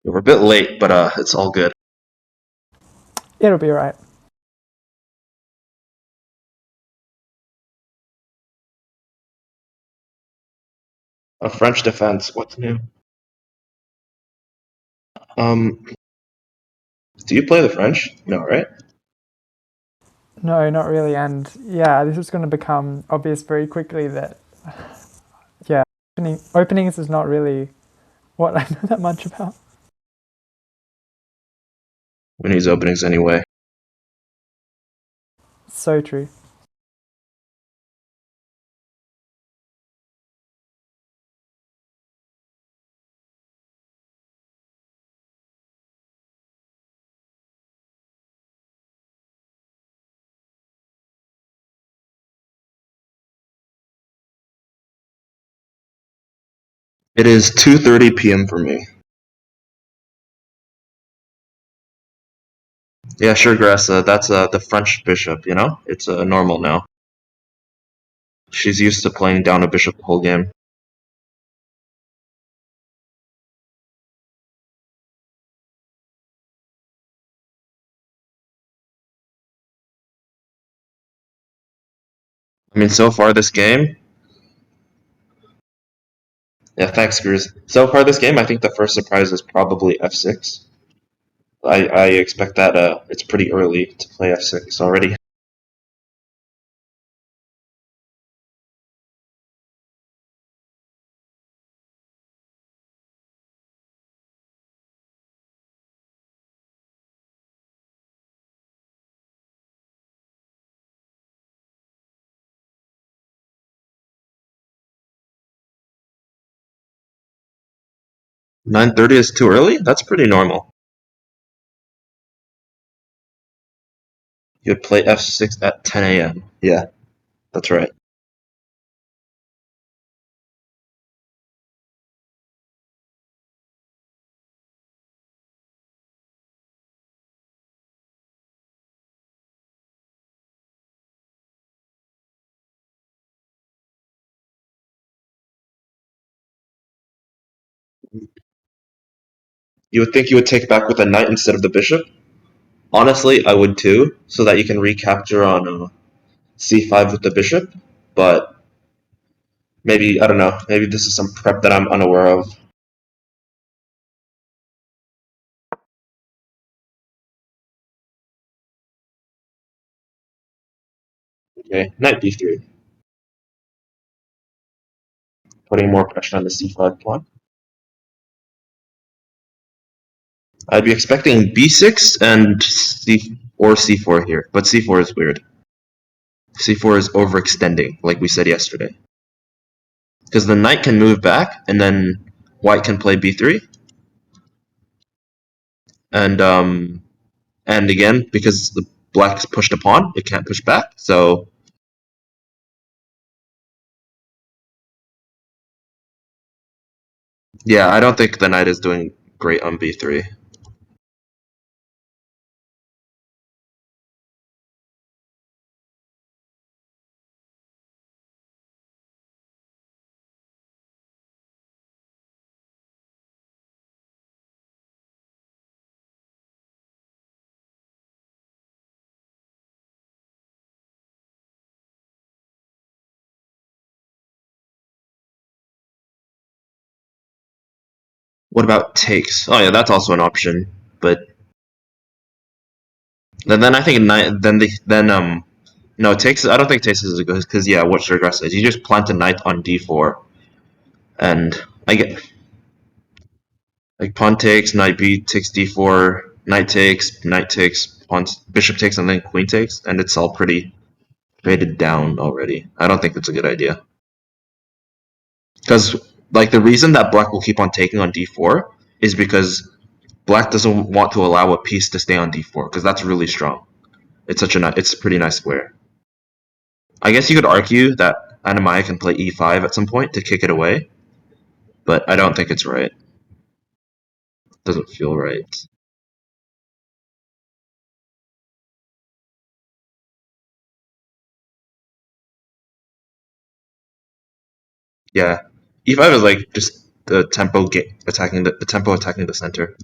We're a bit late, but it's all good. It'll be alright. A French defense. What's new? Um, do you play the French? No, right? No, not really. And yeah, this is going to become obvious very quickly that, yeah, openings is not really what I know that much about. We need openings anyway. So true. It is 2:30 p.m. for me. Yeah, sure, Gressa. That's the French bishop. You know, it's normal now. She's used to playing down a bishop the whole game. I mean, so far this game. Yeah, thanks, Cruz. So far this game, I think the first surprise is probably f6. I expect that it's pretty early to play f6 already. Nine 30 is too early? That's pretty normal. You'd play f6 at 10 a.m. Yeah, that's right. You would think you would take back with a knight instead of the bishop? Honestly, I would too, so that you can recapture on c5 with the bishop. But maybe, I don't know, maybe this is some prep that I'm unaware of. Okay, knight b3, putting more pressure on the c5 pawn. I'd be expecting b6 and c4 here, but c4 is weird. C4 is overextending, like we said yesterday. Because the knight can move back, and then white can play b3, and again because the black's pushed a pawn, it can't push back. So yeah, I don't think the knight is doing great on b3. What about takes? Oh yeah, that's also an option. But then I think knight. Then no takes. I don't think takes is good because yeah, what Sugar says, you just plant a knight on d4, and I get like pawn takes, knight b takes d4, knight takes, pawn bishop takes, and then queen takes, and it's all pretty faded down already. I don't think it's a good idea because like the reason that black will keep on taking on d4 is because black doesn't want to allow a piece to stay on d4 because that's really strong. It's a pretty nice square. I guess you could argue that Anna-Maja can play e5 at some point to kick it away, but I don't think it's right. It doesn't feel right. Yeah, e5 is like just the tempo attacking the tempo attacking the center.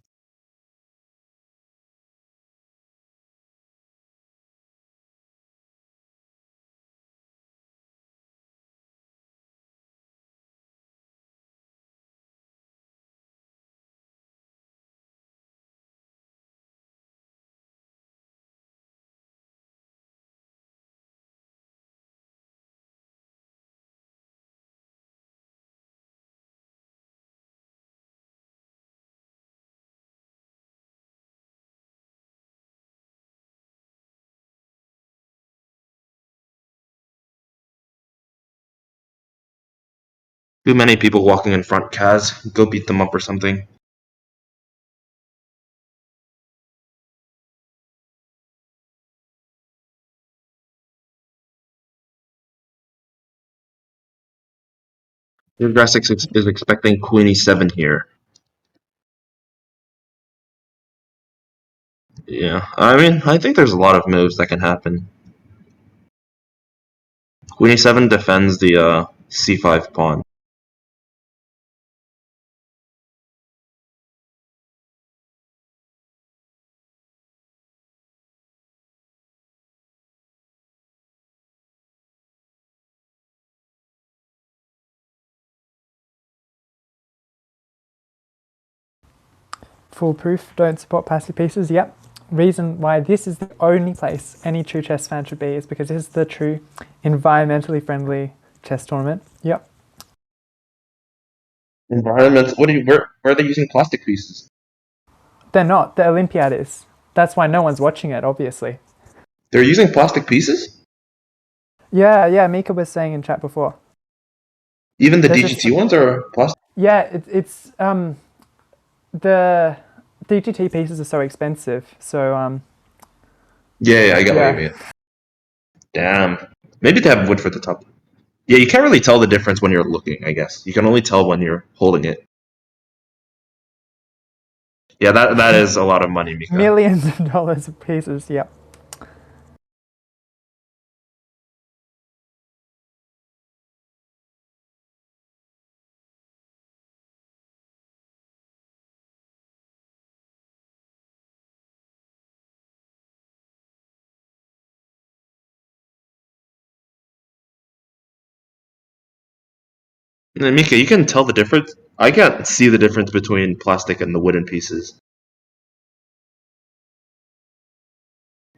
Too many people walking in front, Kaz. Go beat them up or something. Your Graphics is expecting Queen E7 here. Yeah, I mean, I think there's a lot of moves that can happen. Queen E7 defends the C5 pawn. Foolproof, don't support passive pieces. Yep. Reason why this is the only place any true chess fan should be is because this is the true environmentally friendly chess tournament. Yep. Environment. Where are they using plastic pieces? They're not. The Olympiad is. That's why no one's watching it, obviously. They're using plastic pieces? Yeah, Mika was saying in chat before. Even the There's DGT ones are plastic? Yeah, it's the DGT pieces are so expensive, so Yeah, I get what you yeah. mean. Damn. Maybe they have wood for the top. Yeah, you can't really tell the difference when you're looking, I guess. You can only tell when you're holding it. Yeah, that is a lot of money, Mika. Millions of dollars of pieces, yep. And Mika, you can tell the difference. I can't see the difference between plastic and the wooden pieces.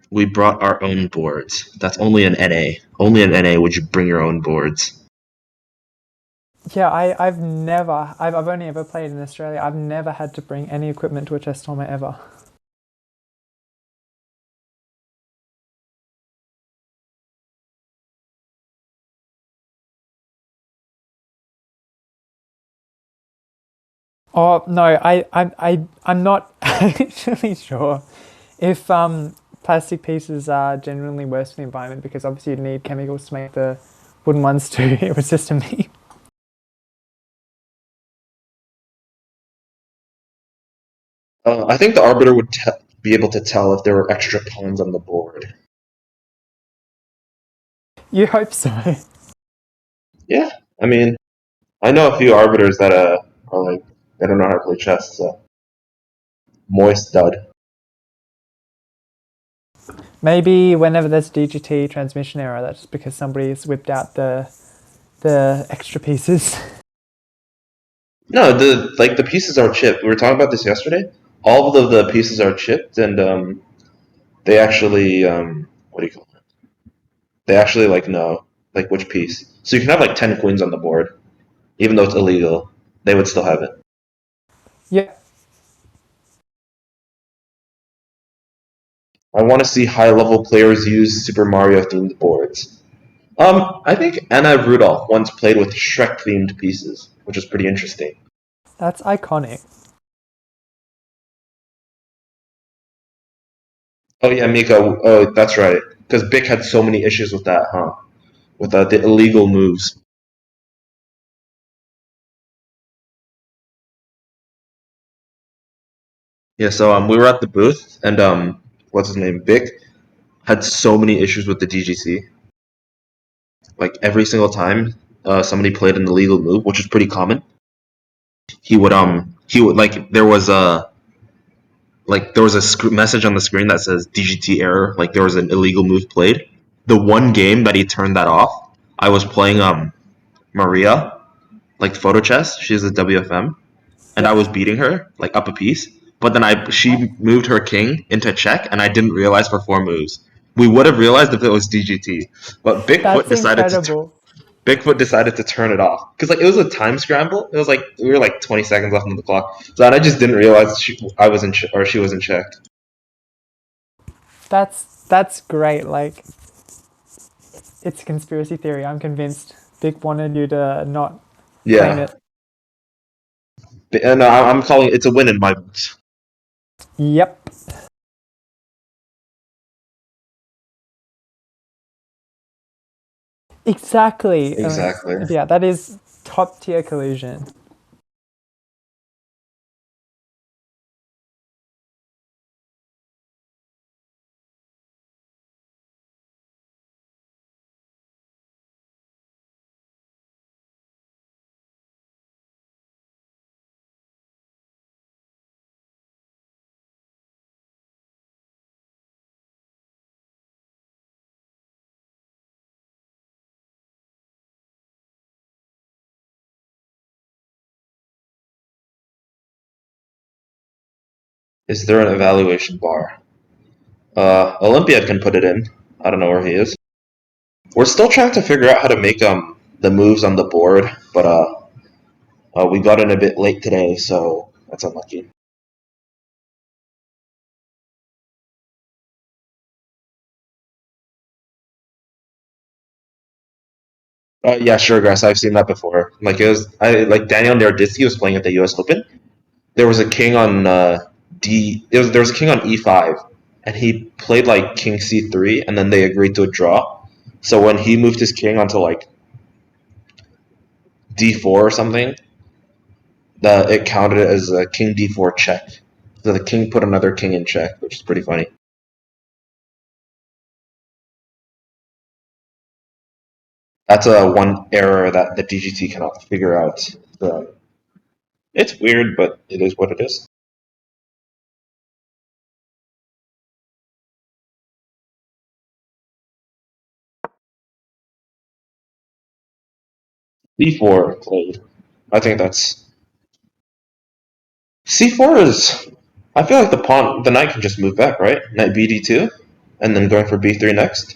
We brought our own boards. That's only an NA. Only an NA would you bring your own boards. Yeah, I've never, I've only ever played in Australia. I've never had to bring any equipment to a chess tournament ever. Oh no, I'm not actually sure if plastic pieces are genuinely worse for the environment because obviously you need chemicals to make the wooden ones too. It was just a meme. I think the arbiter would be able to tell if there were extra pawns on the board. You hope so. Yeah, I mean, I know a few arbiters that are like they don't know how to play chess. So moist dud. Maybe whenever there's DGT transmission error, that's because somebody's whipped out the extra pieces. No, the pieces are chipped. We were talking about this yesterday. All of the pieces are chipped, and they actually what do you call it? They actually like know like which piece. So you can have like 10 queens on the board, even though it's illegal. They would still have it. Yeah, I want to see high level players use Super Mario themed boards. I think Anna Rudolph once played with Shrek themed pieces, which is pretty interesting. that's iconic. Oh yeah, Mika. Oh, that's right. Because Bick had so many issues with that, huh? With the illegal moves. Yeah. So we were at the booth, and what's his name? Bick had so many issues with the DGC. Like every single time somebody played an illegal move, which is pretty common. he would like there was a message on the screen that says DGT error, like there was an illegal move played. The one game that he turned that off, I was playing Maria, like photo chess. She's a WFM, and I Yep. was beating her like up a piece. But then she moved her king into check, and I didn't realize for 4 moves. We would have realized if it was DGT, but That's incredible. Bigfoot decided to turn it off because like it was a time scramble. It was like we were like 20 seconds left on the clock, so and I just didn't realize I was in or she was in check. That's great. Like it's a conspiracy theory. I'm convinced Vic wanted you to not claim Yeah, it. and I'm calling it's a win in my books. Yep. Exactly. I mean, Exactly. yeah, that is top tier collusion. Is there an evaluation bar? Olympiad can put it in. I don't know where he is. We're still trying to figure out how to make the moves on the board, but we got in a bit late today, so that's unlucky. Yeah, sure, Grass. I've seen that before. Like it was, I like Daniel Naroditsky was playing at the U.S. Open. There was a king on there was a king on e5, and he played like king c3, and then they agreed to a draw. So when he moved his king onto like d4 or something, it counted as a king d4 check. So the king put another king in check, which is pretty funny. That's a one error that the DGT cannot figure out. So it's weird, but it is what it is. D4 played. I think that's C4 is. I feel like the knight can just move back, right? Knight BD2, and then going for B3 next.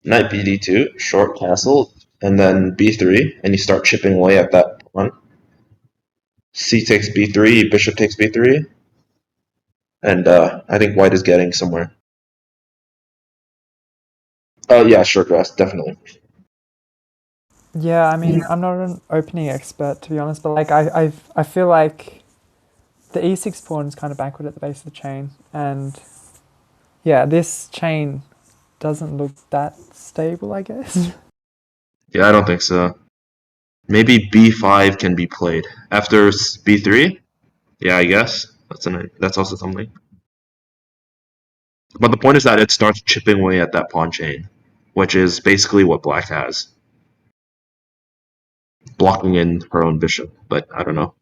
Knight BD2, short castle, and then B3, and you start chipping away at that pawn. C takes B3, bishop takes B3, and I think white is getting somewhere. Yeah, sure, grass, definitely. Yeah, I mean, I'm not an opening expert to be honest, but like I feel like the e6 pawn is kind of backward at the base of the chain, and yeah, this chain doesn't look that stable, I guess. Yeah, I don't think so. Maybe B5 can be played after B3. Yeah, I guess that's also something. But the point is that it starts chipping away at that pawn chain, which is basically what black has, blocking in her own bishop. But I don't know.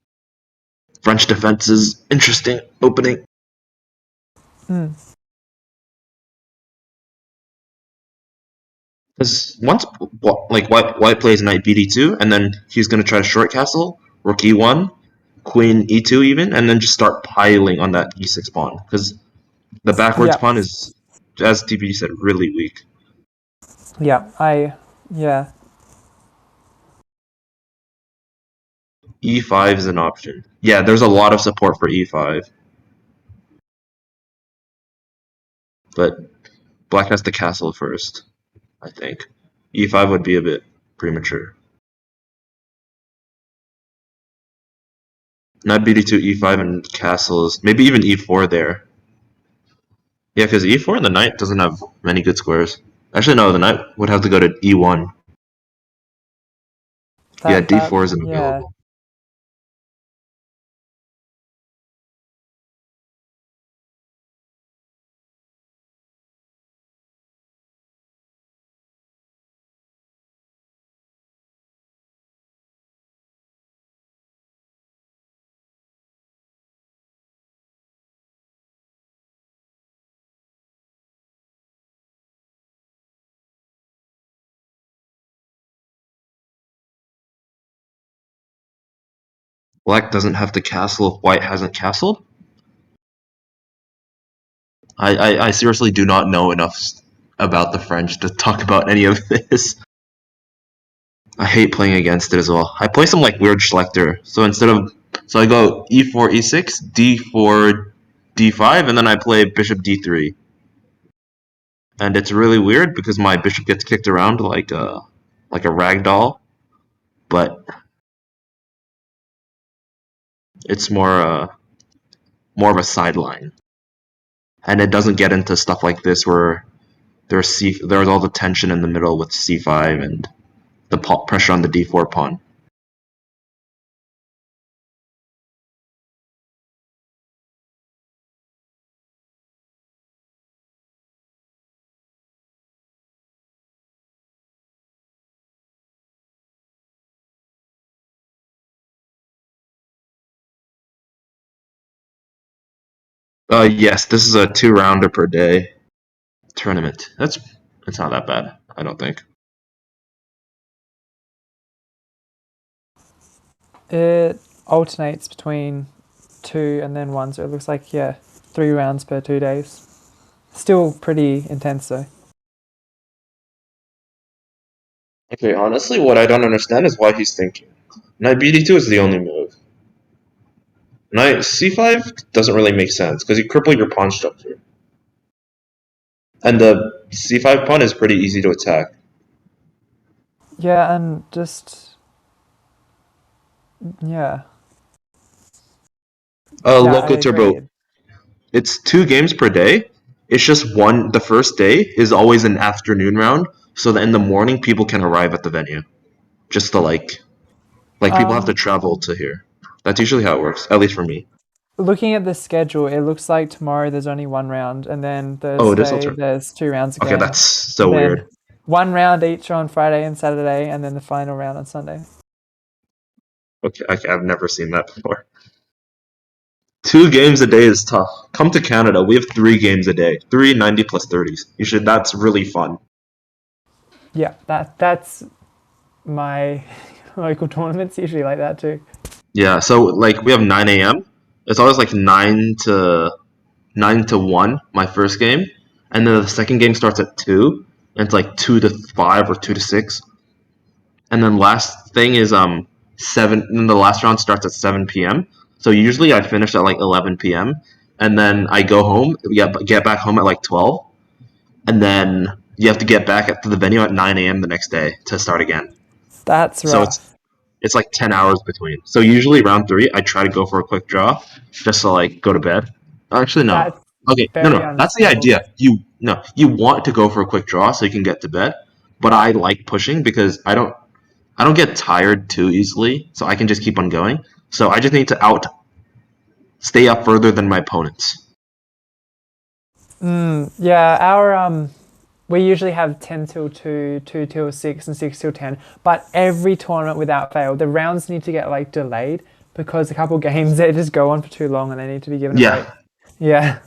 French defense is interesting opening. Mm. Because once like white plays knight bd2, and then he's gonna try to short castle, rook e1, queen e2 even, and then just start piling on that e6 pawn. Because the backwards Yeah, pawn is, as TP said, really weak. yeah, yeah, E5 is an option. Yeah, there's a lot of support for e5, but black has to castle first. I think e5 would be a bit premature. Knight bd2, e5, and castles. Maybe even e4 there. Yeah, because e4 and the knight doesn't have many good squares. Actually, no, the knight would have to go to e1. Yeah, that d4 isn't yeah. available. Black doesn't have to castle if white hasn't castled. I seriously do not know enough about the French to talk about any of this. I hate playing against it as well. I play some like weird Schlechter. So I go e4, e6, d4, d5, and then I play bishop d3. And it's really weird because my bishop gets kicked around like a rag doll, but it's more of a sideline, and it doesn't get into stuff like this where there's all the tension in the middle with c5 and the pressure on the d4 pawn. Yes, this is a two-rounder per day tournament. It's not that bad, I don't think. It alternates between 2 and then 1, so it looks like, yeah, 3 rounds per 2 days. Still pretty intense though. Okay, honestly, what I don't understand is why he's thinking. Knight bd2 is the only move. Knight c5 doesn't really make sense because you cripple your pawn structure, and the c5 pawn is pretty easy to attack. Yeah, and just, yeah. Yeah, I Local turbo. agree. It's 2 games per day. It's just one. The first day is always an afternoon round, so that in the morning people can arrive at the venue. Just to like people have to Um, travel to here. That's usually how it works, at least for me. Looking at the schedule, it looks like tomorrow there's only 1 round, and then Oh, it is Thursday alternate. there's 2 rounds Okay, again. that's so And weird. then 1 round each on Friday and Saturday, and then the final round on Sunday. Okay, I've never seen that before. 2 games a day is tough. Come to Canada. We have 3 games a day. Three 90 plus 30s. You should. That's really fun. Yeah, that's my local tournaments usually like that too. Yeah. So like we have 9 a.m. It's always like 9 to 1. My first game, and then the second game starts at 2. And it's like 2 to 5 or 2 to 6. And then last thing is 7. And then the last round starts at 7 p.m. So usually I finish at like 11 p.m. And then I go home. Get back home at like 12. And then you have to get back to the venue at 9 a.m. the next day to start again. That's So it's rough. it's like 10 hours between. So usually round 3, I try to go for a quick draw, just to like go to bed. Actually, no. That's Okay, no, very no. That's the understandable. idea. You want to go for a quick draw so you can get to bed. But I like pushing because I don't get tired too easily, so I can just keep on going. So I just need to stay up further than my opponents. Yeah, our we usually have 10 till 2, 2 till 6, and 6 till 10. But every tournament without fail, the rounds need to get like delayed because a couple games they just go on for too long and they need to be given a break. Yeah. Yeah.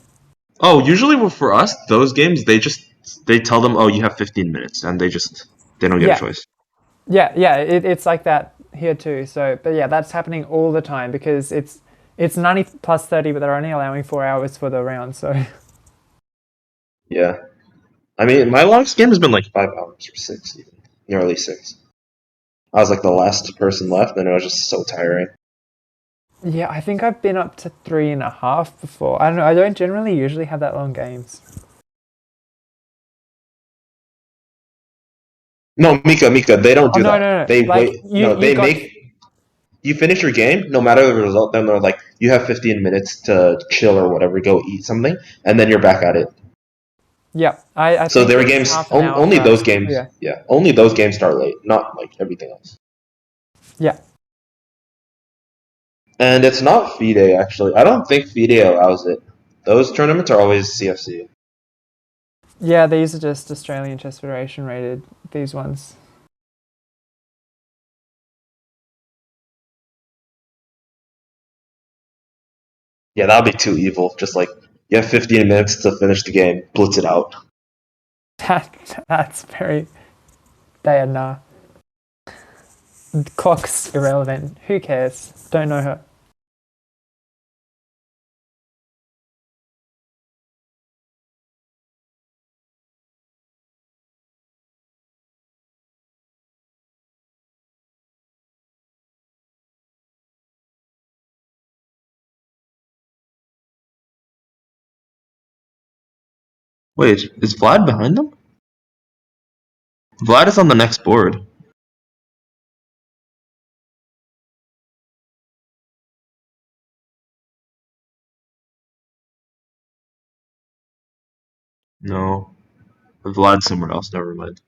Oh, usually for us, those games they tell them, oh, you have 15 minutes, and they don't get a Yeah. choice. Yeah. It's like that here too. So, but yeah, that's happening all the time because it's 90 plus 30, but they're only allowing 4 hours for the round. So, Yeah. I mean, my longest game has been like 5 hours or 6, even nearly 6. I was like the last person left, and it was just so tiring. yeah, I think I've been up to 3.5 before. I don't know. I don't generally usually have that long games. No, Mika, they don't Oh do no, that. no, no! They Like wait. you, No, you they got. make you finish your game, no matter the result. Then they're like, you have 15 minutes to chill or whatever, go eat something, and then you're back at it. Yeah, I So think their it's games, half an hour only for those us. games, Yeah, yeah, only those games start late, not like everything else. yeah, And it's not FIDE actually. I don't think FIDE allows it. Those tournaments are always CFC. yeah. These are just Australian Chess Federation rated. These ones. Yeah, that would be too evil. Just like you have 15 minutes to finish the game, blitz it out. That's very. They are nah. Clock's irrelevant. Who cares? Don't know her. Wait, is Vlad behind them? Vlad is on the next board. No, Vlad's somewhere else. Never mind.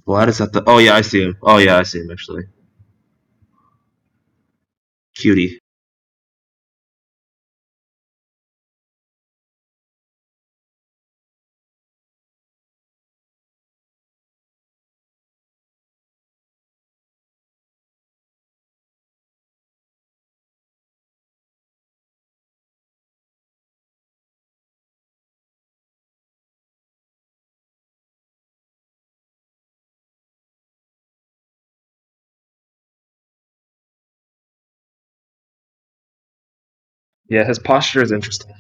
Vlad is at the. Oh yeah, I see him. Oh yeah, I see him actually. Cutie. Yeah, his posture is interesting.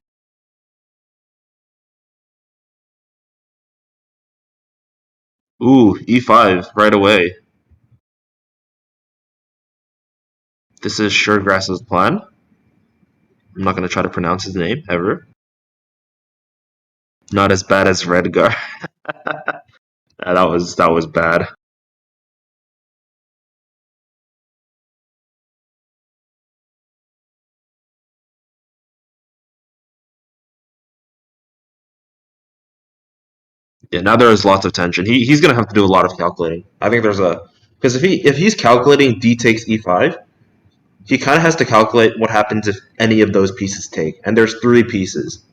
Ooh, e5 right away. This is Suregrass's plan. I'm not gonna try to pronounce his name ever. Not as bad as Redgar. That was bad. Yeah, now there is lots of tension. He's gonna have to do a lot of calculating. I think there's a because if he's calculating d takes e5, he kind of has to calculate what happens if any of those pieces take, and there's three pieces.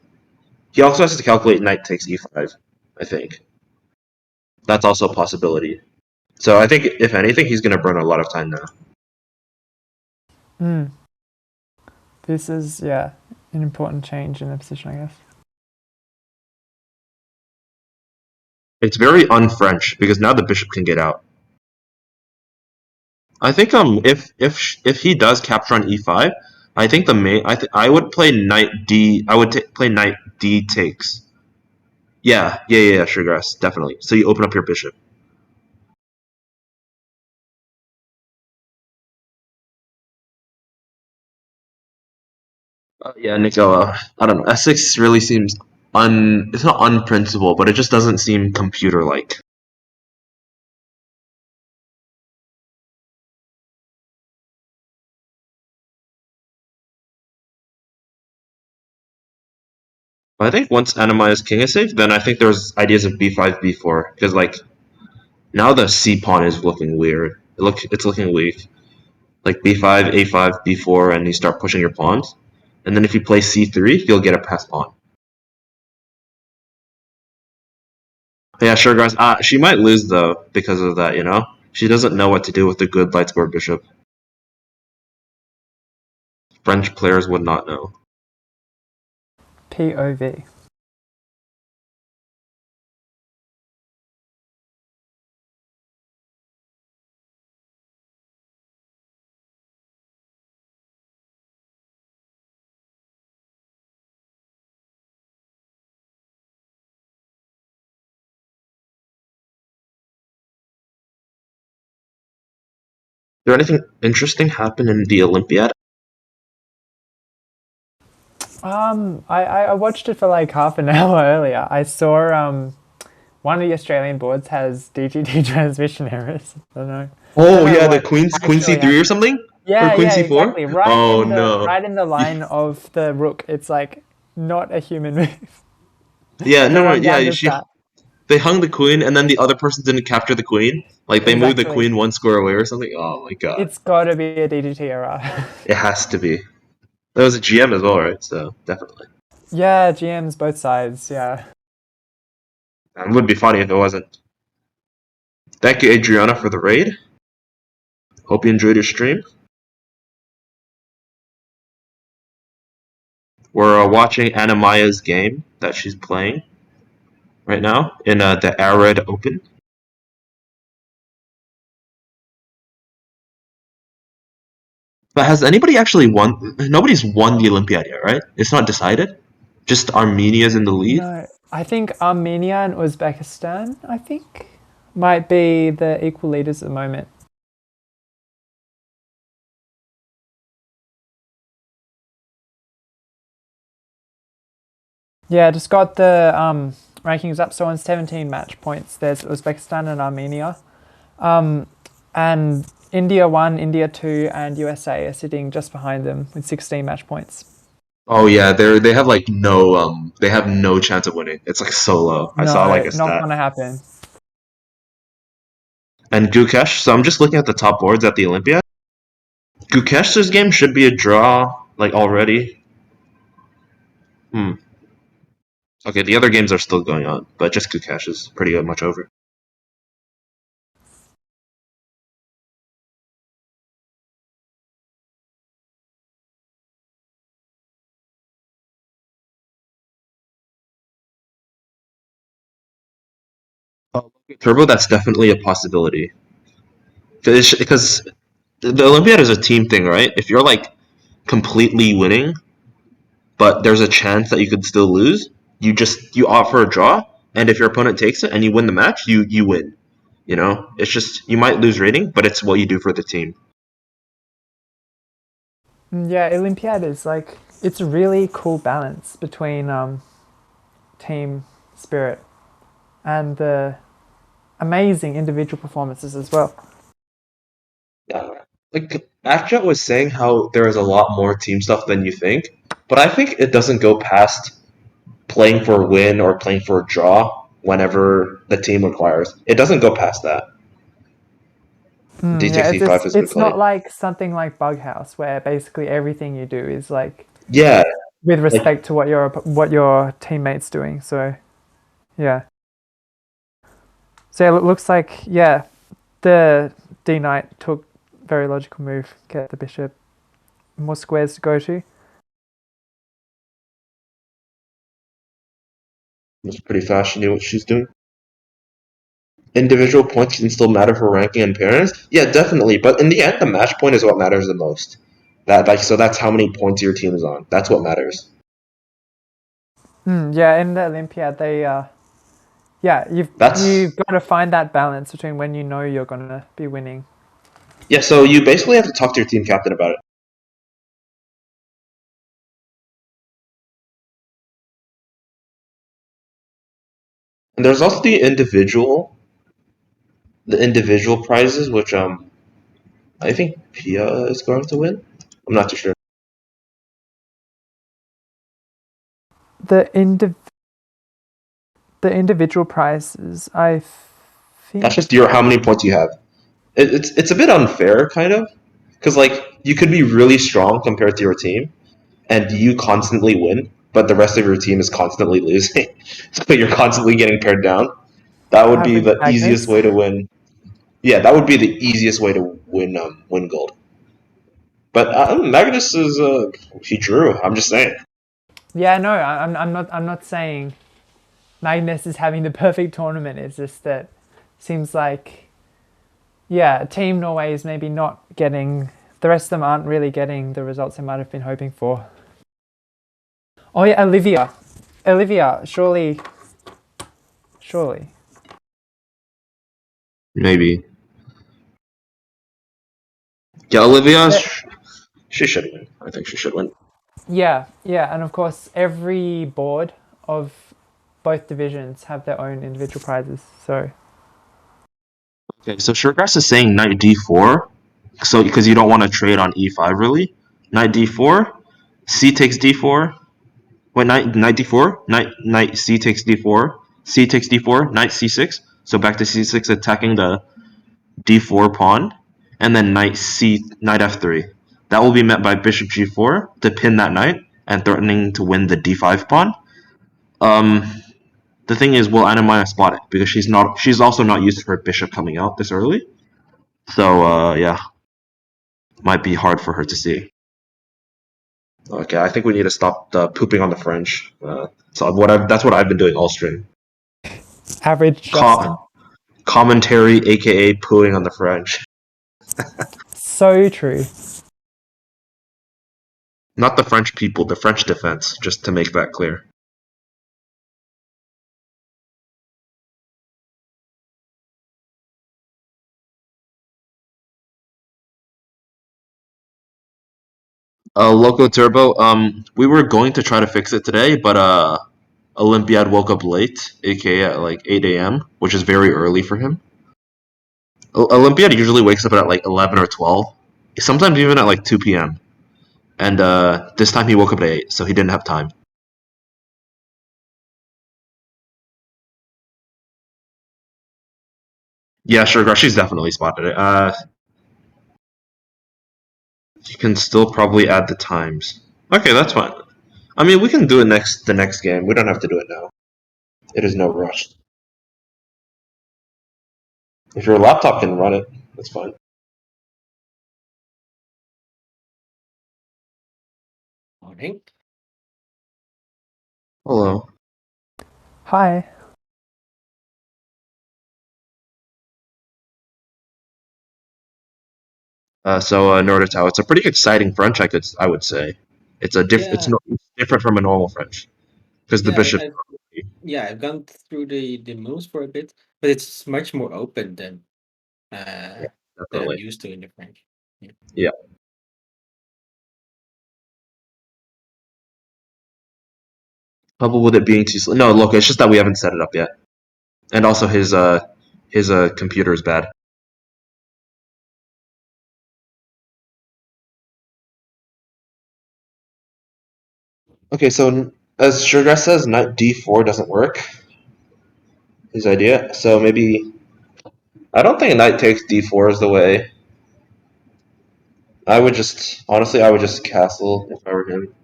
He also has to calculate knight takes e5. I think that's also a possibility. So I think if anything, he's gonna burn a lot of time now. Mm. This is, yeah, an important change in the position, I guess. It's very un-French because now the bishop can get out. I think if he does capture on e5, I think the main I would play knight d. I would play knight d takes. Yeah, sure, grass, definitely. So you open up your bishop. Yeah, Nico. I don't know. S6 really seems un. It's not unprincipled, but it just doesn't seem computer-like. But I think once Anna-Maja's king is safe, then I think there's ideas of b5, b4, because like now the c pawn is looking weird. It's looking weak. Like b5, a5, b4, and you start pushing your pawns. And then if you play c3, you'll get a press pawn. Yeah, sure, guys. She might lose though because of that. She doesn't know what to do with the good light square bishop. French players would not know. POV. Did anything interesting happen in the Olympiad? I watched it for like half an hour earlier. I saw one of the Australian boards has DGT transmission errors. I don't Oh know yeah, the what queen actually c3 or happened. something, or Yeah, queen yeah, c4. exactly. Oh no. Right in the Yeah, line of the rook. It's like not a human move. yeah, no, No no, one yeah. gathers that. They hung the queen, and then the other person didn't capture the queen. Like they moved the Exactly. queen one square away or something. Oh my god, It's got to be a DGT error. it has to be. That was a GM as well, right? So definitely. Yeah, GMs both sides. Yeah. It would be funny if it wasn't. Thank you, Adriana, for the raid. Hope you enjoyed your stream. We're watching Anna-Maja's game that she's playing right now in the Arad Open. But has anybody actually won? Nobody's won the Olympiad yet, right? It's not decided. Just Armenia's in the lead. No, I think Armenia and Uzbekistan, I think, might be the equal leaders at the moment. Yeah, just got the rankings up. So on 17 match points, there's Uzbekistan and Armenia. Um, and India 1, India 2, and USA are sitting just behind them with 16 match points. Oh yeah, they have like no they have no chance of winning. It's like so low. I saw like No, a not stat. going to happen. And Gukesh, so I'm just looking at the top boards at the Olympiad. Gukesh's game should be a draw like already. Hmm. Okay, the other games are still going on, but just Gukesh is pretty much over. Turbo, that's definitely a possibility. Because the Olympiad is a team thing, right? If you're like completely winning, but there's a chance that you could still lose, you opt for a draw, and if your opponent takes it and you win the match, you win. You know, it's just you might lose rating, but it's what you do for the team. Yeah, Olympiad is like, it's a really cool balance between team spirit and the amazing individual performances as well. Yeah. Like Akja was saying how there is a lot more team stuff than you think, but I think it doesn't go past playing for a win or playing for a draw whenever the team requires. It doesn't go past that. D Yeah, sixty five has been it's played. not like something like Bughouse where basically everything you do is like Yeah, with like respect to what your teammates doing. So yeah, so yeah, it looks like yeah, the D Knight took very logical move, get the bishop, more squares to go to. it's pretty fast. She knew what she's doing. Individual points can still matter for ranking and pairings. Yeah, definitely. But in the end, the match point is what matters the most. So that's how many points your team is on. That's what matters. Yeah, in the Olympiad, they yeah, That's you've got to find that balance between when you know you're gonna be winning. yeah. So you basically have to talk to your team captain about it. And there's also the individual prizes, which I think Pia is going to win. I'm not too sure. The indi- the individual prizes, I That's think. just your how many points you have. It's a bit unfair, kind of, because like you could be really strong compared to your team, and you constantly win, but the rest of your team is constantly losing. So you're constantly getting paired down. That would be Average the easiest Magnus. way to win. Yeah, that would be the easiest way to win gold. But Magnus is he drew. I'm just saying. Yeah, no, I'm not saying Magnus is having the perfect tournament. It's just that seems like yeah, Team Norway is maybe not getting the rest of them aren't really getting the results they might have been hoping for. Oh yeah, Olivia, surely. Maybe. Yeah, Olivia, Yeah, she should win. I think she should win. yeah, and of course every board of both divisions have their own individual prizes. So Okay, so Suregrass is saying knight d4, so because you don't want to trade on e5 really. Knight d4, c takes d4. Wait, knight d4, knight c takes d4, c takes d4, knight c6. So back to c6, attacking the d4 pawn, and then knight f3. That will be met by bishop g4 to pin that knight and threatening to win the d5 pawn. Um, the thing is, will Anna-Maja spot it because she's also not used to her bishop coming out this early. So yeah, might be hard for her to see. Okay, I think we need to stop pooping on the French. That's what I've been doing all stream. average Justin. Commentary, aka pooing on the French. So true. Not the French people, the French defense, just to make that clear. Loco Turbo, we were going to try to fix it today, but Olympiad woke up late, aka at like 8 a.m., which is very early for him. Olympiad usually wakes up at like 11 or 12, sometimes even at like 2 p.m. And this time he woke up at 8, so he didn't have time. Yeah, sure, she's definitely spotted it. You can still probably add the times. Okay, that's fine. I mean, we can do it the next game. We don't have to do it now. It is no rush. If your laptop can run it, that's fine. Morning. Hello. Hi. Norditau, it's a pretty exciting French. I would say it's Yeah, no, it's different from a normal French because the yeah, bishop. I've gone through the moves for a bit, but it's much more open uh than I'm Definitely. used to in the French. Yeah. Yeah. Trouble with it being too slow. No, look, it's just that we haven't set it up yet, and also his computer is bad. Okay, so as Sugar says, knight d4 doesn't work. His idea. So maybe I don't think knight takes d4 is the way. I would just castle if I were him.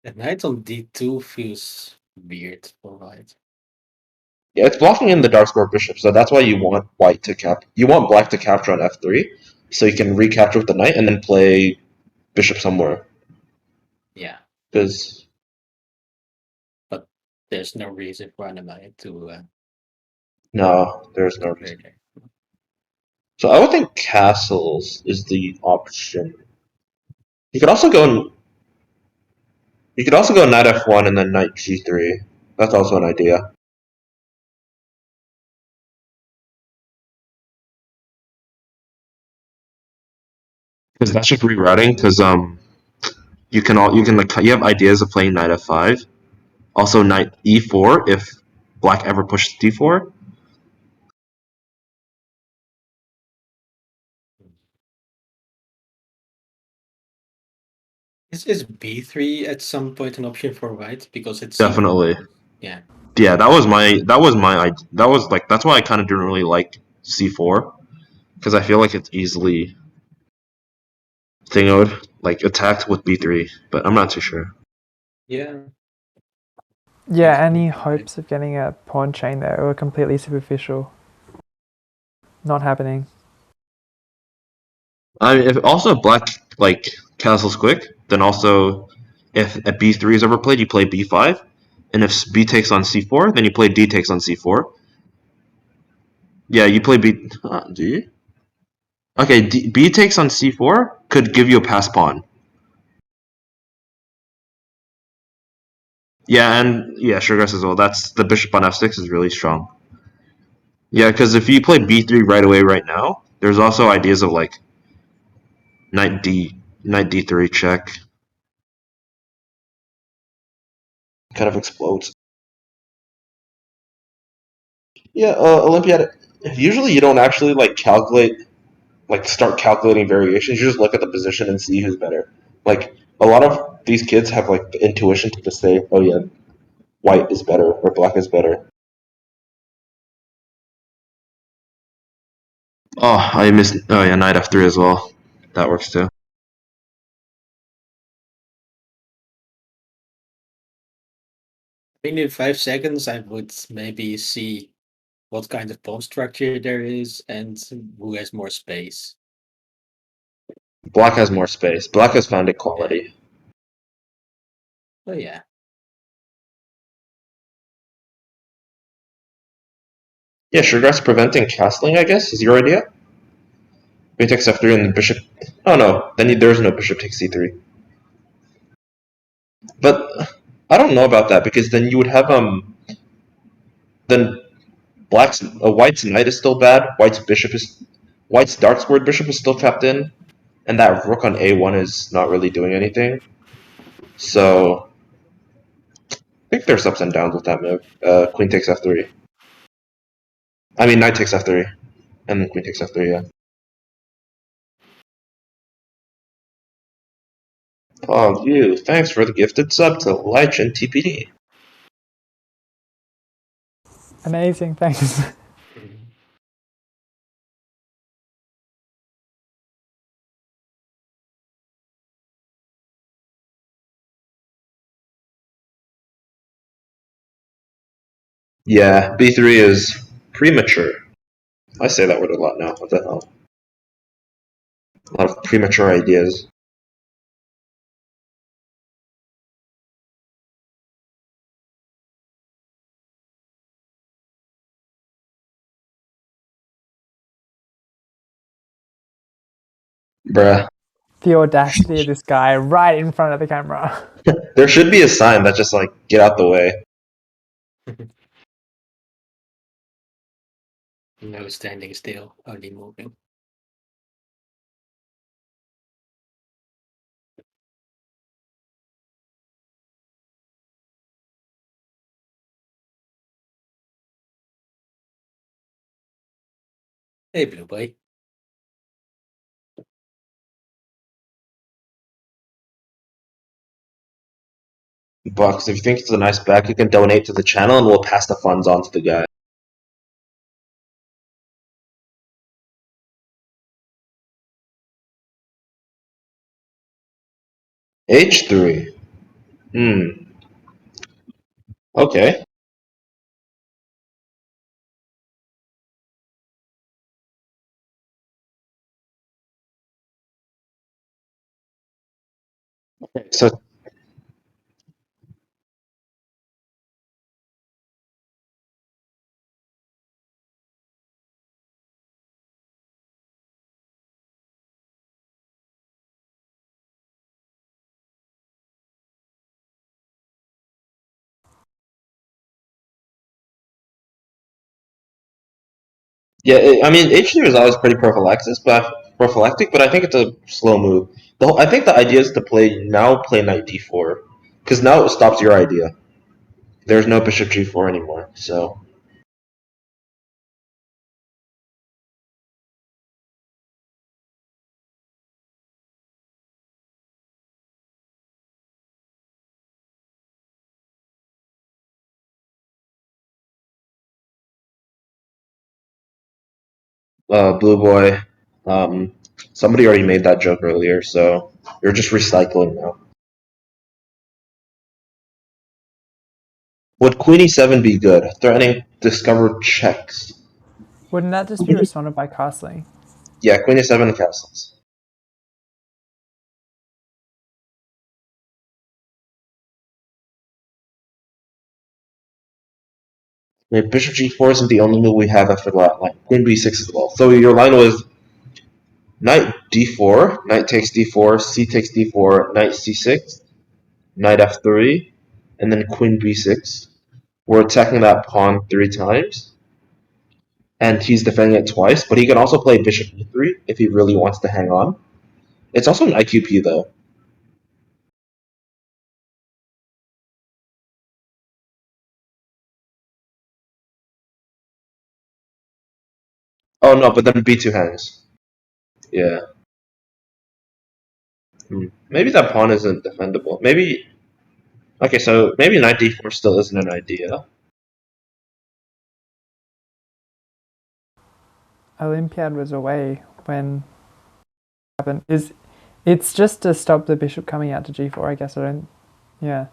The knight on d2 feels weird for white. Yeah, it's blocking in the dark square bishop, so that's why you want white to cap. You want black to capture on f3, so you can recapture with the knight and then play bishop somewhere. Yeah, Because but there's no reason for Anna-Maja no, there's to no play reason. there. So I would think castles is the option. You could also go. You could also go knight f1 and then knight g3. That's also an idea. Because that's just rerouting. Because you can like you have ideas of playing knight f5. Also knight e4 if black ever pushes d4. Is b3 at some point an option for white because it's Definitely. c4? Yeah, Yeah, that was like that's why I kind of didn't really like c4 because I feel like it's easily thingoed like attacked with b3, but I'm not too sure. yeah. Yeah, Makes any right. hopes of getting a pawn chain there were completely superficial. Not happening. I mean, if also if black like castles quick, then also if a b3 is ever played, you play b5, and if b takes on c4, then you play d takes on c4. Yeah, you play b. Do you? Okay, b takes on c4 could give you a pass pawn. Yeah, and yeah, Sugar's as well. That's the bishop on f6 is really strong. Yeah, because if you play b3 right away right now, there's also ideas of like knight d3 check. Kind of explodes. Yeah, Olympiad. Usually, you don't actually like start calculating variations. You just look at the position and see who's better. Like a lot of these kids have like the intuition to just say, "Oh yeah, white is better or black is better." Oh, I missed. Oh yeah, knight f3 as well. That works too. I think in 5 seconds I would maybe see what kind of pawn structure there is and who has more space. Black has more space. Black has found Yeah. equality. Oh yeah. Yeah, Sugar's preventing castling. I guess is your idea. Queen takes f3 and the bishop. Oh no, then there is no bishop takes c3. But I don't know about that because then you would have then white's knight is still bad. White's dark squared bishop is still trapped in, and that rook on a1 is not really doing anything. So think there's ups and downs with that move. Queen takes f3. I mean, knight takes f3, and then queen takes f3. Yeah. Oh, you! Thanks for the gifted sub to Lich and TPD. Amazing, thanks. Yeah, b3 is premature. I say that word a lot now. What the hell? A lot of premature ideas. Bruh. The audacity of this guy right in front of the camera. There should be a sign that just like, get out the way. No standing still, only moving. Hey, blue boy. Bucks, if you think it's a nice back, you can donate to the channel and we'll pass the funds on to the guy. H3. Okay. So yeah, I mean H3 is always pretty prophylactic, but I think it's a slow move. I think the idea is to play knight d4, because now it stops your idea. There's no bishop g4 anymore. So blue boy, um, somebody already made that joke earlier, so you're just recycling now. Would queen e7 be good? Threatening discovered checks. Wouldn't that just be responded by castling? Yeah, queen e7 castles. Maybe bishop g4 isn't the only move we have after that line. Queen b6 as well. So your line was knight d4, knight takes d4, c takes d4, knight c6, knight f3, and then queen b6. We're attacking that pawn 3 times, and he's defending it twice, but he can also play bishop e3 if he really wants to hang on. It's also an IQP though. Oh no, but then b2 hangs. Yeah. Maybe that pawn isn't defendable. Maybe. Okay, so maybe knight d4 still isn't an idea. Olympiad was away when it happened. It's just to stop the bishop coming out to g4, I guess. I don't. Yeah.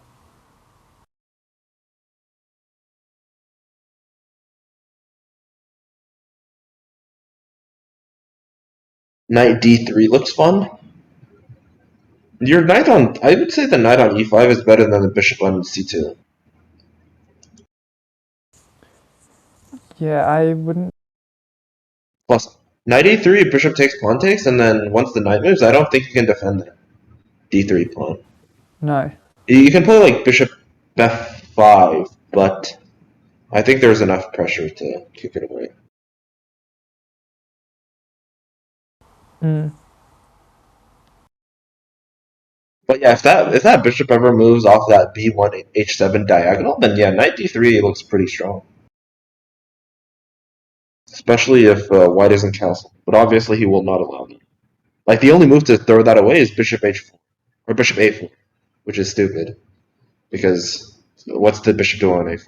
Knight d3 looks fun. Your knight on. I would say the knight on e5 is better than the bishop on c2. Yeah, I wouldn't. Plus, knight e3, bishop takes, pawn takes, and then once the knight moves, I don't think you can defend that d3 pawn. No. You can play like bishop f5, but I think there's enough pressure to kick it away. Mm. But yeah, if that bishop ever moves off that b1 h7 diagonal, then yeah, knight d3 looks pretty strong. Especially if white isn't castle. But obviously he will not allow that. Like the only move to throw that away is bishop h4 or bishop a4, which is stupid because what's the bishop doing on a4?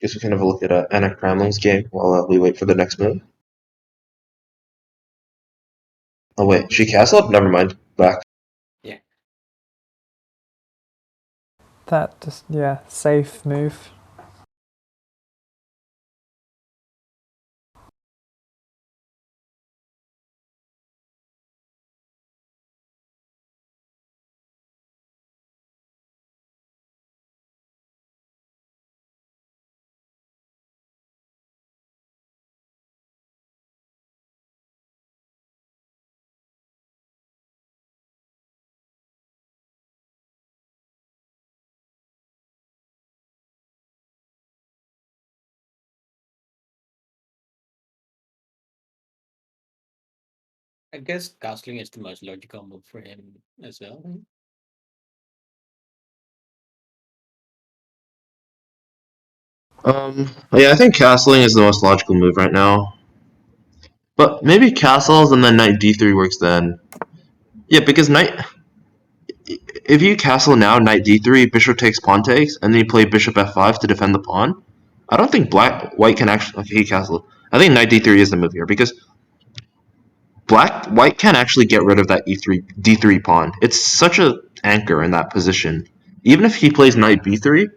Guess we can have a look at Anna Kramling's game while we wait for the next move. Oh wait, she castled? Never mind. Back. Yeah. That just, yeah, safe move. I guess castling is the most logical move for him as well. Yeah, I think castling is the most logical move right now. But maybe castles and then knight d3 works then. Yeah, because knight. If you castle now, knight d3, bishop takes, pawn takes, and then you play bishop f5 to defend the pawn. I don't think white can actually. Okay, he castled. I think knight d3 is the move here because white can't actually get rid of that e3 d3 pawn. It's such a anchor in that position. Even if he plays knight b3,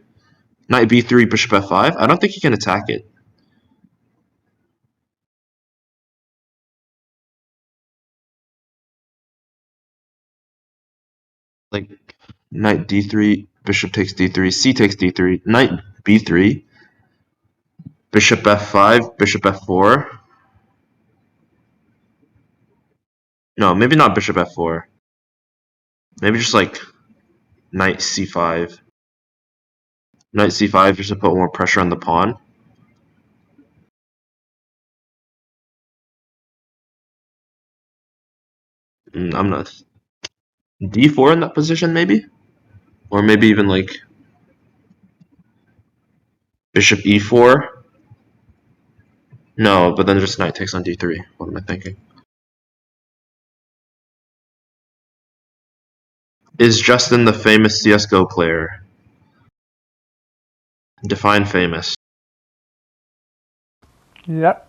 bishop f5, I don't think he can attack it. Like knight d3, bishop takes d3, c takes d3, knight b3, bishop f5, bishop f4. No, maybe not bishop f4. Maybe just like knight c5. Knight c5 just to put more pressure on the pawn. I'm not. d4 in that position, maybe? Or maybe even like bishop e4. No, but then just knight takes on d3. What am I thinking? Is Justin the famous CSGO player? Define famous. Yep.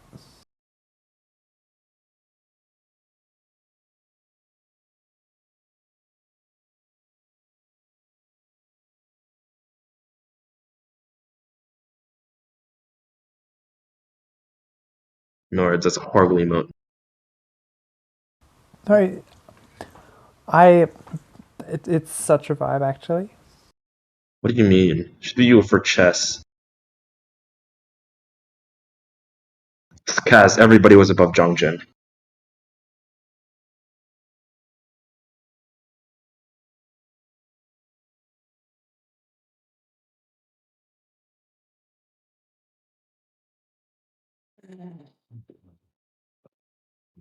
No, that's a horrible emote. No, I. It's such a vibe, actually. What do you mean? Should be you for chess. Kaz, everybody was above Zhang.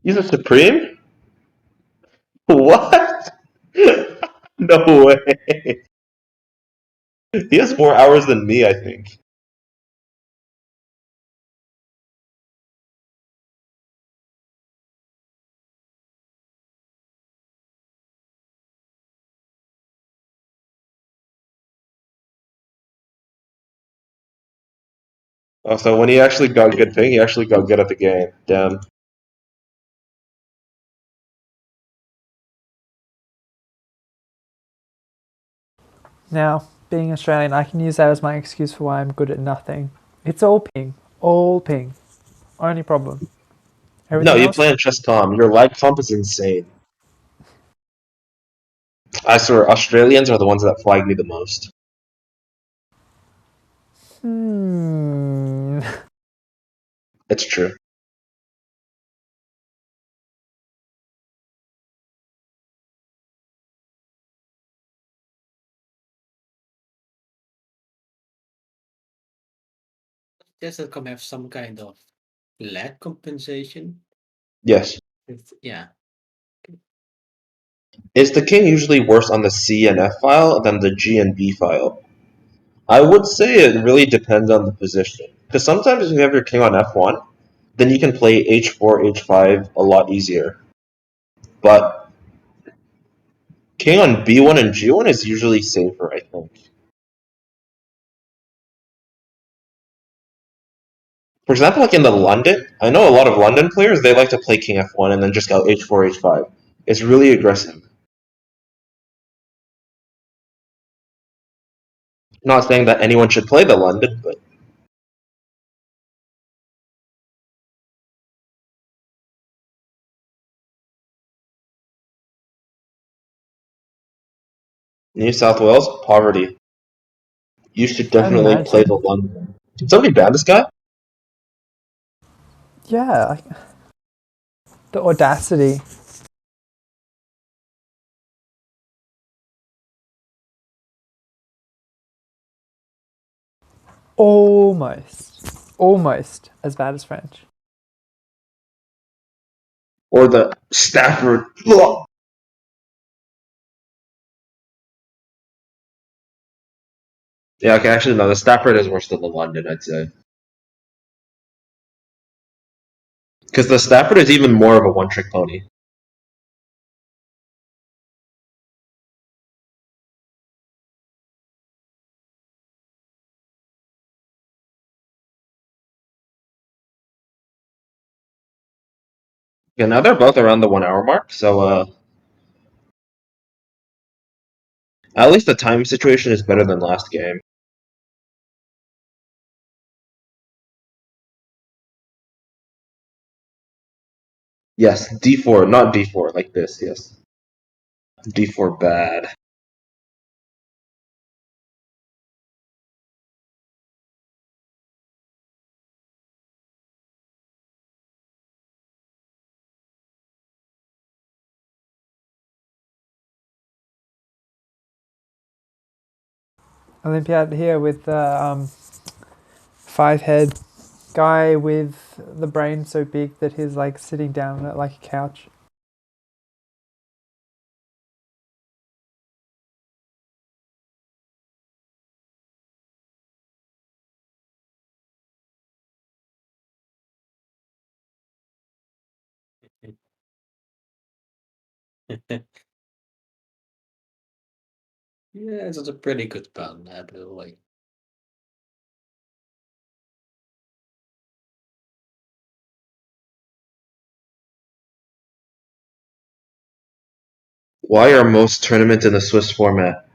He's a supreme? What? No way. He has more hours than me, I think. Oh, so when he actually got good ping, he actually got good at the game. Damn. Now, being Australian, I can use that as my excuse for why I'm good at nothing. It's all ping. All ping. Only problem. No, Everything you else? play on chess com. Your lag comp is insane. I swear, Australians are the ones that flag me the most. Hmm. It's true. Does that come have some kind of lag compensation? Yes. Yeah. Is the king usually worse on the C and F file than the G and B file? I would say it really depends on the position. Because sometimes if you have your king on F1, then you can play H4, H5 a lot easier. But king on B1 and G1 is usually safer, I think. For example, like in the London, I know a lot of London players, they like to play king F1 and then just go H4, H5. It's really aggressive. Not saying that anyone should play the London, but New South Wales, poverty. You should I'd definitely play the imagine. London. Did somebody ban this guy? Yeah. The audacity. Almost. Almost as bad as French. Or the Stafford? Ugh. Yeah, okay, actually, no, the Stafford is worse than the London, I'd say. Because the Stafford is even more of a one trick pony. Yeah, now they're both around the 1 hour mark, so at least the time situation is better than last game. Yes, D4, not D4, like this, yes. D4 bad. Olympiad here with the 5 head guy with the brain so big that he's like sitting down on it like a couch. Yeah, it's a pretty good pun, by the way. Why are most tournaments in the Swiss format?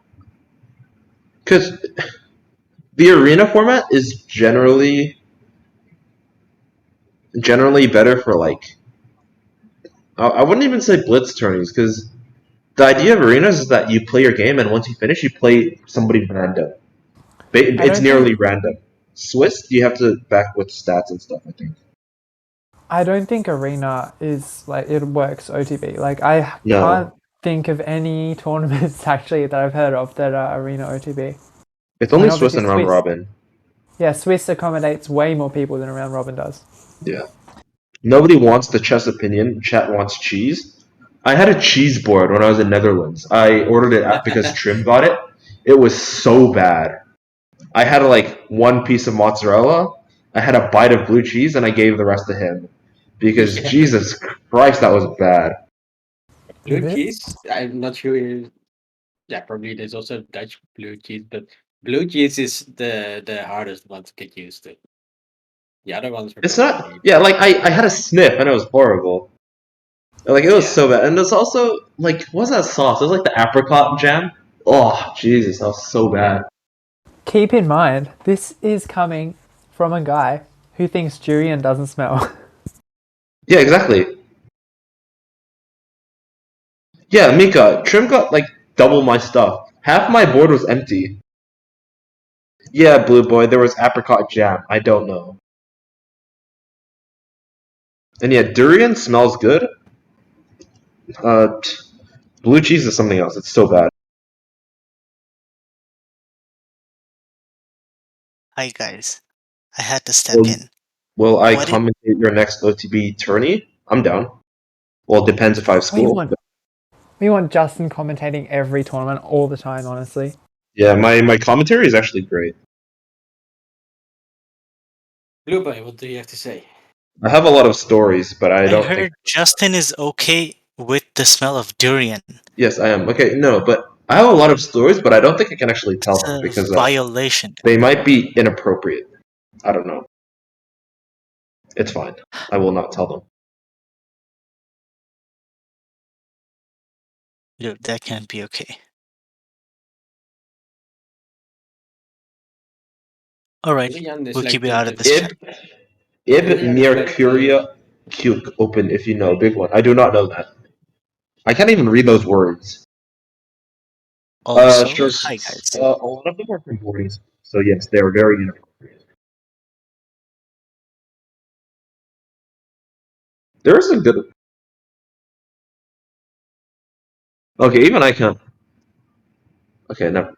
Because the arena format is generally better for like I wouldn't even say blitz tourneys because the idea of arenas is that you play your game and once you finish you play somebody random. I It's don't think nearly random. Swiss, you have to back with stats and stuff. I think. I don't think arena is like it works OTB. Like I can't No, think of any tournaments actually that I've heard of that are arena OTB. it's I mean, only Swiss obviously and round Swiss. robin. Yeah, Swiss accommodates way more people than a round robin does. Yeah. Nobody wants the chess opinion. Chat wants cheese. I had a cheese board when I was in Netherlands. I ordered it because Trim got it. It was so bad. I had like one piece of mozzarella. I had a bite of blue cheese, and I gave the rest to him because Yeah, Jesus Christ, that was bad. blue Is it? cheese. I'm not sure. Yeah, probably there's also Dutch blue cheese, but blue cheese is the hardest one to get used to. The other ones were It's not not. great. Yeah, like I had a sniff and it was horrible. Like it was Yeah. so bad, and it's also like what's that sauce? It was like the apricot jam. Oh Jesus, that was so bad. Keep in mind, this is coming from a guy who thinks durian doesn't smell. Yeah, exactly. Yeah, Mika, Trim got like double my stuff. Half my board was empty. Yeah, Blue Boy, there was apricot jam. I don't know. And yeah, durian smells good. Uh, blue cheese is something else. It's so bad. Hi guys, I had to step Will, in. will I What it? commentate your next OTB tourney? I'm down. Well, it depends if I have we school. want we want Justin commentating every tournament all the time, honestly. Yeah, my commentary is actually great. Blue Boy, what do you have to say? I have a lot of stories, but I I don't think. heard Justin is okay with the smell of durian. Yes, I am. Okay, no, but I have a lot of stories, but I don't think I can actually tell It's them a because violation. they might be inappropriate. I don't know. It's fine. I will not tell them. Dude, that can't be okay. Alright, Durian is we'll like keep it out of the this chat. Ib Durian is near like Curia Cuke open if you know. Big one. I do not know that. I can't even read those words. Also, Sure. hi guys. A lot of them are from boarding, so yes, they are very inappropriate. There is a good. Okay, even I can't. Okay, never.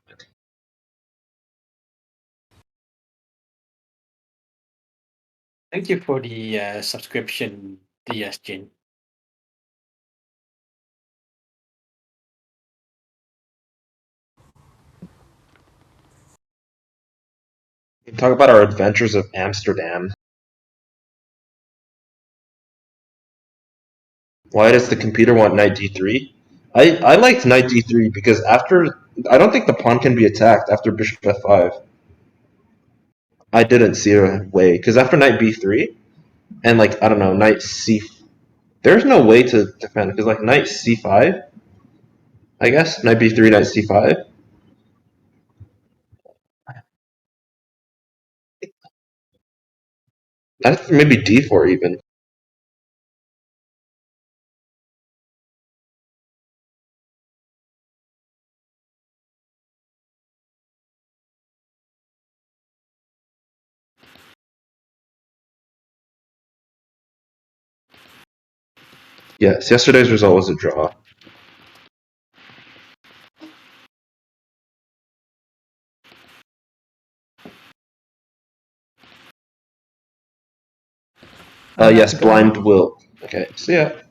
Thank you for the subscription, DS Jin. We can talk about our adventures of Amsterdam. Why does the computer want knight d3? I liked knight d3 because after I don't think the pawn can be attacked after bishop f5. I didn't see a way because after knight b3 and like I don't know knight c, there's no way to defend because like knight c5. I guess knight b3 knight c5. I think maybe d4 even. Yes, yesterday's result was a draw. Yes, blind will. Okay, so yeah,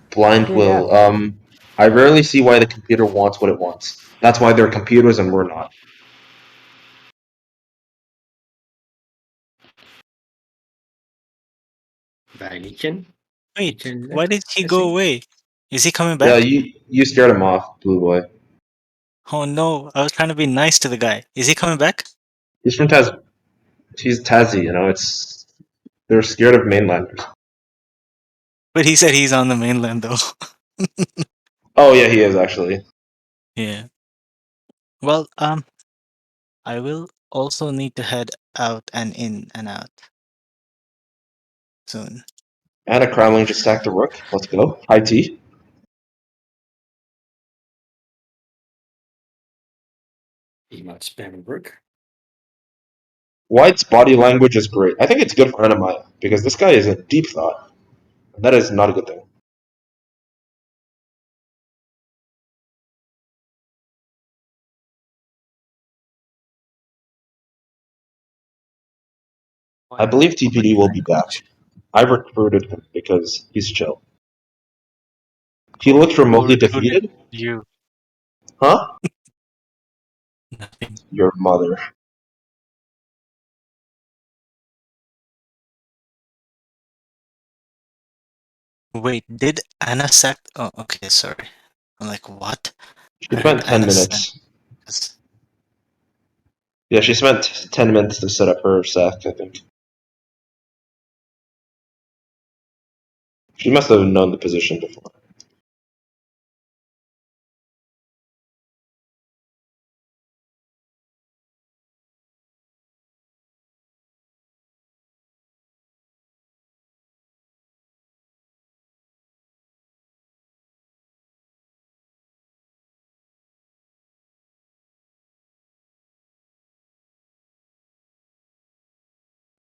blind Yeah. will. I rarely see why the computer wants what it wants. That's why they're computers and we're not. By Lichen. Wait, Lichen why left, did he I go think. away? Is he coming Yeah, back? you scared him off, Blue Boy. Oh no, I was trying to be nice to the guy. Is he coming back? He's from Taz. He's Tassie, you know. It's they're scared of mainlanders. But he said he's on the mainland though. Oh yeah, he is actually. Yeah. Well, I will also need to head out and in and out soon. Anna Cramling just sacked a rook. Let's go. High T. He might spam a rook. White's body language is great. I think it's good for Anna-Maja because this guy is in deep thought. That is not a good thing. I believe TPD Body will be back. language. I recruited him because he's chill. He Oh, looked who remotely recruited defeated? you? Huh? Nothing. Your mother. Wait, did Anna sack? Oh, okay, sorry. I'm like, what? She I heard spent 10 Anna sack. minutes. Yeah, she spent 10 minutes to set up her sack, I think. She must have known the position before.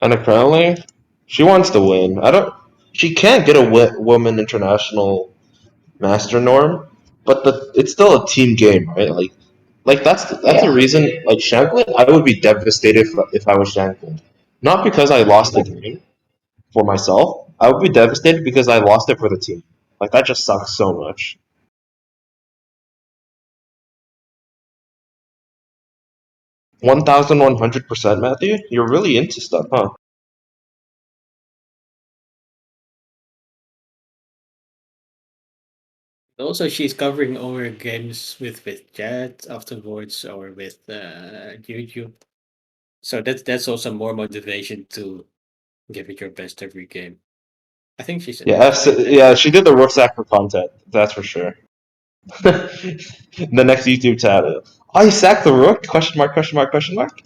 And apparently, she wants to win. I don't. She can't get a woman international master norm, but it's still a team game, right? Like that's the reason. Like Shanklin, I would be devastated if I was Shanklin, not because I lost the game for myself. I would be devastated because I lost it for the team. Like that just sucks so much. 1,100%, Matthew. You're really into stuff, huh? Also, she's covering over games with chat afterwards or with YouTube. So that's also more motivation to give it your best every game. I think she's Yeah, talented. yeah. She did the rucksack for content. That's for sure. The next YouTube tab. I sacked the rook? Question mark, question mark, question mark.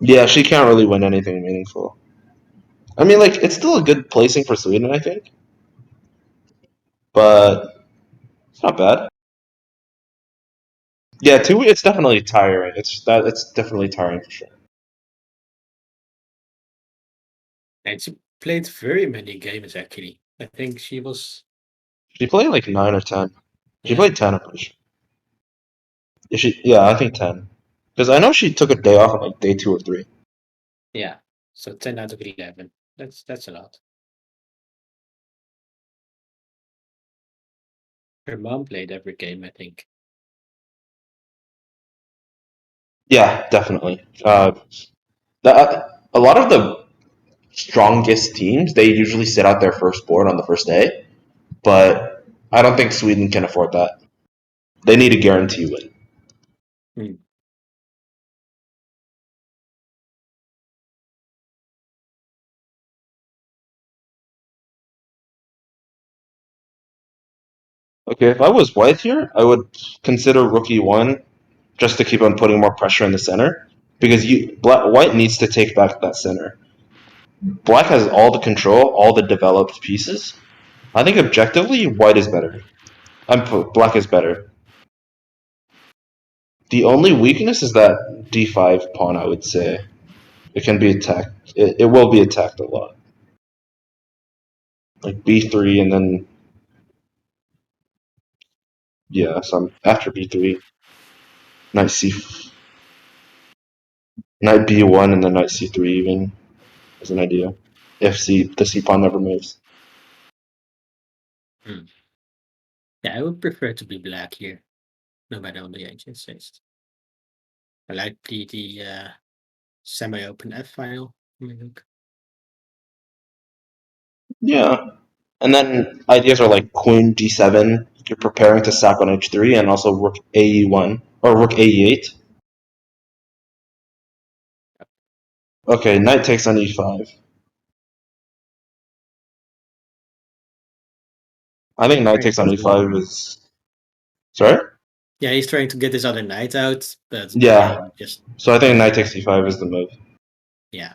Yeah, she can't really win anything meaningful. I mean, like, it's still a good placing for Sweden, I think, but it's not bad. Yeah, two. It's definitely tiring. It's definitely tiring for sure. And she played very many games actually. I think she was, She played like 9 or 10. She yeah, played 10, I'm pretty sure. Yeah, I think 10. Because I know she took a day off on like day 2 or 3. yeah. So 10 out of 11. That's a lot. Her mom played every game, I think. Yeah, definitely. A lot of the strongest teams they usually sit out their first board on the first day, but I don't think Sweden can afford that. They need a guarantee win. Hmm. Okay, if I was white here, I would consider rookie one just to keep on putting more pressure in the center because white needs to take back that center. Black has all the control, all the developed pieces. I think objectively, white is better. Black is better. The only weakness is that d5 pawn. I would say it can be attacked. It will be attacked a lot. Like b3 and then yeah, some after b3, knight c, knight b1 and then knight c3 even as an idea. If the c pawn never moves. Hmm. Yeah, I would prefer to be black here, no matter on the edge insists. I like the semi-open F file. Look. Yeah, and then ideas are like queen d7. You're preparing to sack on h3 and also rook ae1 or rook ae8. Okay, knight takes on e5. I think knight Very takes on cool. e5 is sorry. Yeah, he's trying to get his other knight out, but the Yeah, game just so I think knight doesn't. takes e5 is the move. Yeah.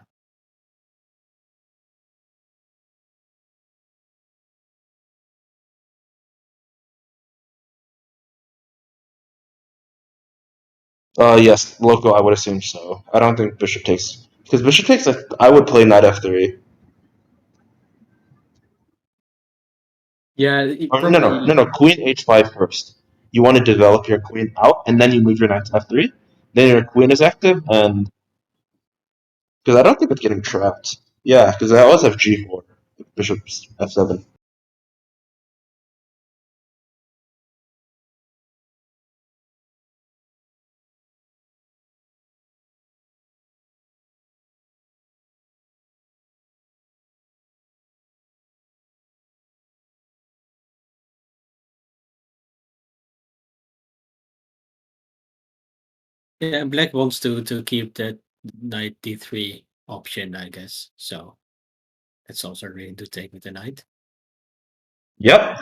Yes, local. I would assume so. I don't think bishop takes because bishop takes. I would play knight f3. Yeah, Or no, no, no, probably. no. Queen h5 first. You want to develop your queen out, and then you move your knight to f3. Then your queen is active, and because I don't think it's getting trapped. Yeah, because I always have g4, bishop f7. Yeah, black wants to keep that knight d3 option, I guess. So that's also really to take with the knight. Yep.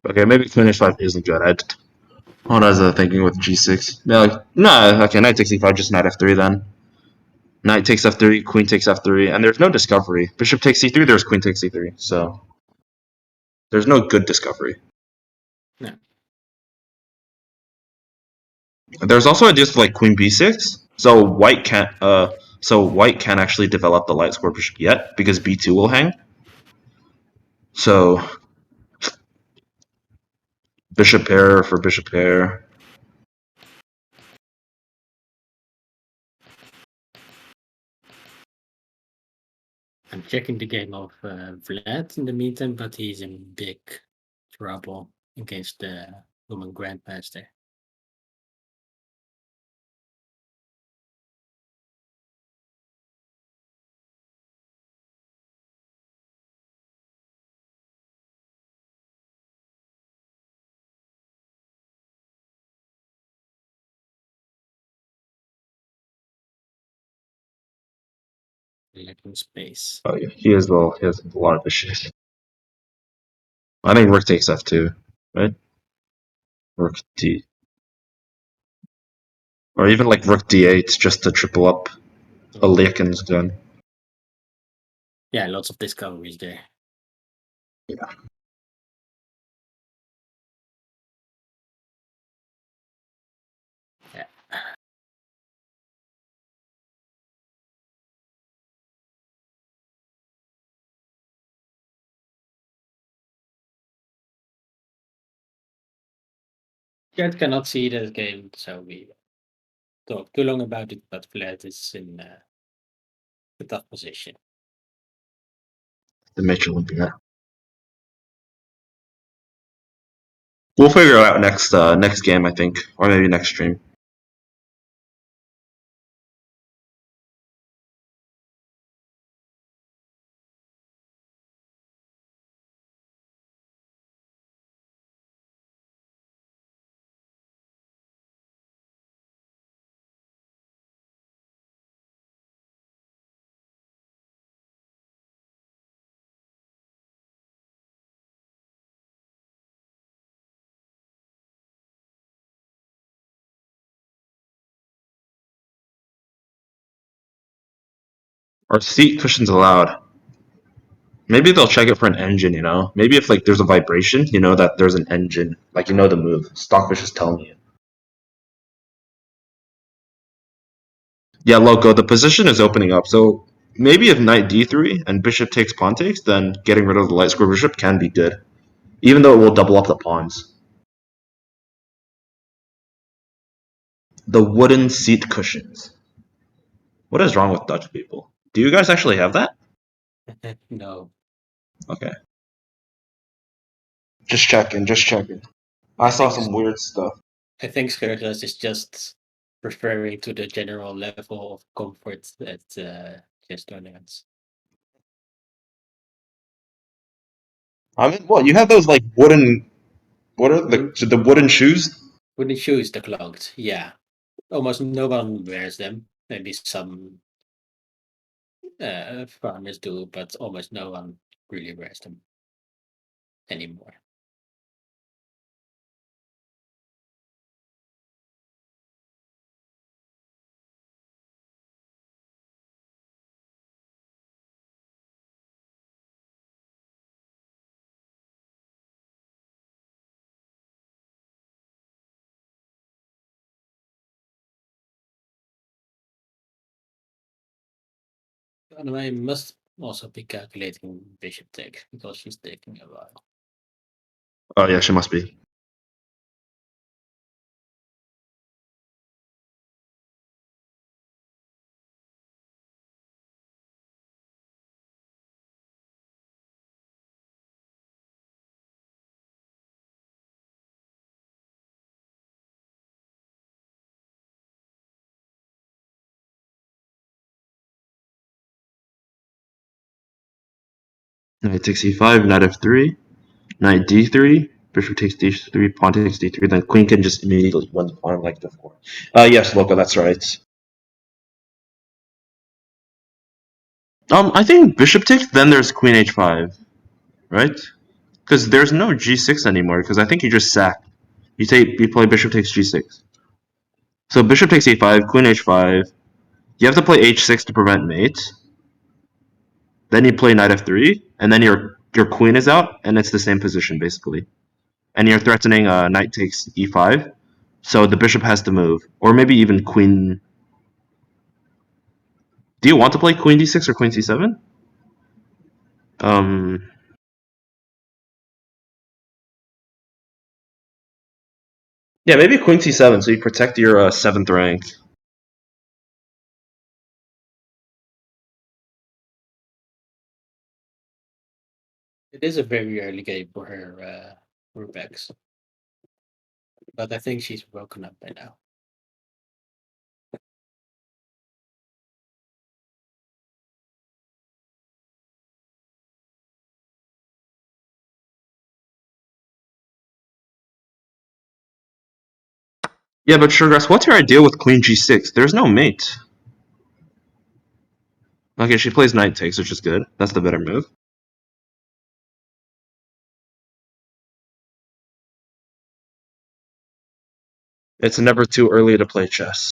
Okay, maybe queen h5 isn't good. What was I thinking with g6? Yeah, like, no, okay, knight takes e5, just knight f3 then. Knight takes f3, queen takes f3, and there's no discovery. Bishop takes c3, there's queen takes c3, so there's no good discovery. No. There's also ideas like queen b6, so white can't actually develop the light square bishop yet because b2 will hang. So bishop pair for bishop pair. I'm checking the game of Vlad in the meantime, but he's in big trouble against the woman grandmaster. Lacking space. Oh yeah, he has a lot of issues. I think rook takes f2, right? Rook d, or even like rook d8 just to triple up a Leakin's gun. Yeah, lots of discoveries there. Yeah. Yeah. Jet cannot see the game, so we talk too long about it, but Vlad is in a tough position. The Mitchell would be that. We'll figure it out next game, I think, or maybe next stream. Are seat cushions allowed? Maybe they'll check it for an engine, you know? Maybe if like there's a vibration, you know that there's an engine. Like you know the move. Stockfish is telling you. Yeah, Loco, the position is opening up, so maybe if knight d3 and bishop takes pawn takes, then getting rid of the light square bishop can be good. Even though it will double up the pawns. The wooden seat cushions. What is wrong with Dutch people? Do you guys actually have that? No. Okay. Just checking, just checking. I saw some weird stuff. I think Skrillex is just referring to the general level of comfort at chess tournaments. I mean, what you have those like wooden? What are the wooden shoes? Wooden shoes, the clogged, yeah. Almost no one wears them. Maybe some farmers do, but almost no one really wears them anymore. And I must also be calculating bishop take because she's taking a while. Oh yeah, she must be. Knight takes e5, knight f3, knight d3, bishop takes d3, pawn takes d3, then queen can just immediately win the pawn like before. Yes, Loco, that's right. I think bishop takes, then there's queen h5, right? Because there's no g6 anymore, because I think you just sack. You play bishop takes g6. So bishop takes e5, queen h5. You have to play h6 to prevent mate. Then you play knight f3, and then your queen is out, and it's the same position basically. And you're threatening knight takes e5, so the bishop has to move, or maybe even queen. Do you want to play queen d6 or queen c7? Um, yeah, maybe queen c7, so you protect your seventh rank. It is a very early game for her Rubex, but I think she's woken up by now. Yeah, but Sugargrass, what's your idea with queen g6? There's no mate. Okay, she plays knight takes, which is good. That's the better move. It's never too early to play chess.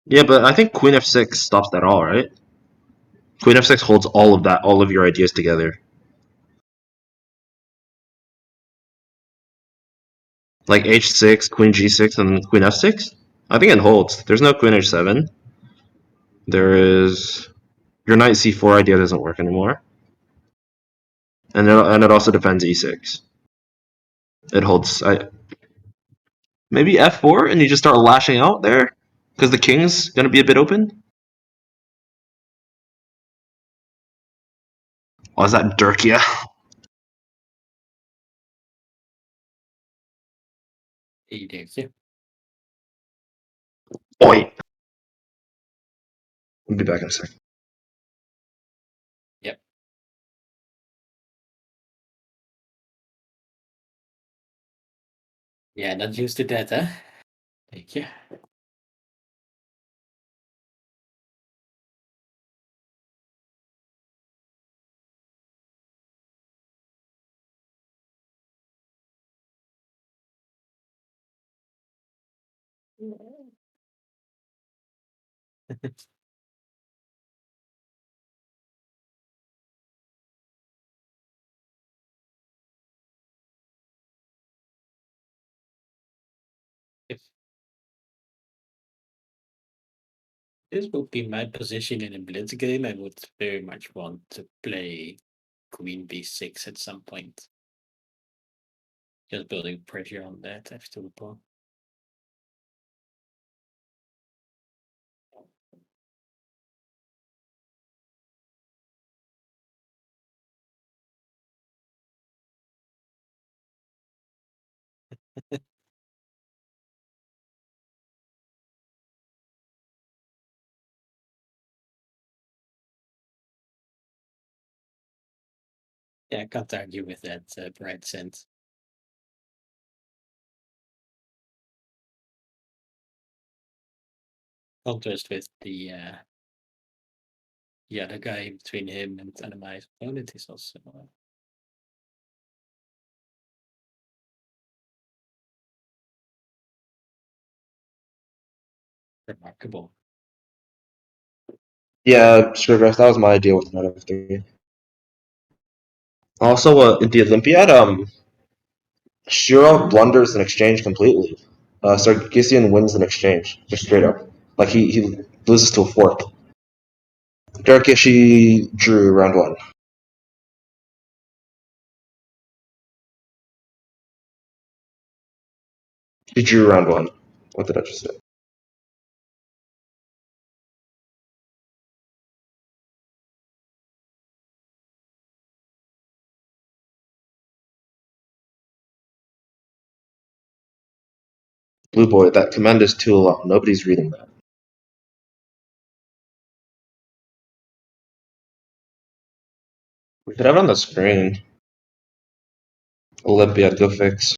Yeah, but I think queen f6 stops that all, right? Queen f6 holds all of that, all of your ideas together. Like h6, queen g6, and queen f6? I think it holds. There's no queen h7. There is... Your knight c4 idea doesn't work anymore. And it also defends e6. It holds... maybe f4 and you just start lashing out there? Because the king's going to be a bit open? Oh, is that Durkia? He did, yeah. Oi! I'll be back in a second. Yep. Yeah, not used to that, huh? Thank you. If this would be my position in a blitz game, I would very much want to play queen b6 at some point. Just building pressure on that f2 pawn. Yeah, I can't argue with that bright sense. Contrast with the other guy between him and Anna-Maja's opponent is also remarkable. Yeah, Sugargrass, that was my idea with Knight F3. Also, in the Olympiad, Shiro blunders an exchange completely. Sarkisian wins an exchange, just straight up. Like, he loses to a fork. Darkishi drew round one. He drew round one. What did I just say? Blue boy, that command is too long. Nobody's reading that. We could have it on the screen. Olympiad, go fix.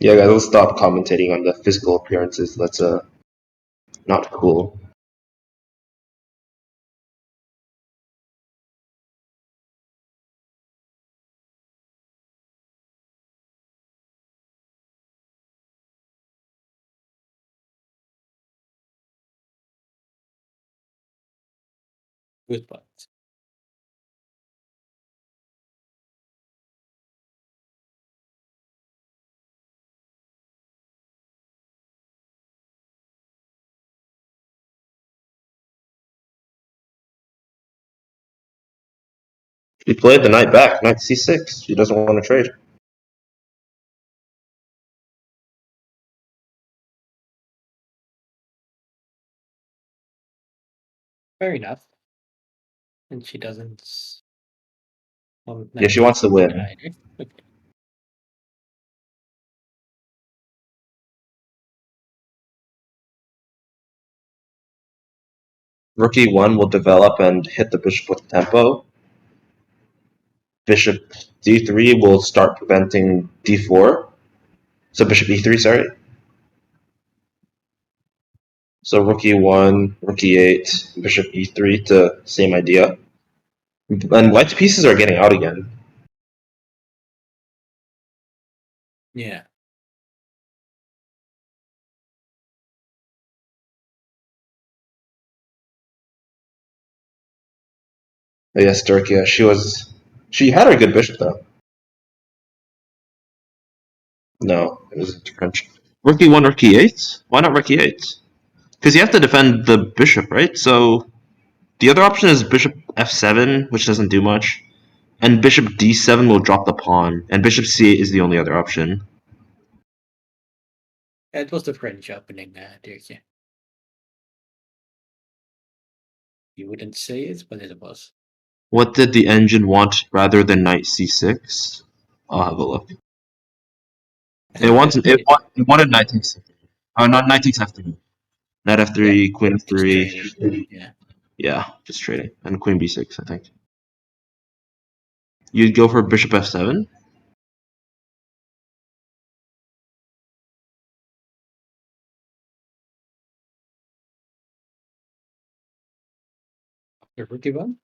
Yeah, guys, let's stop commentating on the physical appearances. That's not cool. Good point. She played the knight back, knight c6. She doesn't want to trade. Fair enough. And she doesn't want Yeah, she wants to win. either. Okay. Rook e1 will develop and hit the bishop with tempo. Bishop d3 will start preventing d4. So bishop e3, sorry. So rook e1, rook e8, bishop e3 to same idea. And white's pieces are getting out again. Yeah. But yes, Turkey, she had a good bishop though. No, it was French. Rook e1, rook e8? Why not rook e8? Because you have to defend the bishop, right? So the other option is bishop f7, which doesn't do much. And bishop d7 will drop the pawn. And bishop c8 is the only other option. It was the French opening, Dirkje. You wouldn't say it, but it was. What did the engine want rather than knight c6? I'll have a look. It wanted knight takes. Oh, not knight takes f3. Knight f3, Yeah, queen just f3. trading. Yeah. Yeah, just trading. And queen b6, I think. You'd go for bishop f7? The rookie one?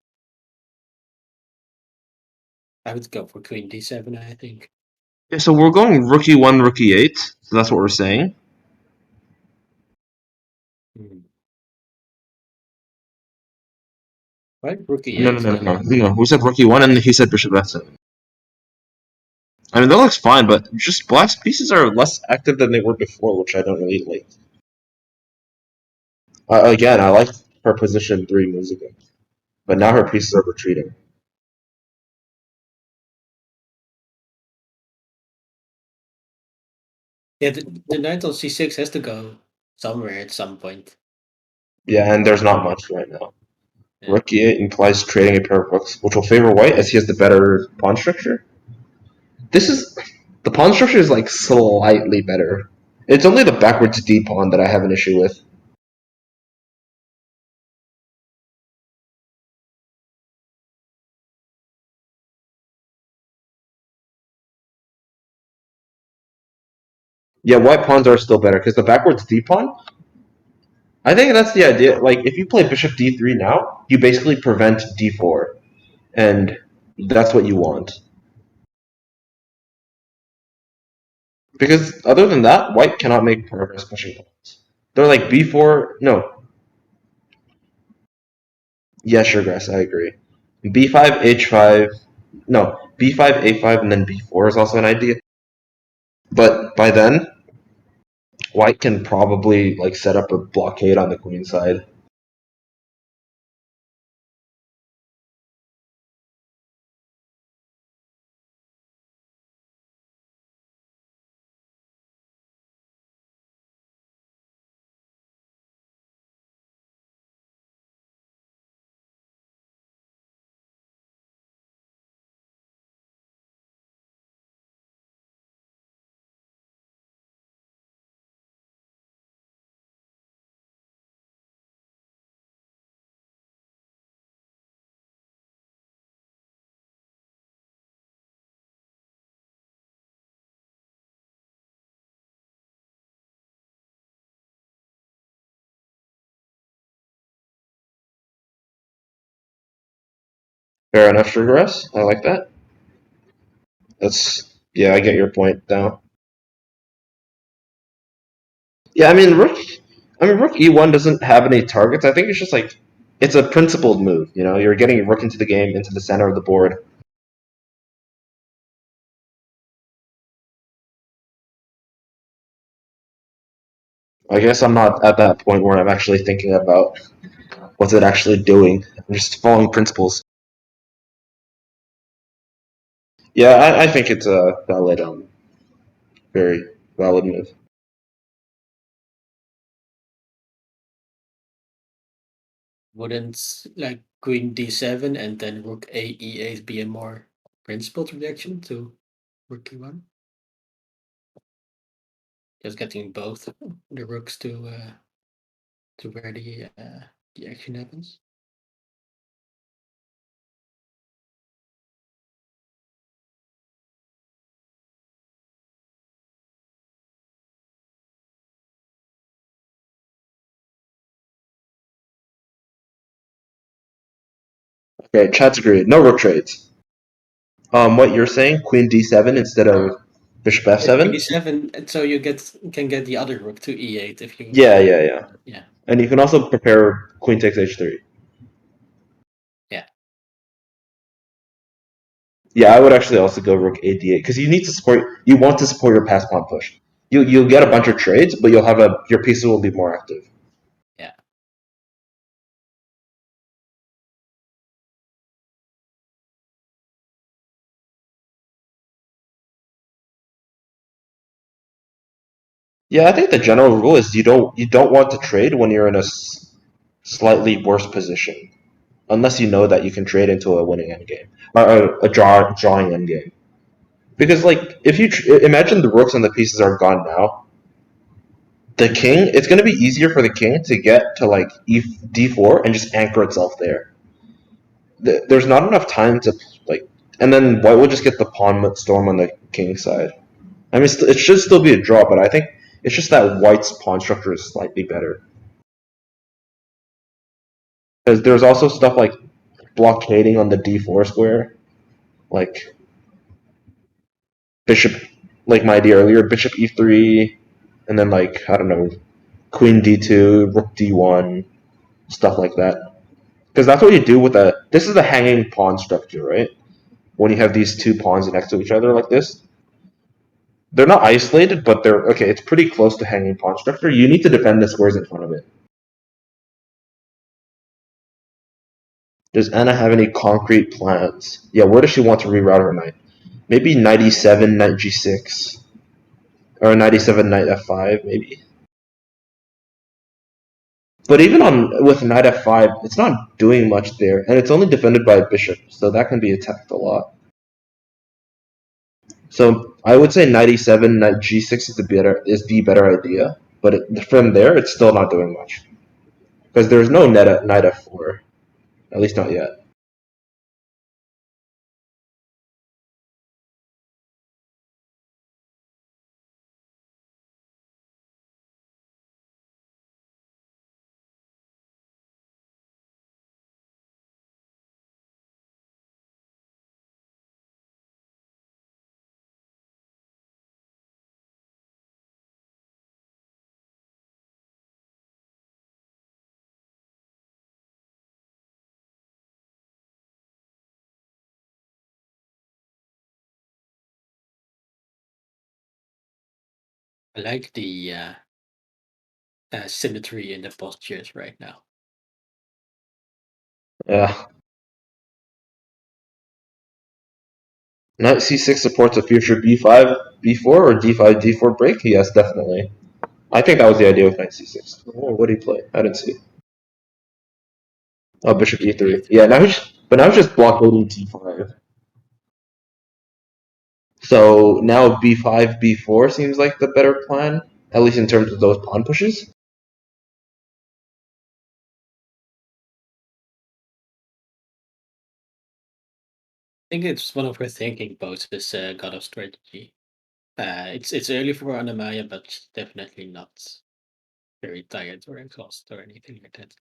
I would go for queen d7, I think. Yeah, so we're going rook e1, rook e8. So that's what we're saying. Hmm. Right, rook No, no, e8 no, no, then. no. No. We said rook e1 and he said bishop f7. I mean, that looks fine, but just black's pieces are less active than they were before, which I don't really like. Again, I liked her position 3 moves ago. But now her pieces are retreating. Yeah, the knight on c6 has to go somewhere at some point. Yeah, and there's not much right now. Yeah. Rook e8 implies trading a pair of rooks, which will favor white as he has the better pawn structure. This is the pawn structure is like slightly better. It's only the backwards D pawn that I have an issue with. Yeah, white pawns are still better because the backwards D pawn. I think that's the idea. Like if you play bishop D3 now, you basically prevent D4, and that's what you want. Because other than that, white cannot make progress pushing pawns. They're like B4. No, yeah, sure, Grass. I agree. B5, H5. No, B5, A5, and then B4 is also an idea. But by then, white can probably like set up a blockade on the queen side. Fair enough, Regress. I like that. That's yeah, I get your point now. Yeah, Rook E1 doesn't have any targets. I think it's just like it's a principled move. You know, you're getting Rook into the game, into the center of the board. I guess I'm not at that point where I'm actually thinking about what's it actually doing. I'm just following principles. Yeah, I think it's a valid, very valid move. Wouldn't like queen d7 and then rook a e8 be a more principled reaction to rook e1? Just getting both the rooks to where the action happens. Okay, chat's agreed. No Rook trades. What you're saying? Queen D7 instead of Bishop Yeah, queen F7? d7, so you can get the other rook to e8 if you Yeah. yeah And you can also prepare Queen takes H3. yeah. Yeah, I would actually also go Rook AD8 because you need to support. You want to support your pass pawn push. You'll get a bunch of trades, but you'll have your pieces will be more active. Yeah. Yeah, I think the general rule is you don't want to trade when you're in a slightly worse position, unless you know that you can trade into a winning endgame or drawing endgame. Because like if you imagine the rooks and the pieces are gone now, the king it's going to be easier for the king to get to like d4 and just anchor itself there. There's not enough time to like, and then white will just get the pawn storm on the king side. I mean, it should still be a draw, but I think it's just that white's pawn structure is slightly better. Because there's also stuff like blockading on the d4 square, like bishop, like my idea earlier, bishop e3, and then like I don't know, queen d2, rook d1, stuff like that. Because that's what you do with a. This is a hanging pawn structure, right? When you have these two pawns next to each other like this, they're not isolated, but they're okay. It's pretty close to hanging pawn structure. You need to defend the squares in front of it. Does Anna have any concrete plans? Yeah, where does she want to reroute her knight? Maybe knight e7, knight g6, or knight e7, knight f5, maybe. But even on with knight f5, it's not doing much there, and it's only defended by a bishop, so that can be attacked a lot. So I would say knight e7, knight g6 is the better idea, but from there it's still not doing much because there's no knight f4, at least not yet. I like the symmetry in the postures right now. Yeah. Knight c6 supports a future b5, b4, or d5, d4 break? Yes, definitely. I think that was the idea with knight c6. Oh, what did he play? I didn't see. Oh, bishop e3. Yeah, now he's just blockading t5. So now b5, b4 seems like the better plan, at least in terms of those pawn pushes. I think it's one of her thinking poses, God of Strategy. It's early for Anna-Maja, but definitely not very tired or exhausted or anything like that.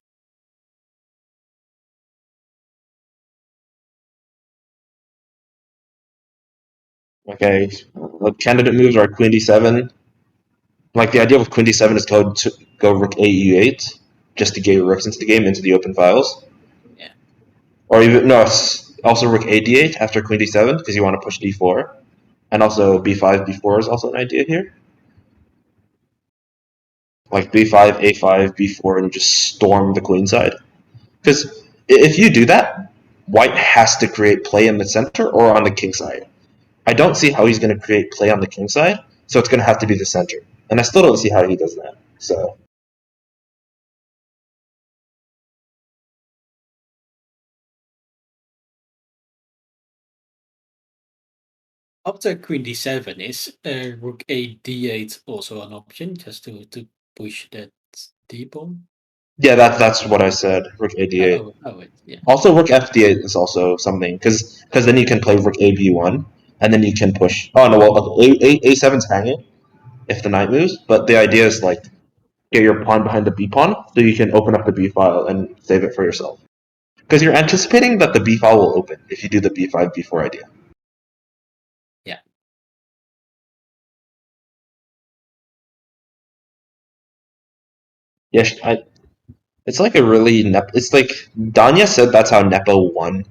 Okay, the candidate moves are queen d7. Like the idea with queen d7 is to go rook a e8, just to get your rooks into the game, into the open files. Yeah. Or even no, it's also rook a d8 after queen d7 because you want to push d4, and also b5, b4 is also an idea here. Like b5, a5, b4, and just storm the queen side. Because if you do that, white has to create play in the center or on the king side. I don't see how he's going to create play on the king side, so it's going to have to be the center. And I still don't see how he does that. So After queen d7 is rook a d8 also an option just to push that d pawn? yeah, that's what I said. Rook a d8. Yeah. Also, rook f d8 is also something because then you can play rook a b1 and then you can push. Oh no, well a7's hanging if the knight moves, but the idea is like get your pawn behind the b pawn so you can open up the b file and save it for yourself. Because you're anticipating that the b file will open if you do the b5 b4 idea. Yeah. Yes, it's like a really it's like Danya said that's how Nepo won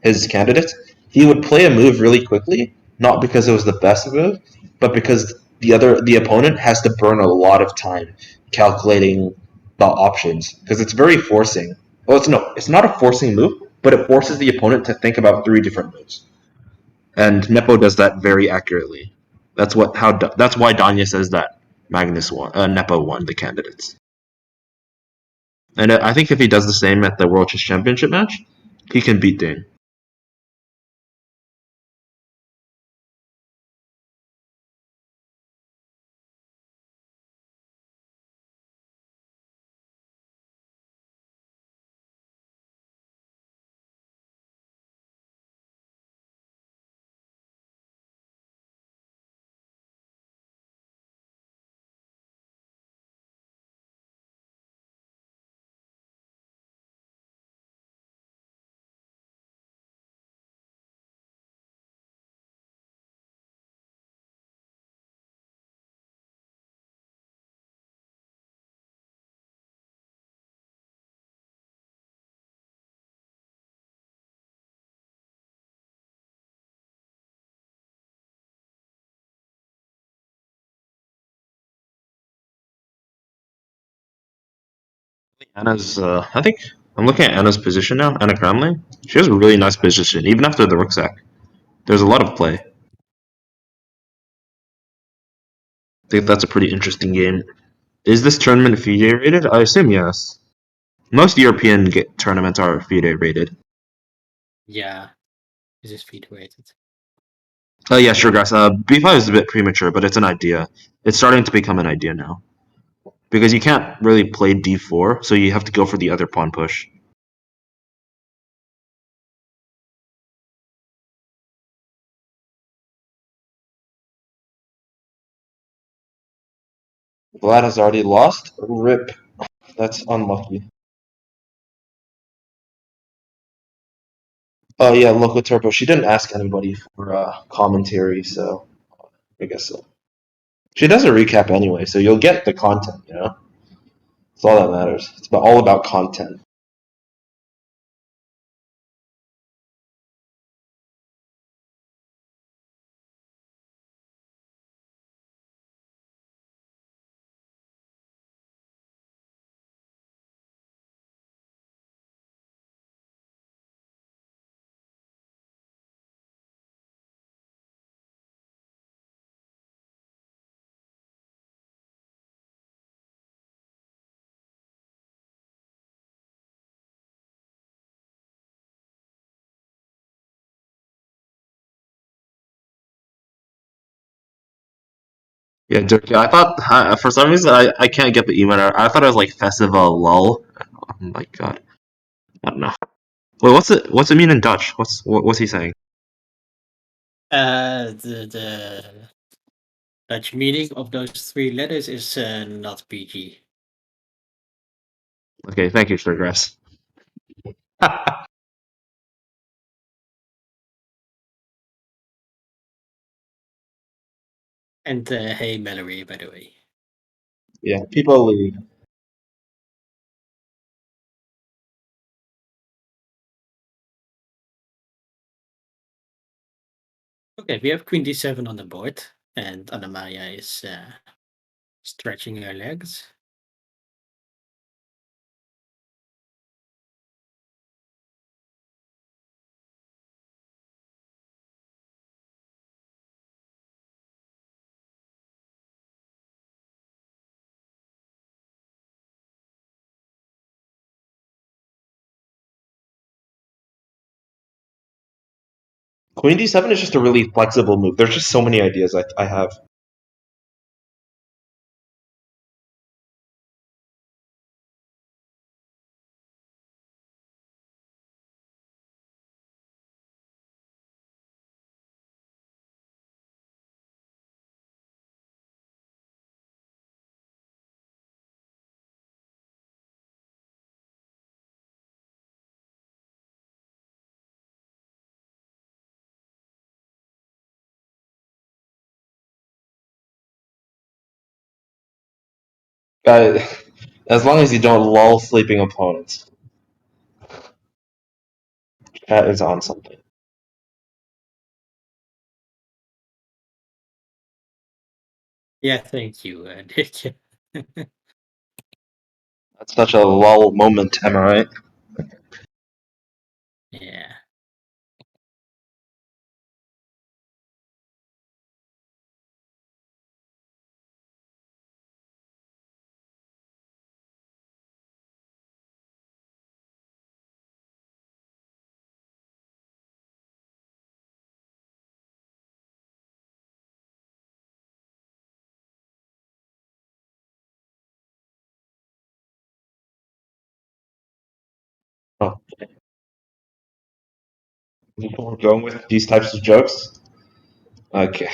his candidate. He would play a move really quickly, not because it was the best move, but because the opponent has to burn a lot of time calculating the options because it's very forcing. Well, it's not a forcing move, but it forces the opponent to think about three different moves, and Nepo does that very accurately. That's why Danya says that Magnus won, Nepo won the candidates. And I think if he does the same at the World Chess Championship match, he can beat Dane. I think I'm looking at Anna's position now. Anna Kramling. She has a really nice position, even after the rook sack. There's a lot of play. I think that's a pretty interesting game. Is this tournament FIDE rated? I assume yes. Most European tournaments are FIDE rated. Yeah. This is feed rated. Oh yeah, sure, guys. B5 is a bit premature, but it's an idea. It's starting to become an idea now because you can't really play D4, so you have to go for the other pawn push. Vlad has already lost. Rip. That's unlucky. Oh yeah, Loco Turbo. She didn't ask anybody for commentary, so I guess so. She does a recap anyway, so you'll get the content. It's all that matters. All about content. Yeah, Dirk. I thought for some reason I can't get the email. I thought it was like festival lol. Oh my god. I don't know. Wait, what's it mean in Dutch? What's he saying? The Dutch meaning of those three letters is not PG. Okay, thank you, Sugargrass. And hey, Mallory, by the way. Yeah, people leave. Okay, we have Queen D7 on the board, and Anna-Maja is stretching her legs. Queen D7 is just a really flexible move. There's just so many ideas I have. Uh, as long as you don't lull sleeping opponents, that is on something. Yeah, thank you, Dick. That's such a lull moment, am I right? Yeah. Oh, people are going with these types of jokes. Okay.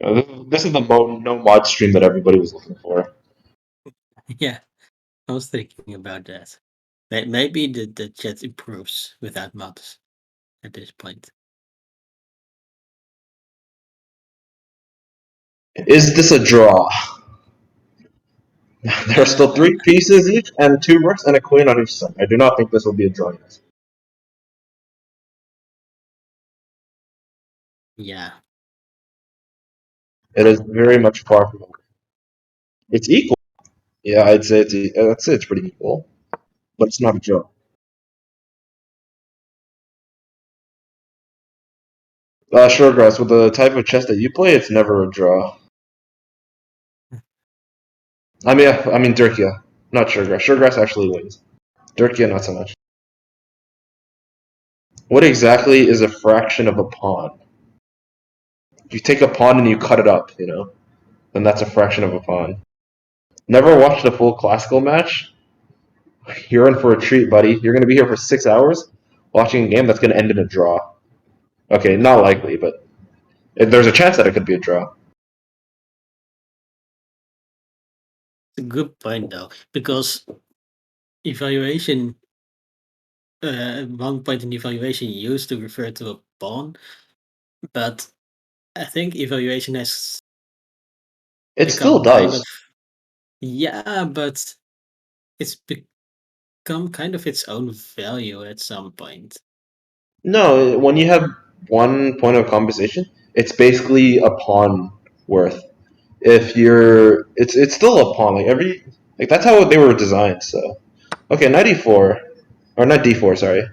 This is the no mod stream that everybody was looking for. Yeah. I was thinking about that. Maybe the chat improves without mods at this point. Is this a draw? There are still 3 pieces each, and 2 rooks and a queen on each side. I do not think this will be a draw yet. Yeah. It is very much far from over. It's equal. Yeah, I'd say it's pretty equal, but it's not a draw. Sure, Grass. With the type of chess that you play, it's never a draw. I mean Durkia, not Suregrass. Suregrass actually wins. Durkia, not so much. What exactly is a fraction of a pawn? You take a pawn and you cut it up, then that's a fraction of a pawn. Never watched a full classical match? You're in for a treat, buddy. You're going to be here for 6 hours watching a game that's going to end in a draw. Okay, not likely, but there's a chance that it could be a draw. It's a good point though, because evaluation, at one point in evaluation used to refer to a pawn, but I think evaluation has It still become kind of, does. yeah, but it's become kind of its own value at some point. No, when you have 1 point of compensation, it's basically a pawn worth. If you're, it's still a pawn. Like that's how they were designed. So okay, knight e4 or not d4. Sorry,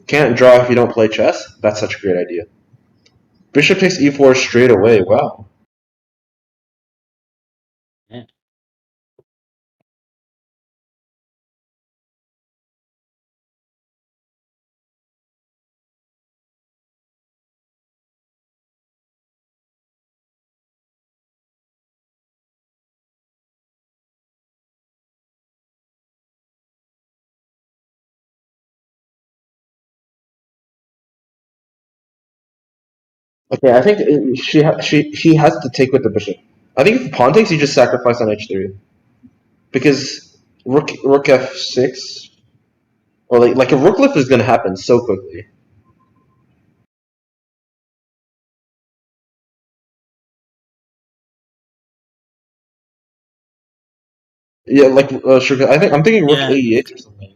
can't draw if you don't play chess. That's such a great idea. Bishop takes e4 straight away. Wow. Yeah. Okay, I think she has to take with the bishop. I think if pawn takes, you just sacrifice on h3 because rook f6 or like a rook lift is going to happen so quickly. Yeah, sure. I'm thinking rook Yeah. e8 or something.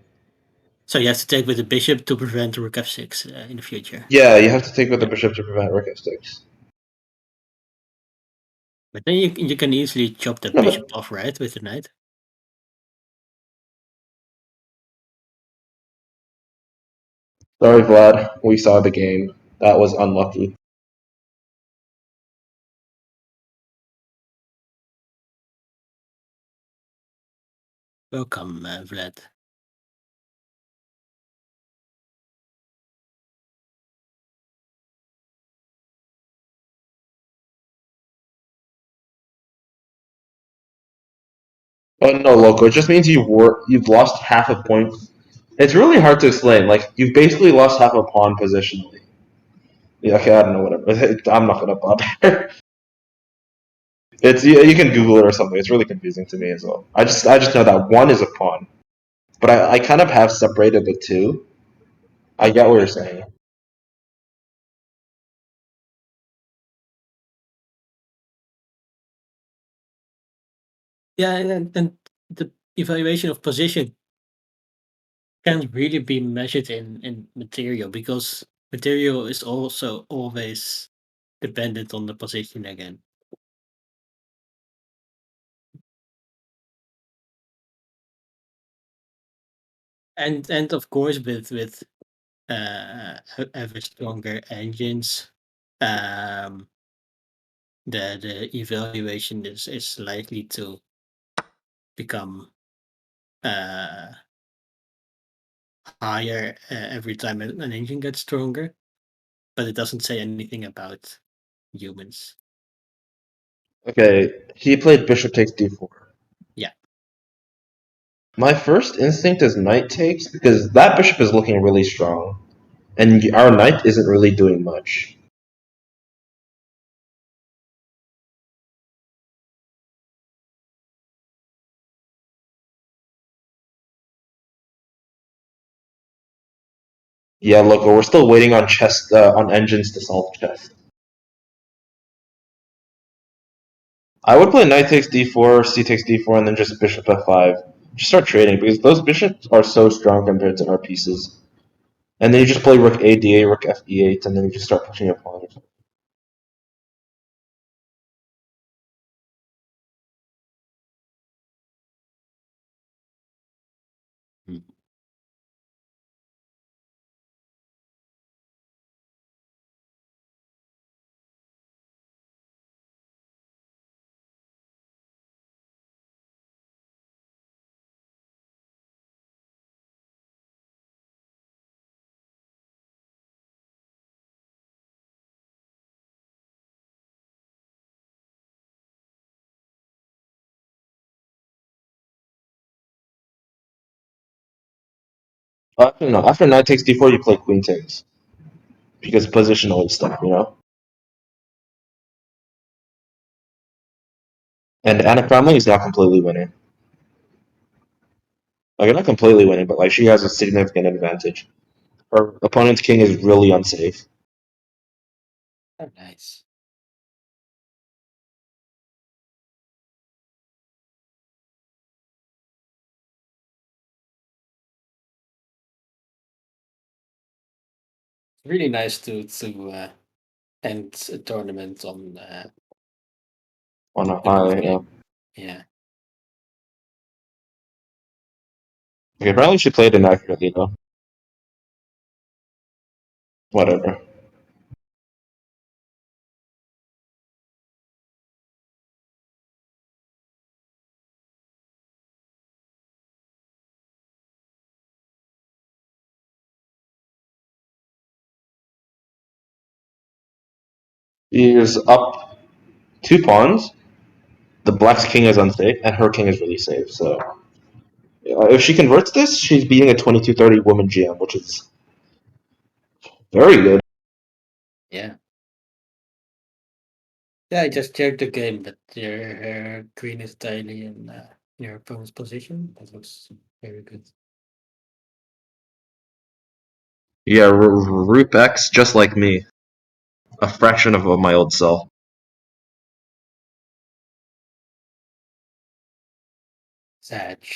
So you have to take with the bishop to prevent rook f6 in the future. Yeah, you have to take with the Yeah. bishop to prevent rook f6. But then you can easily chop the No, bishop but off, right, with the knight. sorry, Vlad. We saw the game. That was unlucky. Welcome, Vlad. Oh no, Loco. It just means you've lost half a point. It's really hard to explain. Like you've basically lost half a pawn positionally. Yeah, okay, I don't know whatever. I'm not gonna bother. It's you can Google it or something. It's really confusing to me as well. I just know that one is a pawn, but I kind of have separated the two. I get what you're saying. Yeah, and the evaluation of position can't really be measured in material, because material is also always dependent on the position again. And of course with ever stronger engines, um the evaluation is likely to become uh higher every time an engine gets stronger, but it doesn't say anything about humans. Okay, he played bishop takes d4. Yeah. My first instinct is knight takes because that bishop is looking really strong, and our knight isn't really doing much. Yeah, look, we're still waiting on chess on engines to solve chess. I would play knight takes d4, c takes d4, and then just bishop f5. Just start trading because those bishops are so strong compared to our pieces. And then you just play rook a d8, rook f e8, and then you just start pushing your pawn. Hmm. Actually, no. After knight takes d4, you play queen takes because positional stuff, you know. And Anna Family is now completely winning. Like, not completely winning, but like she has a significant advantage. Her opponent's king is really unsafe. Oh, nice. Really nice to end a tournament On a a good high. game. Yeah. Okay, apparently she played inaccurately though. Whatever. He is up 2 pawns. The black's king is unsafe, and her king is really safe. So if she converts this, she's beating a 22-30 woman GM, which is very good. Yeah. Yeah, I just checked the game, but your queen is tiny in your opponent's position. That looks very good. Yeah, Roop X, just like me, a fraction of my old self. Sag.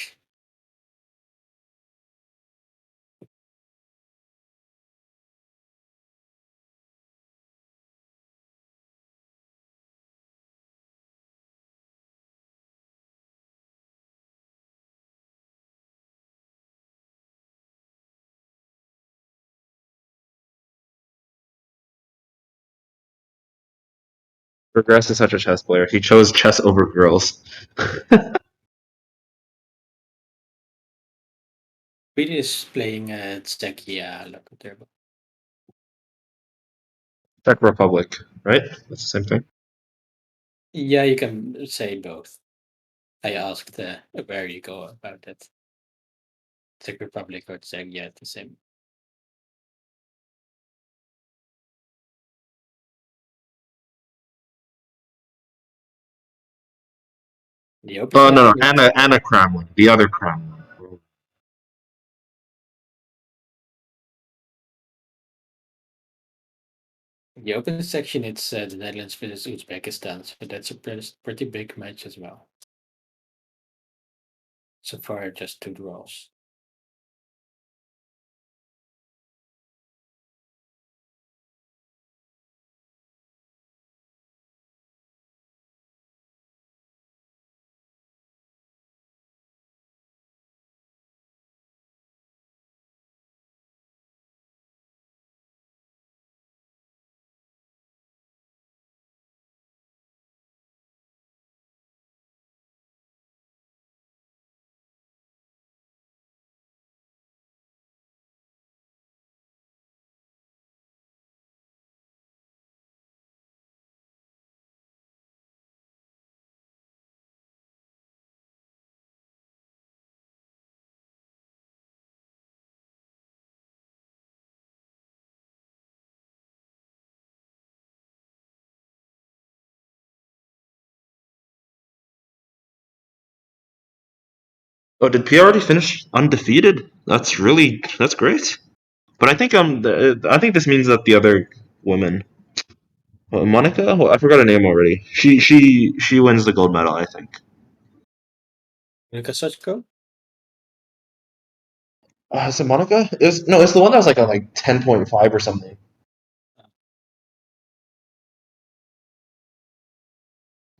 Regress is such a chess player. He chose chess over girls. Queen is playing Czechia Lokoterbo. Czech Republic, right? That's the same thing. Yeah, you can say both. I asked where you go about that. Czech Republic or Czechia, the same. The open Oh no, no, section is Anna Kremlin, the other Kremlin. the open section. It's the Netherlands versus Uzbekistan, so that's a pretty big match as well. So far, just 2 draws. Oh, did P already finish undefeated? That's great. But I think this means that the other woman, Monica, well, I forgot her name already. She wins the gold medal. I think. Monica Sachko? Is it Monica? No, it's the one that was like on like 10.5 or something.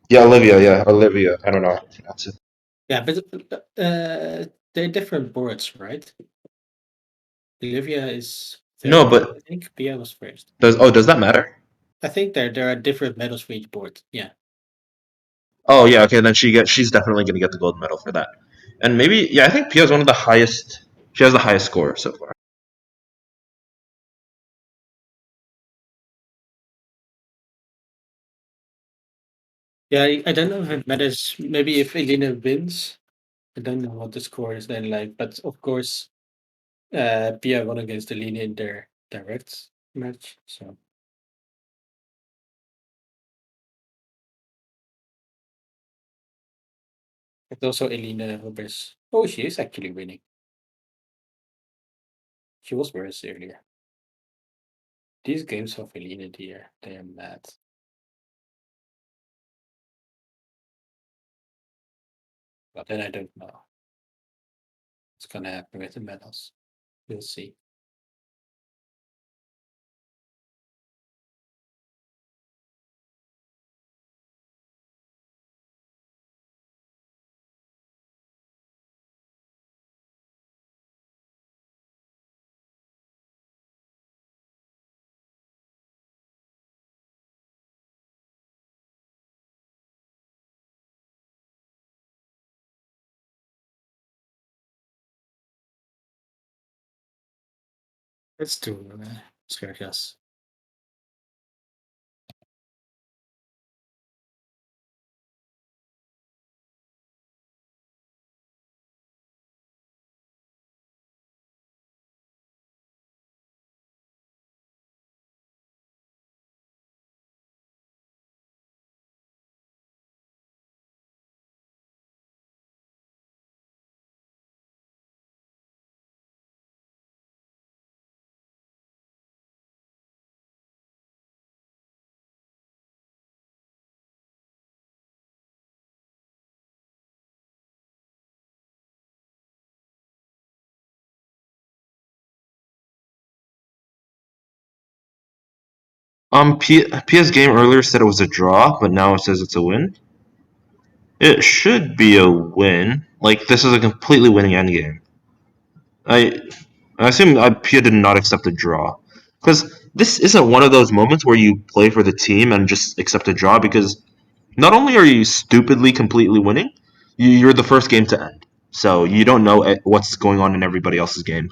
Yeah, Olivia. Yeah, Olivia. I don't know how to pronounce it. Yeah, but they're different boards, right? Olivia is No, third. but I think Pia was first. does that matter? I think there are different medals for each board. Yeah. Oh yeah, okay. Then she's definitely gonna get the gold medal for that. And maybe yeah, I think Pia is one of the highest. She has the highest score so far. Yeah, I don't know if it matters. Maybe if Elena wins, I don't know what the score is then like. But of course, Pia won against Elena in their direct match. So it's also Elena Roberts. Oh, she is actually winning. She was worse earlier. These games of Elena, dear, they are mad. But then I don't know what's gonna happen with the medals. We'll see. Let's do Scargas. Pia's game earlier said it was a draw, but now it says it's a win. It should be a win. Like this is a completely winning endgame. I I assume Pia did not accept a draw because this isn't one of those moments where you play for the team and just accept a draw because not only are you stupidly completely winning, you're the first game to end, so you don't know what's going on in everybody else's game.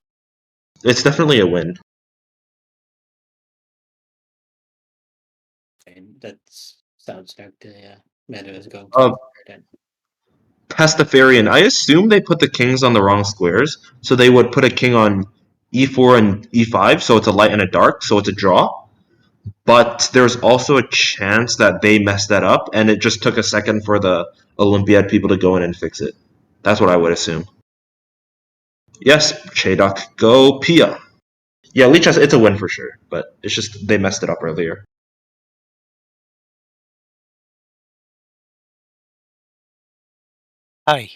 It's definitely a win. And that sounds like the medal is going to be Uh, fair then. Pastafarian. I assume they put the kings on the wrong squares, so they would put a king on e4 and e5, so it's a light and a dark, so it's a draw. But there's also a chance that they messed that up, and it just took a second for the Olympiad people to go in and fix it. That's what I would assume. Yes, Chedok, go Pia. Yeah, Leech has it's a win for sure, but it's just they messed it up earlier. Hi,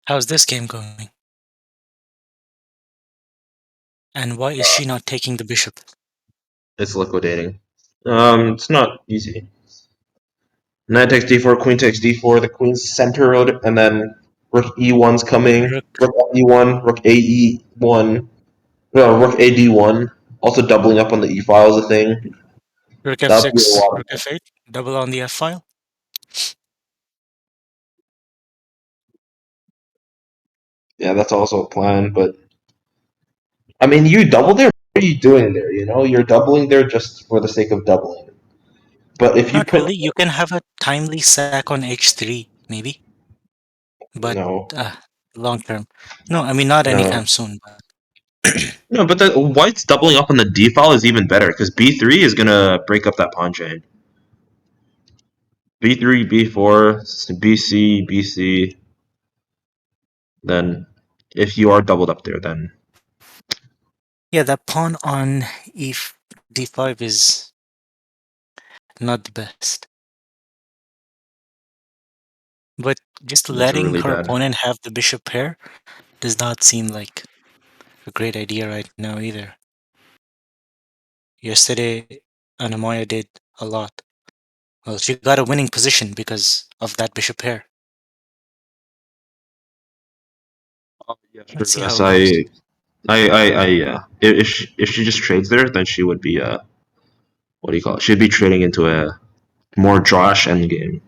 how's this game going? And why is she not taking the bishop? It's liquidating. It's not easy. Knight takes d4, queen takes d4, the queen's centered, and then rook e1's coming. Rook, Rook e1, rook a e1, no, rook a d1. Also doubling up on the e file is a thing. rook That'll be a f6, lot. rook f8, double on the f file. Yeah, that's also a plan, but I mean, you double there. What are you doing there? You know, you're doubling there just for the sake of doubling. But if you Not put really. You can have a timely sack on h3, maybe, but no, uh, long term. No, I mean not no, anytime soon. But no, but the white's doubling up on the d file is even better because b3 is gonna break up that pawn chain. B3, B4, BC, BC. Then, if you are doubled up there, then Yeah, that pawn on d5 is not the best. But just That's letting really her bad. opponent have the bishop pair does not seem like a great idea right now either. Yesterday, Anna-Maja did a lot. Well, she got a winning position because of that bishop pair. Yeah, sure, Let's see Gus. how it goes. Yeah. If she just trades there, then she would be what do you call it? She'd be trading into a more drawish endgame.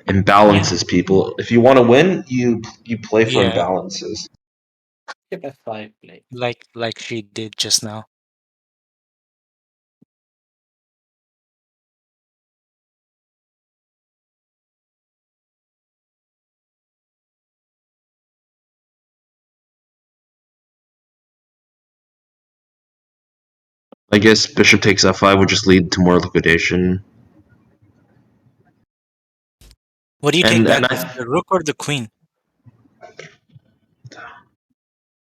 Yeah, Imbalances, people. If you want to win, you play for yeah, imbalances. Skip f5 play. like she did just now. I guess bishop takes f5 would just lead to more liquidation. What do you take And back, I the rook or the queen?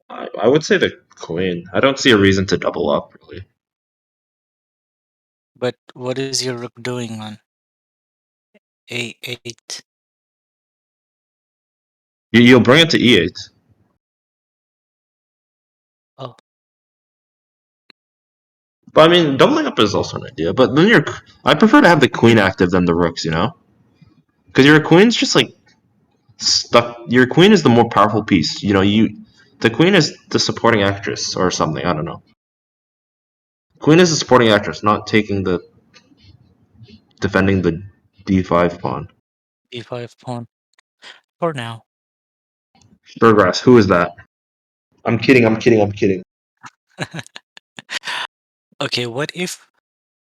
I would say the queen. I don't see a reason to double up really. But what is your rook doing on a8? You'll bring it to e8. Oh, But I mean, doubling up is also an idea. But then I prefer to have the queen active than the rooks. Because your queen's just like stuck. Your queen is the more powerful piece. The queen is the supporting actress or something. I don't know. Queen is the supporting actress, not taking the defending the d5 pawn. d5 pawn for now. Burgrass, who is that? I'm kidding. I'm kidding. I'm kidding. Okay, what if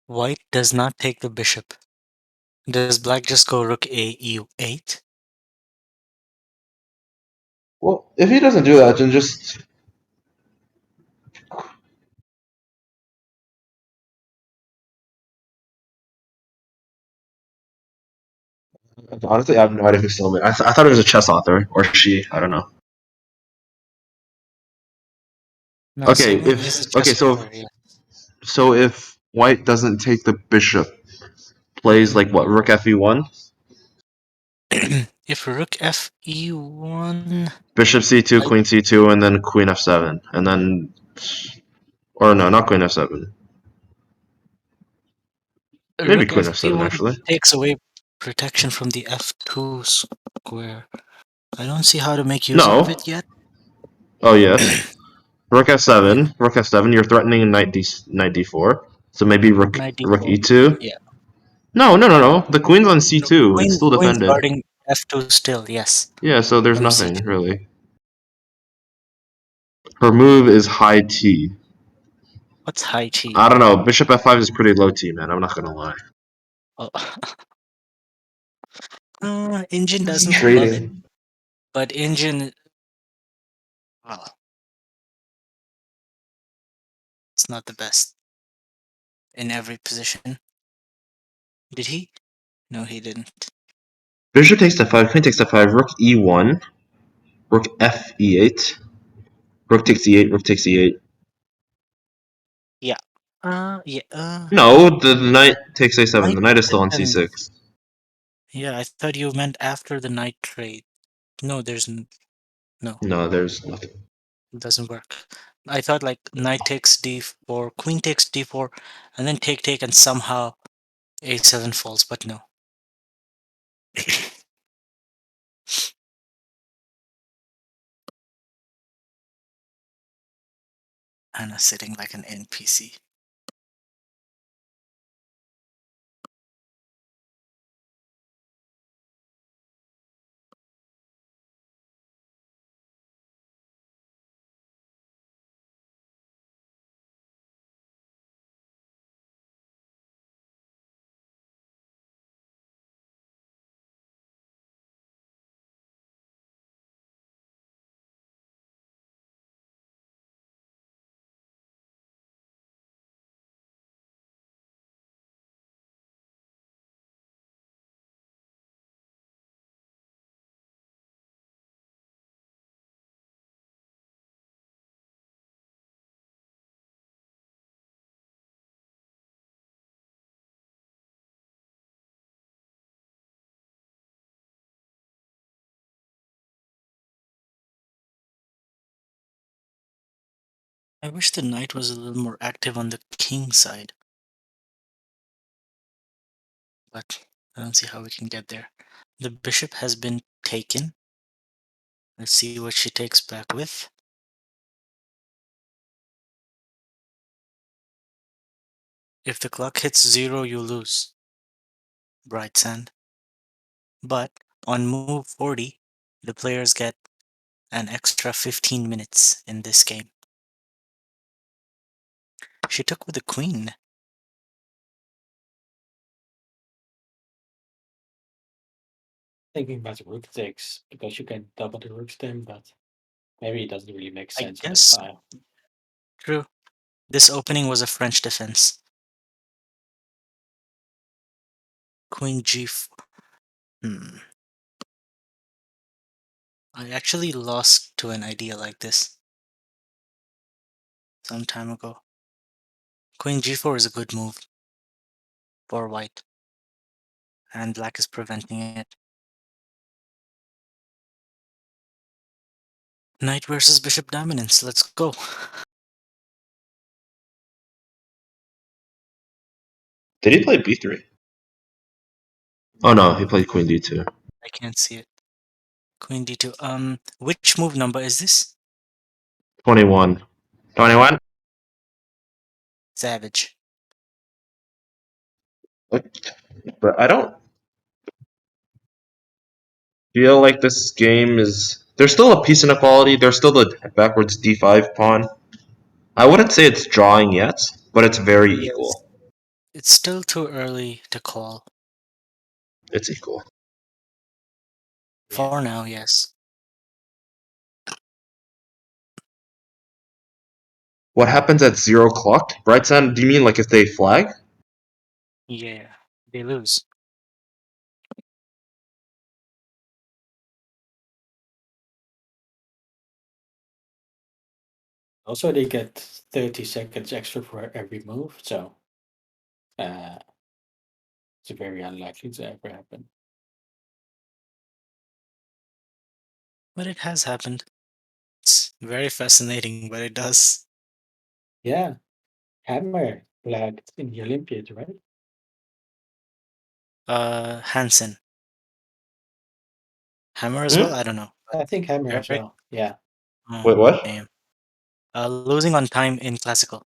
white does not take the bishop? Does black just go rook a e8? Well, if he doesn't do that, then just honestly, I have no idea who's still in. I thought it was a chess author or she. I don't know. No, Okay, Sigmund is a chess so author, yeah. if white doesn't take the bishop, plays Mhm. like what rook fe1, If rook fe1, bishop c2, I, queen c2, and then queen f7, and then or no, not queen f7, maybe rook queen f7 fe1 actually. takes away protection from the f2 square. I don't see how to make use of No. it yet. Oh yes. Rook Yeah, f7. Rook f7. You're threatening knight d4. So maybe knight rook d4. e2. Yeah. No, no, no, no. The queen's on No, c2. It's still queen's defended. guarding f2 still, yes. Yeah, so there's From nothing c2. really. Her move is high T. What's high t? I don't know. Bishop f5 is pretty low T, man. I'm not gonna lie. Oh. Engine Just doesn't love it, trading. but Engine, well, it's not the best in every position. Did he? No, he didn't. Bishop takes f5. Queen takes f5. Rook e1. Rook f e8. Rook takes e8. Rook takes e8. Yeah. Yeah. No, the knight takes a7. Knight The knight is takes still on a7. c6. Yeah, I thought you meant after the knight trade. No, no, No, there's nothing. it doesn't work. I thought like knight takes d4, queen takes d4, and then take, and somehow a7 falls, but no. Anna sitting like an NPC. I wish the knight was a little more active on the king side. But I don't see how we can get there. The bishop has been taken. Let's see what she takes back with. If the clock hits 0, you lose. Bright sand. But on move 40, the players get an extra 15 minutes in this game. She took with the queen. Thinking about rook takes because you can double the rook stem, but maybe it doesn't really make I sense in that guess, style. true. This opening was a French defense. Queen g4. I actually lost to an idea like this some time ago. Queen g4 is a good move for white, and black is preventing it. Knight versus bishop dominance. Let's go. Did he play b3? Oh no, he played queen d2. I can't see it. Queen d2. Which move number is this? 21. 21? Savage. But I don't feel like this game is. There's still a piece inequality. There's still the backwards d5 pawn. I wouldn't say it's drawing yet, but it's very Yes. equal. It's still too early to call. It's equal. For now, yes. What happens at 0 clock? Bright Sun, do you mean like if they flag? Yeah. They lose. Also, they get 30 seconds extra for every move, so it's very unlikely to ever happen. But it has happened. It's very fascinating, but it does. Yeah, Hammer flagged in the Olympiad, right? Hansen. Hammer as well? Hmm? I don't know. I think Hammer as Right? well. Yeah. Wait, Oh, what? damn. Losing on time in classical.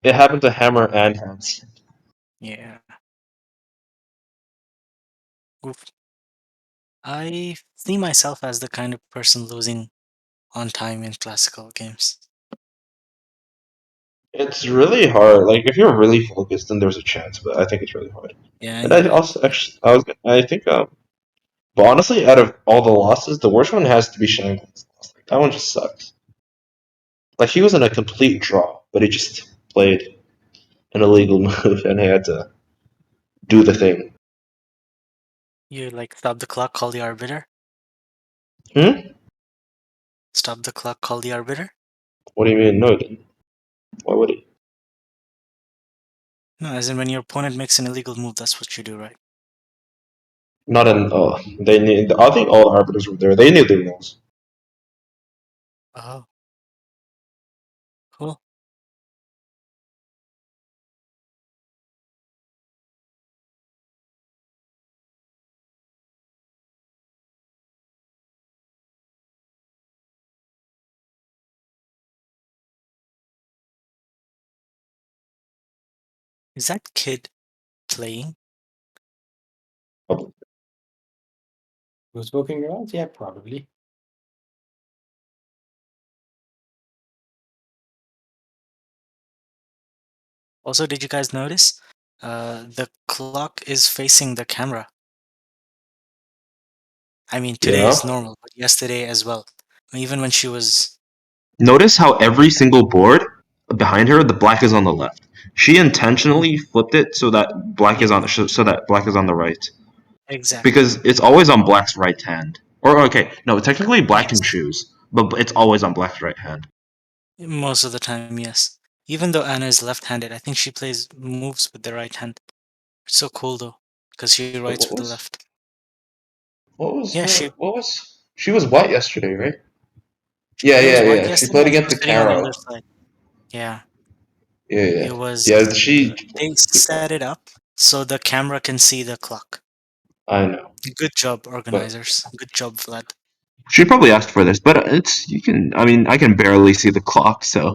It happened to Hammer and Hans. Yeah. Oof. I see myself as the kind of person losing on time in classical games. It's really hard. Like if you're really focused, then there's a chance, but I think it's really hard. Yeah, I And know, I right? also actually, I think, but honestly, out of all the losses, the worst one has to be Shanghai's loss. Like, that one just sucks. Like he was in a complete draw, but he just played an illegal move and he had to do the thing. You like stop the clock, call the arbiter? Hmm? Stop the clock, call the arbiter? What do you mean? No, he didn't. Why would he? No, as in when your opponent makes an illegal move, that's what you do, right? Not in. Oh, they need. I think all the arbiters were there. They knew the rules. Oh, cool. Is that kid playing? Who's walking around? Yeah, probably. Also, did you guys notice? The clock is facing the camera. I mean, today Yeah. is normal, but yesterday as well. Even when she was. Notice how every single board behind her, the black is on the left. She intentionally flipped it so that black is Yeah, on so that black is on the right exactly. because it's always on black's right hand. Or okay, no, technically black can Yes. choose, but it's always on black's right hand. Most of the time, yes. Even though Anna is left-handed, I think she plays moves with the right hand. It's so cool though, because she Wait, writes with the left. what was Yeah, her? What was she was white yesterday, right? Yeah, It was yeah, white yeah. She yesterday, played and she against was the sitting on the Caro. other side. Yeah, Yeah, it yeah, was. yeah. She. They set it up so the camera can see the clock. I know, Good job, but organizers. Good job, Vlad. she probably asked for this. But it's you can. I mean, I can barely see the clock, so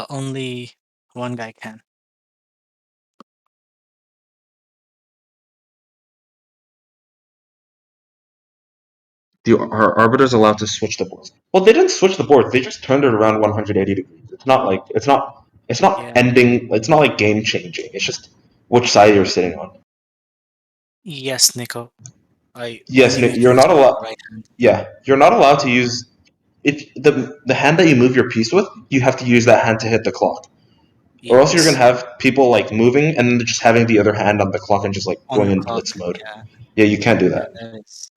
Only one guy can. our arbiter's allowed to switch the boards. Well, they didn't switch the boards. They just turned it around 180 degrees. It's not like it's not Yeah. ending. It's not like game changing. It's just which side you're sitting on. Yes, Nico. I Yes, only Nick, make you're moves not with my allowed. right hand. Yeah, you're not allowed to use if the hand that you move your piece with. You have to use that hand to hit the clock, or else you're gonna Yes. have people like moving and then just having the other hand on the clock and just like On going the in clock. blitz mode. Yeah. Yeah, you can't do Yeah, that.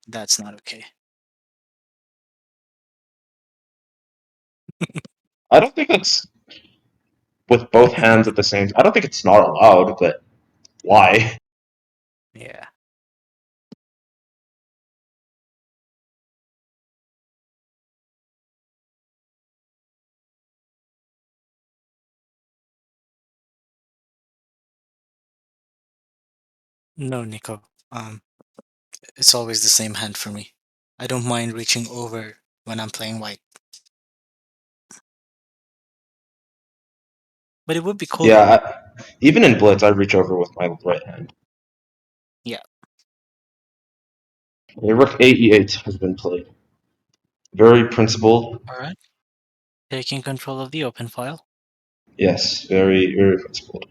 that's not okay. I don't think it's with both hands at the same. I don't think it's not allowed, but why? Yeah. No, Nico. It's always the same hand for me. I don't mind reaching over when I'm playing white. But it would be cooler. Yeah, even in blitz, I reach over with my right hand. Yeah. Rook AE8 has been played. Very principled. Alright. Taking control of the open file. Yes, very very principled.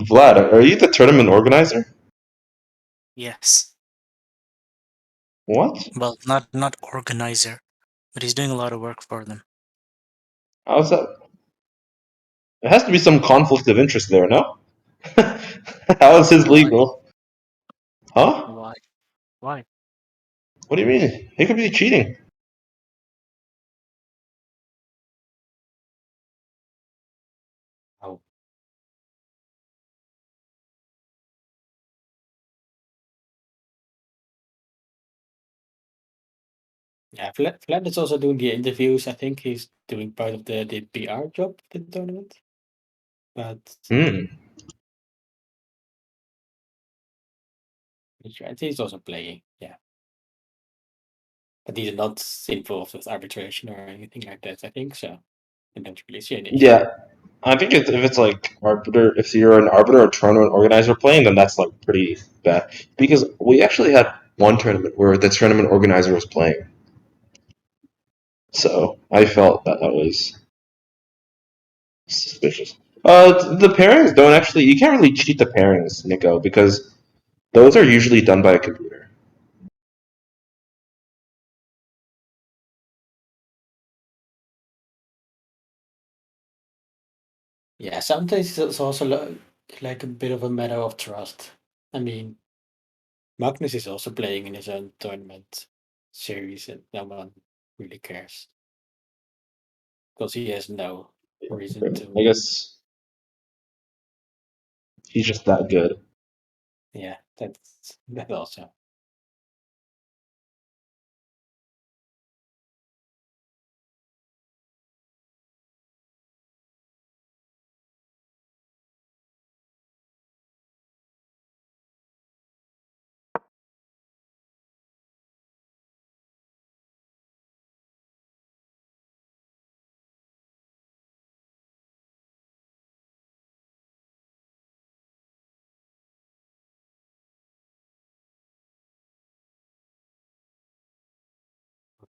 Vlad, are you the tournament organizer? Yes. What? Well, not organizer, but he's doing a lot of work for them. How's that? There has to be some conflict of interest there, no? How is his Why? legal? Huh? Why? Why? What do you mean? He could be cheating. Oh, yeah. Vlad is also doing the interviews. I think he's doing part of the PR job for the tournament. But Hmm. he's also playing. Yeah. But he's not involved with arbitration or anything like that, I think so. I don't really see an issue. Yeah, I think if it's like arbiter, if you're an arbiter or tournament organizer playing, then that's like pretty bad. Because we actually had one tournament where the tournament organizer was playing, so I felt that was suspicious. The pairings don't actually. You can't really cheat the pairings, Nico, because those are usually done by a computer. Yeah, sometimes it's also like a bit of a matter of trust. I mean, Magnus is also playing in his own tournament series, and no one really cares because he has no reason I to. guess he's just that good. Yeah, that's that also.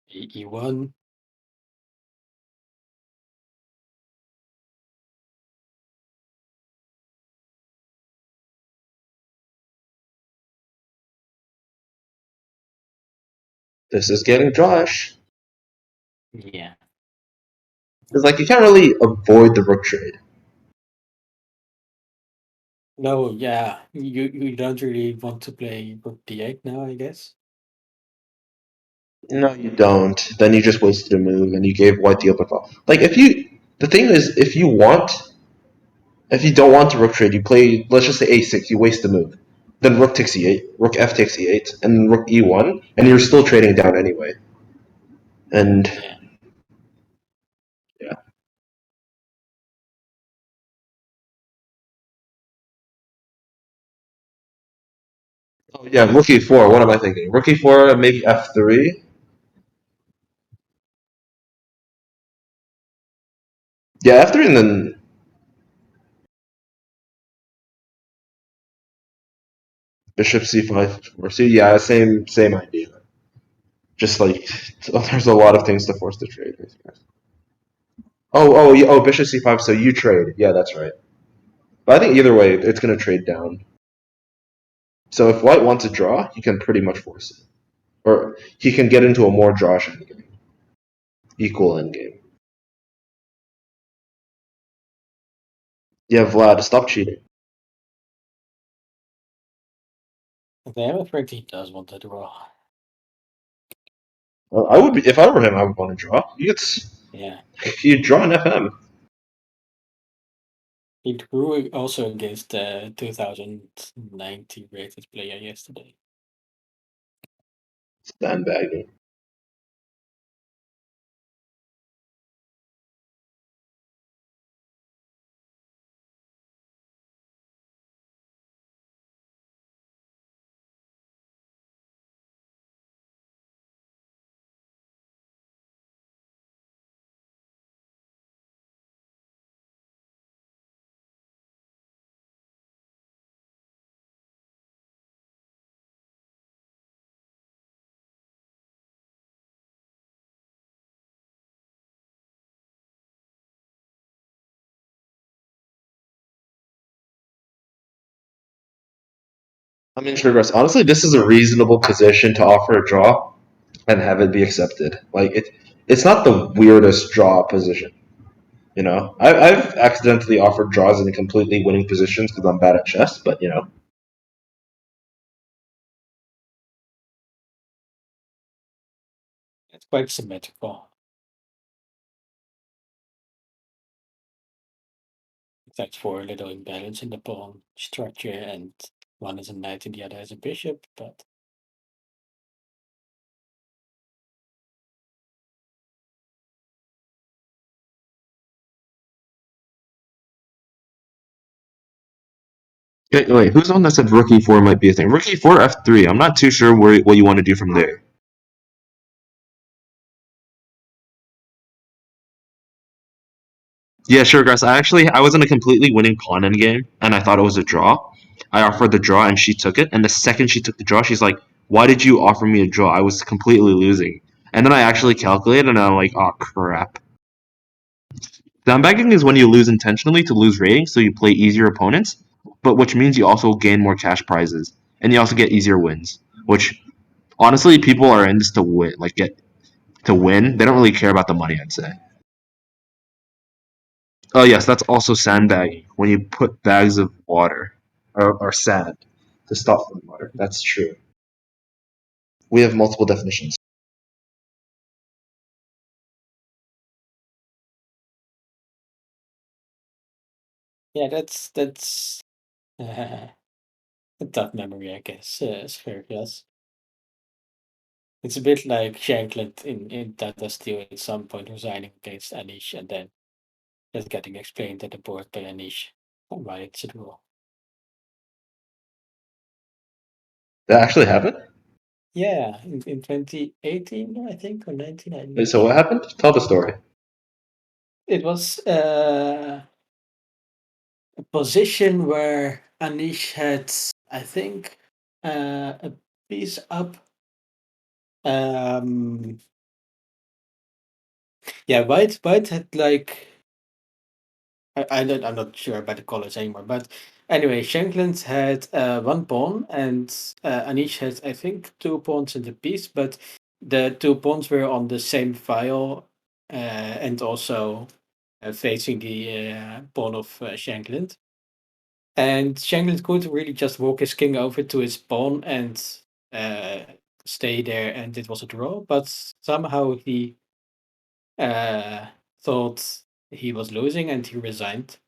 He won. This is getting Josh. Yeah. It's like you can't really avoid the rook trade. No, yeah, you don't really want to play Rook D8 now, I guess. No, you don't. Then you just wasted a move and you gave white the open file. Like if you, the thing is, if you don't want to rook trade, you play. Let's just say a6. You waste the move. Then rook takes e8, rook f takes e8, and rook e1, and you're still trading down anyway. And Yeah. yeah. Oh yeah, rook e4. What am I thinking? Rook e4, maybe f3. Yeah, f3, and then bishop c5 or c. Yeah, same idea. Just like there's a lot of things to force the trade. Oh, bishop c5. So you trade. Yeah, that's right. But I think either way, it's gonna trade down. So if white wants a draw, he can pretty much force it, or he can get into a more drawish endgame, equal endgame. Yeah, Vlad, stop cheating. Okay, I'm afraid he does want to draw. I would be if I were him. I would want to draw. Yeah. You draw an FM. He drew also against the 2090 rated player yesterday. Sandbagging. I mean, sure, Russ. Honestly, this is a reasonable position to offer a draw and have it be accepted. Like it's not the weirdest draw position. I've accidentally offered draws in completely winning positions because I'm bad at chess, but It's quite symmetrical. Except for a little imbalance in the pawn structure, and one is a knight and the other is a bishop, but wait, who's the one that said rook e4 might be a thing? Rook e4 f3. I'm not too sure what you want to do from there. Yeah, sure, Grass. I was in a completely winning pawn endgame, and I thought it was a draw. I offered the draw, and she took it. And the second she took the draw, she's like, "Why did you offer me a draw? I was completely losing." And then I actually calculated, and I'm like, "Oh crap." Sandbagging is when you lose intentionally to lose ratings, so you play easier opponents, but which means you also gain more cash prizes, and you also get easier wins. Which honestly, people are in this to win, like get to win. They don't really care about the money, I'd say. Oh yes, that's also sandbagging when you put bags of water or sand to stop from water. That's true. We have multiple definitions. yeah, that's a tough memory, I guess. Fair guess. It's a bit like Shankland in Tata Steel at some point resigning against Anish and then just getting explained at the board by Anish why it's a draw. That actually happened. Yeah, in 2018, I think, or 19, I'm Wait, not so what sure. happened? Tell the story. It was a position where Anish had, I think, a piece up. Um, yeah, White had like I'm not sure about the colors anymore, but anyway, Shankland had one pawn and Anish had, I think, two pawns in the piece, but the two pawns were on the same file and also facing the pawn of Shankland. And Shankland could really just walk his king over to his pawn and uh, stay there, and it was a draw. But somehow he thought he was losing, and he resigned.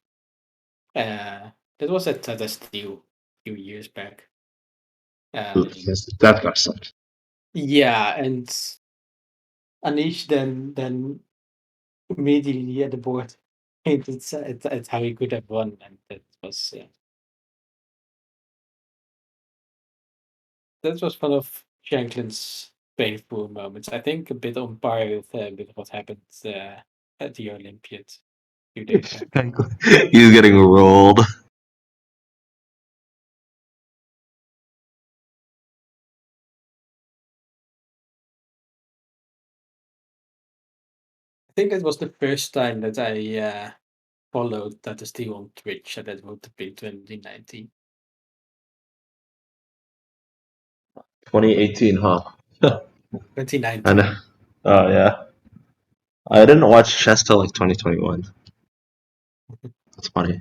That was at the Steel a few years back. That got sucked. Yeah, and Anish then immediately at the board hinted at how he could have won, and that was one of Shanklin's painful moments. I think a bit on par with what happened at the Olympiads a few days back. He's getting rolled. I think it was the first time that I followed that Steel on Twitch, and that would have been 2019. 2018, huh? 2019. I know. Oh yeah. I didn't watch chess till like 2021. That's funny.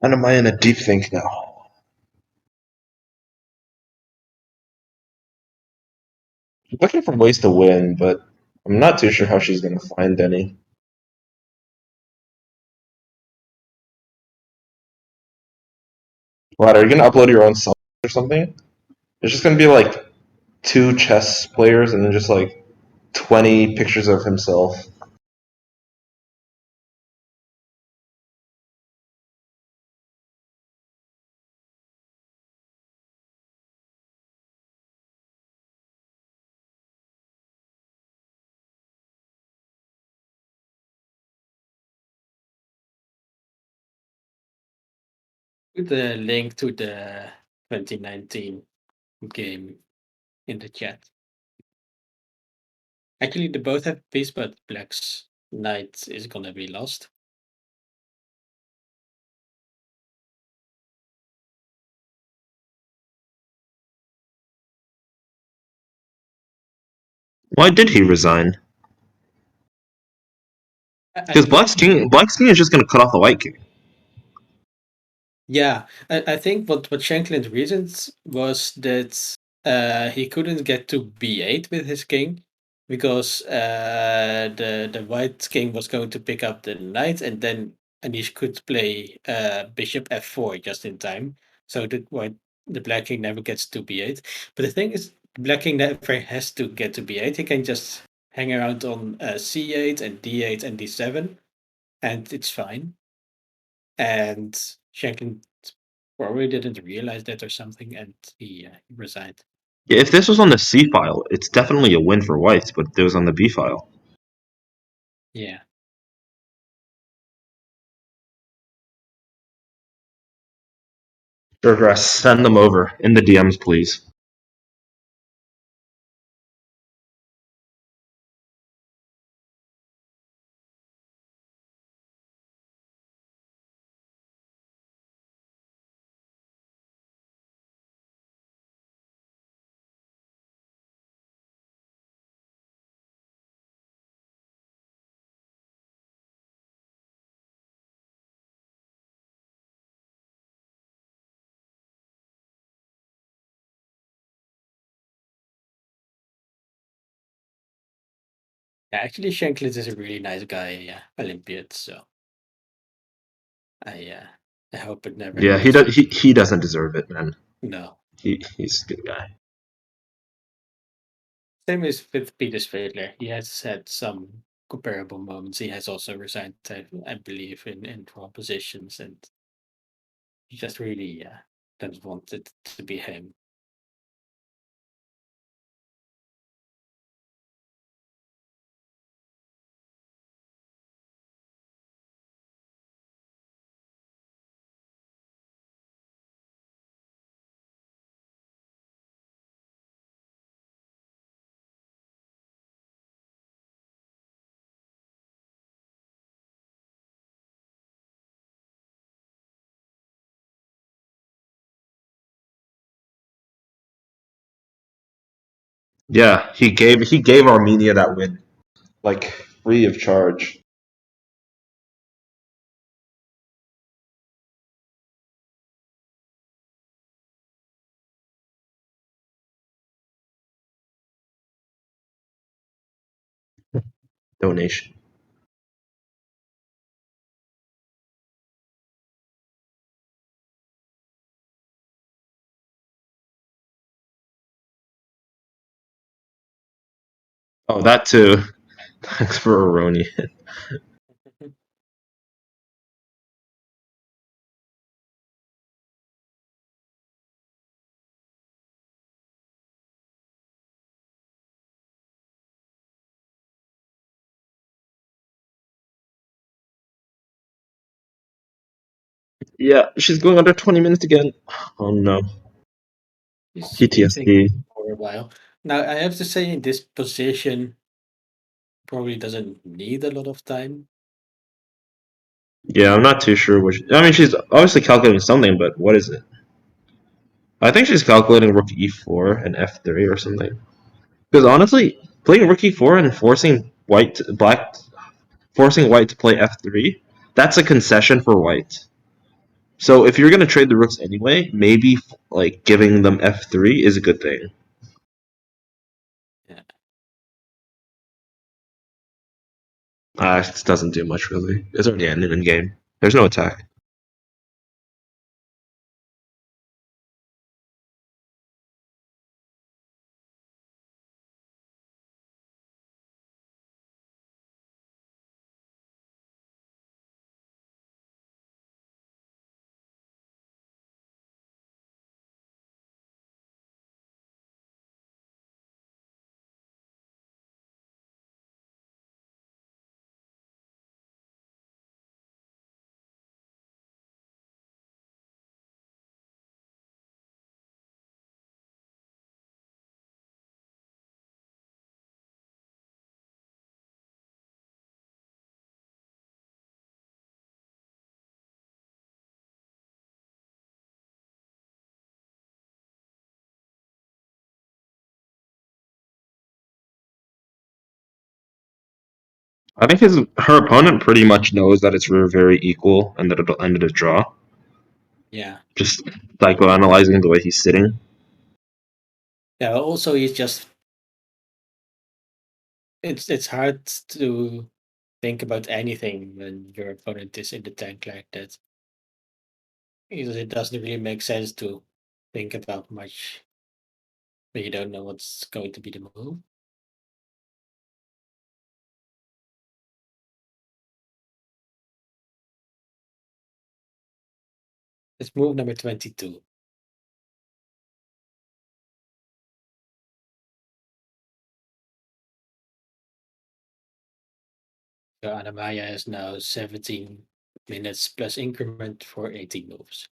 And am I in a deep think now? She's looking for ways to win, but I'm not too sure how she's gonna find any. What, are you gonna upload your own self or something? It's just gonna be like two chess players and then just like 20 pictures of himself. Put the link to the 2019 game in the chat. Actually, they both have peace, but Black's knight is gonna be lost. Why did he resign? I Because think Black's king is just gonna cut off the white king. Yeah, I think what Shanklin's reasons was that he couldn't get to b8 with his king because the white king was going to pick up the knight, and then Anish could play bishop f4 just in time, so that the black king never gets to b8. But the thing is, the black king never has to get to b8. He can just hang around on c8 and d8 and d7, and it's fine. And Shanklin probably didn't realize that or something, and he resigned. Yeah, if this was on the C file, it's definitely a win for whites, but it was on the B file. Yeah. Regress, send them over in the DMs, please. Yeah, actually, Shanklin is a really nice guy, Olympiad. So I uh, I hope it never Yeah, happens. he doesn't deserve it, man. No. He's a good guy. Same as with Peter Svedler. He has had some comparable moments. He has also resigned, I believe, in wrong positions, and he just really doesn't want it to be him. Yeah, he gave Armenia that win, like free of charge. Donation. Oh, that too. Thanks for Aroni. Yeah, she's going under 20 minutes again. Oh no. He's been thinking PTSD. for a while. Now I have to say, in this position, probably doesn't need a lot of time. Yeah, I'm not too sure which. I mean, she's obviously calculating something, but what is it? I think she's calculating rook e4 and f3 or something. Because honestly, playing rook e4 and forcing white to play f3, that's a concession for white. So if you're gonna trade the rooks anyway, maybe like giving them f3 is a good thing. Yeah. It doesn't do much really. It's already ended in game. There's no attack. I think her opponent pretty much knows that it's very equal and that it'll end in a draw. Yeah. Just psychoanalyzing the way he's sitting. Yeah. Also, he's just it's hard to think about anything when your opponent is in the tank like that. Because it doesn't really make sense to think about much when you don't know what's going to be the move. It's move number 22. So Anna-Maja has now 17 minutes plus increment for 18 moves.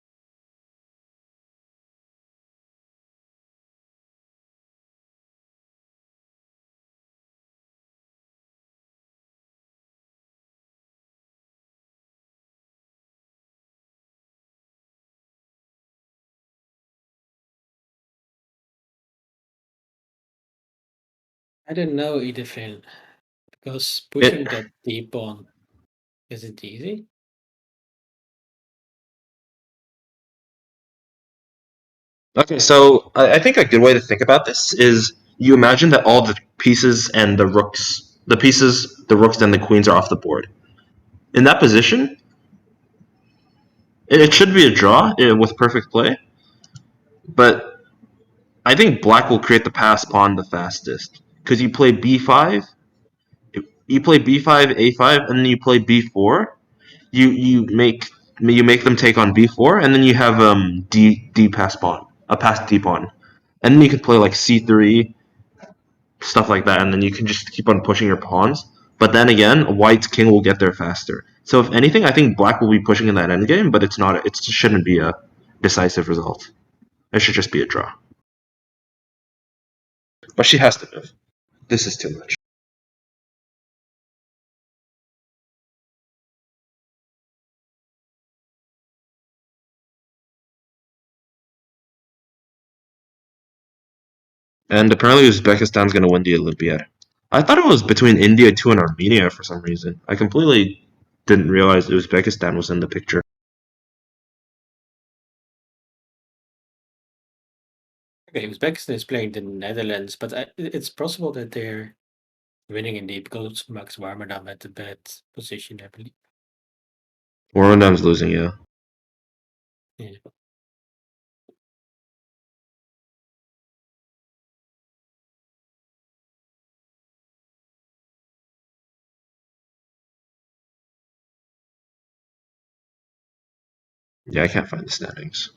I don't know, Edifin, because It pushing that deep on isn't easy. Okay, so I think a good way to think about this is you imagine that all the pieces and the rooks, and the queens are off the board. In that position, it should be a draw with perfect play, but I think black will create the pass pawn the fastest because you play b5, a5, and then you play b4. You make them take on b4, and then you have d pass pawn, a pass d pawn, and then you could play like c3, stuff like that, and then you can just keep on pushing your pawns. But then again, white's king will get there faster. So if anything, I think black will be pushing in that endgame, but it's not. It shouldn't be a decisive result. It should just be a draw. But she has to move. This is too much. And apparently Uzbekistan's going to win the Olympiad. I thought it was between India 2 and Armenia for some reason. I completely didn't realize Uzbekistan was in the picture. Okay, Uzbekistan is playing the Netherlands, but it's possible that they're winning indeed because Max Warmerdam had a bad position, I believe. Warmerdam's losing, yeah. Yeah. Yeah, I can't find the standings.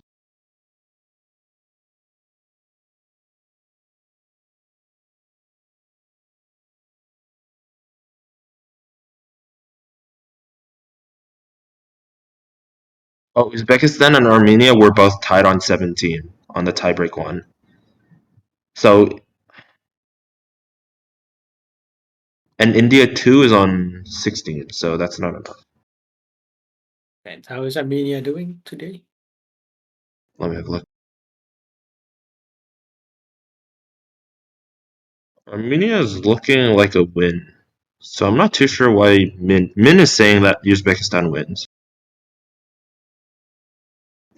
Oh, Uzbekistan and Armenia were both tied on 17 on the tiebreak one. So, and India 2 is on 16, so that's not enough. And how is Armenia doing today? Let me have a look. Armenia is looking like a win. So I'm not too sure why Min is saying that Uzbekistan wins.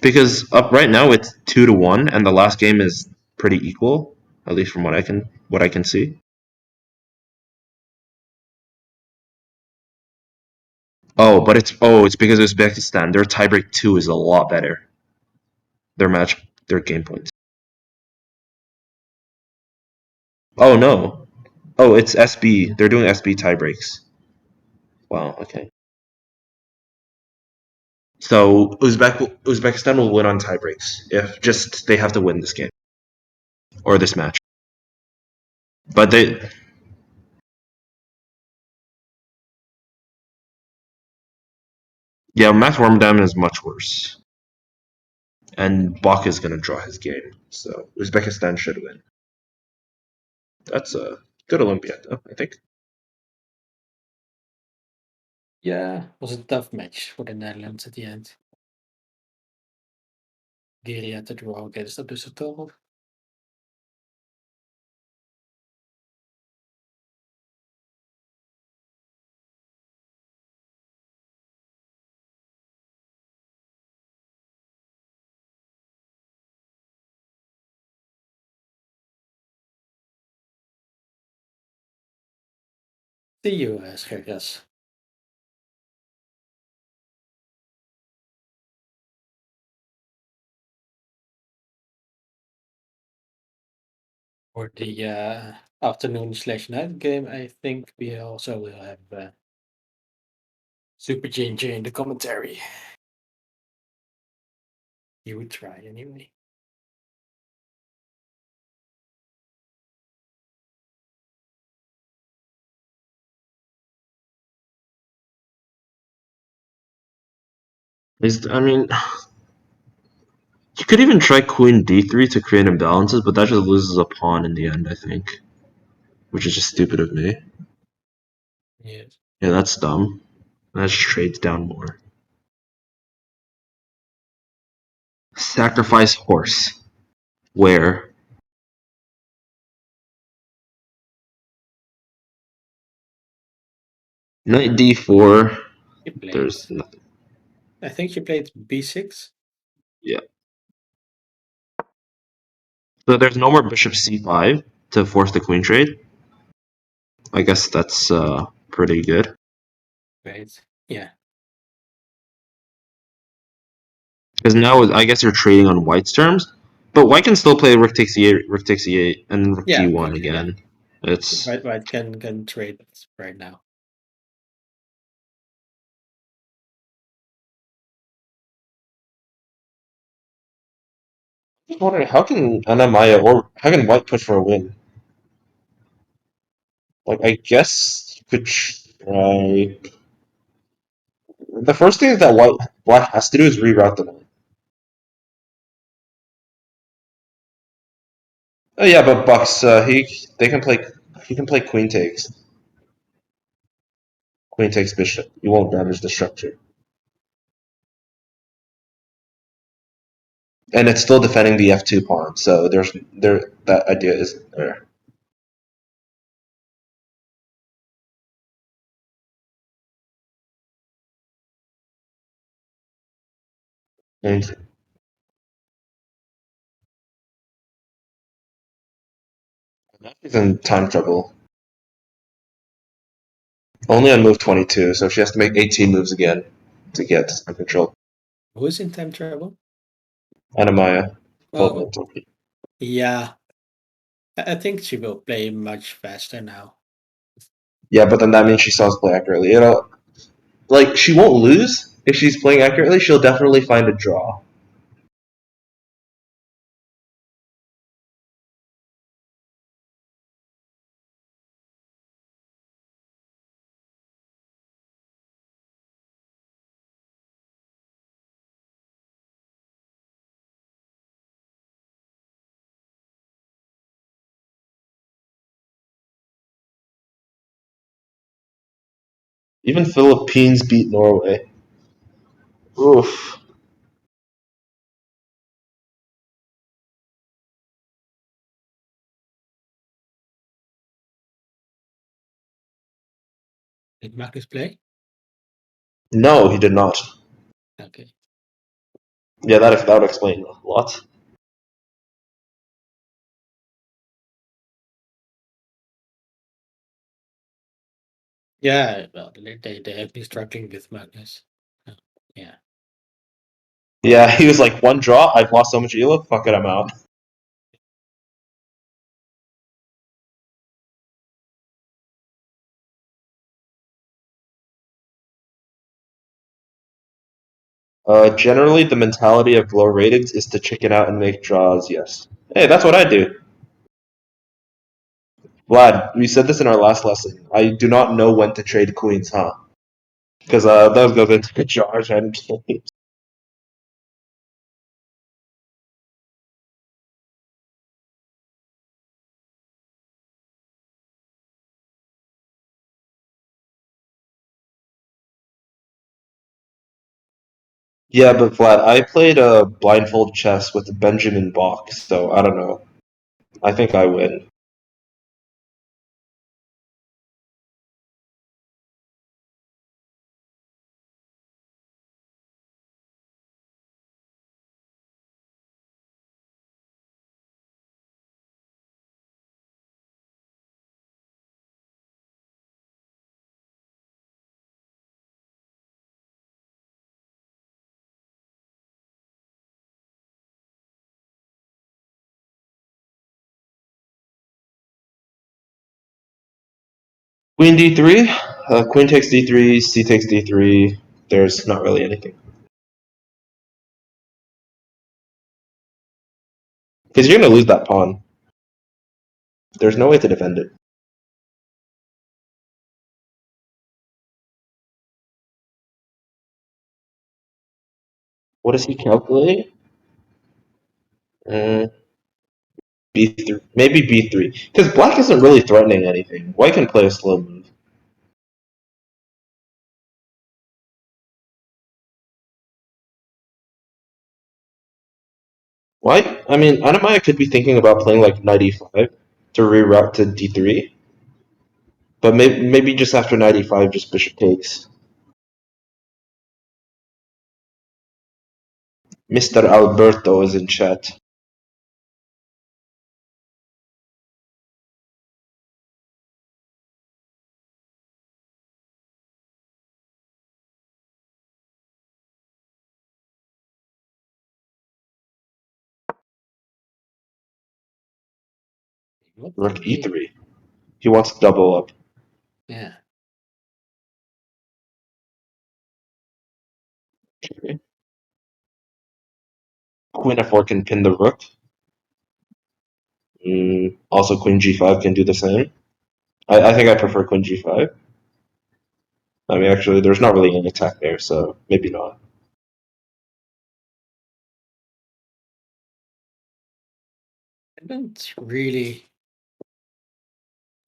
Because up right now it's 2-1 and the last game is pretty equal, at least from what I can see. It's because Uzbekistan, their tiebreak 2 is a lot better. Their game points. Oh no. Oh, it's SB. They're doing SB tiebreaks. Wow, okay. So Uzbekistan will win on tiebreaks if just they have to win this game or this match. But yeah, Max Warmdam is much worse, and Bach is gonna draw his game, so Uzbekistan should win. That's a good Olympiad, though, I think. Yeah, it was a tough match for the Netherlands at the end. Giri had to draw against Abdusatov. The US, Gergas. For the afternoon/night game, I think we also will have Super Ginger in the commentary. He would try anyway. I mean, you could even try Queen D3 to create imbalances, but that just loses a pawn in the end, I think, which is just stupid of me. Yes. Yeah, that's dumb. That just trades down more. Sacrifice horse. Where? Knight D4. She played. There's nothing. I think she played B6. Yeah. So there's no more bishop C5 to force the queen trade. I guess that's pretty good. Right. Yeah. Because now I guess you're trading on white's terms, but white can still play rook takes e8, rook takes e8, and rook Yeah, d1 exactly. Yeah. again. It's White can trade right now. just wondering how can Anna-Maja or how can white push for a win? Like I guess you could try. The first thing that white has to do is reroute the knight. Oh yeah, but Bucks he can play queen takes bishop. You won't damage the structure. and it's still defending the f2 pawn. So there that idea isn't there. And she's in time trouble. Only on move 22, so she has to make 18 moves again to get some control. Who is in time trouble? Anna-Maja. Oh, yeah. I think she will play much faster now. Yeah, but then that means she still has to play accurately. Like she won't lose if she's playing accurately. She'll definitely find a draw. Even Philippines beat Norway. Oof. Did Magnus play? No, he did not. Okay. Yeah, that would explain a lot. Yeah, well, they have been struggling with Magnus. Oh, yeah. Yeah, he was like, one draw, I've lost so much elo, fuck it, I'm out. Generally, the mentality of low ratings is to chicken out and make draws, yes. Hey, that's what I do. Vlad, we said this in our last lesson. I do not know when to trade queens, huh? Because those goes into jars and games. Yeah, but Vlad, I played blindfold chess with Benjamin Bach, so I don't know. I think I win. Queen d3, queen takes d3, c takes d3. There's not really anything. Because you're going to lose that pawn. There's no way to defend it. What is he calculating? Uh, b3, maybe b3. Because black isn't really threatening anything. White can play a slow move. White, I mean, Anna-Maja could be thinking about playing like knight e5 to reroute to d3. But maybe just after knight e5, just bishop takes. Mr. Alberto is in chat. What? Rook e3. He wants to double up. Yeah. Queen f4 can pin the rook. Also, queen g5 can do the same. I think I prefer queen g5. I mean, actually, there's not really an attack there, so maybe not. I don't really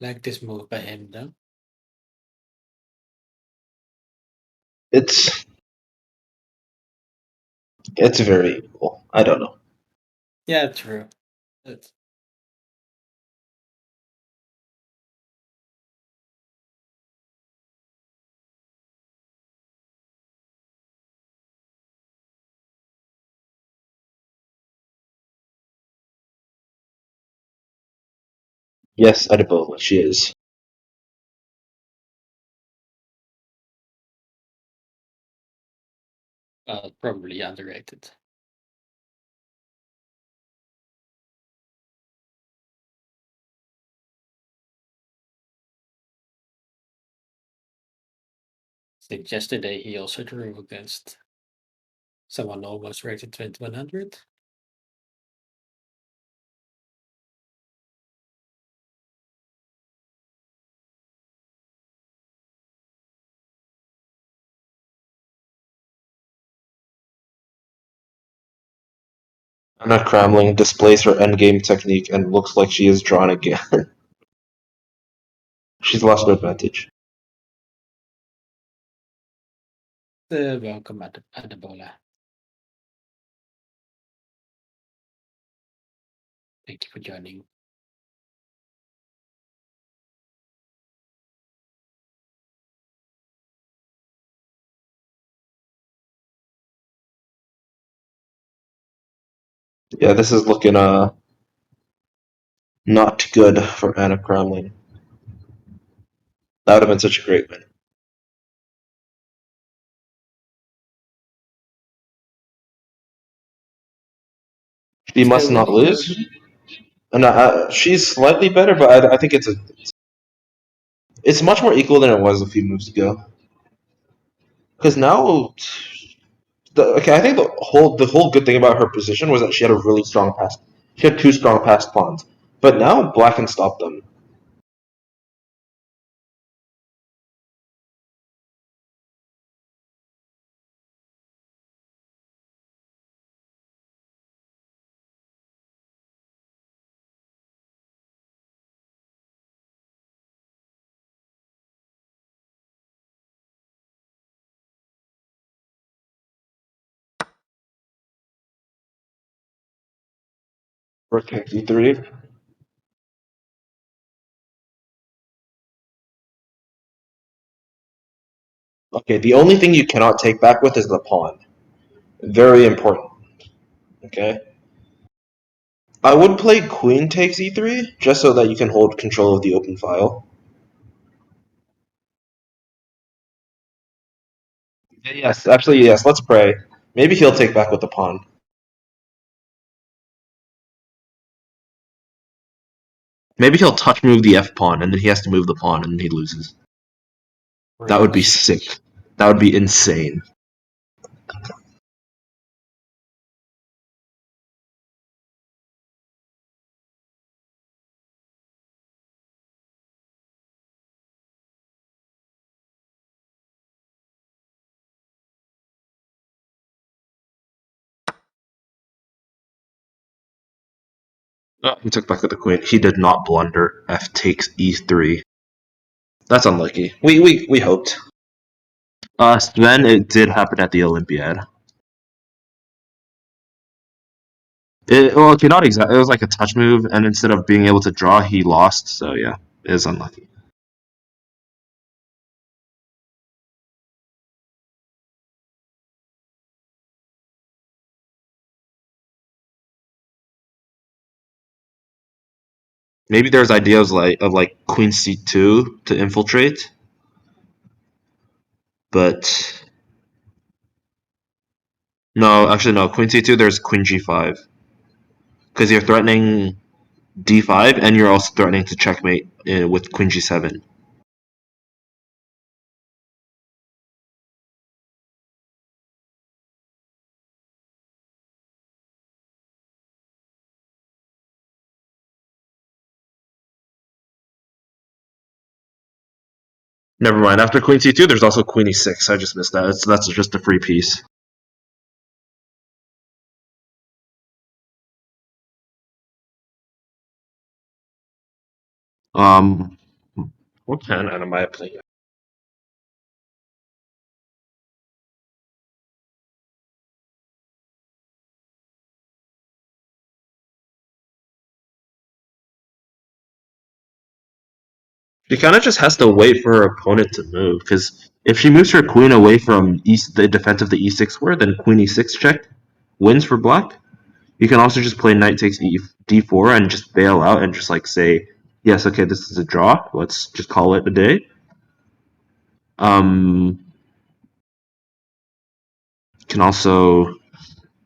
like this move by him, though. It's very equal. I don't know. Yeah, true. That's- Yes, edible. She is. Probably underrated. I think yesterday he also drew against someone almost rated 2100. Anna Cramling displays her endgame technique and looks like she is drawn again. She's lost her advantage. Welcome at the bola. Thank you for joining. Yeah, this is looking not good for Anna Cramling. That would have been such a great win. She must Still not winning or lose. And she's slightly better, but I think it's much more equal than it was a few moves ago. Because now, okay, I think the whole good thing about her position was that she had a really strong pass. She had two strong passed pawns, but now Black can stop them. Rook takes e3. Okay, the only thing you cannot take back with is the pawn. Very important. Okay. I would play Queen takes e3 just so that you can hold control of the open file. Yes, absolutely yes. Let's pray. Maybe he'll take back with the pawn. Maybe he'll touch move the f pawn and then he has to move the pawn and then he loses. That would be range? sick. That would be insane. Oh, he took back with the queen. He did not blunder. F takes e3. That's unlucky. We hoped. Sven, it did happen at the Olympiad. Well, okay, not exactly. It was like a touch move, and instead of being able to draw, he lost. So yeah, it is unlucky. Maybe there's ideas like Queen C2 to infiltrate, but no, actually no. Queen C2, there's Queen G5 because you're threatening D5 and you're also threatening to checkmate with Queen G7. Never mind. After Queen C2, there's also Queen E6. I just missed that. That's just a free piece. Um, what can Anna-Maja play? She kind of just has to wait for her opponent to move, because if she moves her queen away from the defense of the e6 square, then queen e6 check wins for black. You can also just play knight takes d4 and just bail out and just like say, yes, okay, this is a draw. Let's just call it a day. Can also,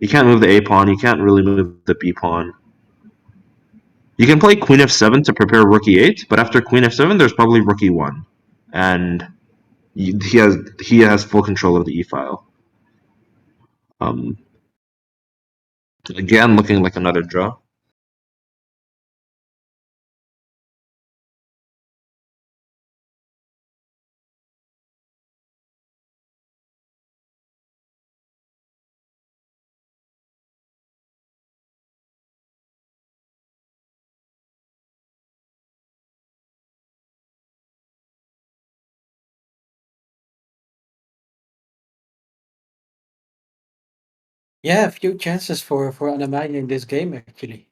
you can't move the a pawn. You can't really move the b pawn. You can play queen f7 to prepare rook e8, but after queen f7, there's probably rook e1, and he has full control of the e file. Again, looking like another draw. Yeah, a few chances for Anna-Maja in this game actually.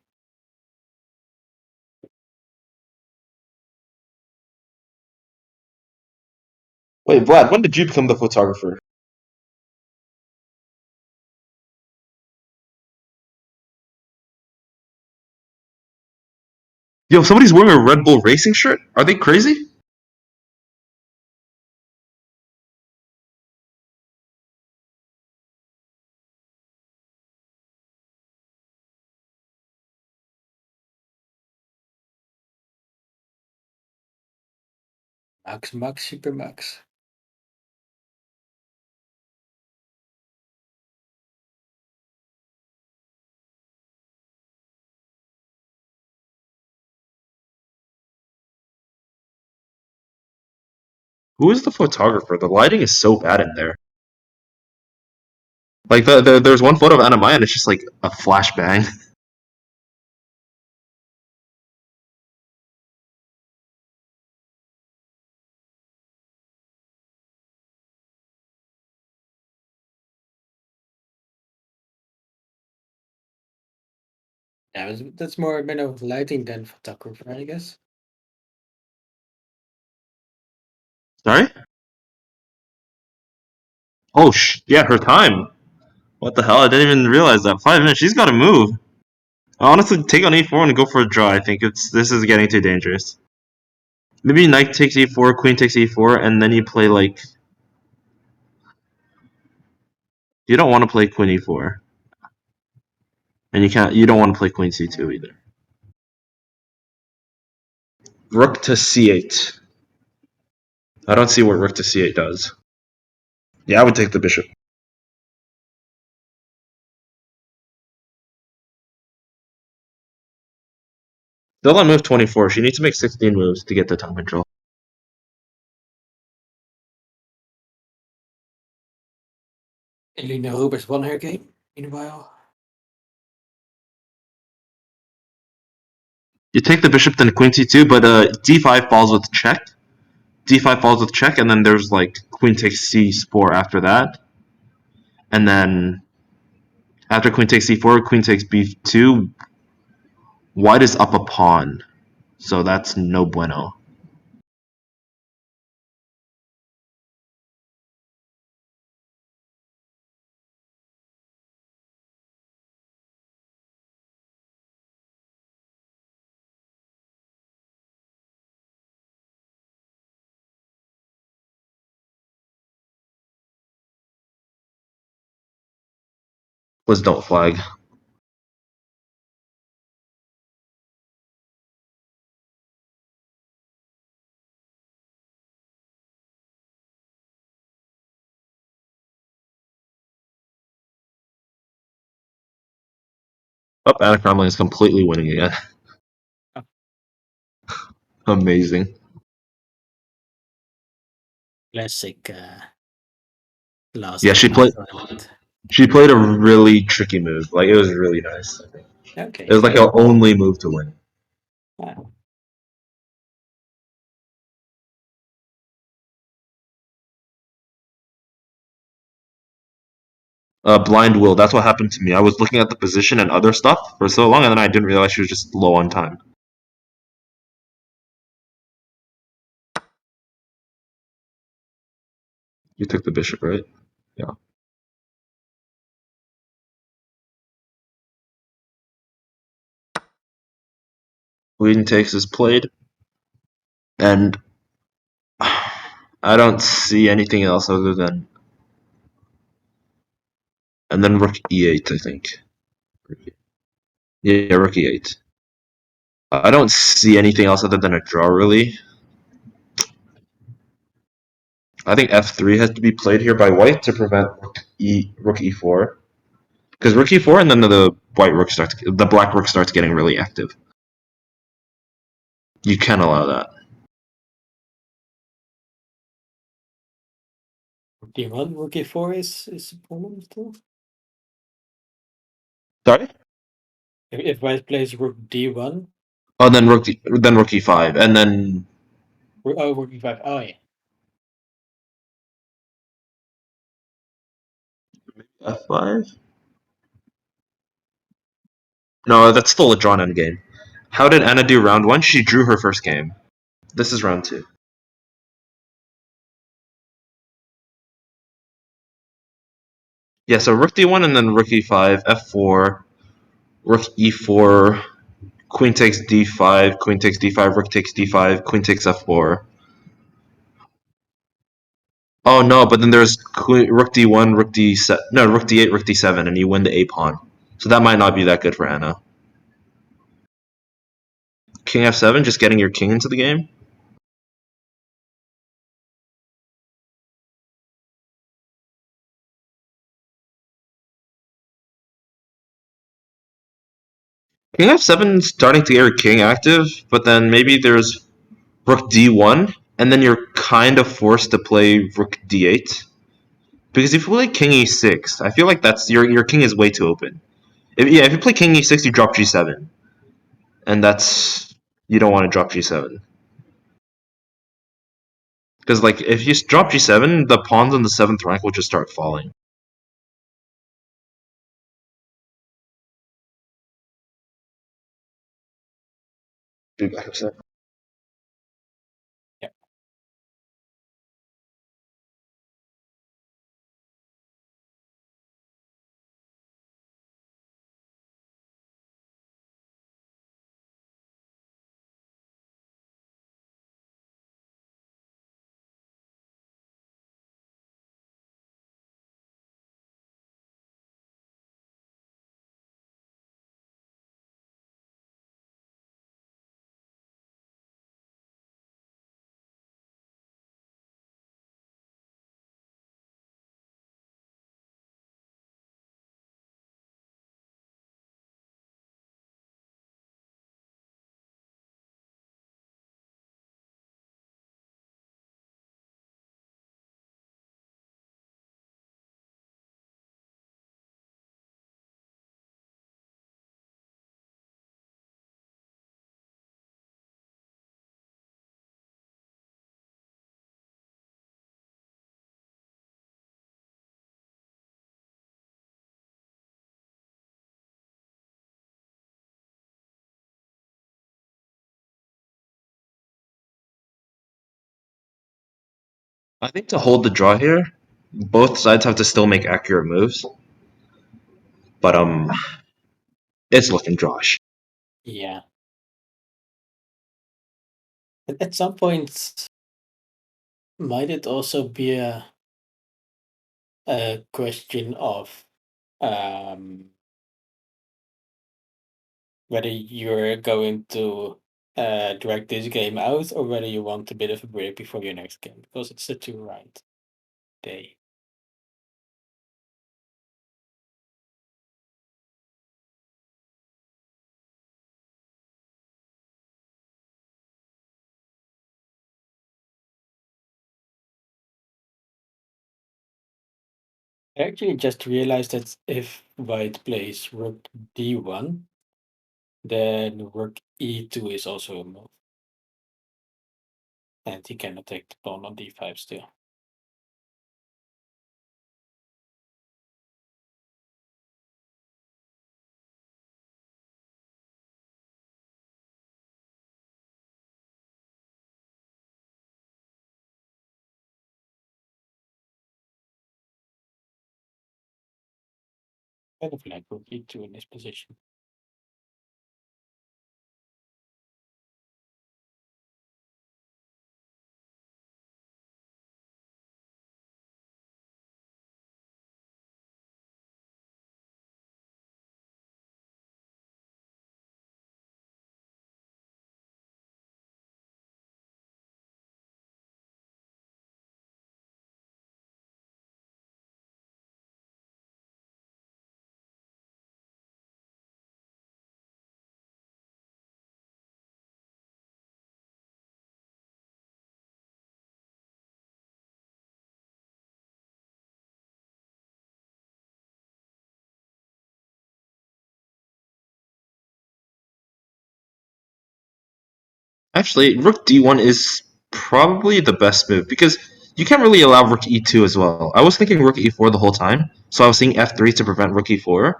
Wait, Vlad, when did you become the photographer? Yo, somebody's wearing a Red Bull racing shirt? Are they crazy? Max, super max. Who is the photographer? The lighting is so bad in there. Like there's one photo of Anna-Maja and it's just like a flashbang. Yeah, that's more a bit of lighting than photographer, I guess. Sorry? Oh yeah, her time. What the hell? I didn't even realize that. 5 minutes. She's got to move. I honestly take on e4 and go for a draw. I think this is getting too dangerous. Maybe knight takes e4, queen takes e4, and then you play like. You don't want to play queen e4, and you can't. You don't want to play queen c2 either. Rook to c8. I don't see what rook to c8 does. Yeah, I would take the bishop. Still on move 24. She needs to make 16 moves to get the time control. Elina Rubers won her game, meanwhile. You take the bishop, then queen c2, but d5 falls with check. D5 falls with check, and then there's like queen takes c4 after that. And then after queen takes c4, queen takes b2. White is up a pawn, so that's no bueno. Please don't flag. Oh, Anna Kremlin is completely winning again. Amazing. Classic last Yeah, tournament. she played a really tricky move. Like it was really nice. I think it Okay. was like her only move to win. Wow. Blind will. That's what happened to me. I was looking at the position and other stuff for so long, and then I didn't realize she was just low on time. You took the bishop, right? Yeah. Queen takes is played, and I don't see anything else other than, and then rook e8, I think. Yeah, rook e8. I don't see anything else other than a draw, really. I think f3 has to be played here by white to prevent rook e4. Because rook e4 and then the black rook starts getting really active. You can allow that. D1, rook e4 is a problem still. Sorry? If white plays rook d1, Oh, then rook e5, and then rook e5. Oh yeah. f5. No, that's still a drawn endgame. How did Anna do round one? She drew her first game. This is round two. Yeah, so rook d1 and then rook e5, f4, rook e4, queen takes d5, queen takes d5, rook takes d5, queen takes f4. Oh no, but then there's rook d1, rook d7, no, rook d8, rook d7, and you win the a pawn. So that might not be that good for Anna. King f7, just getting your king into the game. King f7 starting to get your king active, but then maybe there's rook d1, and then you're kind of forced to play rook d8. Because if you play king e6, I feel like that's your king is way too open. If you play king e6, you drop g7, and that's you don't want to drop g7 because like if you drop g7, the pawns on the seventh rank will just start falling. Yeah. I think to hold the draw here, both sides have to still make accurate moves, but it's looking drawish. Yeah. At some point, might it also be a question of um, whether you're going to drag this game out or whether you want a bit of a break before your next game because it's the 2 round day. I actually just realized that if white plays rook d1, then rook e2 is also a move. And he cannot take the pawn on d5 still. Kind of like rook e2 in this position. Actually, rook d1 is probably the best move because you can't really allow rook e2 as well. I was thinking rook e4 the whole time, so I was seeing f3 to prevent rook e4,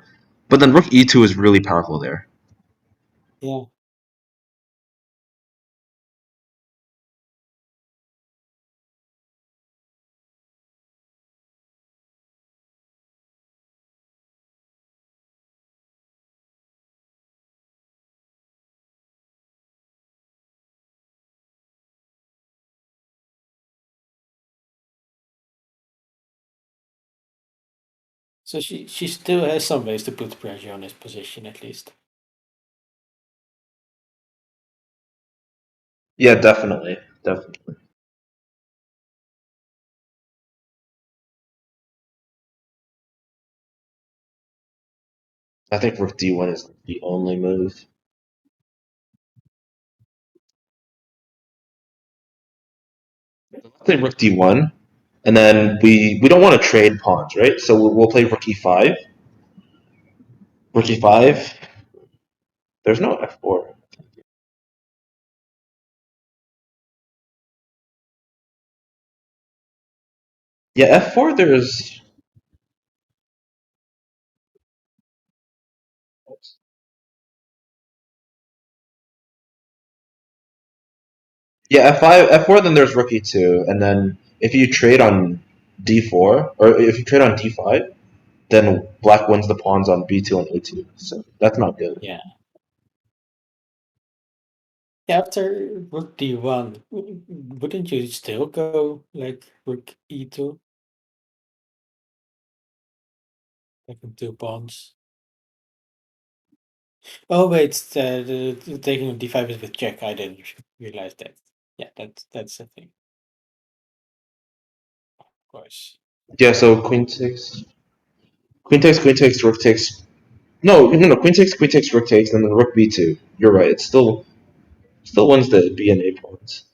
but then rook e2 is really powerful there. Yeah. So she still has some ways to put pressure on his position at least. Yeah, definitely. Definitely. I think rook d1 is the only move. Let's play rook d1, and then we don't want to trade pawns, right? So we'll play rook e5. Rook e5. There's no f4. Yeah, f4. There's yeah f5 f4. Then there's rook e2, and then if you trade on d4 or if you trade on d5, then black wins the pawns on b2 and a2. So that's not good. Yeah. After rook d1, wouldn't you still go like rook e2? Like in 2 pawns. Oh wait, the taking on d5 is with check. I didn't realize that. Yeah, that's the thing. Of course. Yeah. So queen takes, rook takes. No. Queen takes, rook takes, and then rook b2. You're right. It's still wins the b and a pawns.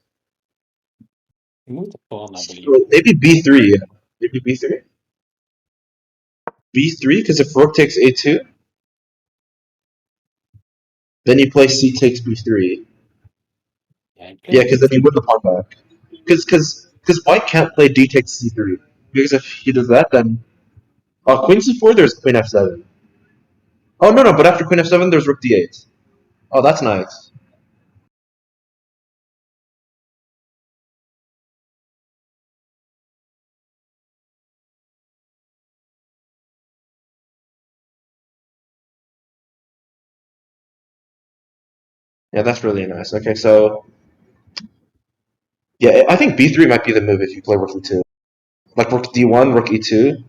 You moved the pawn, I believe. So maybe b3. Yeah. Maybe b3. B3 because if rook takes a2, then you play c takes b3. Yeah, Yeah, because then you win the pawn back. Because white can't play d takes c3 because if he does that, then queen c4 there's queen f7. Oh no, but after queen f7 there's rook d8. Oh, that's nice. Yeah, that's really nice. Okay, so yeah, I think b3 might be the move if you play rook e2, like rook d1, rook e2,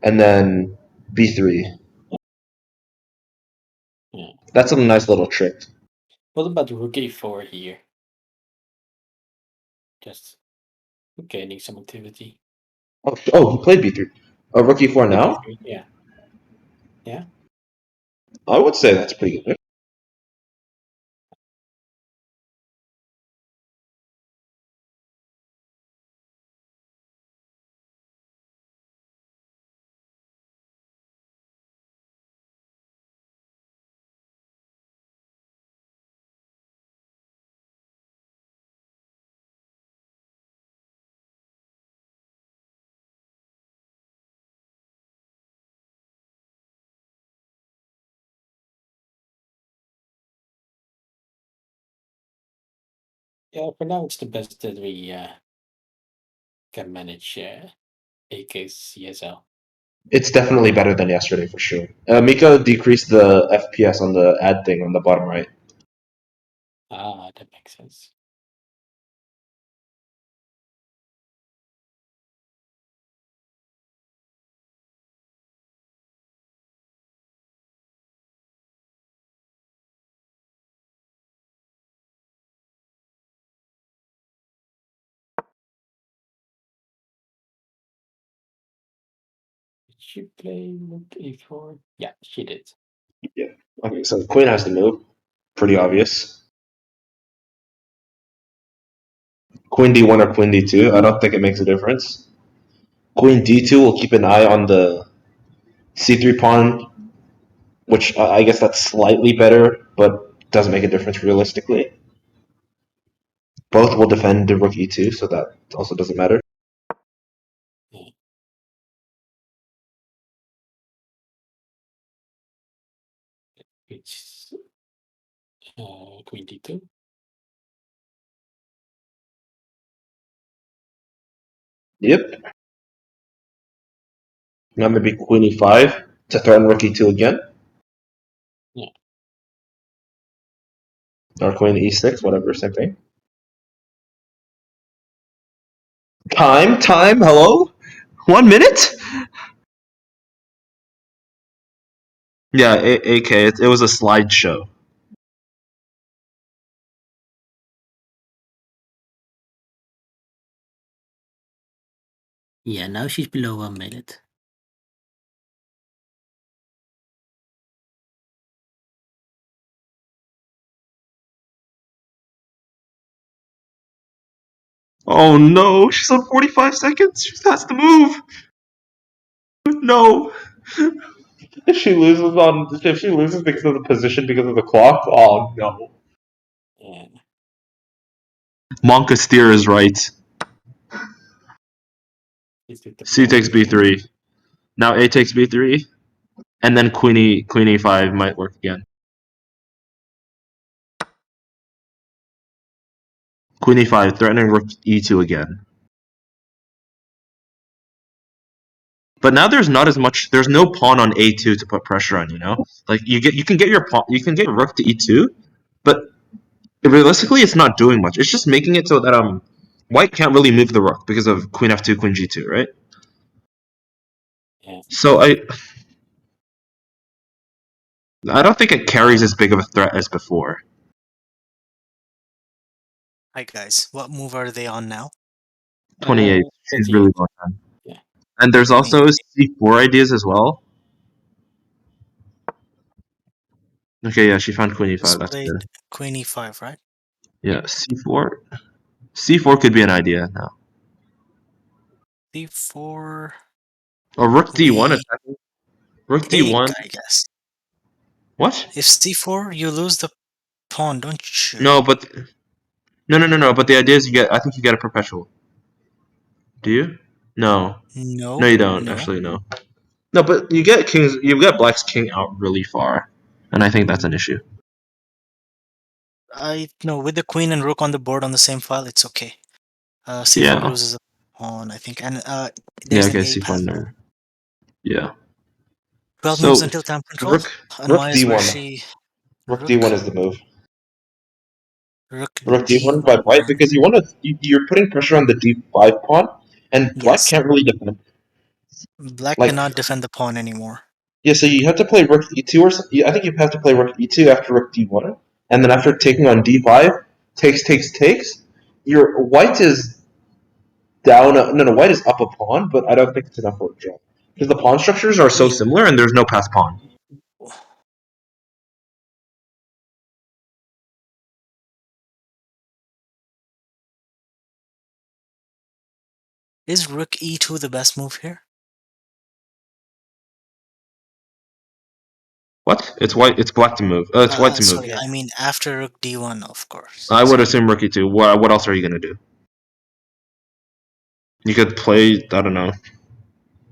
and then b3. Yeah. That's a nice little trick. What about rook e4 here? Just gaining some activity. Oh, he played b3. Oh, rook e4 Play now? b3, yeah. Yeah. I would say that's pretty good. Yeah, for now it's the best that we can manage AK's CSL. It's definitely better than yesterday for sure. Miko decreased the FPS on the ad thing on the bottom right. Ah, that makes sense. Did she play rook a4? Yeah, she did. Yeah. Okay, so queen has to move. Pretty obvious. Queen d1 or queen d2. I don't think it makes a difference. Queen d2 will keep an eye on the c3 pawn, which I guess that's slightly better, but doesn't make a difference realistically. Both will defend the rook e2, so that also doesn't matter. Yeah. It's queen d2. Yep. Now maybe queen e5 to threaten rook e2 again. Yeah. Or queen e6, whatever, same thing. Time, hello? 1 minute? Yeah, AK, it was a slideshow. Yeah, now she's below 1 minute. Oh no, she's on 45 seconds. She has to move. No. If she loses because of the position because of the clock, oh no. Yeah. Monka Steer is right. Is it the C pawn? takes b3. Now A takes b3, and then queen e5 might work again. Queen e5, threatening rook e2 again. But now there's not as much. There's no pawn on a2 to put pressure on. Like you can get your pawn, you can get your rook to e2, but realistically, it's not doing much. It's just making it so that white can't really move the rook because of queen f2, queen g2, right? Yeah. So I don't think it carries as big of a threat as before. Hi guys, what move are they on now? 28. She's really 28. going on. Yeah. And there's 28. also c4 ideas as well. Okay, yeah, she found queen e5. Just That's played good. Queen e5, right? Yeah, c4. C4 could be an idea now. d4. Or rook d1 We attacking. Rook take, d1. I guess. What? If c4, you lose the pawn, don't you? No, but no. But the idea is I think you get a perpetual. Do you? No. No, No, you don't. no. Actually, no. No, but you get kings. You get black's king out really far, and I think that's an issue. I no, with the queen and rook on the board on the same file, it's okay. c4 Yeah. loses a pawn, I think, and Yeah. there's an Okay. a path. c4 no. Yeah. 12 moves So until time control. rook Anna-Maja is where d1. she Rook d1 rook is the move. rook Rook d1 by white d1. because you're putting pressure on the d5 pawn, and black Yes, can't really defend. black Like cannot defend the pawn anymore. yeah, so you have to play rook e2 or something. I think you have to play rook e2 after rook d1, and then after taking on d5, takes. Your white is down. No, white is up a pawn, but I don't think it's enough for a draw because the pawn structures are so Yeah. similar, and there's no pass pawn. Is rook e2 the best move here? What? It's white. It's black to move. It's white to move. Sorry, Yeah. I mean after rook d1, of course. I would Sorry. assume rook e2. What else are you gonna do? You could play. I don't know.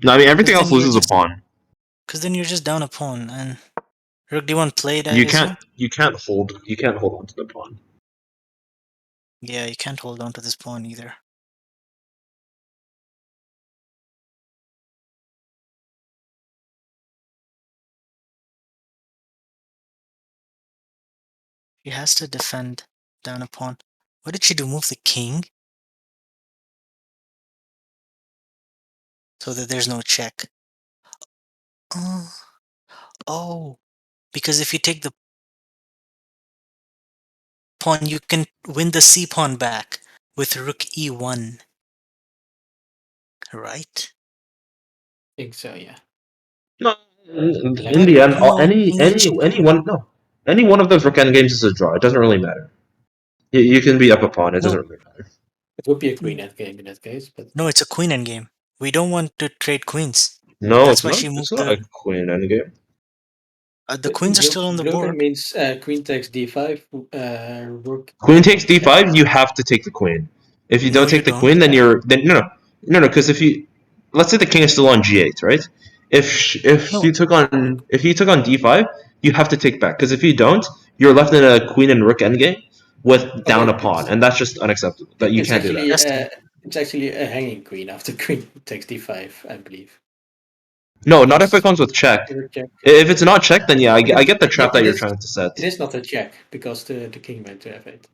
No, I mean Because everything else then you're loses a just pawn. because then you're just down a pawn, and rook d1 played, I You can't. assume. You can't hold. You can't hold on to the pawn. Yeah, you can't hold on to this pawn either. She has to defend down a pawn. What did she do? Move the king? So that there's no check. Oh, oh. Because if you take the pawn, you can win the c pawn back with rook e1. Right? I think so, yeah. No, in Lemon? the end, No, king any h2. one no, any one of those rook endgames is a draw. It doesn't really matter. You can be up a pawn. It No, doesn't really matter. It would be a queen endgame in that case, but no, it's a queen endgame. We don't want to trade queens. No, That's it's why not. she It's moved not a queen endgame. the queens are still on the blue board. means queen takes d5, rook Queen takes check. d5. You have to take the queen. If you No, don't you take the don't. queen, then no. Because if you let's say the king is still on g8, right? If No, you took on d5, you have to take back. Because if you don't, you're left in a queen and rook endgame with down Okay, a pawn, and that's just unacceptable. That you it's can't do that. actually Justin. it's actually a hanging queen after queen takes d5, I believe. No, not if it Because comes with check. rook check. If it's not checked, then yeah, I get the trap that It you're is trying to set. it is not a check because the king went to f8.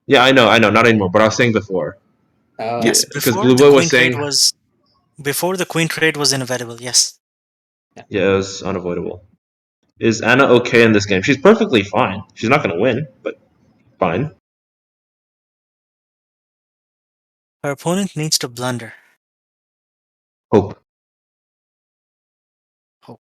Yeah, I know, not anymore. But I was saying before, yeah, Yes, Okay. because before Blue the Boy was queen trade saying, was before the queen trade was inevitable. Yes. Yeah. yeah, it was unavoidable. Is Anna okay in this game? She's perfectly fine. She's not going to win, but fine. Her opponent needs to blunder. Hope. Hope.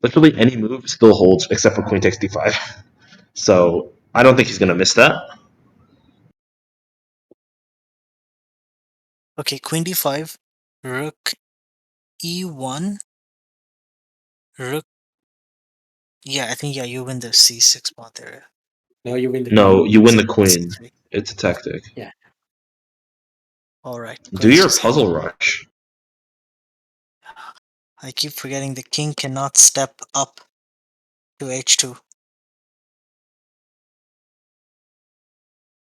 Literally any move still holds except for Queen takes d5. So I don't think he's going to miss that. Okay, queen d5, rook e1, rook. Yeah, I think you win the c6 spot there. No, you win the No, king. you win the queen. c3. It's a tactic. Yeah. All right, Do queen's your just hanging. puzzle rush. I keep forgetting the king cannot step up to h2.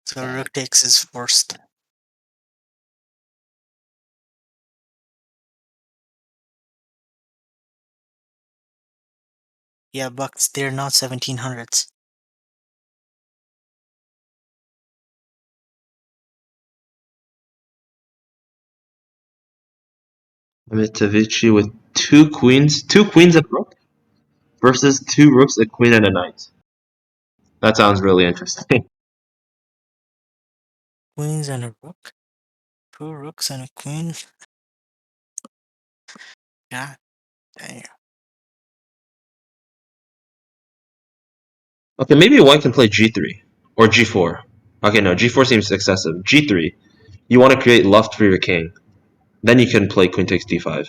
So Yeah. rook takes is forced. Yeah, but they're not 1700s. Mitavici with two queens and rook versus two rooks, a queen, and a knight. That sounds really interesting. Queens and a rook. Two rooks and a queen. God damn. Okay, maybe white can play g3 or g4. Okay, no, g4 seems excessive. g3. You want to create luft for your king. Then you can play queen takes d5.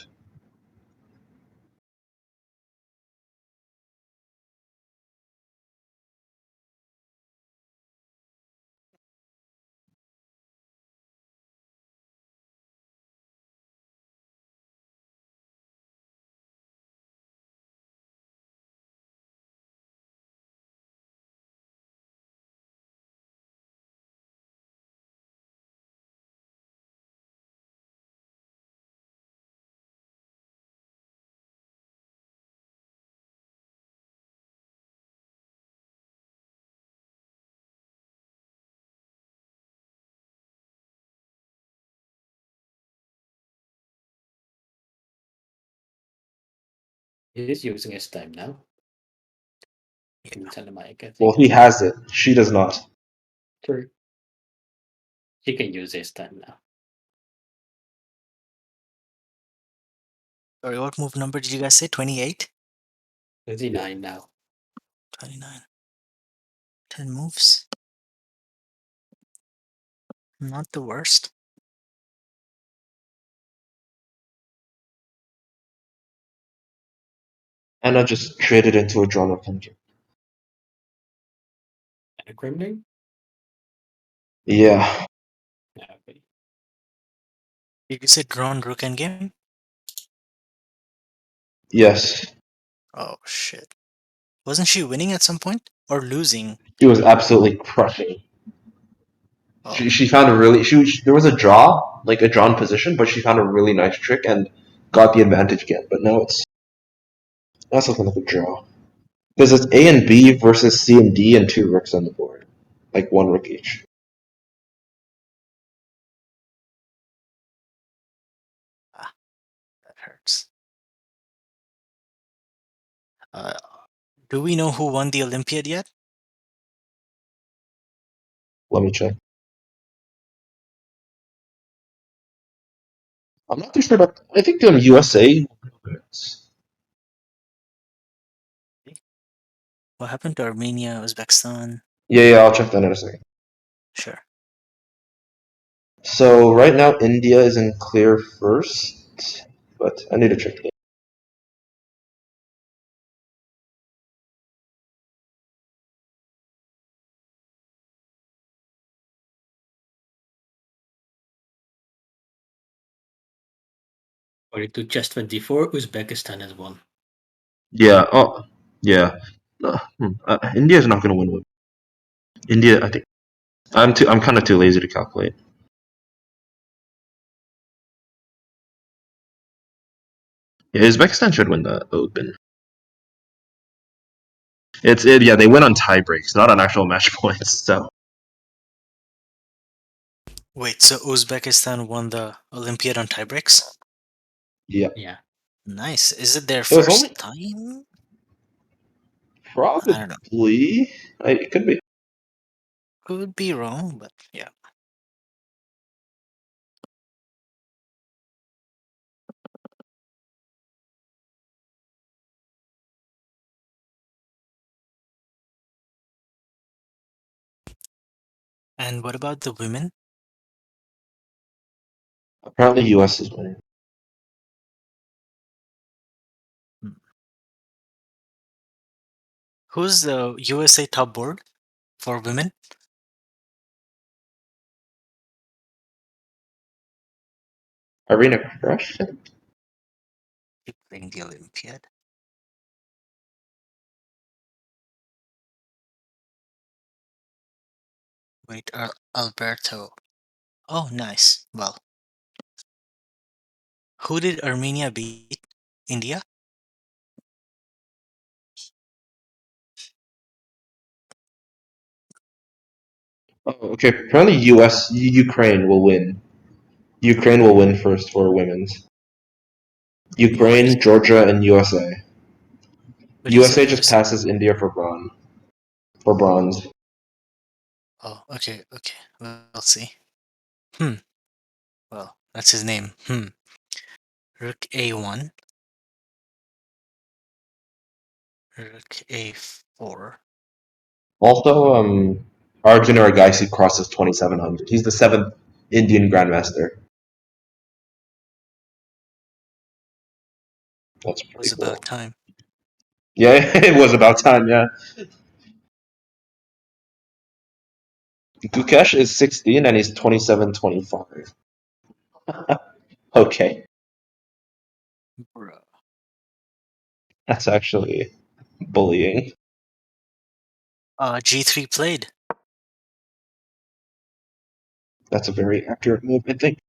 He is using his time now. Yeah. In Anna-Maja, I think. Well, he has it. She does not. True. He can use his time now. Sorry, what move number did you guys say? 28? 39 now. 29. 10 moves. Not the worst. Anna just traded into a drawn up engine. And a Kremlin? Yeah. Yeah, okay. Did you say drawn rook endgame? Yes. Oh shit. Wasn't she winning at some point? Or losing? She was absolutely crushing. Oh, She found a really there was a draw, like a drawn position, but she found a really nice trick and got the advantage again. But now that's looking like a draw because it's A and B versus C and D and two rooks on the board, like one rook each. ah, that hurts. Uh, do we know who won the Olympiad yet? Let me check. I'm not too sure about. I think USA. What happened to Armenia, Uzbekistan? Yeah, I'll check that in a second. Sure. So right now India is in clear first, but I need to check it. 42 chess 24, Uzbekistan has won. Yeah. Oh, yeah. India is not going to win. India, I think. I'm kind of too lazy to calculate. Yeah, Uzbekistan should win the Open. Yeah, they win on tie breaks, not on actual match points. So Wait, so Uzbekistan won the Olympiad on tiebreaks? yeah, Yeah. Nice. Is it their it was only first time? I don't know. probably. It could be. Could be wrong, but yeah. And what about the women? Apparently, US is winning. Hmm. Who's the USA top board for women? Arena Crush. Keep playing the Olympiad. Wait, Alberto. Oh, nice. Well, who did Armenia beat? India? Oh, okay. Apparently, Ukraine will win. Ukraine will win first for women's. Why? Ukraine, Georgia, and USA. But you said USA just USA. passes India for bronze. For bronze. Oh, okay, okay. We'll see. Hmm. Well, that's his name. Hmm. Rook A1. Rook A4. Also, Arjun Argaisi crosses 2700. He's the seventh Indian Grandmaster. That's pretty Was about cool. time. Yeah, it was about time. Yeah, Gukesh is 16 and he's 27-25. Okay, Bruh. that's actually bullying. G3 played. That's a very accurate move, I think.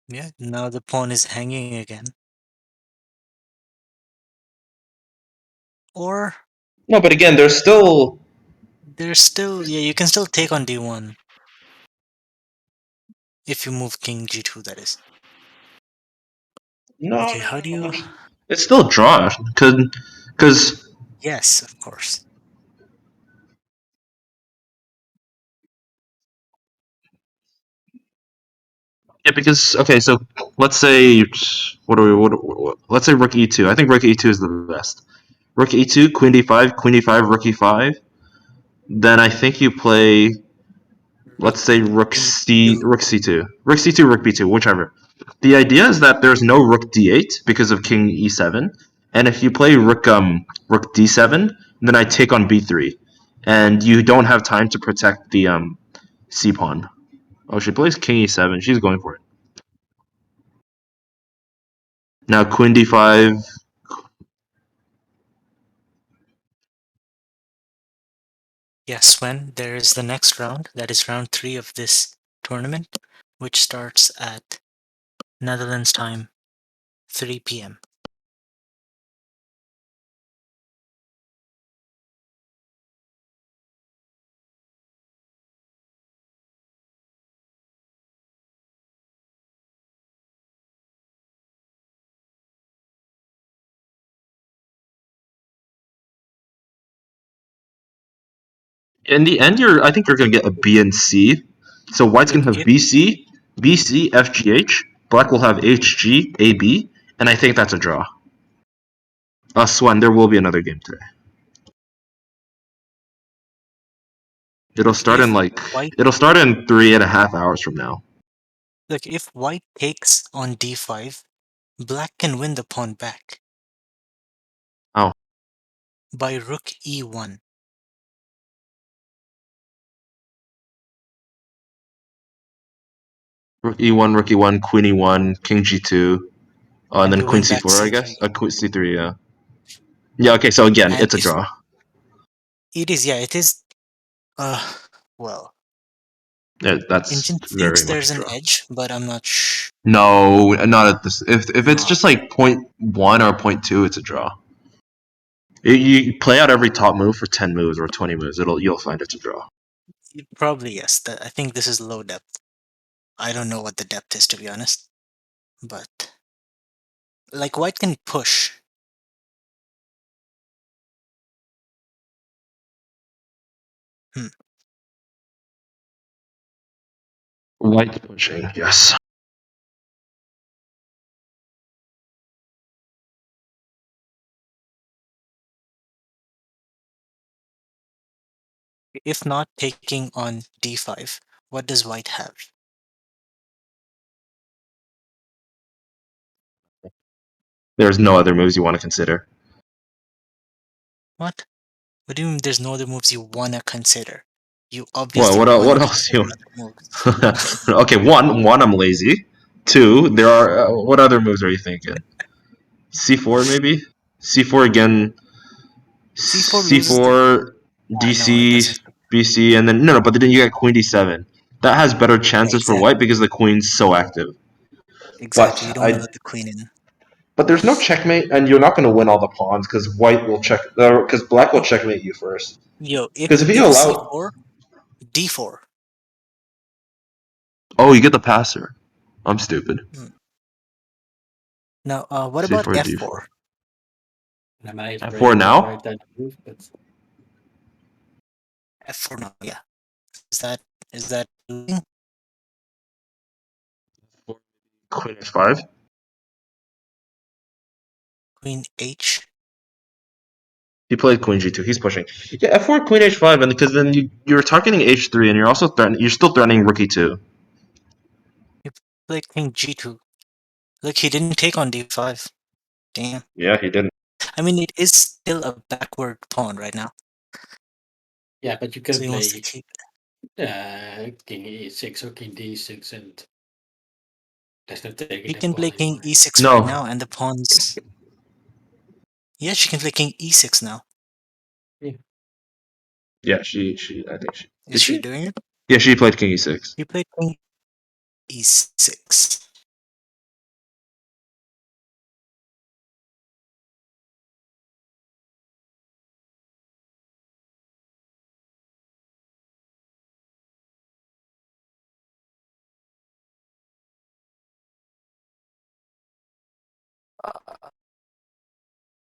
Yeah, now the pawn is hanging again. Or No, but again, there's still there's still, yeah, you can still take on D1 if you move king G2, that is. no, Okay, no, how do no, no. you... It's still a draw. Because Yes, of course. yeah, because okay, so let's say what do we let's say rook e2. I think rook e2 is the best. Rook e2, queen d5, queen d5, rook e5. Then I think you play, let's say Rook B2. rook c2, rook c2, rook b2, whichever. The idea is that there's no rook d8 because of king e7, and if you play rook d7, then I take on b3, and you don't have time to protect the c pawn. Oh, she plays king e7. She's going for it. Now queen d5. Yes, when there is the next round, that is round 3 of this tournament, which starts at Netherlands time, 3 p.m. In the end, I think you're gonna get a B and C. So white's Look, gonna have if BC, BC, FGH. Black will have HG, AB, and I think that's a draw. Swan, there will be another game today. It'll look start in if like white it'll start in 3.5 hours from now. look if white takes on d5, black can win the pawn back Oh, by rook e1. rook E1, rook E1, queen E1, king G2, and And then you queen win back C4, I guess. c3. Queen C3, yeah. Yeah. Okay. So again, And it's a if draw. it is, yeah, it is. Uh, well, Yeah, that's Engine very thinks much a there's an draw. edge, but I'm not sure. No, not at this. If it's Not just like .1 or .2, it's a draw. You play out every top move for 10 moves or 20 moves. You'll find it's a draw. probably yes. That I think this is low depth. I don't know what the depth is to be honest, but like white can push. Hmm. White pushing, yes. If not taking on d5, what does white have? There's no other moves you want to consider. What? What do you mean there's no other moves you wanna consider? You Well, obviously wanna what else consider you? other moves. Okay, one, I'm lazy. Two, there are. What other moves are you thinking? C4 maybe. C4 again. c4 loses the. C4, No, it DC, doesn't. BC, and then no, but then you get Queen D7. That has better Yeah, chances for white exactly. because the queen's so active. Exactly. You But don't wanna I let the queen in. But there's no checkmate, and you're not going to win all the pawns because white will check, because black will Oh, checkmate you first. yo, Because if you if allow, c4, d4. oh, you get the passer. I'm stupid. Hmm. Now, what about C4, f4? D4. And I F4 break the now. right hand move, but F4 now, yeah. Is that losing? Queen H5. Queen h? He played Queen G2. He's pushing. Yeah, F4, Queen H5, and because then you're targeting H3, and you're still threatening Rook E2. You play king g2. Look, he didn't take on d5. Damn. Yeah, he didn't. I mean, it is still a backward pawn right now, yeah, but you so can he wants to play keep. king e6 or king d6, and there's no taking He the can play pawn king anymore. e6 right No. now, and the pawns. Yeah, she can play king e6 now. Yeah, Yeah, I think she. Is Did she she? doing it? Yeah, she played King E6. She played king e6. Uh,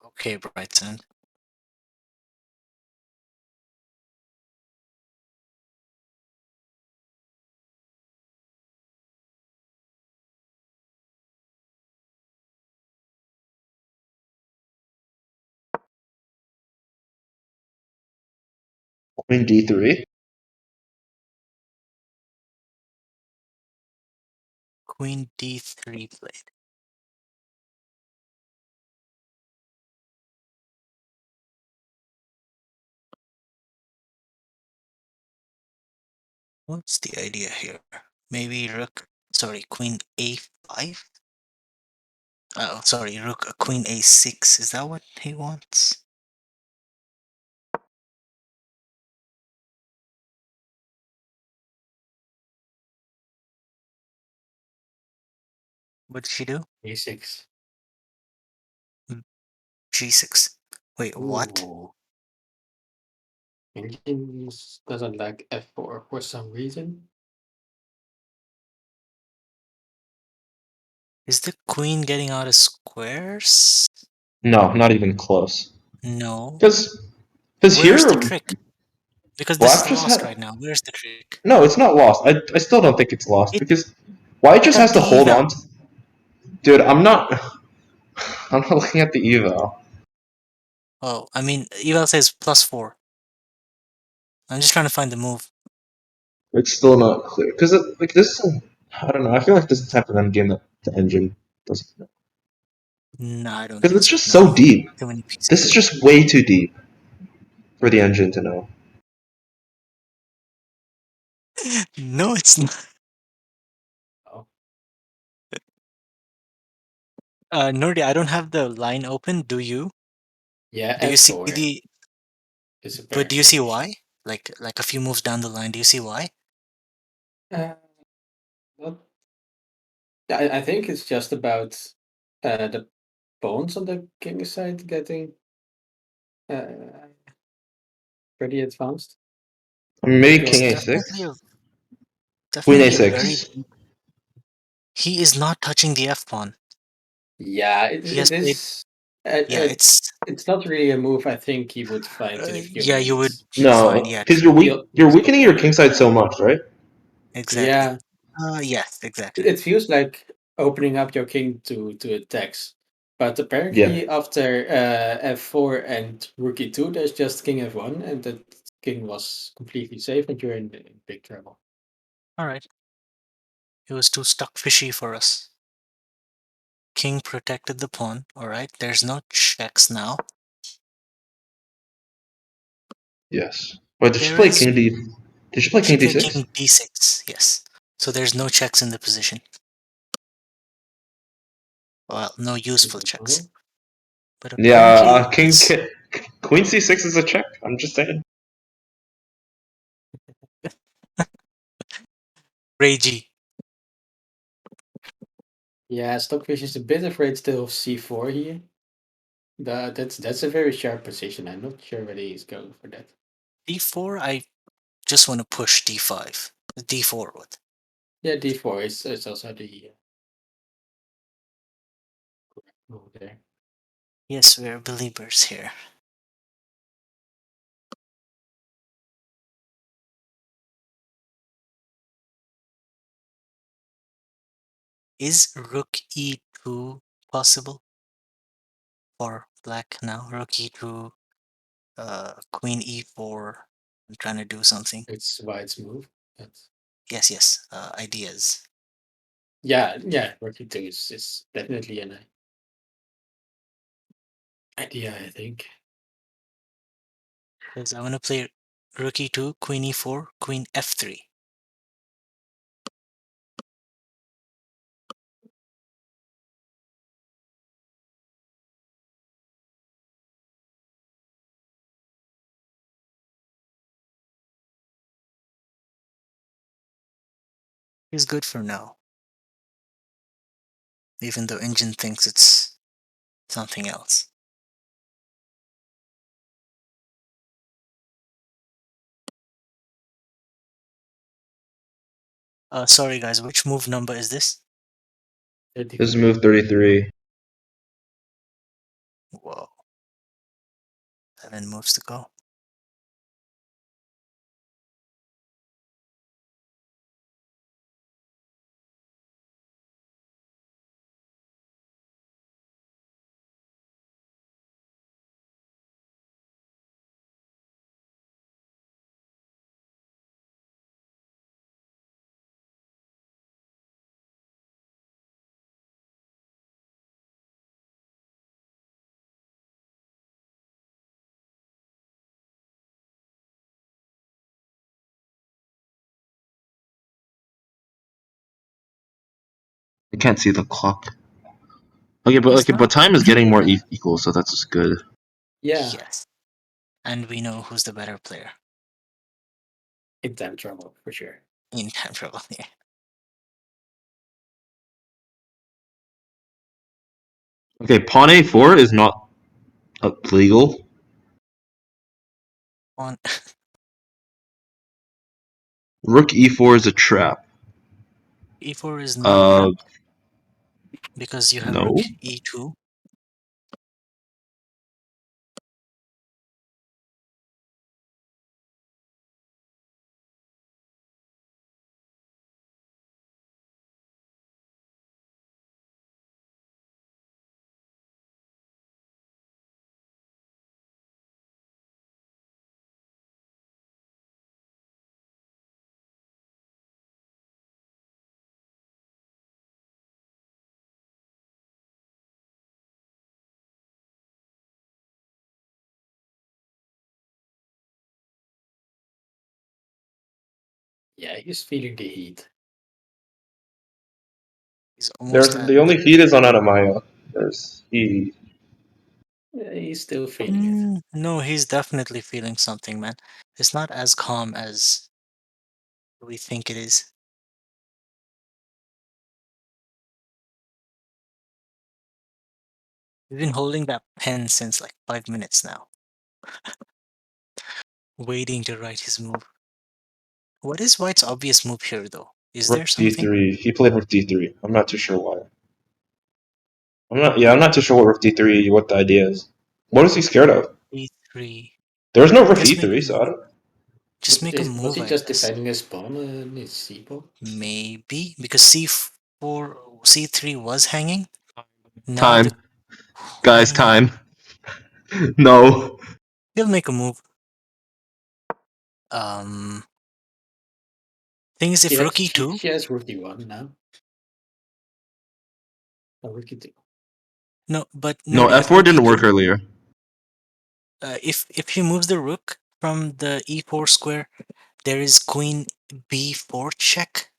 okay, Brighton. Queen D3. Queen d3 played. What's the idea here? Maybe rook. Sorry, queen a5. Oh, sorry, rook. Queen a6. Is that what he wants? What did she do? A6. G6. Wait, what? Ooh. Engine doesn't like F4 for some reason. Is the queen getting out of squares? No, not even close. No. Because Where's the here, trick? Because this is black just lost had. right now. Where's the trick? No, it's not lost. I still don't think it's lost It because white just has got to the hold eval. on. Dude, I'm not. I'm not looking at the eval. Oh, I mean, eval says +4. I'm just trying to find the move. It's still not clear because like this. I don't know. I feel like this is the type of endgame that the engine doesn't know No, I don't because think it's so. just No. so deep. Too many pieces. This is just way too deep for the engine to know. No, it's not. Oh. Nordi, I don't have the line open. Do you? Yeah, Do you see F4 the? is a But better do you see solution. why? Like a few moves down the line. Do you see why? Uh, not, I think it's just about the pawns on the king side getting uh, pretty advanced. I mean, maybe Because king It's a6, queen definitely a very. a6. He is not touching the f pawn. yeah, He has it played. is. Yeah, It's not really a move I think he would find in a few yeah, you would minutes. find. No, Yeah, because true. you're He'll weakening your play king it. side so much, right? Exactly. Yeah, Yes, exactly. it feels like opening up your king to attacks. But Yeah. apparently, after f4 and rook e2, there's just king f1, and the king was completely safe, and you're in big trouble. All right. It was too stuck fishy for us. King protected the pawn. All right. There's no checks now. Yes. Wait, did she There play is. king d? Did she play She king played d6? king d6. Yes. So there's no checks in the position. Well, no useful checks. Mhm. But Yeah, apparently it's queen c6 is a check. I'm just saying. ragey. Yeah, Stockfish is a bit afraid still of c4 here. That's a very sharp position. I'm not sure whether he's going for that. d4. I just want to push d5. d4 would. Yeah, d4 is also the correct move there. Yes, we're believers here. Is rook e2 possible for black now? Rook e2, queen e4. I'm trying to do something. It's White's move. But Yes. Ideas. yeah, rook e2 is definitely an idea, I think. Because I want to play rook e2, queen e4, queen f3. Is good for now, even though engine thinks it's something else. Sorry guys, which move number is this? This is 34. move 33. Whoa, 7 moves to go. I can't see the clock. It's Okay, not. but time is getting more equal, so that's just good. Yeah, Yes, and we know who's the better player in time trouble for sure. in time trouble. Yeah. Okay, pawn a4 is not legal. On Rook e4 is a trap. e4 is not a trap because you have rook No. e2. Yeah, he's feeling the heat. He's almost There's at. the only feed is on Anna-Maja. There's he. Yeah, he's still feeling it. No, he's definitely feeling something, man. It's not as calm as we think it is. He's been holding that pen since like 5 minutes now, waiting to write his move. What is White's obvious move here, though? Is Rook there something? d3. He played rook d3. I'm not too sure why. I'm not too sure what rook d3. What the idea is. What is he scared of? E3. There's no rook Just make a e3, so I move. don't. Just make a Was move, he I just guess. defending his pawn and his c-pawn? Maybe because C4, C3 was hanging. Now Time, the guys, queen. time. No. He'll make a move. Um, thing is, if rook e2, She has rook d1 now. Or rook e2. no, but No, no, if f4 rook didn't work e2, earlier. if he moves the rook from the e4 square, there is queen b4 check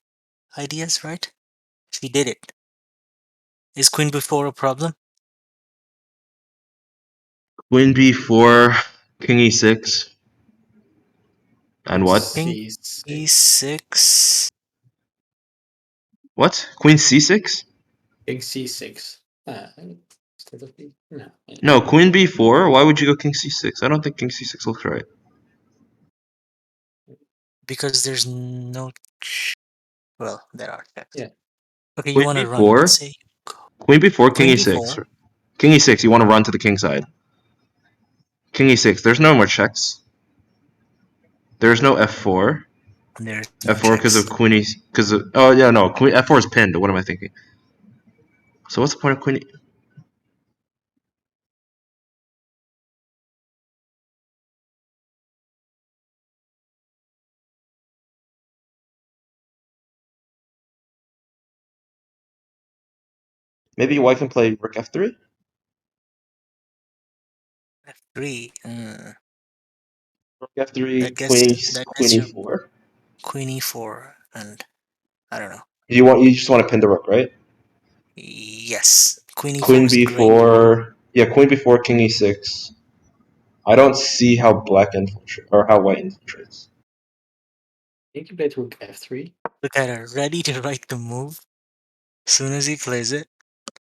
ideas, right? If he did it, is queen b4 a problem? Queen b4, king e6. And what? King c6. e6. What? Queen c6? King c6. Instead of b. No. No, queen b4? Why would you go king c6? I don't think king c6 looks right. Because there's no. Well, there are checks. Yeah. Okay, you Queen want to run. Let's b4? say go. Queen b4, king Queen e6. b4. King e6, you want to run to the king side. King e6, there's no more checks. There's no f4. There's no F4 because checks. of queen e. Because of. Oh, yeah, no. Queen, f4 is pinned. What am I thinking? So what's the point of queen e? Maybe white can play rook f3? F3. Rook f3, That gets queen your e4. queen e4, and I don't know. You just want to pin the rook, right? Yes, queen e4 Queen is great. b4. Yeah, queen b4, king e6. I don't see how black infiltrates or how white infiltrates. I think he played rook f3. Look at her, ready to write the move. As soon as he plays it.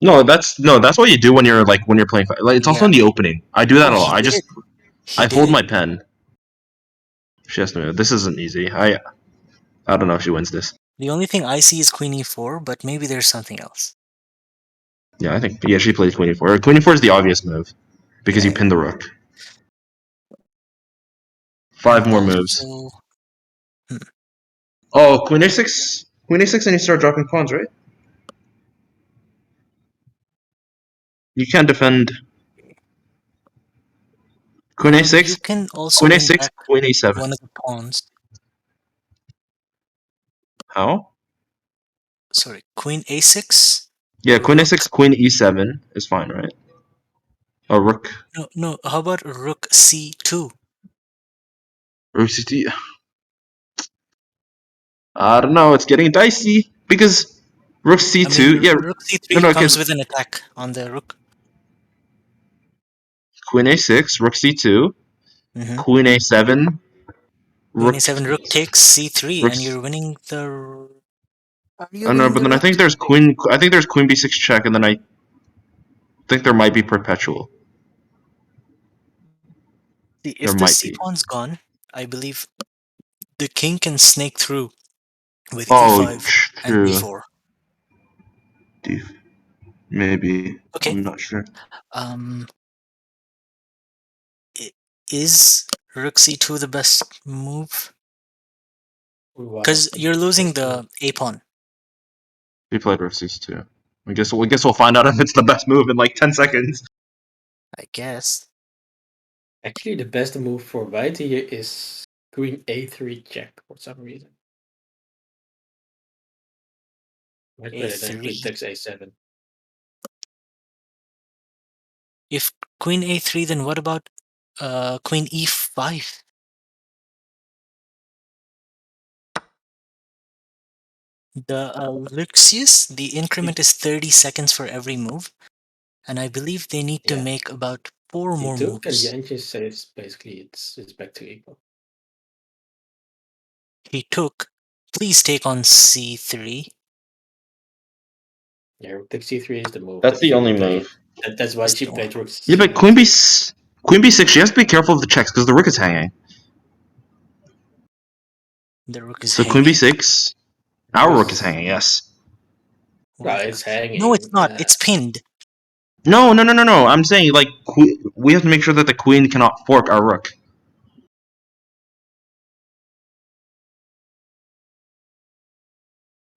That's what you do when you're playing. Like it's also Yeah. in the opening. I do that Oh, a lot. he did it. He I did hold it. my pen. She has to move. This isn't easy. I don't know if she wins this. The only thing I see is queen e4, but maybe there's something else. Yeah, I think she plays queen e4. Queen e4 is the obvious move because Yeah, you yeah. pin the rook. And Five more moves. also, Oh, queen a6. Queen a6, and you start dropping pawns, right? You can't defend queen you a6. can also Queen win a6. back Queen a7. one of the pawns. How? Sorry, queen a6, Yeah, queen rook. a6, queen e7 is fine, right? Oh, rook. No, no. How about rook c2? Rook c2. I don't know. It's getting dicey because rook I mean, c2. Yeah, rook no, c3 no. Okay, comes with an attack on the rook. queen a6, rook c2, Mm-hmm. queen a7, Queen rook. a7, rook takes c3, Rook. and you're winning the. Are you Oh no, winning but the then I rook? think there's queen. I think there's queen b6 check, and then think there might be perpetual. See, There if the might c be. pawn's gone, I believe the king can snake through with Oh, e5 and true. d4. Maybe. Okay. I'm not sure. Um, is rook c2 the best move? Because you're losing the a pawn. We played rook c2. I guess we'll find out if it's the best move in like 10 seconds. I guess. Actually, the best move for white here is queen a3 check for some reason. Much better than queen a3. takes a7. If queen a3, then what about queen e5? The Luxius, the increment is 30 seconds for every move, and I believe they need to Yeah. make about 4 He more took, and moves. Janji says basically it's back to equal. He took. Please take on c3. Yeah, rook takes c3 is the move. That's the she only played. move. That's why That's she the one. played rook Yeah, but c6. queen b6, she has to be careful of the checks because the rook is hanging. The rook is So queen hanging. b6, our rook is hanging, yes. No, it's hanging. No, it's not. It's pinned. No. I'm saying like we have to make sure that the queen cannot fork our rook.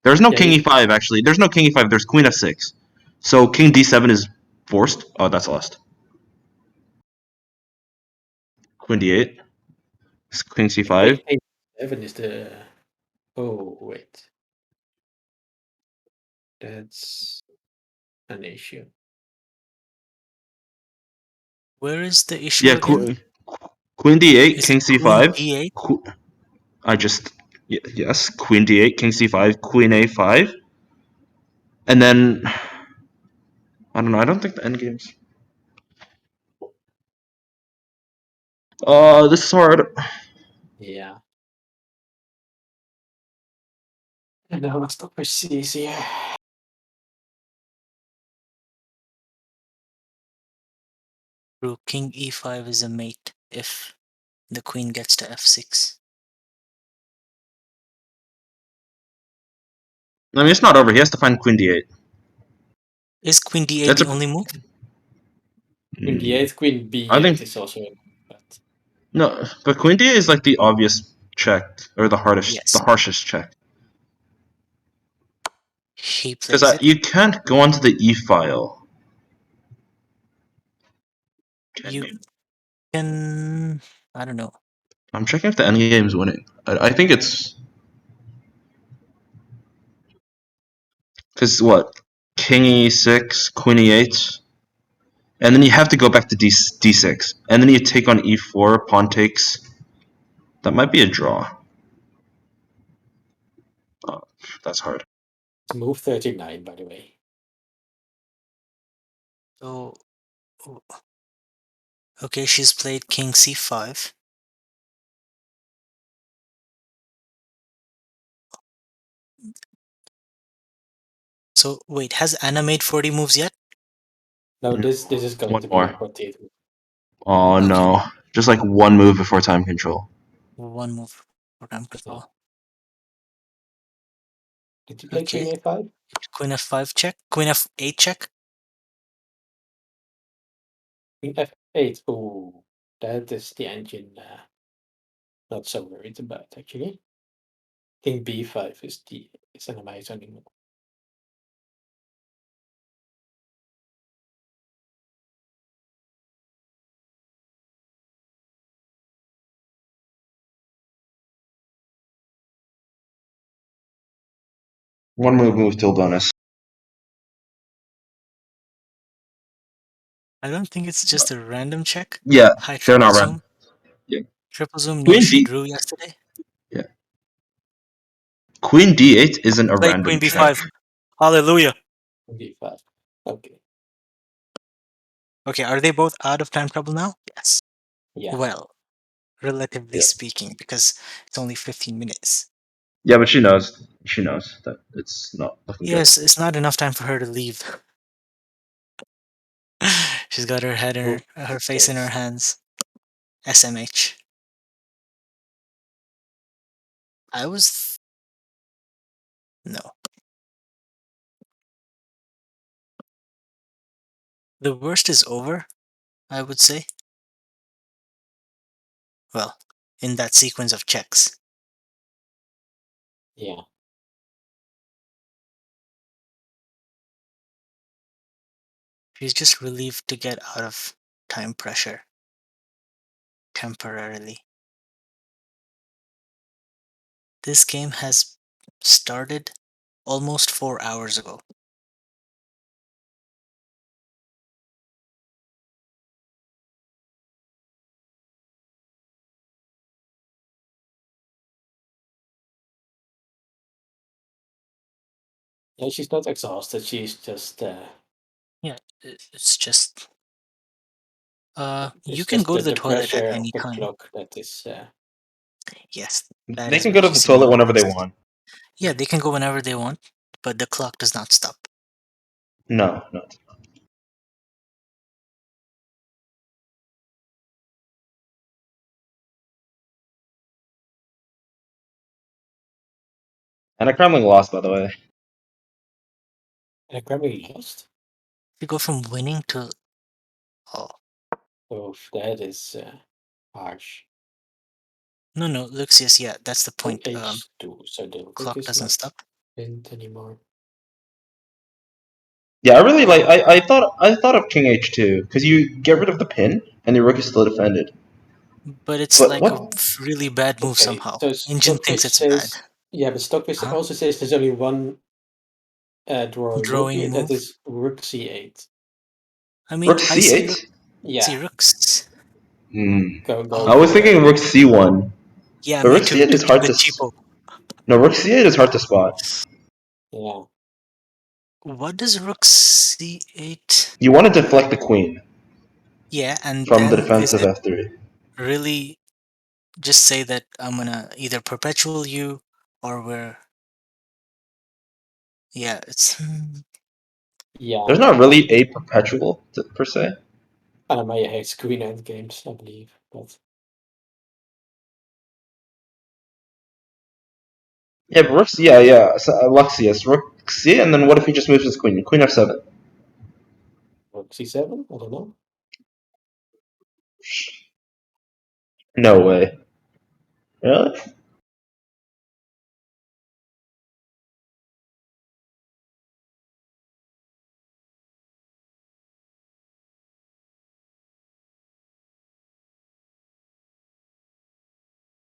There's no Yeah, king e5 actually. There's no king e5. There's queen f6. So king d7 is forced. Oh, that's lost. Queen d8. King c5. king a7 is the. Oh wait, that's an issue. Where is the issue Yeah, again? queen d8, Is king it queen c5. d8? I just yes, queen d8, king c5, queen a5, and then I don't know. I don't think the endgames. This is hard. Yeah. And now let's stop proceeds here. Through king e5 is a mate if the queen gets to f6. I mean, it's not over. He has to find queen d8. Is queen d8 That's the a. only move? Queen d8, queen I b8 think is also. But no, but queen d8 is like the obvious check or the Yes. harshest check. He Because plays it. you can't go onto the e file. You can. I don't know. I'm checking if the endgame is winning. I think it's because what king e6, queen e8, and then you have to go back to d6, and then you take on e4, pawn takes. That might be a draw. Oh, that's hard. it's move 39, by the way. So. Okay, she's played king c5. So, wait, has Anna made 40 moves yet? No, this is going One to be more. a potato. Oh Okay. no, just like one move before time control. One move for time Yeah. control. Did you play Okay. queen a5? Queen f5 check. Queen f8 check. Queen f8. Oh, that is the engine. Not so worried about actually. King b5 is an amazing move. One move till bonus. I don't think it's just a random check. Yeah, Hi, they're triple not random. zoom. Yeah. Triple zoom, no, Queen she D. drew yesterday. Yeah. Queen d8 isn't a Played queen random check. b5. Hallelujah. Queen b5. Okay. Okay, are they both out of time trouble now? Yes. Yeah. Well, relatively Yeah. speaking, because it's only 15 minutes. Yeah, but she knows. She knows that it's not looking good. Yes, it's not enough time for her to leave. She's got her head in her face in her hands. SMH. I was no. The worst is over, I would say. Well, in that sequence of checks. Yeah. She's just relieved to get out of time pressure. Temporarily. This game has started almost 4 hours ago. Yeah, she's not exhausted. She's just Yeah, it's just you it's can just go to the the toilet at pressure of any the time. clock that is. Yes, that They is can go what to you the see in toilet the whenever they text. want. Yeah, they can go whenever they want, but the clock does not stop. No, no. And a Kremlin lost, by the way. And Grammy lost. You go from winning to oh Oh, that is harsh. no Luxius, yeah, that's the Oh, point. H2, so the rook Clock is doesn't not stop. pinned anymore. Yeah, I really like. I thought of King H2 because you get rid of the pin and your rook is still defended. But it's But like a what? really bad move Okay, somehow. so Engine Stockfish thinks it's bad. says, yeah, but Stockfish Huh? also says there's only one drawing move Drawing here, that move. is rook c8. I mean, Rook I say rook. C8? See Yeah, rooks. Hmm. go I was for thinking it. Rook C1, Yeah, but me Rook too. C8 To is keep hard to. it cheapo. No, Rook C8 is hard to spot. Yeah, What does rook c8? You want to deflect the queen Yeah, and from the then is defensive it F3. really just say that I'm gonna either perpetual you or we're yeah, it's yeah. There's not really a perpetual per se. Anna-Maja hates queen end games, I believe, but Yeah, but Rook. Yeah. So, Luxius, Rook C, and then what if he just moves his queen? Queen F7. rook c7, I don't know. No way. Really?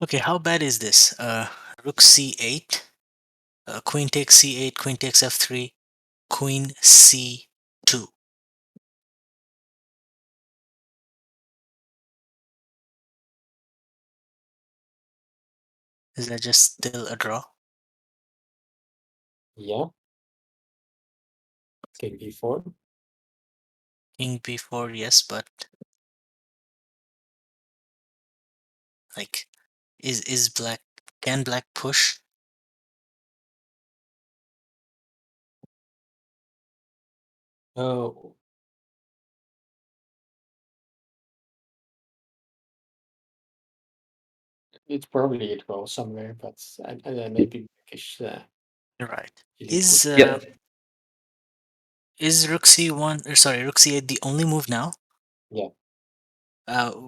okay. How bad is this? Rook c8, queen takes c8, queen takes f3, queen c2. Is that just still a draw? Yeah, king b4. King b4, yes, but like, is black can black push? Oh, it's probably a draw somewhere, but maybe Blackish You're right. really put. Yeah. Is rook c1 or sorry rook c8 the only move now? Yeah,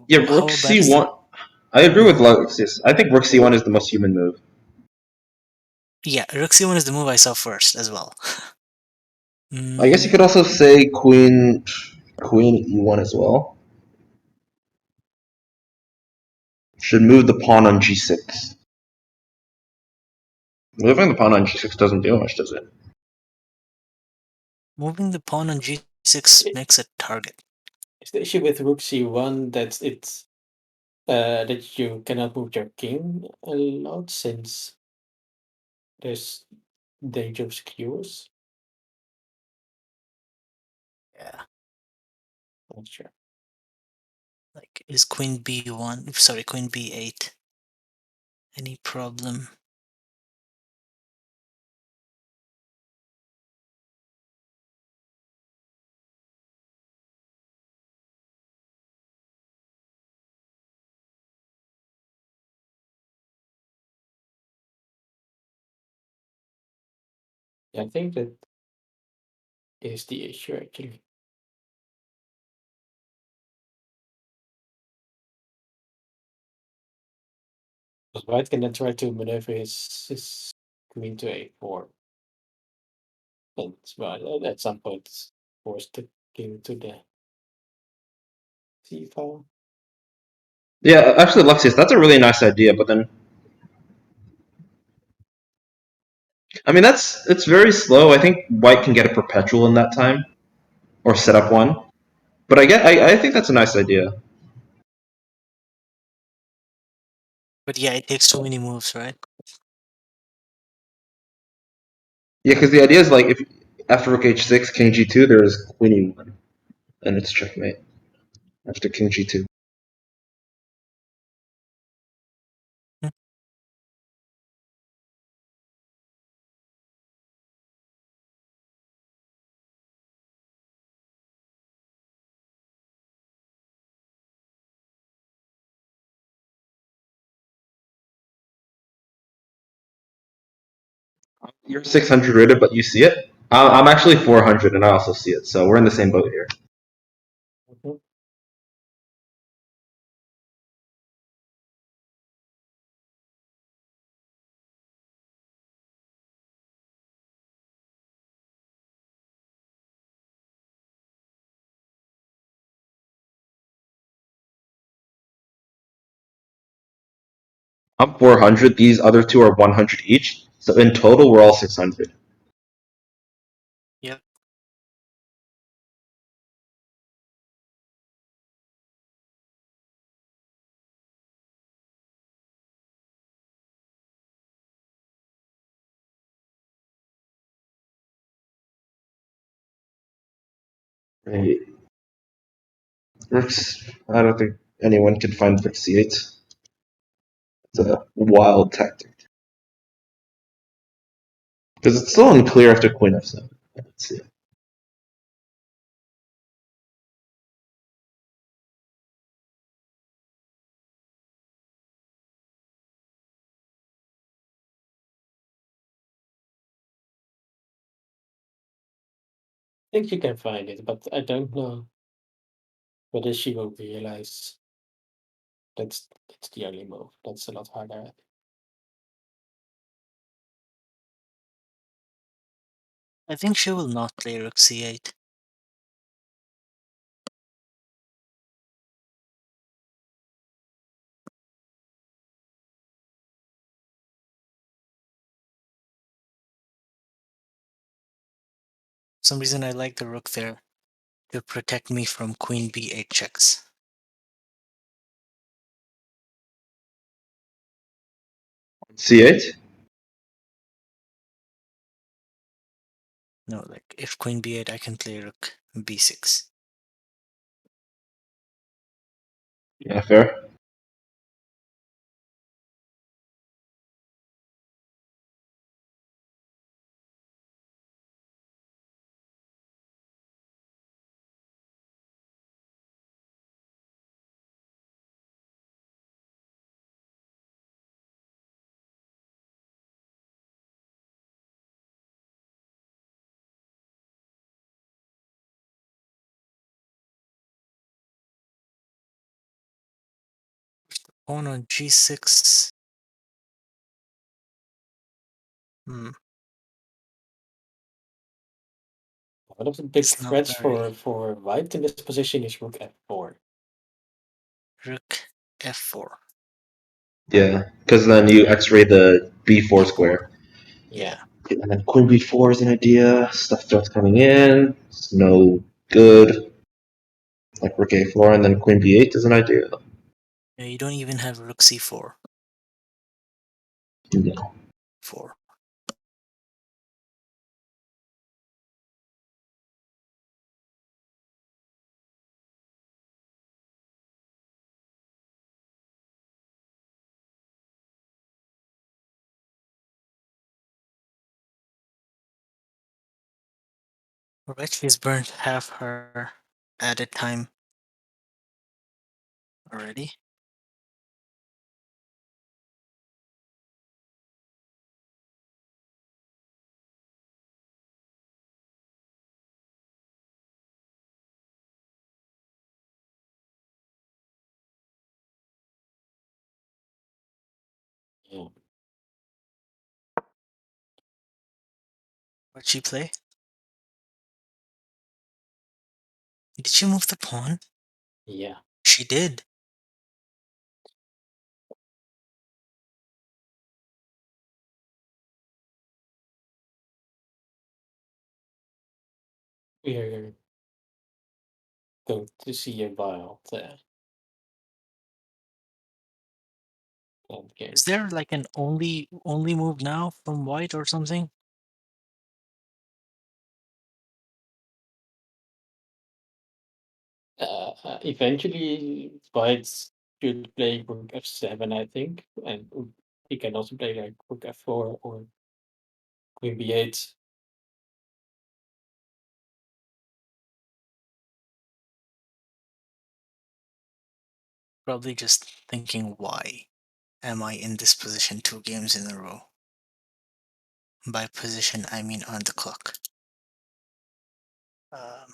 Yeah, Rook How bad is the C1. I agree with Mhm. Luxius. I think Rook C1 is the most human move. Yeah, rook c1 is the move I saw first as well. I guess you could Mm, also say Queen E1 as well. Should move the pawn on G6. Moving the pawn on G6 doesn't do much, does it? moving the pawn on g6 it, makes a target. it's the issue with rook c1 that it's that you cannot move your king a lot since there's danger of skewers. Yeah. Not sure. Like, is queen b1, sorry, queen b8 any problem? I think that is the issue actually. Because white can then try to maneuver his queen to a4. And well, at some point force the king to the c file. Yeah, actually, Luxius, that's a really nice idea. But then, I mean, it's very slow. I think White can get a perpetual in that time, or set up one. But I think that's a nice idea. But yeah, it takes too many moves, right? Yeah, because the idea is like if after Rook H6, King G2, there is Queen E1, and it's checkmate after King G2. Hmm. You're 600 rated, but you see it. I'm actually 400, and I also see it. So we're in the same boat here. Mhm. I'm 400. These other two are 100 each. So in total, we're all 600. Yep. Right. Rook's. I don't think anyone can find Rook C8. It's a wild tactic because it's still unclear after Queen F7. Let's see. I think she can find it, but I don't know whether she will realize that's the only move. That's a lot harder. I think she will not play Rook C8. For some reason I like the rook there to protect me from Queen B8 checks. C8. No, like if Queen B8 I can play Rook B6. Yeah, fair. Pawn on G6. Hmm, One of the big it's not threats very. for white in this position is Rook F4. Rook F4. Yeah, because then you X-ray the B4 B4. square. Yeah. Yeah. And then Queen B4 is an idea. Stuff starts coming in. It's no good. Like Rook A4, and then Queen B8 is an idea. Yeah, you don't even have Rook C4. No. 4. Alright, she's burned half her added time already. Yeah. What'd she play? Did she move the pawn? Yeah. She did. We are going to see a wild game. Is there like an only move now from white or something? Eventually, whites should play rook f7, I think, and he can also play like rook f4 or queen b8. Probably just thinking, why am I in this position 2 games in a row? By position, I mean on the clock. Um,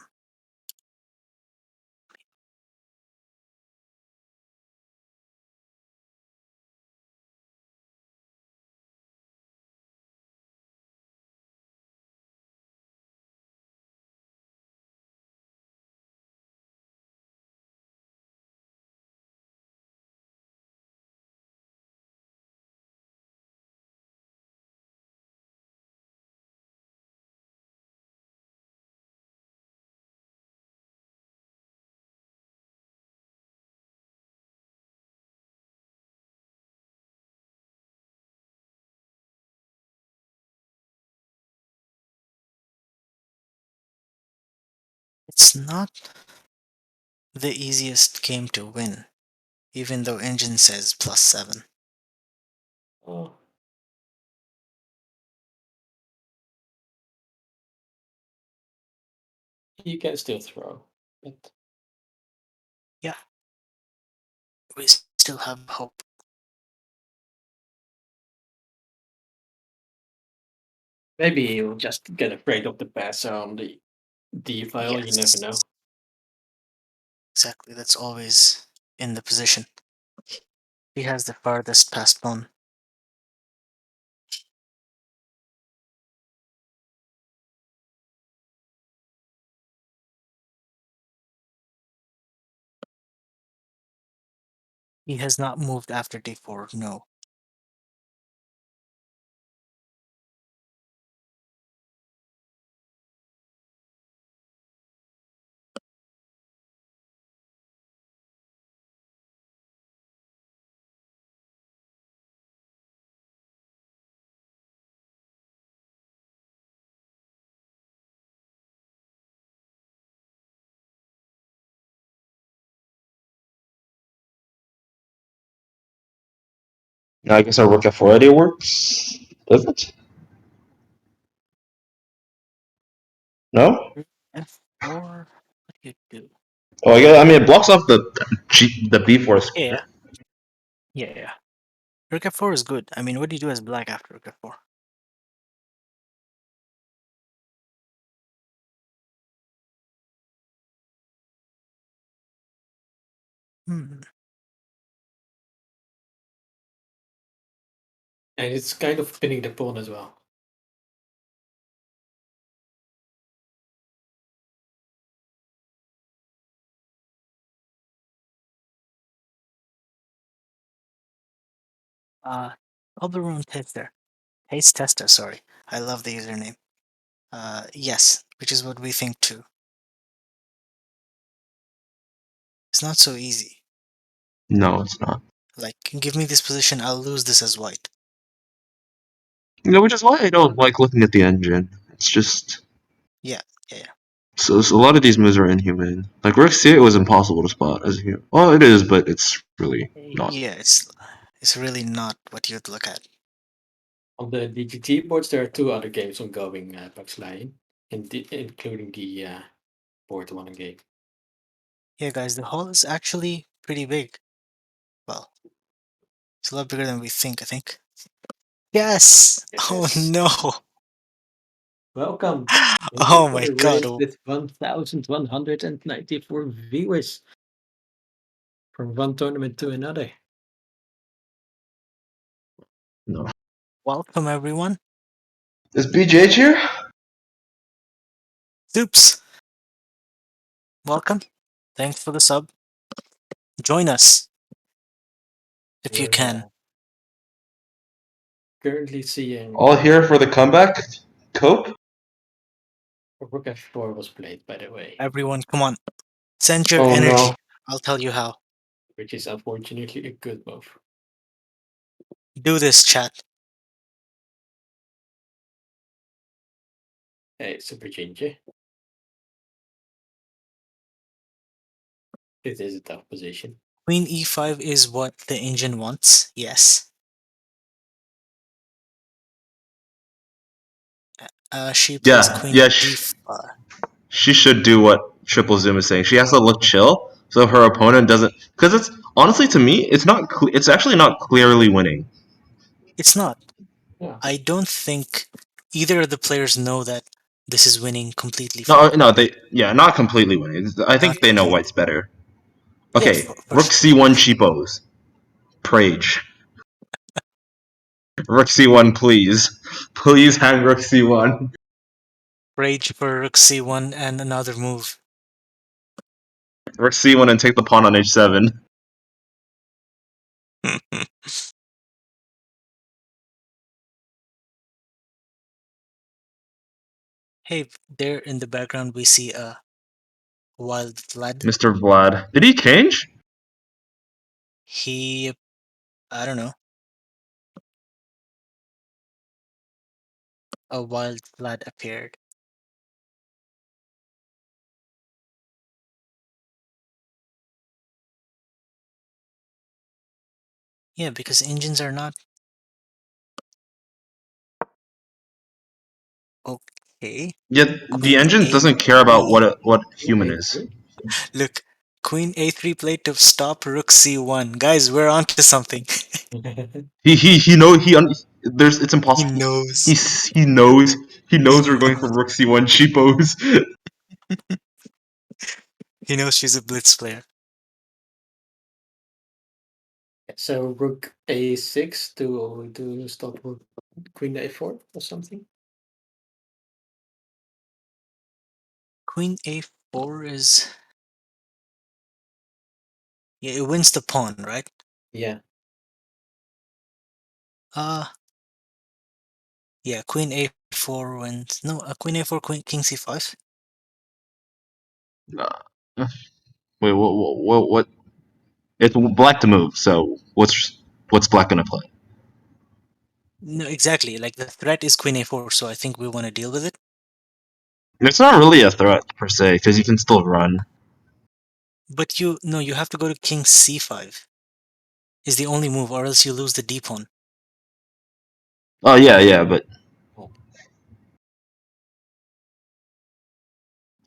it's not the easiest game to win, even though engine says +7. Oh, you can still throw, but Yeah, we still have hope. maybe he'll just get afraid of the pass on the d file. You never Yes, know. exactly. That's always in the position. He has the farthest past pawn. He has not moved after d4, no. Now I guess our rook f4 idea works. Does it? No? f4, what do you do? Oh, I mean, it blocks off the b4 Yeah, square. yeah. Rook f4 is good. I mean, what do you do as black after rook f4? Hmm. And it's kind of pinning the pawn as well. Oberon Tester. Taste Tester, sorry. I love the username. Yes, which is what we think too. It's not so easy. No, it's not. Like, give me this position, I'll lose this as white. Which is why I don't like looking at the engine. It's just Yeah, yeah. so a lot of these moves are inhumane. Like rook c8 was impossible to spot as a well, it is, but it's really not. Yeah, it's really not what you'd look at. On the DGT boards, there are 2 other games ongoing, Baxlijn, including the board one game. Yeah, guys, the hall is actually pretty big. Well, it's a lot bigger than we think, I think. Yes! Oh Yes. no! Welcome. Oh For my the god. race with 1,194 viewers from one tournament to another. Welcome, everyone. Is BJH here? Soups. Welcome. Thanks for the sub. Join us if you We're can. currently seeing All here for the comeback? Cope? Rook F4 was played, by the way, Everyone, come on. Send your Oh energy. no. I'll tell you how. which is unfortunately a good move. Do this, chat. Hey, Super Ginger. It is a tough position. Queen e5 is what the engine wants. Yes. She plays Yeah, queen yeah, d5. she should do what Triple Zoom is saying. She has to look chill so her opponent doesn't. Because it's honestly to me, it's not. It's actually not clearly winning. It's not. Yeah. I don't think either of the players know that this is winning completely for No, them. no, not completely winning. I Not think they know completely. White's better. Yeah, Okay, for Rook sure. C1 cheapos. Prage. Rook C1, please. Please hang Rook C1. Rage for rook c1 and another move. Rook C1 and take the pawn on H7. Hey, there in the background we see a wild Vlad. Mr. Vlad. Did he change? He, I don't know, a wild Vlad appeared. Yeah, because engines are not okay. Yeah, the Queen engine doesn't care about a3. what Queen human is. A3. Look, Queen a3 played to stop rook c1. Guys, we're onto something. He know he un, there's it's He impossible. knows. He He knows we're going for knows. Rook C1 cheapos. He knows she's a blitz player. So Rook A6 to stop Queen A4 or something. Queen a4 is, yeah, it wins the pawn, right? Yeah. Uh yeah, Queen a4 wins. No, Queen a4, Queen King c5. Wait, what? It's black to move. So what's black gonna play? No, exactly. Like the threat is Queen a4, so I think we want to deal with it. It's not really a threat per se because you can still run. But you have to go to King c5. Is the only move, or else you lose the d pawn. Oh yeah, but Oh.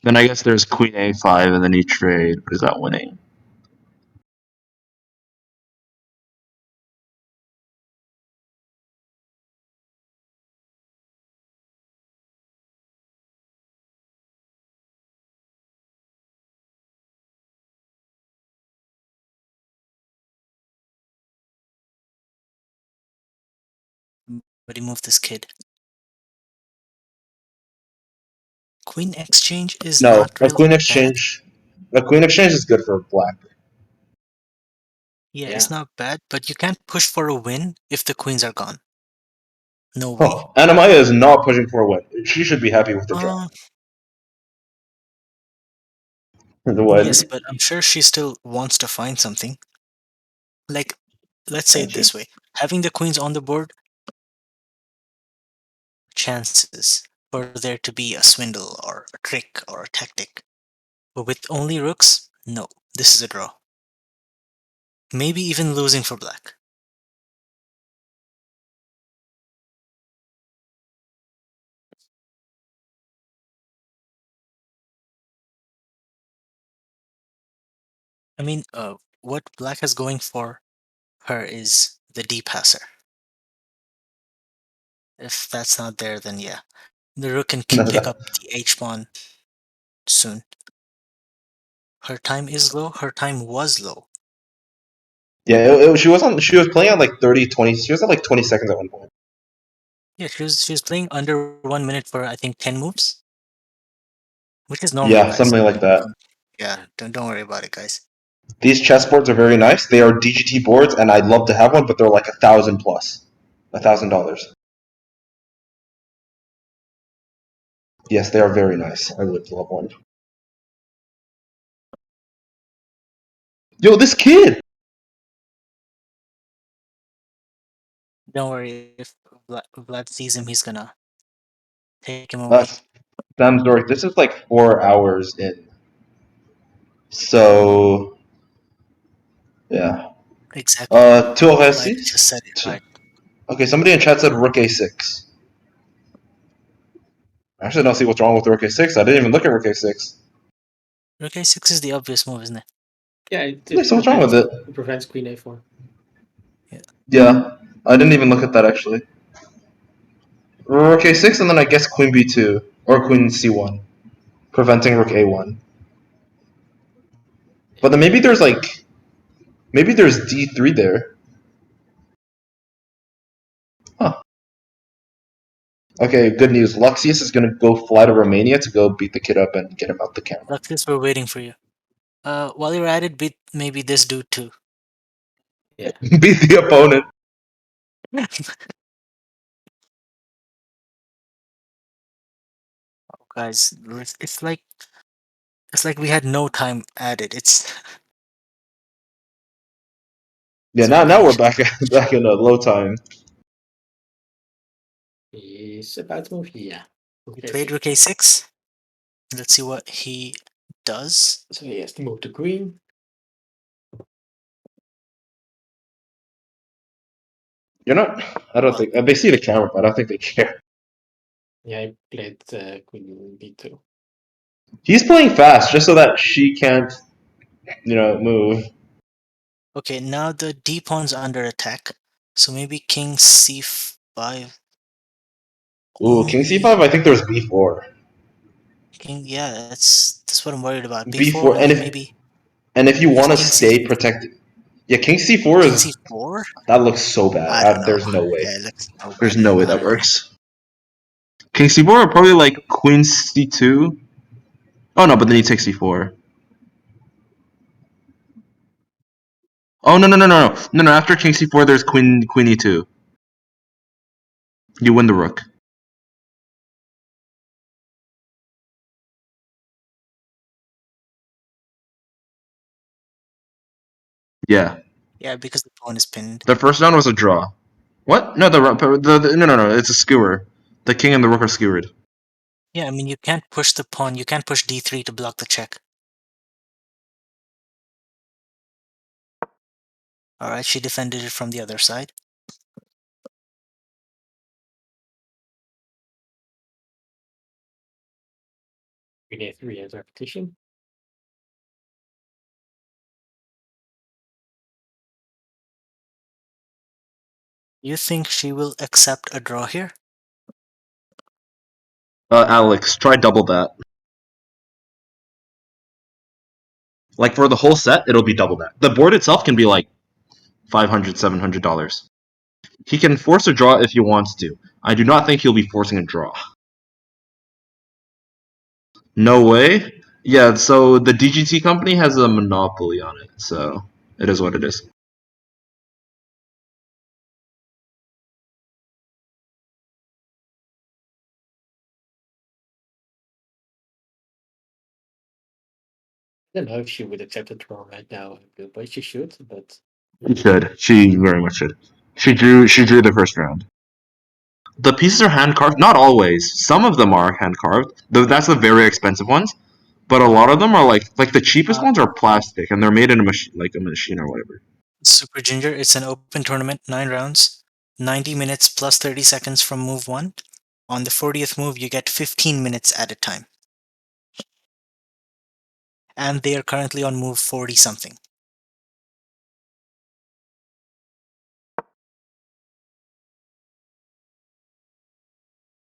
then I guess there's Queen A5 and then you trade. What is that winning? But he moved this kid. Queen exchange is No, not really bad. A queen exchange is good for black. Yeah, Yeah. it's not bad, but you can't push for a win if the queens are gone. No way. Oh, Anna-Maja is not pushing for a win. She should be happy with the draw. Uh, The yes, win. but I'm sure she still wants to find something. Like, let's say it this way. Having the queens on the board, chances for there to be a swindle or a trick or a tactic. But with only rooks, no, this is a draw. Maybe even losing for black. I mean, what black is going for her is the D passer. If that's not there, then yeah. The rook can No, pick up the H pawn soon. Her time is low, her time was low. yeah, she was playing at like 30, 20. She was at like 20 seconds at one point. Yeah, she was playing under 1 minute for I think 10 moves, which is normal, Yeah, guys. something like that. Yeah, don't worry about it, guys. These chessboards are very nice. They are DGT boards, and I'd love to have one, but they're like 1,000 plus, $1,000. Yes, they are very nice. I would love one. Yo, this kid! Don't worry, if Vlad sees him, he's gonna take him Uh, away. Samsdorf, this is like 4 hours in. So, yeah. Exactly. Tour Vlad A6? just said it right. Okay, somebody in chat said Rook A6. I actually don't see what's wrong with Rook A6. I didn't even look at Rook A6. Rook a6 is the obvious move, isn't it? Yeah, Yeah, so what's wrong with it? it prevents queen a4. Yeah. Yeah, I didn't even look at that actually. Rook A6, and then I guess Queen B2 or Queen C1, preventing Rook A1. But then maybe there's D3 there. Huh. Okay, good news. Luxius is gonna go fly to Romania to go beat the kid up and get him out the camera. Luxus, we're waiting for you. While you're at it, beat maybe this dude too. Yeah. Beat the opponent. Guys, it's like we had no time added. It's Yeah, sorry, now we're connection. back in a low time. He's about to move. Yeah. He Okay, played Rook a6. Let's see what he does. so he has to move the queen. You're not. I don't think they see the camera, but I don't think they care. Yeah, he played queen b2. He's playing fast just so that she can't, move. Okay, now the d pawn's under attack. So maybe king c5. Ooh, King Maybe C5. I think there's B4. king. Yeah, that's what I'm worried about. b4 B4, and then maybe and if you if want to king c stay protected, yeah, King C4 king is c4. that looks so bad. I don't know. There's no way. Yeah, it looks so There's bad. no way I that don't know. works. King C4 or probably like Queen C2. Oh no, but then he takes C4. Oh no! After King C4, there's Queen E2. You win the rook. Yeah, Yeah, because the pawn is pinned. the first round was a draw. What? No, no. It's a skewer. The king and the rook are skewered. Yeah, I mean you can't push the pawn. You can't push d3 to block the check. All right, she defended it from the other side. Queen a3 as repetition. You think she will accept a draw here? Alex, try double that. Like for the whole set, it'll be double that. The board itself can be like $500, $700. He can force a draw if he wants to. I do not think he'll be forcing a draw. No way. Yeah, so the DGT company has a monopoly on it, so it is what it is. I don't know if she would accept a draw right now, but she should. But She should. She very much should. She drew the first round. The pieces are hand carved. Not always. Some of them are hand carved. Though that's the very expensive ones. But a lot of them are like the cheapest Uh, ones are plastic and they're made in a machine or whatever. Super Ginger, it's an open tournament, 9 rounds, 90 minutes plus 30 seconds from move 1. On the 40th move, you get 15 minutes at a time. And they are currently on move 40 something.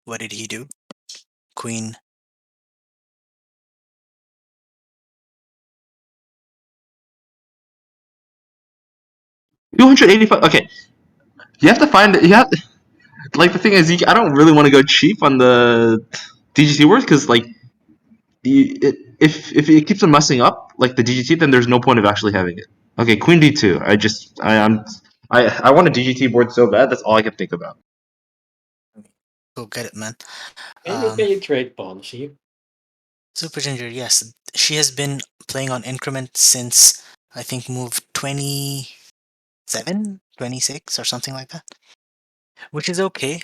What did he do? Queen. 285. Okay, you have to find. Like the thing is, I don't really want to go cheap on the DGT words because like if it keeps on messing up like the DGT, then there's no point of actually having it. Okay, Queen D2. I want a DGT board so bad. That's all I can think about. Go get it, man. Can you trade pawns here? Super Ginger, yes. She has been playing on increment since I think move 27, 26 or something like that. Which is okay.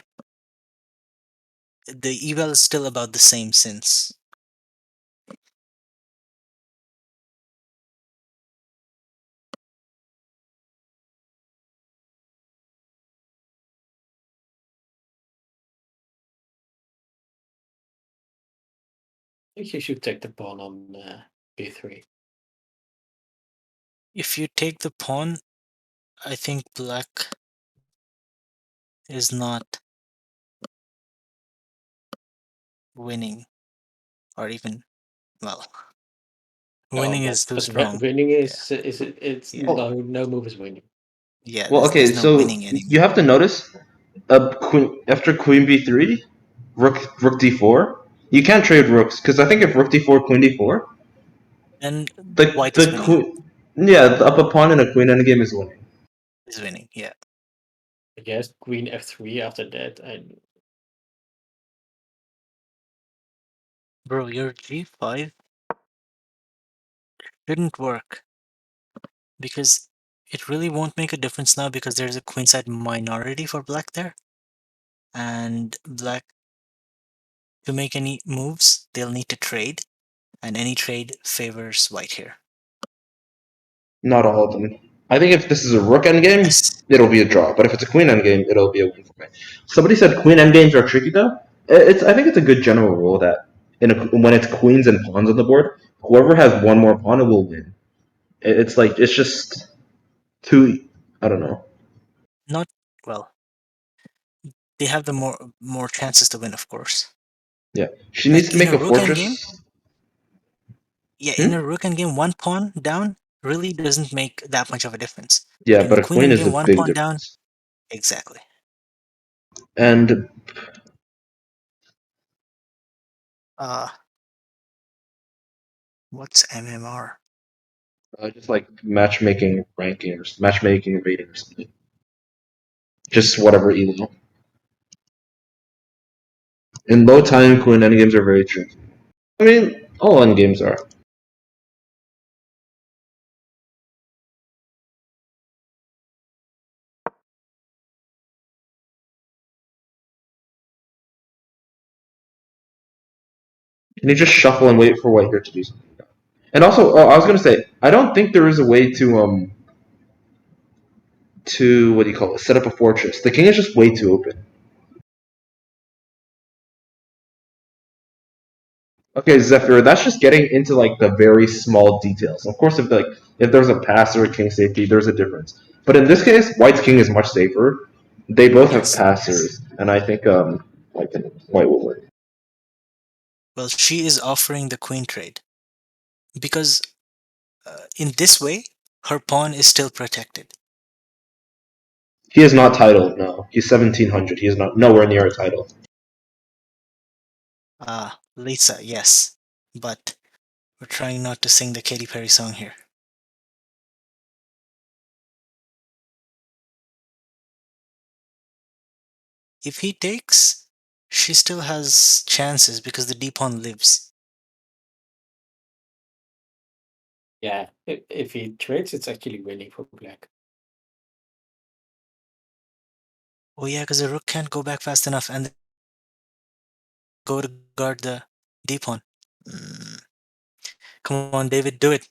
The eval is still about the same since. I think you should take the pawn on b3. If you take the pawn, I think black is not winning. Or even, well, winning is too strong. Winning Yeah. it's Yeah. no move is winning. Yeah, Well, okay, there's no so winning anymore. you have to notice, after Queen B3, Rook D4. You can't trade rooks because I think if Rook D4, Queen D4, And the white is the winning. queen, yeah, the up a pawn and a queen in a game is winning. Is winning, yeah. I guess Queen F3 after that, and Bro, your G5 didn't work because it really won't make a difference now because there's a queenside minority for black there. And black, to make any moves, they'll need to trade, and any trade favors white here. Not all of them. I think if this is a rook endgame, Yes. it'll be a draw. But if it's a queen endgame, it'll be a win for me. Somebody said queen endgames are tricky though. I think it's a good general rule that when it's queens and pawns on the board, whoever has one more pawn it will win. It's just too. I don't know. Not, well, they have the more chances to win, of course. Yeah, she needs Like to in make a a rook endgame, fortress. yeah, in Hmm? a rook endgame, one pawn down really doesn't make that much of a difference. But Yeah, in a but a queen queen is a endgame, one big pawn down, difference. exactly. And Uh, what's MMR? just like matchmaking ranking or matchmaking rating or something. Just whatever elo. In low time, queen endgames are very tricky. I mean, all endgames are. Can you just shuffle and wait for white here to do something? And also, I was gonna say, I don't think there is a way to what do you call it? Set up a fortress. The king is just way too open. Okay, Zephyr, that's just getting into like the very small details. Of course, if there's a pass or a king safety, there's a difference. But in this case, White's king is much safer. They both have Yes. passers, and I think White will win. Well, she is offering the queen trade because in this way, her pawn is still protected. He is not titled. No, he's 1700. He is not nowhere near a title. Ah, Lisa, yes, but we're trying not to sing the Katy Perry song here. If he takes, she still has chances because the d pawn lives. yeah, if he trades, it's actually winning for black. Oh yeah, because the rook can't go back fast enough and go to guard the d pawn. Come on, David, do it.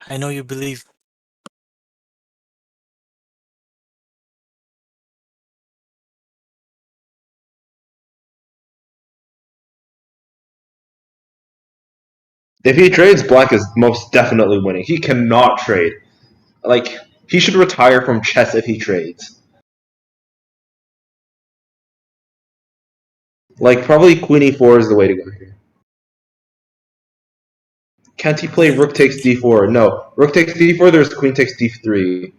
I know you believe. If he trades, Black is most definitely winning. He cannot trade. Like he should retire from chess if he trades. Like probably Queen E4 is the way to go here. Can't he play Yeah, Rook takes D4? No, Rook takes D4. There's Queen takes D3.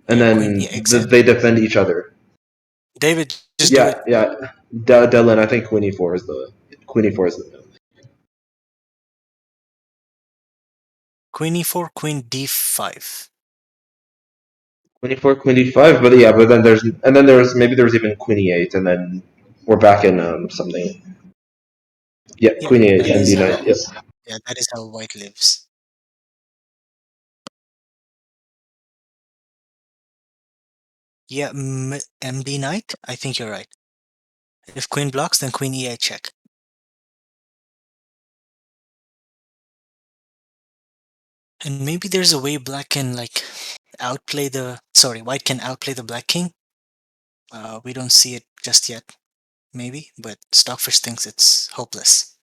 and Yeah, queen. then Yeah, exactly. they defend each other. David, just do it. Yeah. Dylan, I think queen e4 is the move. Queen e4, queen d5. Queen e4, queen d5, but then there's even queen e8, and then we're back in something. Yeah, Yeah, queen e8, that is md9. how. Yes. Yeah, that is how white lives. Yeah, MD knight. I think you're right. If queen blocks, then queen e8 check. And maybe there's a way black can like outplay the. Sorry, white can outplay the black king. We don't see it just yet, maybe, but Stockfish thinks it's hopeless.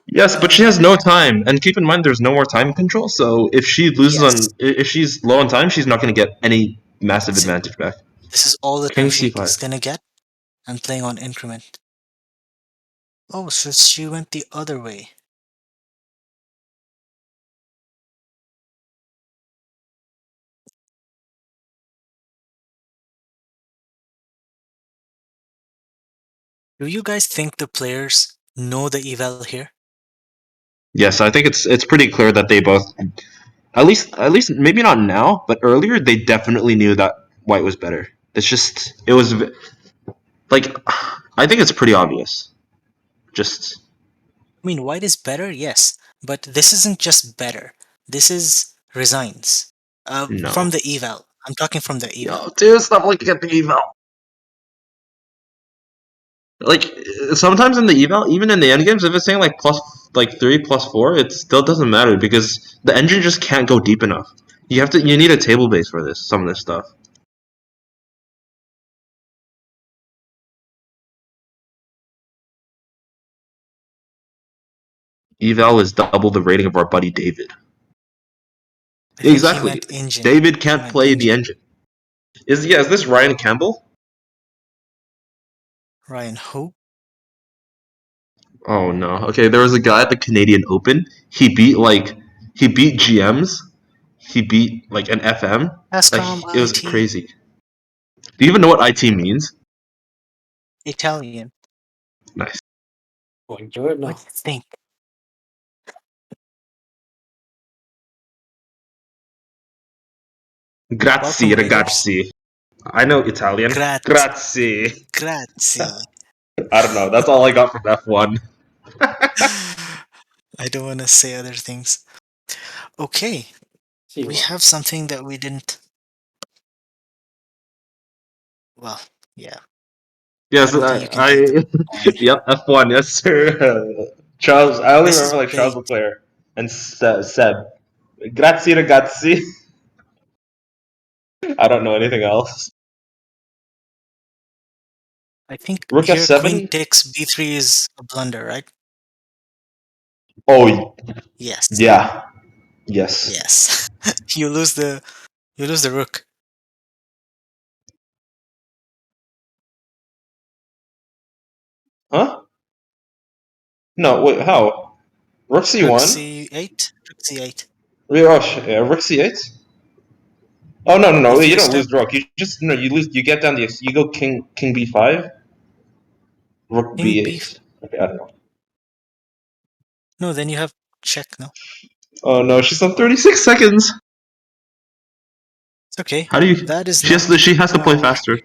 Yes, but she has no time, and keep in mind there's no more time control. So Yes, if she's low on time, she's not going to get any massive advantage back. this is all the time King she's c5. gonna get. And playing on increment. Oh, so she went the other way. Do you guys think the players know the eval here? Yes, I think it's pretty clear that they both, at least maybe not now, but earlier they definitely knew that white was better. It was like I think it's pretty obvious. Just I mean, white is better, yes, but this isn't just better. This is resigns. From no. the eval. I'm talking from the eval. Yo, dude, stop looking at the eval. Like sometimes in the eval, even in the end games, if it's saying like plus like 3 plus 4, it still doesn't matter because the engine just can't go deep enough. You need a table base for this. Some of this stuff. Eval is double the rating of our buddy David. I think he Exactly. meant engine. David He can't meant play the engine. engine. Is this Ryan Campbell? Ryan, who? Oh no. Okay, there was a guy at the Canadian Open. He beat GMs. He beat like an FM. Ascom Like it was IT. crazy. Do you even know what IT means? Italian. Nice. Buongiorno. What do you think? Grazie, Welcome, Raiders. ragazzi. I know Italian. Grazie. Grazie. Grazie. I don't know. That's all I got from F1. I don't want to say other things. Okay, See we what? have something that we didn't. Well, yeah. I Yes, don't think you can eat on. yep, F1, yes, sir. Charles, I only This is remember like Charles bait. Leclerc and Seb. Grazie, ragazzi. I don't know anything else. I think Rook here queen F7? takes b3 is a blunder, right? Oh, Yes. yeah. Yes. Yes. You lose the rook. Huh? No, wait, how? Rook Rook C1? c8. Rook c8. Wait, oh, Rook C8? Oh, no, no, no. If You you don't lose step the rook. You just, no, you lose, you get down you go king B5, rook king b, B8. Okay, I don't know. no, then you have check. No, Oh, no, she's on 36 seconds. it's okay. How do you, That is not. she has to play No, faster.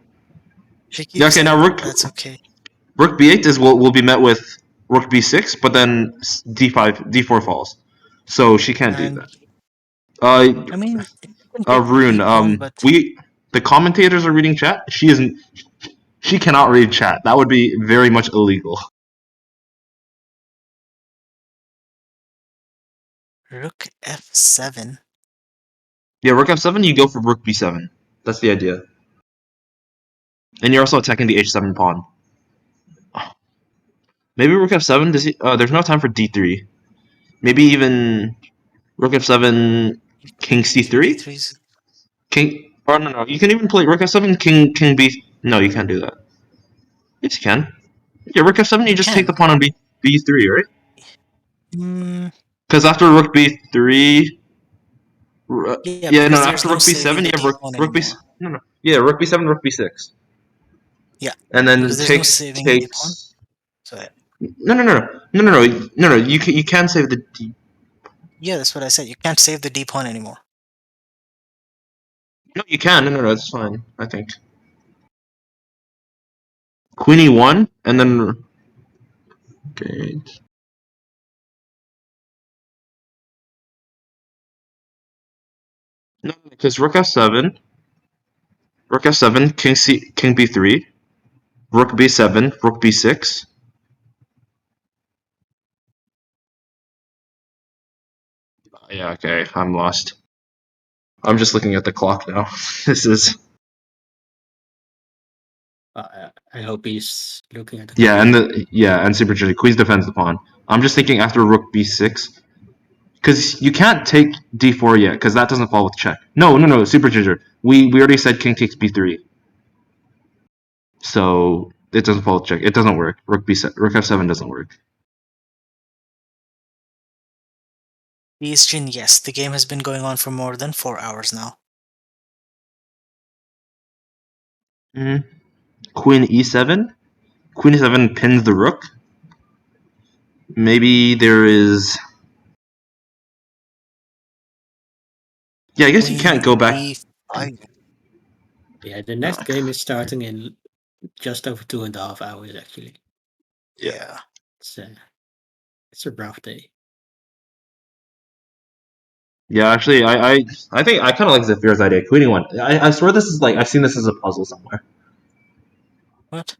she Yeah, keeps okay, now saying that. That's okay. Rook b8 will be met with Rook b6, but then d5 d4 falls, so she can't do And that. I mean, you can take the Rune, b pawn, but the commentators are reading chat. She isn't. She cannot read chat. That would be very much illegal. rook f7. Yeah, Rook f7. You go for Rook b7. That's the idea, and you're also attacking the h7 pawn. Maybe Rook f7. There's no time for d3. Maybe even Rook f7, King d3, c3. d3 is. King. Oh no. You can even play Rook f7, King b. No, you can't do that. Yes, you can. Yeah, Rook f7, you You just take the can. pawn on b3, right? Mm, Because after Rook b3, Yeah, Yeah, no, because there's after no Rook saving B7, the you have d pawn Rook B. anymore. No, no. Yeah, Rook B7, Rook B6. Yeah, And then because there's no takes saving the d pawn. takes. So yeah. No. You can save the D. Yeah, that's what I said. You can't save the d pawn anymore. No, you can. No, it's fine. I think Queen E1, and then okay. No, because Rook F7, King B3, Rook B7, Rook B6. Yeah, okay, I'm lost. I'm just looking at the clock now. This is I hope he's looking at the yeah, clock. and Super Jitty. Queen defends the pawn. I'm just thinking after Rook B6, because you can't take D4 yet, because that doesn't fall with check. No, Super Ginger. We already said King takes B3, so it doesn't fall with check. It doesn't work. Rook F7 doesn't work. Eastern, yes, the game has been going on for more than 4 hours now. Mm. Queen E7. Queen E7 pins the rook. Maybe there is. Yeah, I guess you can't go Queen back. E5. Yeah, the No. next game is starting in just over 2.5 hours. Actually, Yeah. it's a it's a rough day. Yeah, actually, I think I kind of like Zephyr's idea. Queen E1. I swear this is like I've seen this as a puzzle somewhere. What?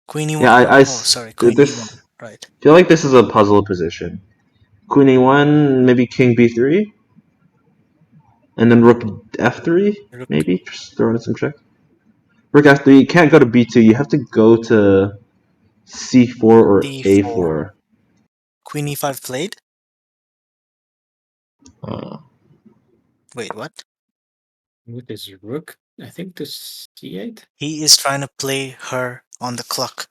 Queen Yeah, E1. Oh, sorry, Queen E1. this Right. feel like this is a puzzle position. Queen E1, maybe King B3, and then Rook F3, Rook maybe just throwing in some check. Rook F3, you can't go to B2. You have to go to C4 or D4. A4. Queen E5 played? Uh, Wait, what? With this rook, I think to C8. He is trying to play her on the clock.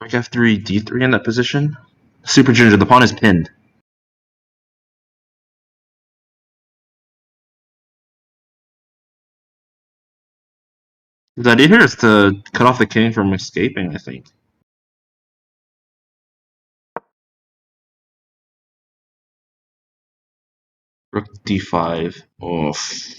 Rook F3, D3 in that position. Super Ginger, the pawn is pinned. The idea here is to cut off the king from escaping, I think. Rook D5. Oof.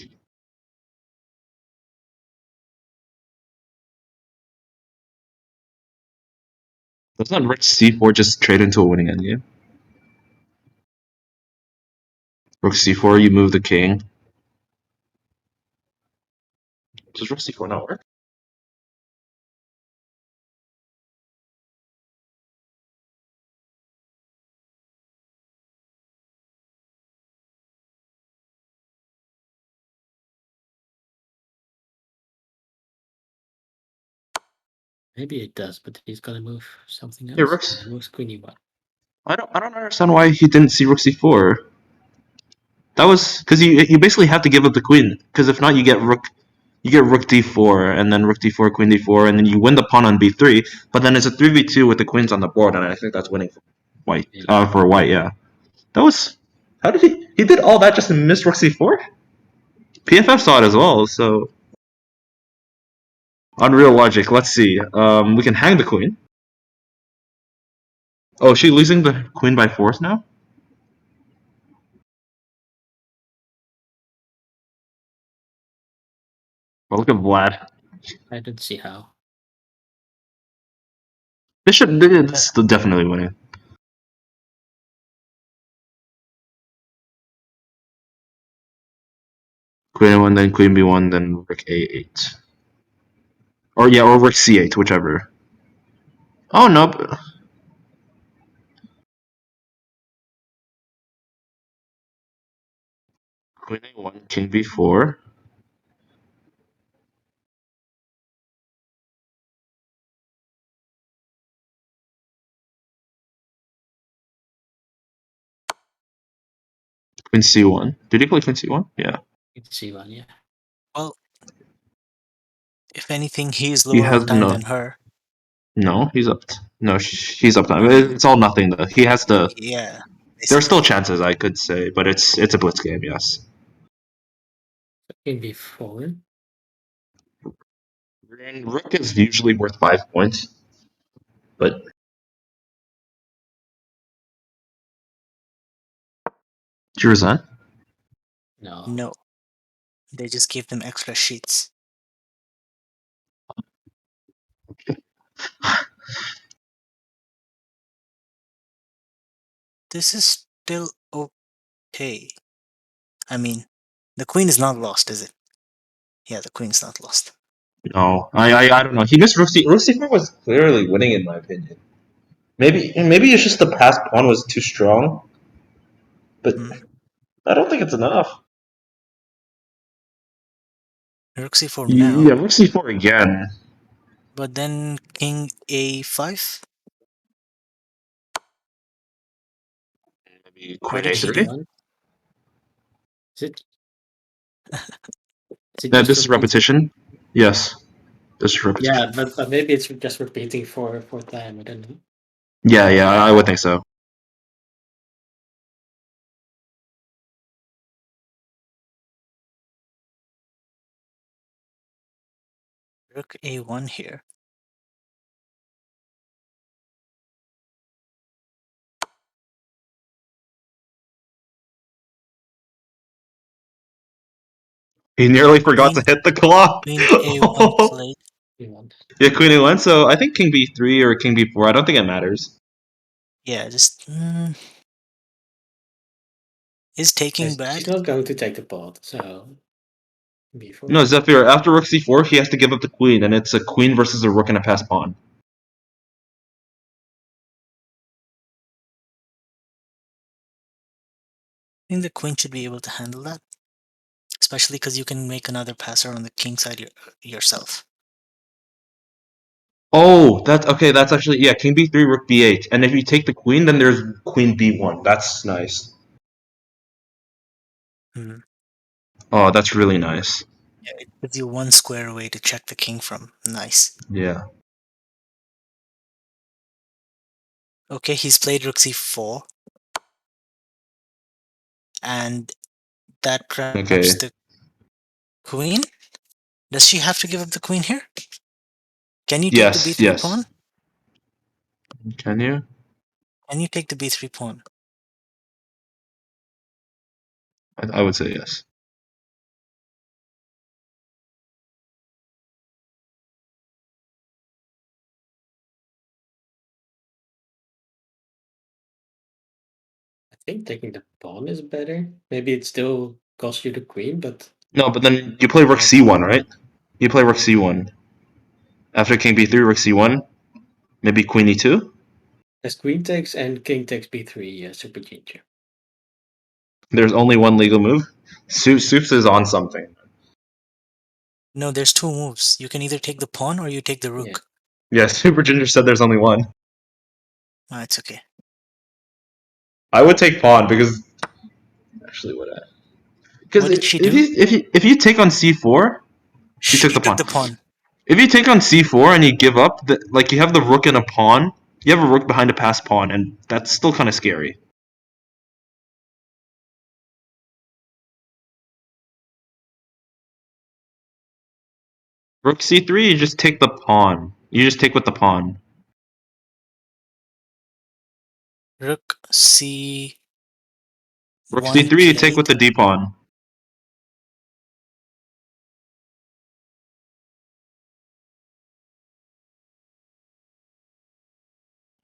Doesn't Rook C4 just trade into a winning endgame? Rook C4, you move the king. Does Rook C4 not work? Maybe it does, but he's gonna move something Yeah, else. Rook's. He moves Queen E1. I don't understand why he didn't see Rook C4. That was because you basically have to give up the queen. Because if not, you get Rook D4 and then Rook D4, Queen D4, and then you win the pawn on B3. But then it's a 3v2 with the queens on the board, and I think that's winning for white. Yeah. For white, yeah. That was how did he did all that just to miss Rook C4? PFF saw it as well, so unreal logic. Let's see. We can hang the queen. Oh, is she losing the queen by force now? Well, look at Vlad. I don't see how. It's still definitely winning. Queen A1, then Queen B1, then Rook A8. Or yeah, or Rook C8, whichever. Oh no. Queen A1, King B4. Queen C1. Did he play Queen C1? Yeah. Queen C1, yeah. Well, if anything, he is He lower has on time no. than her. No, he's up. No, he's up time. Um, It's all nothing though. He has to. yeah, There are still basically. chances, I could say, but it's a blitz game. Yes. King b4. And rook is usually worth 5 points, but do you resent? No. No, they just gave them extra sheets. This is still okay. I mean, the queen is not lost, is it? Yeah, the queen's not lost. No, I don't know. He missed rook c. Rook c4 was clearly winning in my opinion. Maybe it's just the pass pawn was too strong, but Hmm. I don't think it's enough. Rook c4 now, Yeah, rook c4 again. but then king a5. Maybe What queen did he do? a3. d1. Is it? Is it Yeah, just this is repeating? repetition. Yes, this is repetition. Yeah, but maybe it's just repeating for time. I don't know. Yeah, I would think so. Rook a1 here. He nearly forgot to Queen hit the clock. queen a1 played. d1. Yeah, queen a1. So I think king b3 or king b4. I don't think it matters. Yeah, just is taking She's bad. not going to take the pot, so b4. No, Zephyr. After rook c4, he has to give up the queen, and it's a queen versus a rook and a pass pawn. I think the queen should be able to handle that, especially because you can make another passer on the king side yourself. Oh, that's okay. That's actually yeah. King b3, rook b8, and if you take the queen, then there's queen b1. That's nice. Mhm. Oh, that's really nice. Yeah, it gives you one square away to check the king from. Nice. Yeah. Okay, he's played rook c4, and that traps Okay. the queen. Does she have to give up the queen here? Can you take the Yes. b3 Yes. pawn? Can you? Can you take the b3 pawn? I would say yes. I think taking the pawn is better. Maybe it still costs you the queen, but No, but then you play rook yeah, c1, right? You play rook c1 after king b3, rook c1, maybe queen e2. as queen takes and king takes b3, yeah, super ginger. There's only one legal move. Soups is on something. No, there's two moves. You can either take the pawn or you take the Yeah, rook. Yeah, Super Ginger said there's only one. Ah, it's okay. I would take pawn because actually would I? Because What did she if do? you take on c4, she took She the took pawn. the pawn. If you take on c4 and you give up, like you have the rook and a pawn, you have a rook behind a passed pawn, and that's still kind of scary. Rook c3, you just take the pawn. You just take with the pawn. Rook c1 Rook c3, you take with played. the d pawn.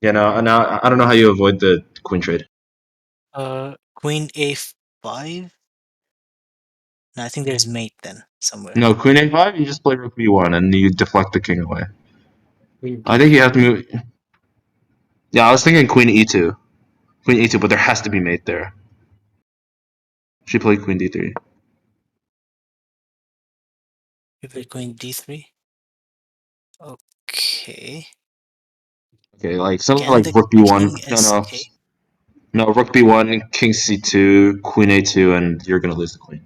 Yeah, no, now I don't know how you avoid the queen trade. Queen a5. No, I think there's mate then somewhere. No, queen a5, you just play rook b1 and you deflect the king away. queen I think you have to d5. move. Yeah, I was thinking queen e2. Queen e2, but there has to be mate there. She played queen d3. You play queen d3. Okay. Okay, like something Can like the rook b1. king No, no, escape? no. Rook b1, king c2, queen a2, and you're gonna lose the queen.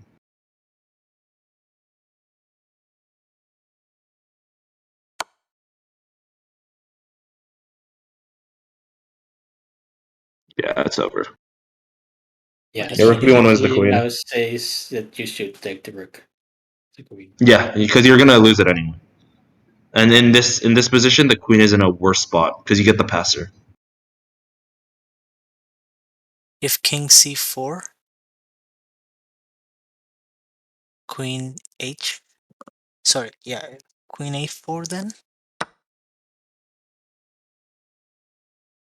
Yeah, it's over. Yeah, What do you Yeah, think? rook b1 wins the he queen. now says that you should take the rook, the queen. Yeah, because you're gonna lose it anyway. And in this position, the queen is in a worse spot because you get the passer. If king c4, queen h. Sorry, yeah, queen a4 then?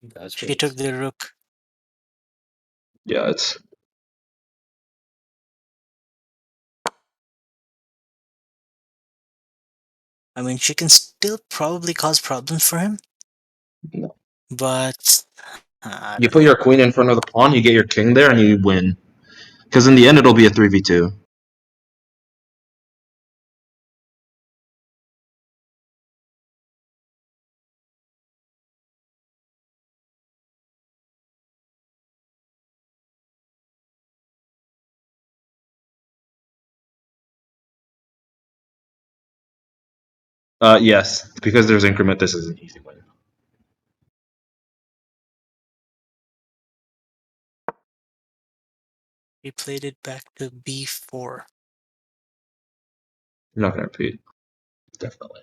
That's He took great. the rook. Yeah, it's I mean, she can still probably cause problems for him, no. but I You don't put know. your queen in front of the pawn, you get your king there, and you win. Because in the end, it'll be a 3v2. Yes, because there's increment, this is an easy win. He played it back to b4. You're not gonna repeat, definitely.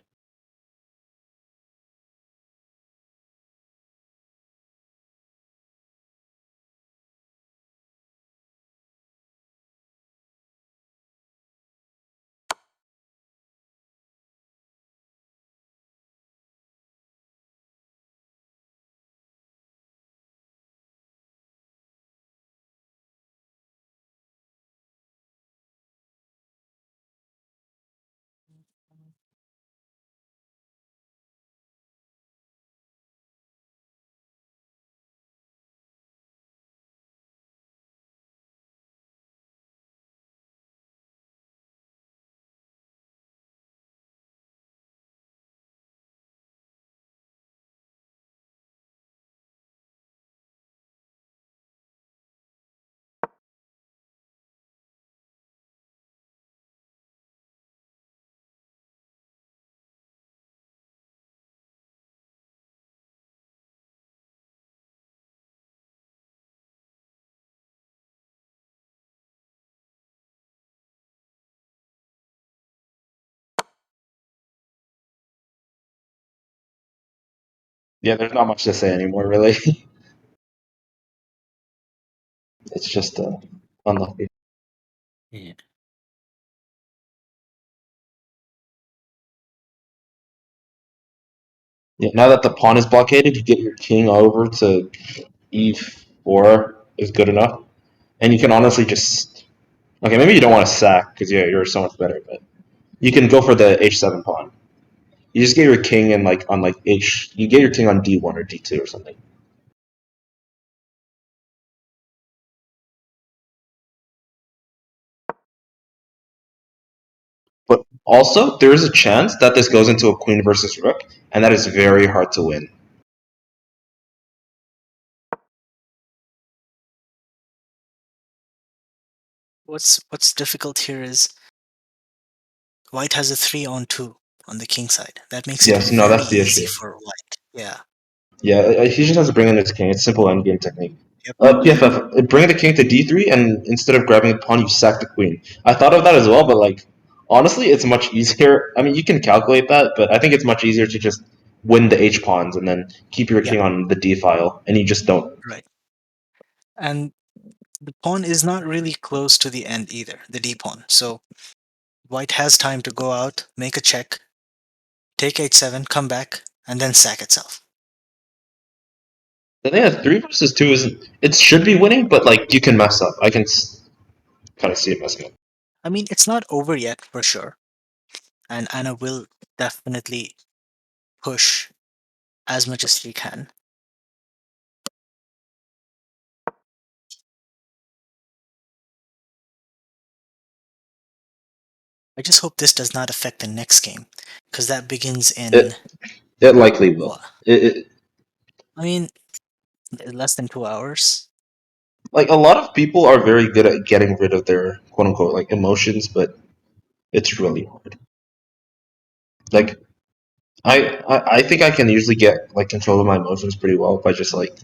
Yeah, there's not much to say anymore, really. It's just unlucky. Yeah. Yeah, now that the pawn is blockaded, you get your king over to e4 is good enough, and you can honestly just okay. Maybe you don't want to sack because you're so much better, but you can go for the h7 pawn. You just get your king in like on like h. You get your king on d1 or d2 or something. But also, there is a chance that this goes into a queen versus rook, and that is very hard to win. What's difficult here is white has a 3 on 2 on the king side. That makes it Yes, no, very that's the easy issue. for white. Yeah. Yeah, he just has to bring in his king. It's simple endgame technique. Yep. PFF, bring the king to d3, and instead of grabbing the pawn, you sack the queen. I thought of that as well, but like honestly, it's much easier. I mean, you can calculate that, but I think it's much easier to just win the h pawns and then keep your Yeah. king on the d file, and you just don't. Right. And the pawn is not really close to the end either, the d pawn. So white has time to go out, make a check, take h7, come back, and then sack itself. The thing is, 3 versus 2 isn't. It should be winning, but like you can mess up. I can kind of see it messing up. I mean, it's not over yet for sure. And Anna will definitely push as much as she can. I just hope this does not affect the next game, because that begins in It it likely will. what? I mean, less than 2 hours. Like a lot of people are very good at getting rid of their quote unquote like emotions, but it's really hard. Like I think I can usually get like control of my emotions pretty well by just like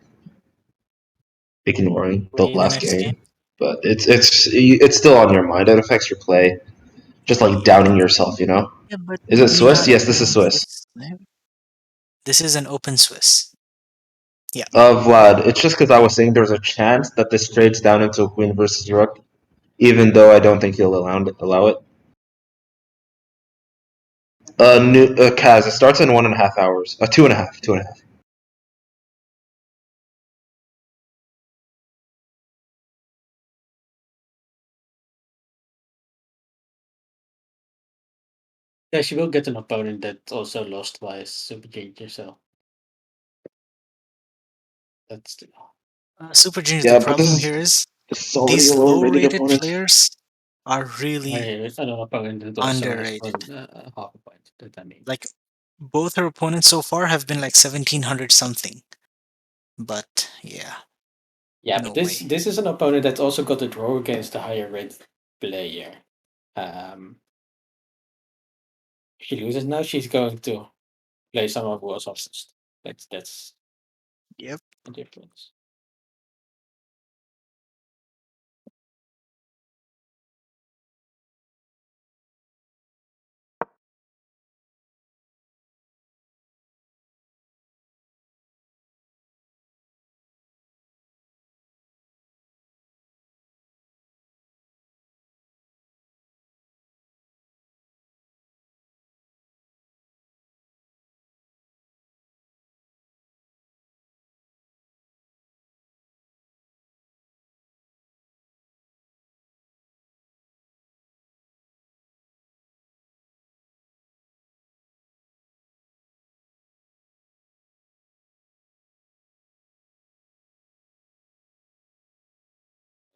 ignoring the Play the last next game. game. But it's still on your mind. It affects your play. Just like doubting yourself, you know. Yeah, but Is it we Swiss? gotta Yes, this is have Swiss. this. This is an open Swiss. Yeah. Vlad, it's just because I was saying there's a chance that this trades down into a queen versus rook, even though I don't think he'll allow it. Kaz, it starts in 1.5 hours. 2.5, 2.5. Yeah, she will get an opponent that also lost by a super junior, so that's the, Super Junior, the Yeah, but problem here is this is already a these lower low rated rated opponent. players are really it's an opponent that also has underrated. won half a point. That I mean, Like, both her opponents so far have been like 1700 something. But yeah, yeah, no but this way. this is an opponent that's also got a draw against a higher rated player. If she loses now, she's going to play someone who was first. That's Yep. the difference.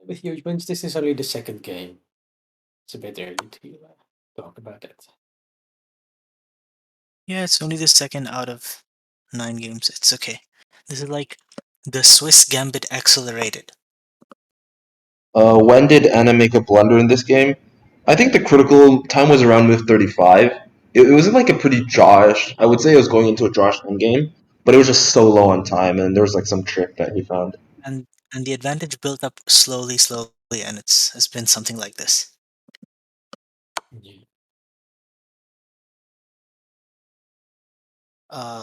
With huge wins, this is only the second game. It's a bit early to talk about it. Yeah, it's only the second out of 9 games. It's okay. This is like the Swiss Gambit accelerated. When did Anna make a blunder in this game? I think the critical time was around move 35. It was like a pretty Josh. I would say it was going into a Josh game, but it was just so low on time, and there was like some trick that he found. And the advantage built up slowly, slowly, and it's been something like this. Yeah.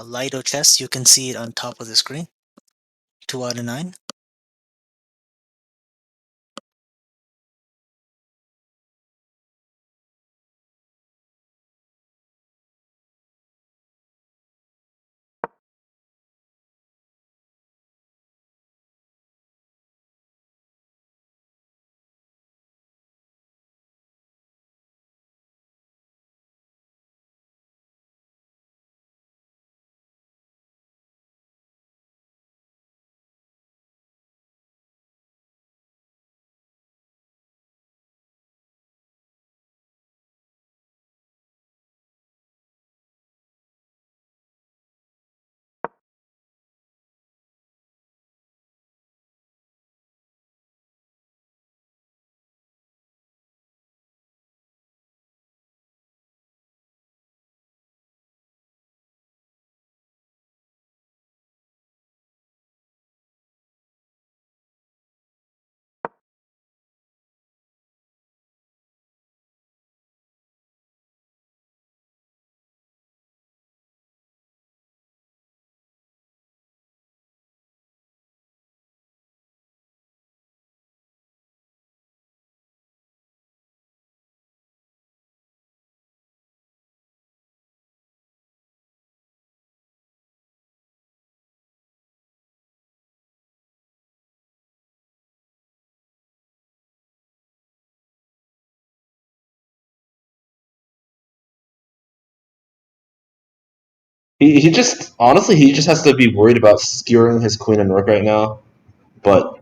Lido chess, you can see it on top of the screen. 2 out of 9. He just honestly he just has to be worried about skewering his queen and rook right now, but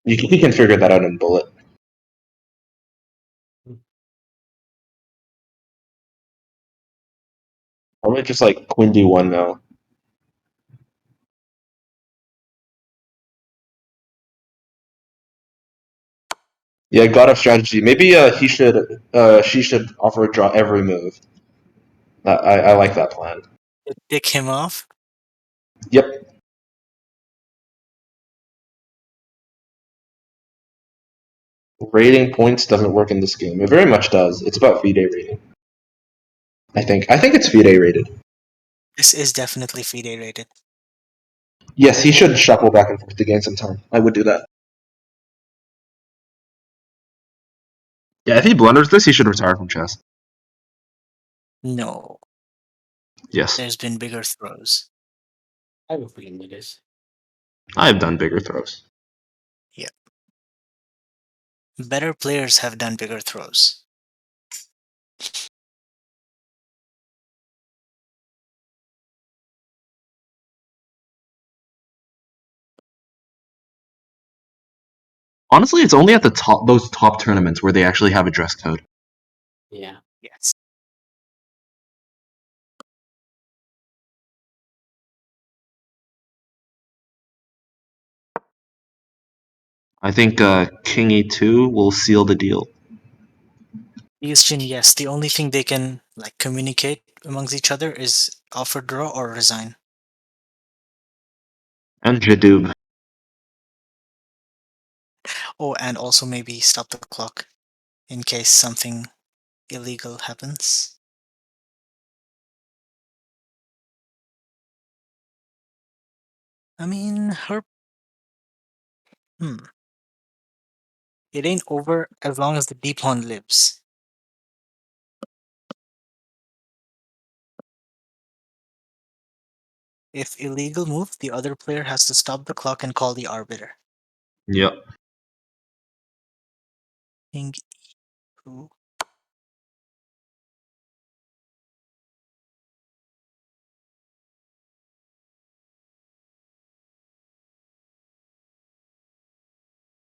he can figure that out in bullet. Probably just like queen d1 now. Yeah, god of strategy. Maybe she should offer a draw every move. I like that plan. Tick him off. Yep. Rating points doesn't work in this game. It very much does. It's about FIDE rating. I think. I think it's FIDE rated. This is definitely FIDE rated. Yes, he should shuffle back and forth to gain some time. I would do that. Yeah, if he blunders this, he should retire from chess. No, Yes, there's been bigger throws. I will bring into this. I have done bigger throws. Yep. Better players have done bigger throws. Honestly, it's only at the top those top tournaments where they actually have a dress code. Yeah. Yes. I think King E2 will seal the deal. Yes, the only thing they can like communicate amongst each other is offer draw or resign. And Jadub. Oh, and also maybe stop the clock in case something illegal happens. I mean, her. It ain't over as long as the D pawn lives. If illegal move, the other player has to stop the clock and call the arbiter. Yep. King E2.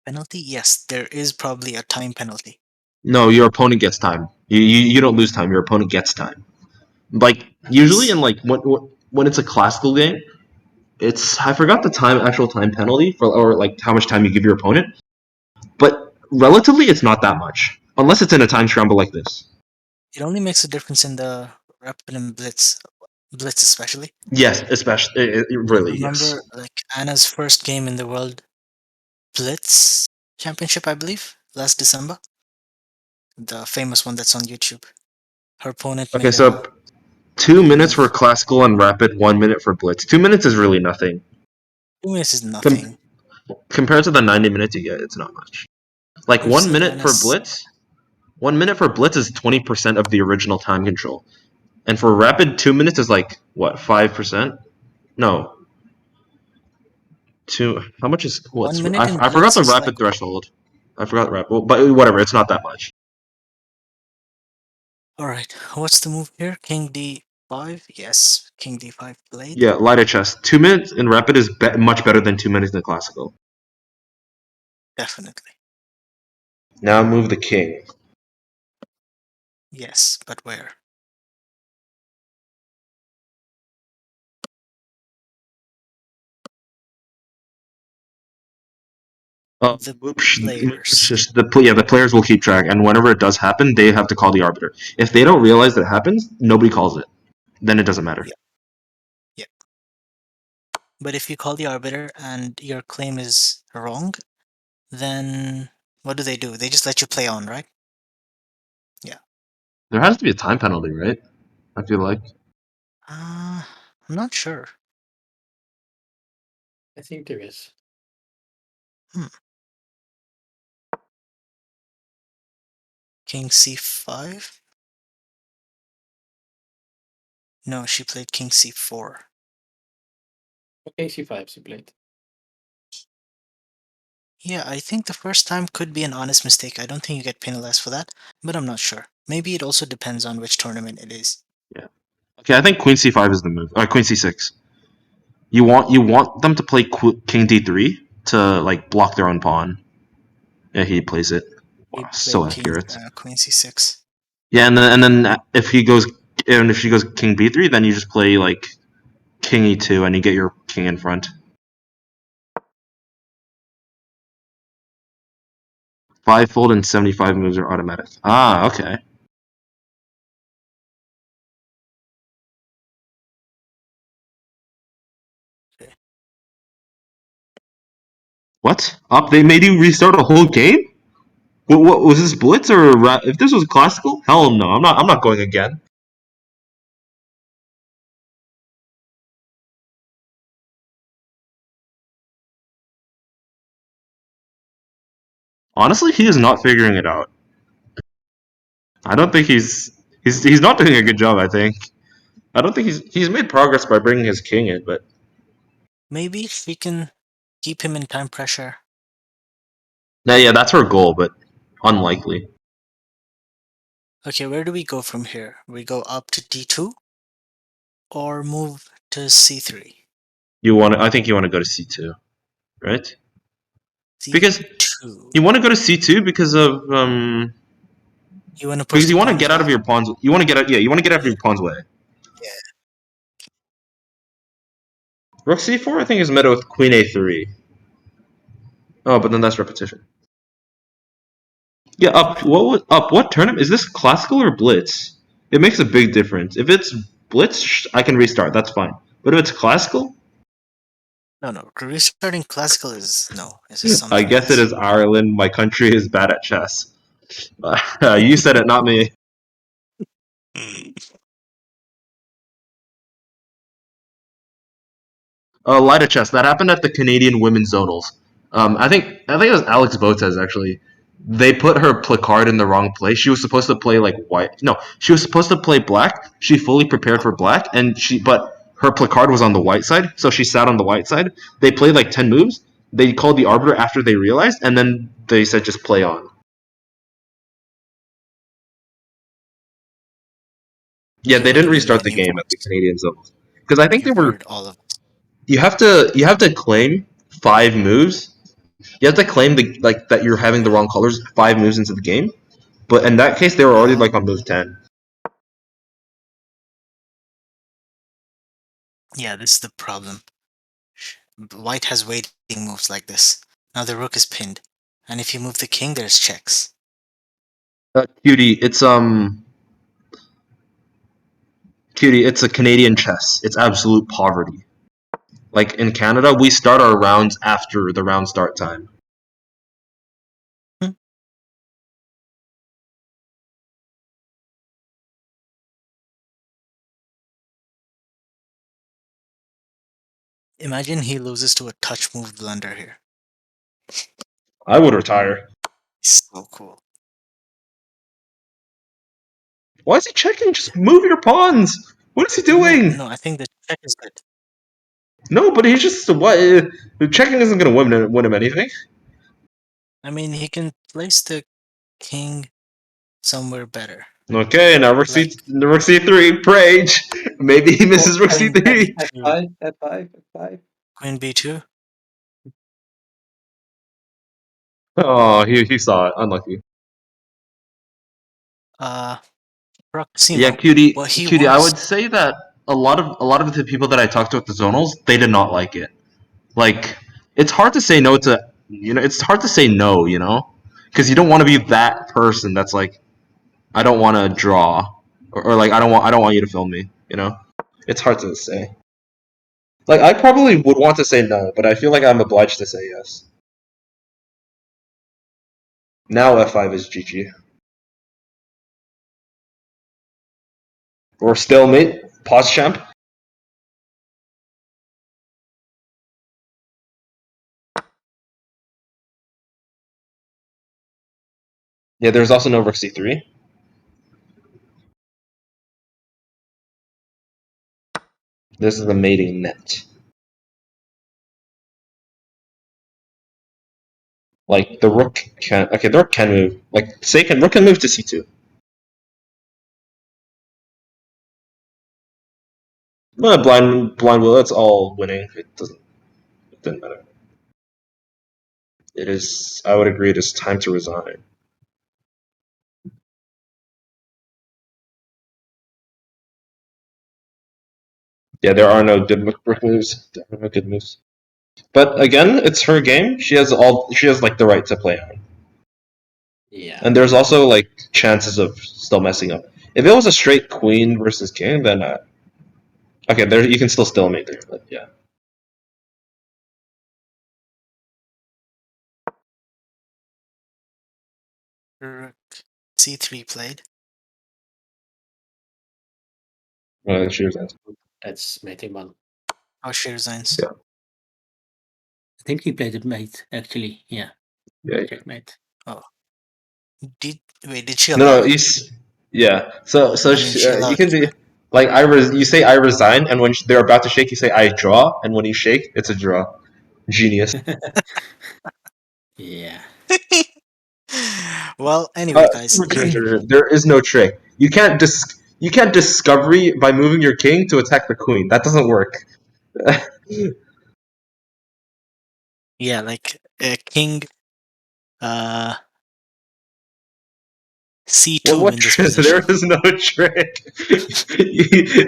Penalty? Yes, there is probably a time penalty. No, your opponent gets time. You don't lose time. Your opponent gets time. Like usually in like when it's a classical game, it's I forgot the actual time penalty for or like how much time you give your opponent, but relatively it's not that much unless it's in a time scramble like this. It only makes a difference in the rapid and blitz especially. Yes, especially really yes. Remember, like Anna's first game in the World Blitz Championship, I believe, last December, the famous one that's on YouTube. Her opponent Okay, made so a 2 minutes for move. classical and rapid, 1 minute for blitz. 2 minutes is really nothing. 2 minutes is Com- nothing. compared to the 90 minutes you get, it's not much. Like one Usually minute for Anna's blitz, 1 minute for blitz is 20% of the original time control, and for rapid 2 minutes is like what 5%? No, two. How much is what's 1 minute in I forgot blitz the is like rapid threshold. I forgot the rapid, but whatever. It's not that much. alright, what's the move here? King D5? Yes, King D5 blade. Yeah, lighter chess. 2 minutes in rapid is much better than 2 minutes in classical. Definitely. Now move the king. Yes, but where? The players. The players will keep track, and whenever it does happen, they have to call the arbiter. If they don't realize that it happens, nobody calls it. Then it doesn't matter. Yeah. Yeah. But if you call the arbiter and your claim is wrong, then what do? They just let you play on, right? Yeah. There has to be a time penalty, right? I feel like. I'm not sure. I think there is. Hmm. King C5? No, she played King C4. Okay, C5 she played. Yeah, I think the first time could be an honest mistake. I don't think you get penalized for that, but I'm not sure. Maybe it also depends on which tournament it is. Yeah. Okay, I think Queen C5 is the move. Queen C6. You want them to play King D3 to like block their own pawn. Yeah, he plays it. He Wow, so played accurate. Queen C6. Yeah, and then if she goes King B3, then you just play like King E2 and you get your king in front. Fivefold and 75 moves are automatic. Ah, okay. Okay. What? Up? They made you restart a whole game? What was this blitz or if this was classical? Hell no, I'm not. I'm not going again. Honestly, he is not figuring it out. I don't think he's not doing a good job. I think. I don't think he's made progress by bringing his king in, but Maybe if we can keep him in time pressure. yeah, that's her goal, but unlikely. Okay, where do we go from here? We go up to d2 or move to c3? You want? I think you want to go to C2, right? Because c2. you want to go to C2 You want to push because the you want to pawn as get out well? of your pawns. You want to get out. Yeah, you want to get out of your pawn's way. Yeah. Rook C4, I think, is met with Queen A3. Oh, but then that's repetition. Yeah, up. What tournament is this? Classical or blitz? It makes a big difference. If it's blitz, I can restart. That's fine. But if it's classical, No. Restarting classical is no. This is I something guess it else. is Ireland. My country is bad at chess. You said it, not me. Light of chess. That happened at the Canadian women's zonals. I think it was Alex Botez actually. They put her placard in the wrong place. She was supposed to play like white. No, she was supposed to play black. She fully prepared for black, but her placard was on the white side, so she sat on the white side. They played like 10 moves. They called the arbiter after they realized, and then they said just play on. Yeah, Okay, they what didn't do we restart win? the You've game at the watched. Canadian zonals because I think they You've were. heard all of it. You have to claim 5 moves. You have to claim that you're having the wrong colors 5 moves into the game. But in that case, they were already Uh-huh. like on move 10. Yeah, this is the problem. White has waiting moves like this. Now the rook is pinned. And if you move the king, there's checks. Cutie, it's a Canadian chess. It's absolute poverty. Like in Canada, we start our rounds after the round start time. Hmm. Imagine he loses to a touch move blunder here. I would retire. So cool. Why is he checking? Just move your pawns. What is he doing? No, I think the check is good. No, but he's just what? Checking isn't going to win him anything. I mean, he can place the king somewhere better. Okay, now Like Rook C3, Prage. Maybe he misses Rook queen C3. b2, F5. queen b2. Oh, he saw it. Unlucky. Uh, Yeah, Proximo. What he cutie. I wants. would say that a lot of the people that I talked to at the zonals, they did not like it. Like, it's hard to say no to it's hard to say no, because you don't want to be that person that's like, I don't want to draw, or like I don't want you to film me. It's hard to say. Like, I probably would want to say no, but I feel like I'm obliged to say yes. Now F5 is GG. Or stalemate. Pause champ. Yeah, there's also no Rook C3. This is the mating net. Like the rook can the rook can move. Like say rook can move to C2. But blind will, that's all winning. It didn't matter. It is, I would agree, it is time to resign. Yeah, there are no good rook moves. There are no good moves. But again, it's her game. She has like the right to play on. Yeah. And there's also like chances of still messing up. If it was a straight queen versus king, then okay, there you can still make there. But yeah. Rook c3 played. Cheers. That's mate in one. Oh, Shirzines. Yeah. I think he played it mate, actually. Yeah. Yeah. Checkmate. Did she No, allow no, it? yeah. So I mean, she you allowed can it. do like you say I resign, and when they're about to shake, you say I draw, and when you shake, it's a draw. Genius. Yeah. Well, anyway, guys. There is no trick. You can't discovery by moving your king to attack the queen. That doesn't work. Yeah, like king c2 in this There position. is no trick.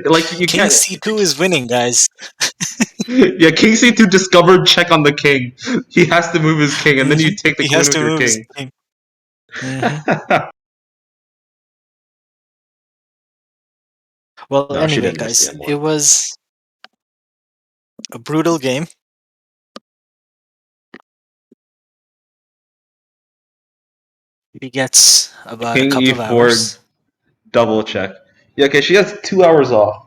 Like you King can't. c2 is winning, guys. Yeah, king c2 discovered check on the king. He has to move his king, and then you take the He queen has with to your move his king. king. hmm Well, No, she anyway, didn't miss guys, the it M1. was a brutal game. He gets about a King couple of e4 hours. double check. Yeah, okay, she has 2 hours off.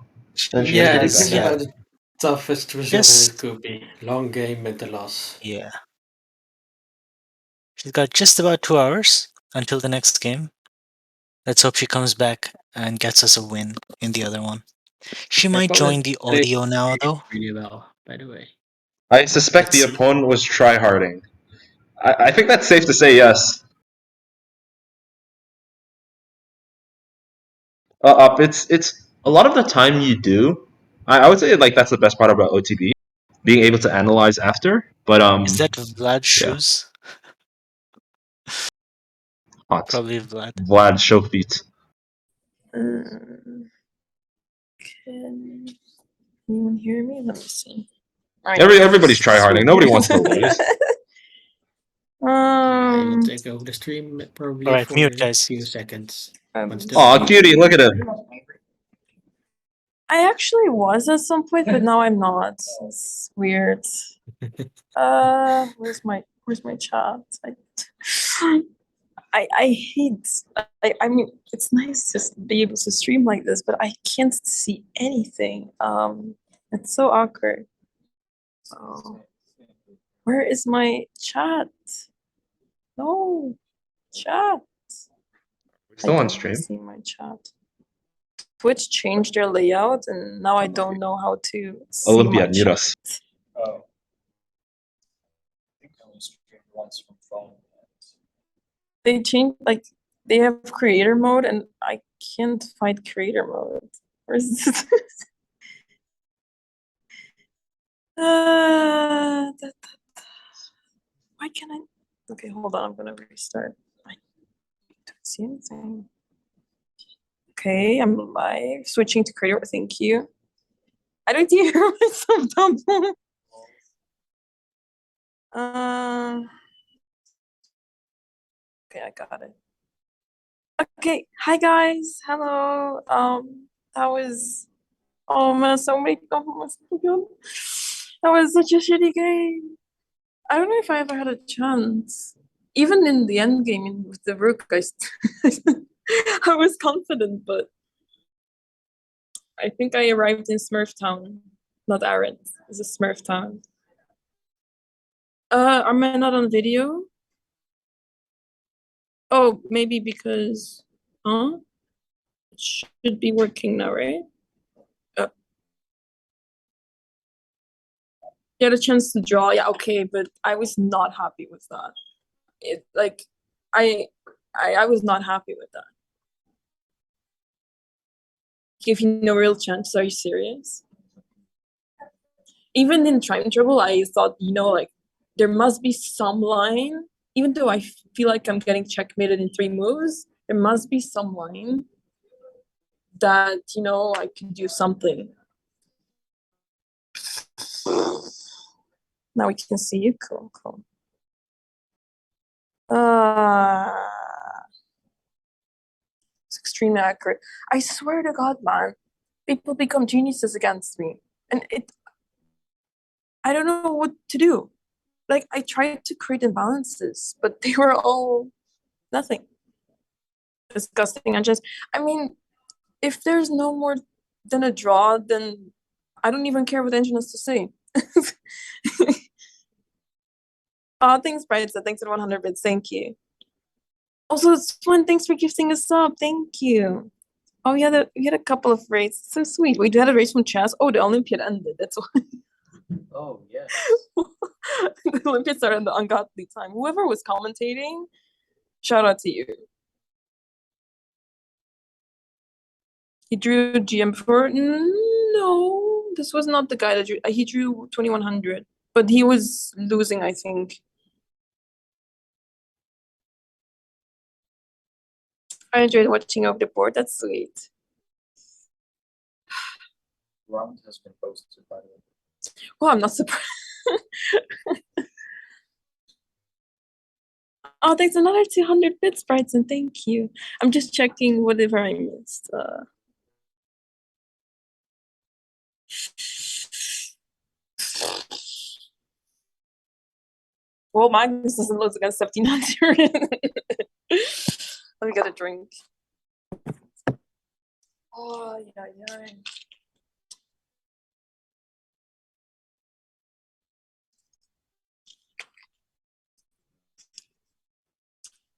Then she has to Yeah, be this back is Yeah, about the toughest result that it just could be. Long game and the loss. yeah. She's got just about 2 hours until the next game. Let's hope she comes back and gets us a win in the other one. She Her might join opponent the played audio now, though. really well, by the way. I suspect Let's the see. opponent was tryharding. I think that's safe to say yes. Up, it's a lot of the time you do. I would say like that's the best part about OTB, being able to analyze after. But Is that Vlad's yeah, shoes? hot. Probably Vlad. Vlad show feet. Can anyone hear me? Let me see. Everybody's tryharding. Nobody wants to lose. I will um, take over the stream probably Alright, for mute, a guys. few seconds. um, Once the Aw, stream cutie, look at him. I actually was at some point, but now I'm not. It's weird. Where's my chat? I hate. I mean, it's nice to be able to stream like this, but I can't see anything. It's so awkward. Oh, where is my chat? No, chat. We're still I on don't stream. see my chat. Twitch changed their layout, and now I don't know how to see my Olympiad, mute chat. us. Oh. I think I only streamed once from phone. They changed, like, they have creator mode, and I can't find creator mode. Where's this? Why can't I? Okay, hold on. I'm gonna restart. I don't see anything. Okay, I'm live. Switching to creator. Thank you. I don't hear myself double. Okay, I got it. Okay, hi guys. Hello. That was. Oh man, so many. Oh my god, that was such a shitty game. I don't know if I ever had a chance. Even in the end game with the rook, I was confident, but I think I arrived in Smurf Town, not Arad. It's a Smurf Town. Am I not on video? Oh, maybe because, huh? It should be working now, right? Get a chance to draw, yeah, okay, but I was not happy with that. It like, I was not happy with that. Give you no real chance. Are you serious? Even in Time Trouble, I thought, like, there must be some line, even though I feel like I'm getting checkmated in 3 moves, there must be some line that, I can do something. Now we can see you. Cool. It's extremely accurate. I swear to God, man, people become geniuses against me. And I don't know what to do. Like, I tried to create imbalances, but they were all nothing. disgusting. I mean, if there's no more than a draw, then I don't even care what the engine has to say. Thanks, Bright. Thanks for 100 bits. Thank you. Also, Swan, thanks for gifting a sub. Thank you. Oh, we had a couple of races. So sweet. We had a race from chess. Oh, the Olympiad ended. That's why. Oh, yes. The Olympiad started in the ungodly time. Whoever was commentating, shout out to you. He drew GM before? No, this was not the guy that drew. He drew 2100, but he was losing, I think. I enjoyed watching over the board. That's sweet. Round has been posted, by the way. Oh, I'm not surprised. Oh, thanks another 200 bits, Brighton. Thank you. I'm just checking whatever I missed. Well, Magnus doesn't lose against 1700. Let me get a drink. Oh, yeah.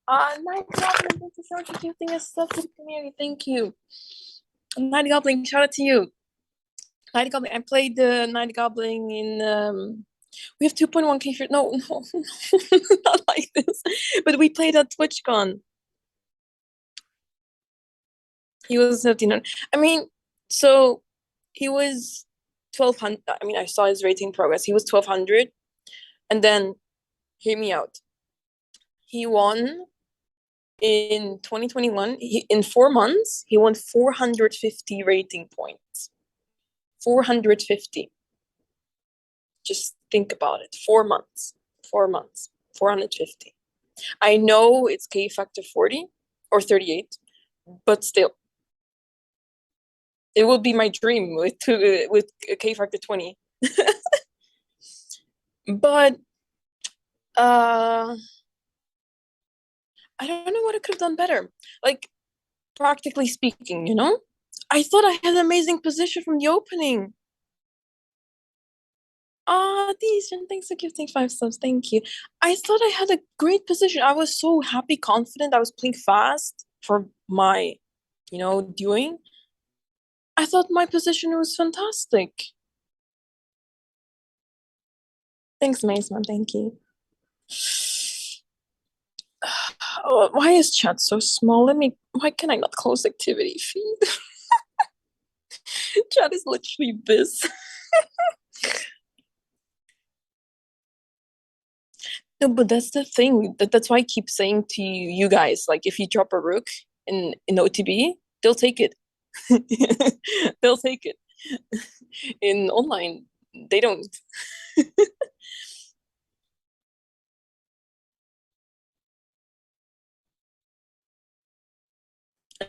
Night Goblin, thank you so much for gifting us stuff to the community. Thank you. Night Goblin, shout out to you. Night Goblin, I played the Night Goblin in we have 2.1k for no, not like this. But we played at TwitchCon. He was 1700. I mean, so he was 1200. I mean, I saw his rating progress. He was 1200. And then, hear me out. He won in 2021. In 4 months, he won 450 rating points. 450. Just think about it. 4 months. 4 months. 450. I know it's K factor 40 or 38, but still. It will be my dream with a K factor 20. But I don't know what I could have done better. Like, practically speaking, I thought I had an amazing position from the opening. Decent. Thanks for gifting 5 subs. Thank you. I thought I had a great position. I was so happy, confident. I was playing fast for my, doing. I thought my position was fantastic. Thanks, Mason. Thank you. Oh, why is chat so small? Why can I not close activity feed? Chat is literally this. No, but that's the thing. That's why I keep saying to you guys, like, if you drop a rook in OTB, they'll take it. They'll take it. In online, they don't.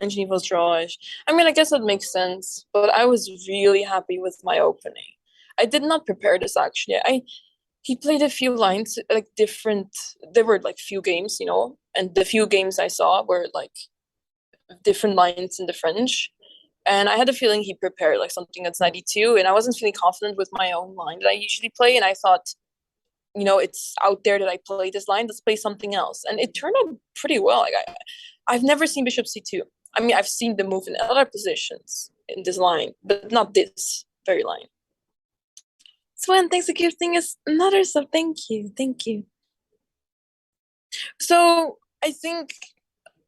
And Geneva's drawish. I mean, I guess that makes sense, but I was really happy with my opening. I did not prepare this actually. He played a few lines, like different. There were like few games, and the few games I saw were like different lines in the French. And I had a feeling he prepared like something that's 92, and I wasn't feeling confident with my own line that I usually play. And I thought, it's out there that I play this line. Let's play something else, and it turned out pretty well. Like I've never seen Bishop C2. I mean, I've seen the move in other positions in this line, but not this very line. Swan, thanks for gifting us another sub. Thank you. So I think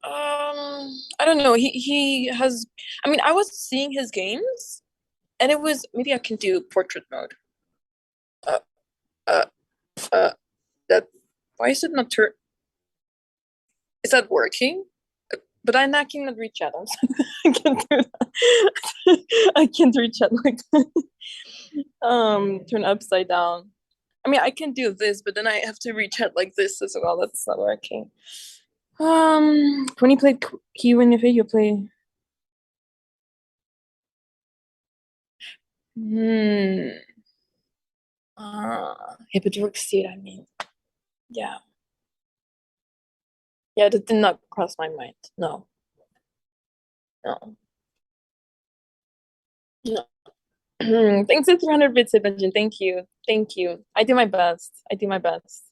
I don't know. He has. I mean, I was seeing his games, and it was maybe I can do portrait mode. That why is it not turn? Is that working? But I cannot reach chat. I can't do that. I can't reach chat like that. Turn upside down. I mean, I can do this, but then I have to reach out like this as well. That's not working. When you play Q in your video, play. Hippodric seed, I mean. Yeah. Yeah, that did not cross my mind. No. No. No. Thanks for 300 bits, Benjamin. Thank you. Thank you. I do my best. I do my best.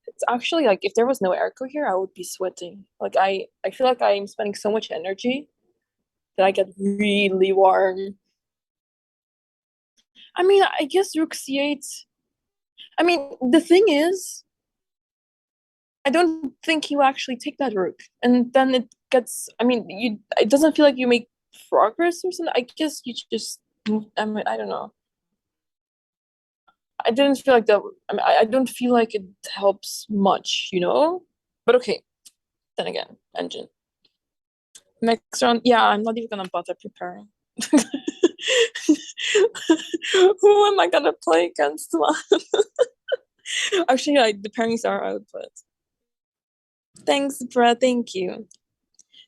It's actually like if there was no airco here, I would be sweating. Like I feel like I'm spending so much energy that I get really warm. I mean, I guess rook c8. I mean, the thing is, I don't think you actually take that rook, and then it gets. I mean, you. It doesn't feel like you make progress or something. I guess you just. I mean, I don't know. I didn't feel like that. I mean, I don't feel like it helps much, you know. But okay. Then again, engine. Next round, yeah, I'm not even gonna bother preparing. Who am I gonna play against? Actually, the pairings are out, but thanks, Brad. Thank you.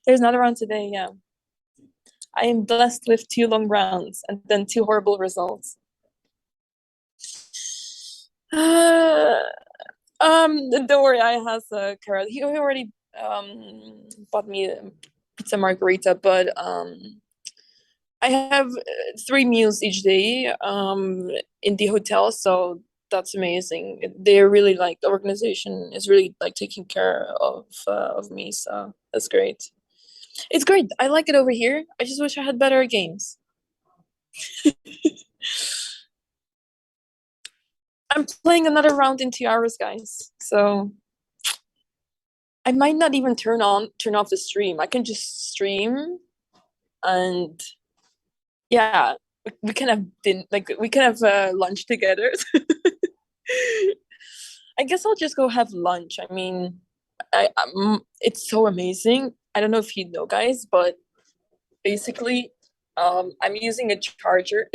There's another round today. Yeah, I am blessed with 2 long rounds and then 2 horrible results. Don't worry. I has Carrot. He already bought me a pizza margarita, but I have 3 meals each day in the hotel, so that's amazing. They're really like the organization is really like taking care of me, so that's great. It's great. I like it over here. I just wish I had better games. I'm playing another round in 2 hours, guys. So I might not even turn off the stream. I can just stream and yeah, we can have lunch together. I guess I'll just go have lunch. I mean, it's so amazing. I don't know if you know, guys, but basically, I'm using a charger.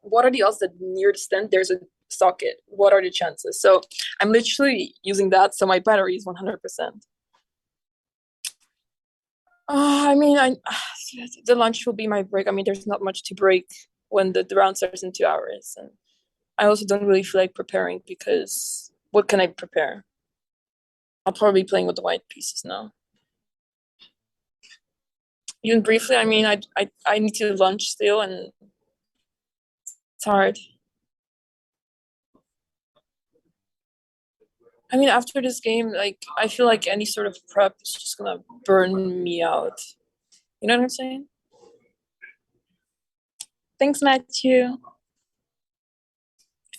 What are the odds that near the stand there's a socket? What are the chances? So I'm literally using that. So my battery is 100%. I mean, the lunch will be my break. I mean, there's not much to break when the round starts in 2 hours, and I also don't really feel like preparing because what can I prepare? I'll probably be playing with the white pieces now. Even briefly, I mean, I need to lunch still, and it's hard. I mean, after this game, like I feel like any sort of prep is just gonna burn me out. You know what I'm saying? Thanks, Matthew.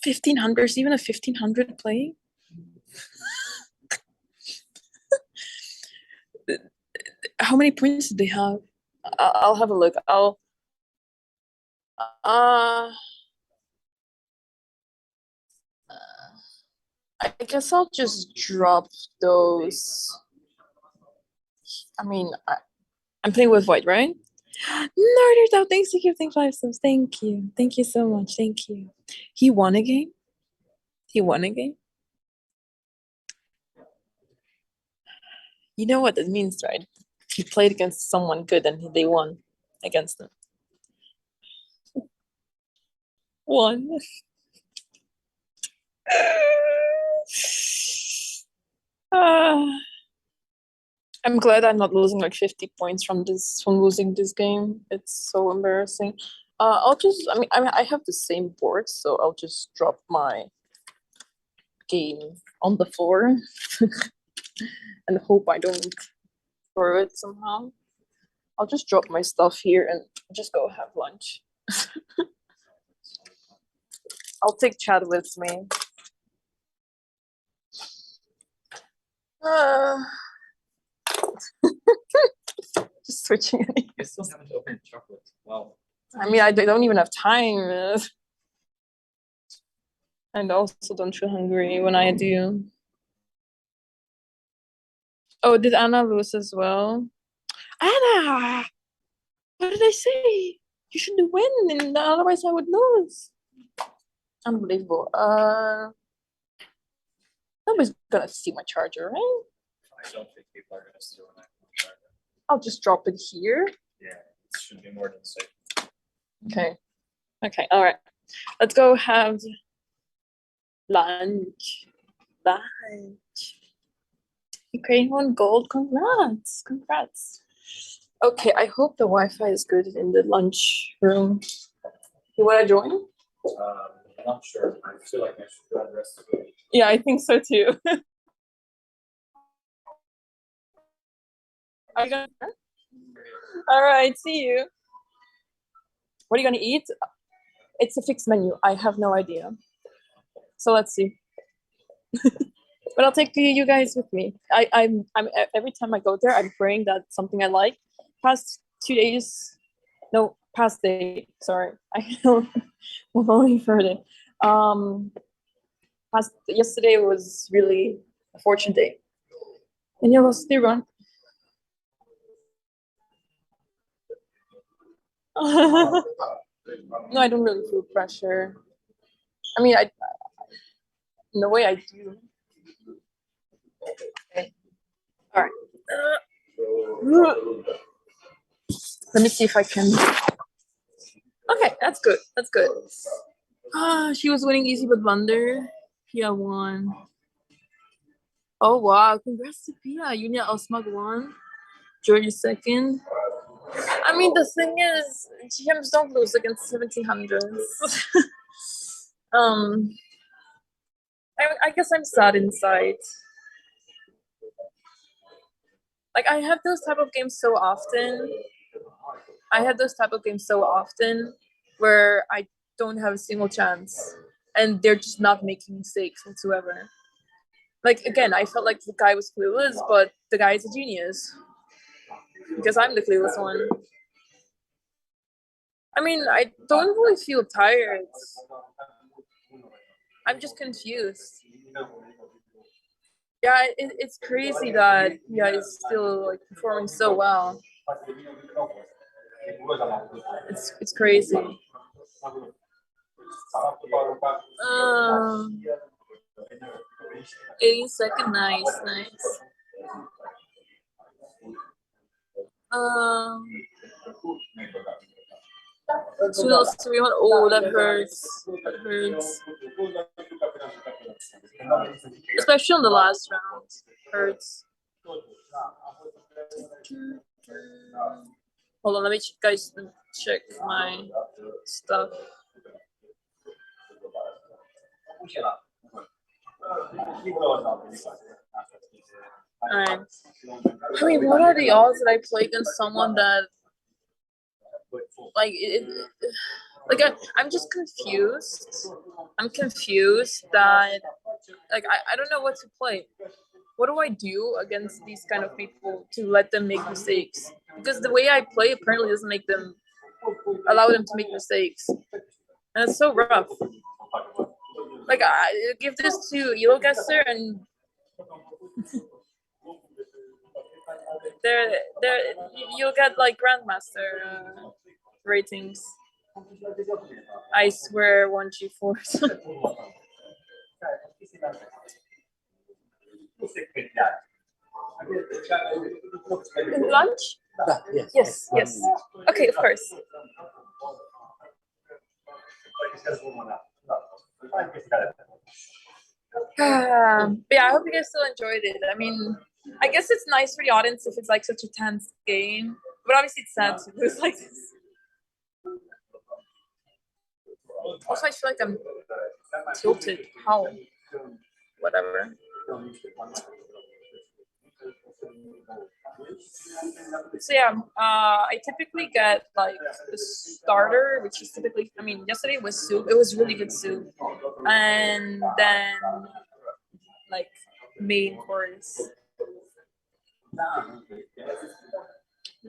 1500, even a 1500 play? How many points did they have? I'll have a look. I guess I'll just drop those. I mean, I'm playing with white, right? Murdered out. Thanks for giving 5 subs. Thank you. Thank you so much. Thank you. He won a game? He won a game? You know what that means, right? He played against someone good and they won against them. One. I'm glad I'm not losing like 50 points from losing this game. It's so embarrassing. I have the same board, so I'll just drop my game on the floor and hope I don't throw it somehow. I'll just drop my stuff here and just go have lunch. I'll take Chad with me. Just switching. I still haven't opened chocolate. Wow. I mean, I don't even have time. And I also don't feel hungry when I do. Oh, did Anna lose as well? Anna! What did I say? You should win, and otherwise I would lose. Unbelievable. Nobody's gonna see my charger, right? I don't think people are gonna steal an iPhone charger. I'll just drop it here. Yeah, it should be more than safe. Okay. Okay, all right. Let's go have lunch. Lunch. Ukraine won gold. Congrats. Congrats. Okay, I hope the Wi-Fi is good in the lunch room. You want to join? I'm not sure. I feel like I should go the rest of it. Yeah, I think so too. Are you gonna? All right, see you. What are you gonna eat? It's a fixed menu. I have no idea. So let's see. But I'll take you guys with me. I'm every time I go there, I'm praying that something I like. Past 2 days, no, past day. Sorry, I don't only further. Past yesterday was really a fortune day. And yeah, let's do run. No, I don't really feel pressure. I mean, I in a way I do. Okay. All right. Let me see if I can. Okay, that's good. That's good. She was winning easy but blunder. Pia won. Oh wow! Congrats to Pia. Yunia Osmag won. George is second. I mean, the thing is, GMs don't lose against 1700s. I guess I'm sad inside. Like I have those type of games so often. Where I don't have a single chance, and they're just not making mistakes whatsoever. Like again, I felt like the guy was clueless, but the guy is a genius because I'm the clueless one. I mean, I don't really feel tired. I'm just confused. Yeah, it's crazy that is still like performing so well. It's crazy. 80-second, nice. Um, 300. Oh, that hurts. Especially on the last round. Hurts. Hold on, let me guys check my stuff. Alright. I mean, what are the odds that I play against someone that like I'm just confused. I'm confused that like I don't know what to play. What do I do against these kind of people to let them make mistakes? Because the way I play apparently doesn't allow them to make mistakes, and it's so rough. Like I give this to Yellowcaster and there you'll get like Grandmaster ratings. I swear 1G4. Lunch? Yes. Okay, of course. Yeah, I hope you guys still enjoyed it. I mean, I guess it's nice for the audience if it's like such a tense game, but obviously it's sad to lose like this. Also, I feel like I'm tilted. How? Whatever. So yeah, I typically get like the starter, which is typically, I mean, yesterday was soup. It was really good soup, and then like main course.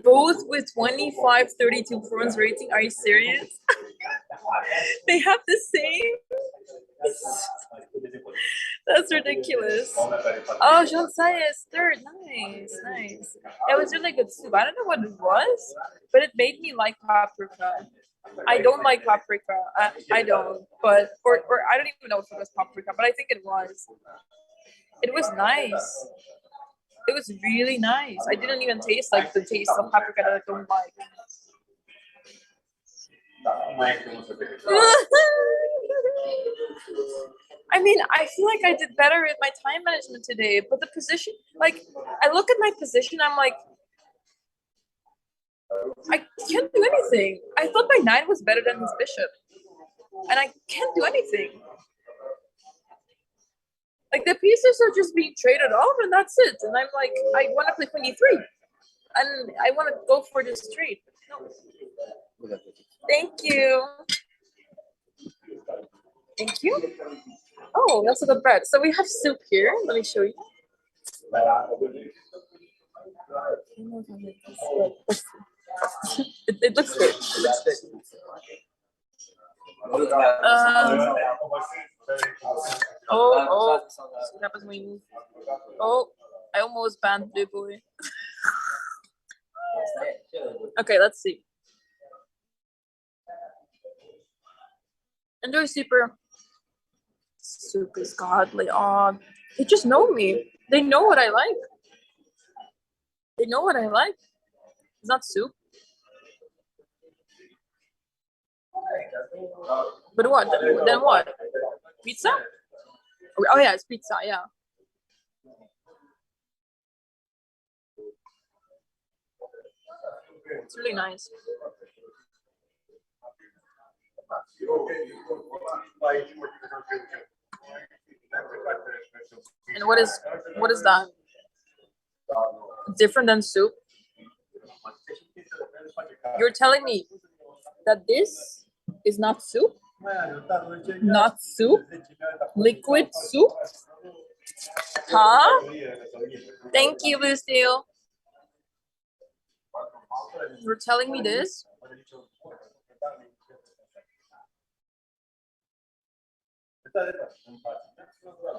Both with 2532 prawns rating. Are you serious? They have the same. That's ridiculous. Oh, Jean is third. Nice. It was really good soup. I don't know what it was, but it made me like paprika. I don't like paprika. I don't, but or I don't even know if it was paprika, but I think it was. It was nice. It was really nice. I didn't even taste like the taste of paprika that I don't like. I mean, I feel like I did better with my time management today, but the position, like, I look at my position, I'm like, can't do anything. I thought my knight was better than his bishop. And I can't do anything. Like, the pieces are just being traded off, and that's it. And I'm like, I want to play 23. And I want to go for this trade. No. Thank you. Thank you. Oh, we also got bread. So we have soup here. Let me show you. It looks good. It looks good. Oh, that was my move. Oh, I almost banned Blue Boy. Okay, let's see. Enjoy super. Soup is godly. Oh, they just know me. They know what I like. They know what I like. It's not soup. But what? Then what? Pizza? Oh yeah, it's pizza, yeah. It's really nice. And what is that? Different than soup? You're telling me that this is not soup? Not soup? Liquid soup? Huh? Thank you, Lucille. You're telling me this?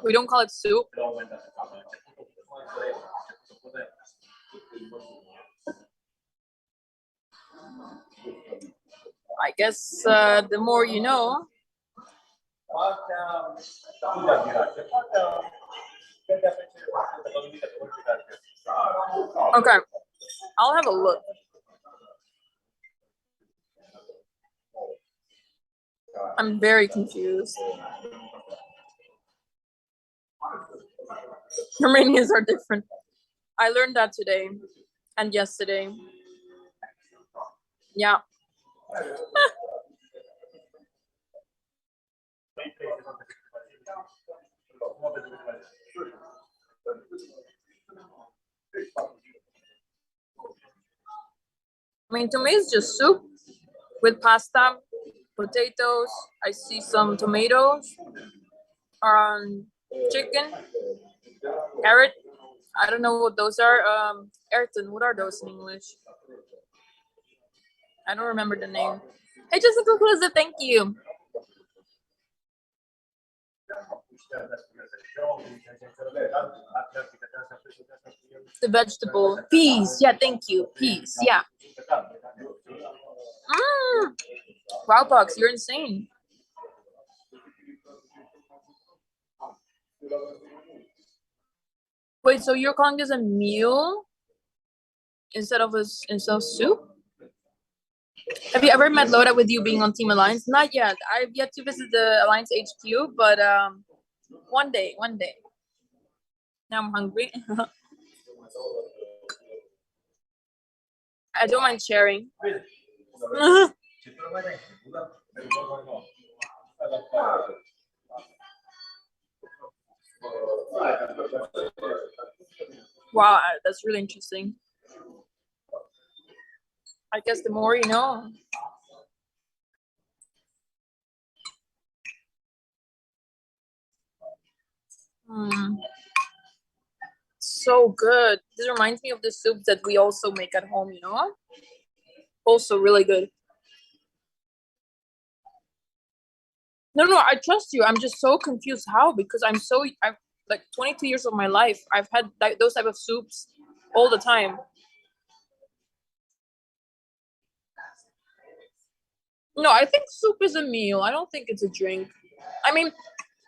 We don't call it soup. I guess the more you know. Okay, I'll have a look. I'm very confused. Romanians are different. I learned that today and yesterday. Yeah. I mean, to me, it's just soup with pasta, potatoes. I see some tomatoes, chicken, carrot. I don't know what those are. Ayrton, what are those in English? I don't remember the name. Hey, Jessica Cruz, thank you. The vegetable. Peas. Yeah, thank you. Peas. Yeah. Wow, Box, you're insane. Wait, so you're calling this a meal instead of soup? Have you ever met Loda with you being on Team Alliance? Not yet. I've yet to visit the Alliance HQ, but one day. Now I'm hungry. I don't mind sharing. Wow, that's really interesting. I guess the more you know. So good. This reminds me of the soup that we also make at home, you know? Also really good. No, I trust you. I'm just so confused how, because I've like 22 years of my life, I've had those type of soups all the time. No, I think soup is a meal. I don't think it's a drink. I mean,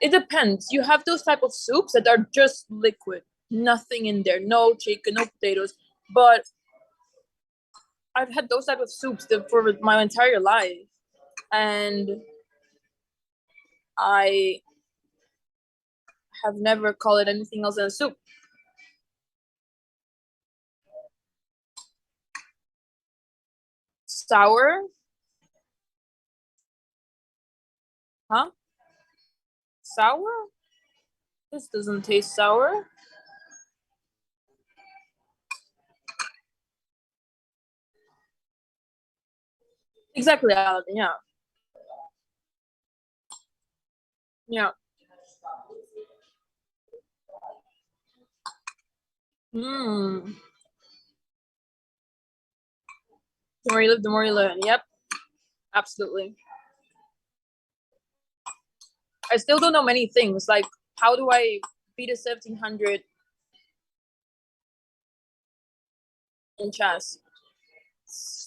it depends. You have those type of soups that are just liquid, nothing in there, no chicken, no potatoes. But I've had those type of soups for my entire life, and I have never called it anything else than a soup. Sour? Huh? Sour? This doesn't taste sour. Exactly, Arad. Yeah. Yeah. Mmm. The more you live, the more you learn. Yep. Absolutely. I still don't know many things. Like, how do I beat a 1700 in chess?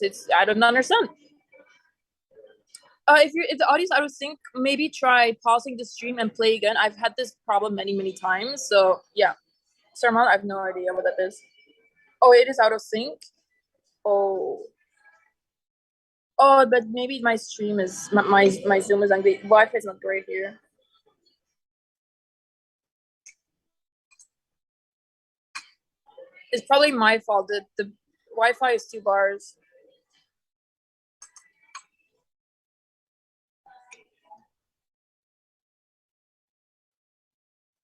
It's I don't understand. If the audio is out of sync, maybe try pausing the stream and play again. I've had this problem many times. So yeah, Sarmal, I have no idea what that is. Oh, it is out of sync. Oh, but maybe my stream is my Zoom is angry. Wi-Fi is not great here. It's probably my fault. The Wi-Fi is 2 bars.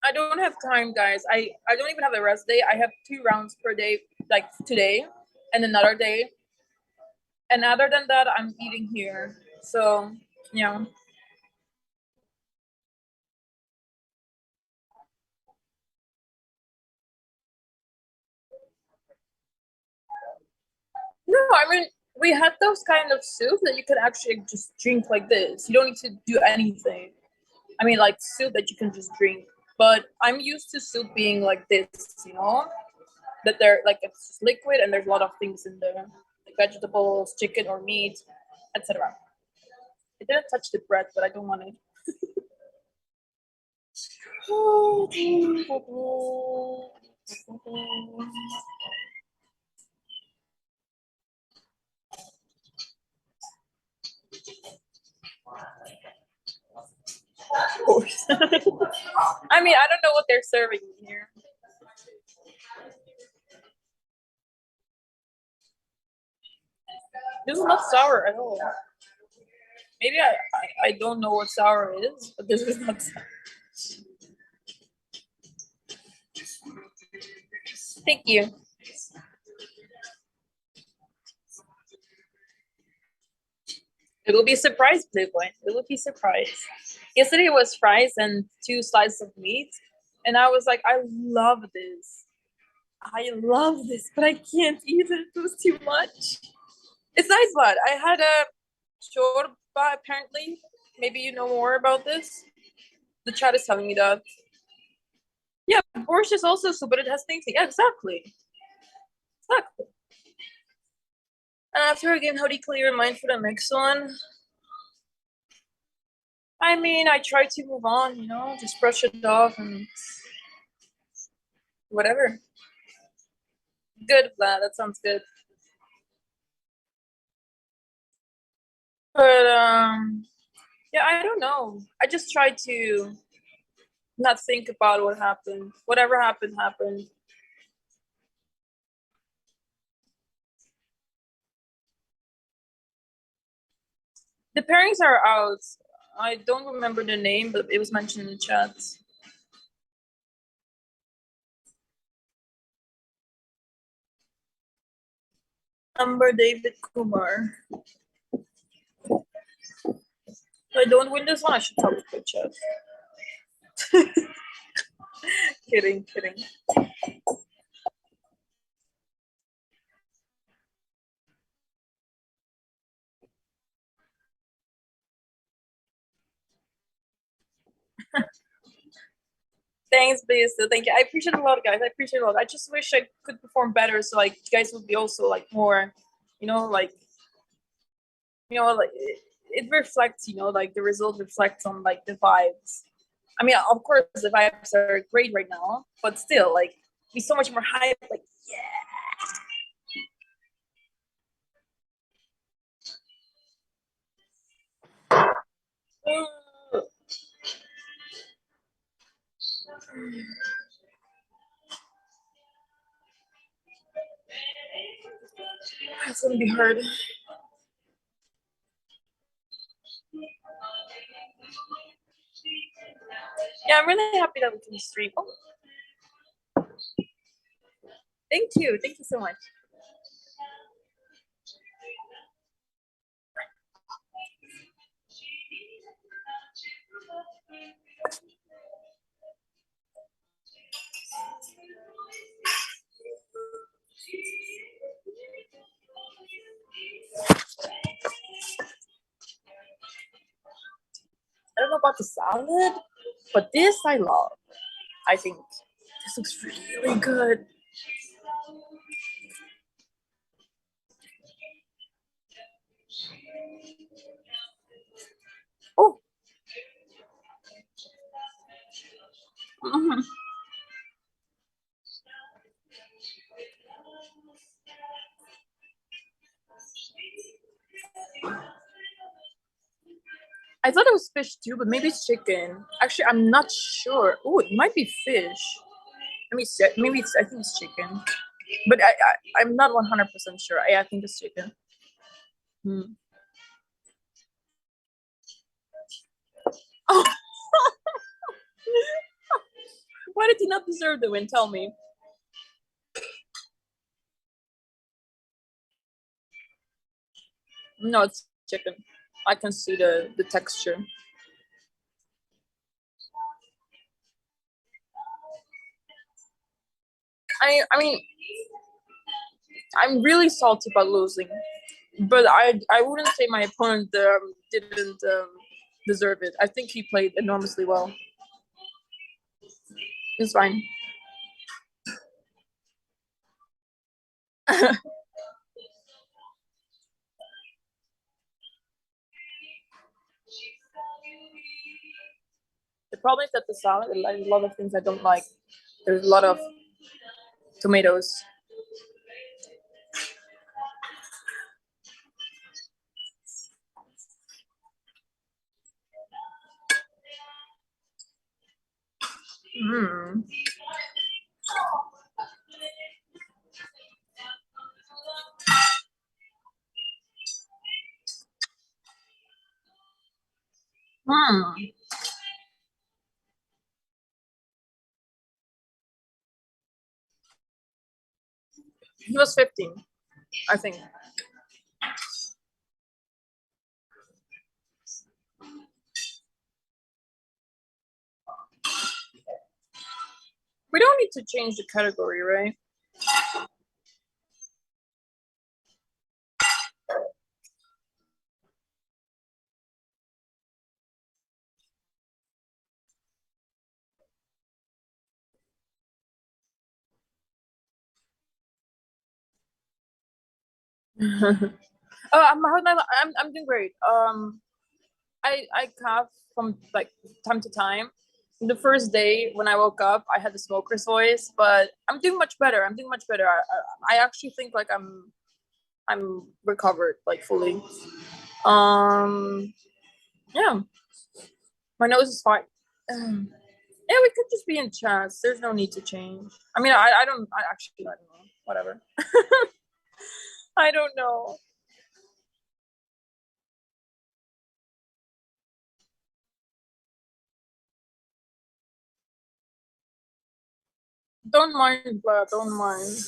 I don't have time, guys. I don't even have a rest day. I have 2 rounds per day, like today and another day. And other than that, I'm eating here. So yeah. No, I mean we had those kind of soup that you could actually just drink like this. You don't need to do anything. I mean, like soup that you can just drink. But I'm used to soup being like this, you know, that they're like it's just liquid and there's a lot of things in there, like vegetables, chicken or meat, etc. It didn't touch the bread, but I don't want it. Of course. I mean, I don't know what they're serving me here. This is not sour at all. Maybe I don't know what sour is, but this is not sour. Thank you. It will be a surprise, Blue Point. It will be a surprise. Yesterday was fries and 2 slices of meat, and I was like, I love this. I love this, but I can't eat it. It was too much. It's nice, but I had a shorba apparently. Maybe you know more about this. The chat is telling me that. Yeah, borscht is also soup, but it has things. Yeah, exactly. Exactly. And after a game, how do you clear your mind for the next one? I mean, I try to move on, you know, just brush it off and whatever. Good, Vlad. That sounds good. But yeah, I don't know. I just try to not think about what happened. Whatever happened, happened. The pairings are out. I don't remember the name, but it was mentioned in the chat. Number David Kumar. If I don't win this one, I should talk to the chat. Kidding. Thanks, please. So thank you. I appreciate it a lot, guys. I appreciate it a lot. I just wish I could perform better, so like you guys would be also like more, you know, like it reflects, you know, like the result reflects on like the vibes. I mean, of course, the vibes are great right now, but still, like, be so much more hype. Like, yeah. It's gonna be hard. Yeah, I'm really happy that we can stream. Oh, thank you so much. I don't know about the salad, but this I love. I think this looks really good. Oh. Mhm. I thought it was fish too, but maybe it's chicken. Actually, I'm not sure. Oh, it might be fish. Let me check. Maybe it's. I think it's chicken, but I'm not 100% sure. I think it's chicken. Hmm. Oh. Why did he not deserve the win? Tell me. No, it's chicken. I can see the texture. I mean, I'm really salty about losing, but I wouldn't say my opponent didn't deserve it. I think he played enormously well. It's fine. The problem is that the salad, like a lot of things I don't like. There's a lot of tomatoes. Mm. Mm. He was 15, I think. We don't need to change the category, right? I'm doing great. I cough from like time to time. The first day when I woke up, I had the smoker's voice, but I'm doing much better. I'm doing much better. I actually think like I'm recovered like fully. Yeah, my nose is fine. Yeah, we could just be in chats. There's no need to change. I mean, I don't. I actually I don't know. Whatever. I don't know. Don't mind, blah. Don't mind.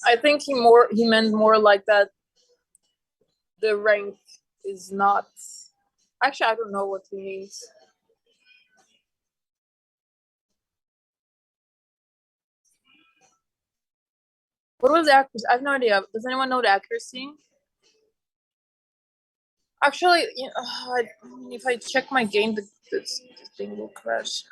I think he meant more like that. The rank is not. Actually, I don't know what he means. What was the accuracy? I have no idea. Does anyone know the accuracy? Actually, you know, if I check my game, the thing will crash.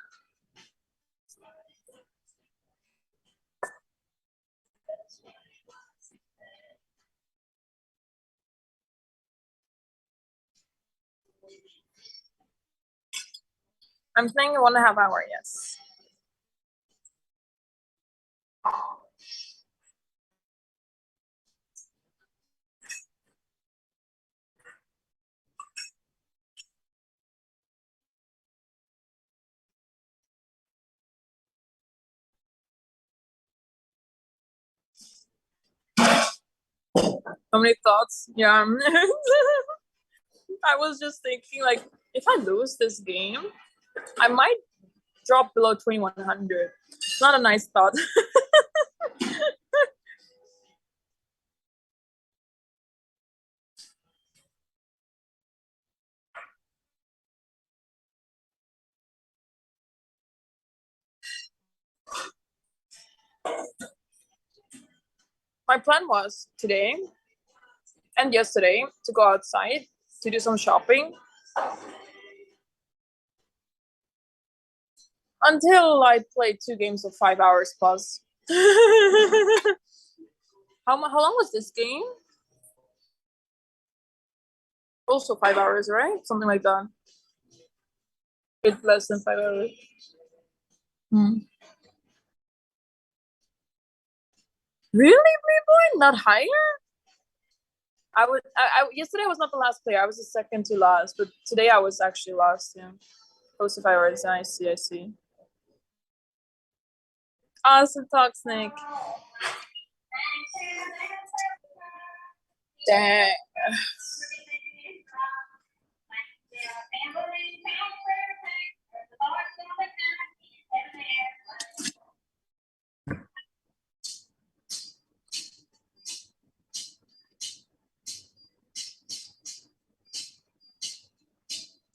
I'm saying 1.5 hours. Yes. So many thoughts. Yeah. I was just thinking, like, if I lose this game, I might drop below 2100. It's not a nice thought. My plan was today and yesterday to go outside to do some shopping until I played 2 games of 5 hours plus. How long was this game? Also 5 hours, right? Something like that. It's less than 5 hours. Really, Boy? Not higher? Yesterday I was not the last player. I was the second to last, but today I was actually last. Yeah, close to 5 hours. I see. Awesome talk, Snake. Dang.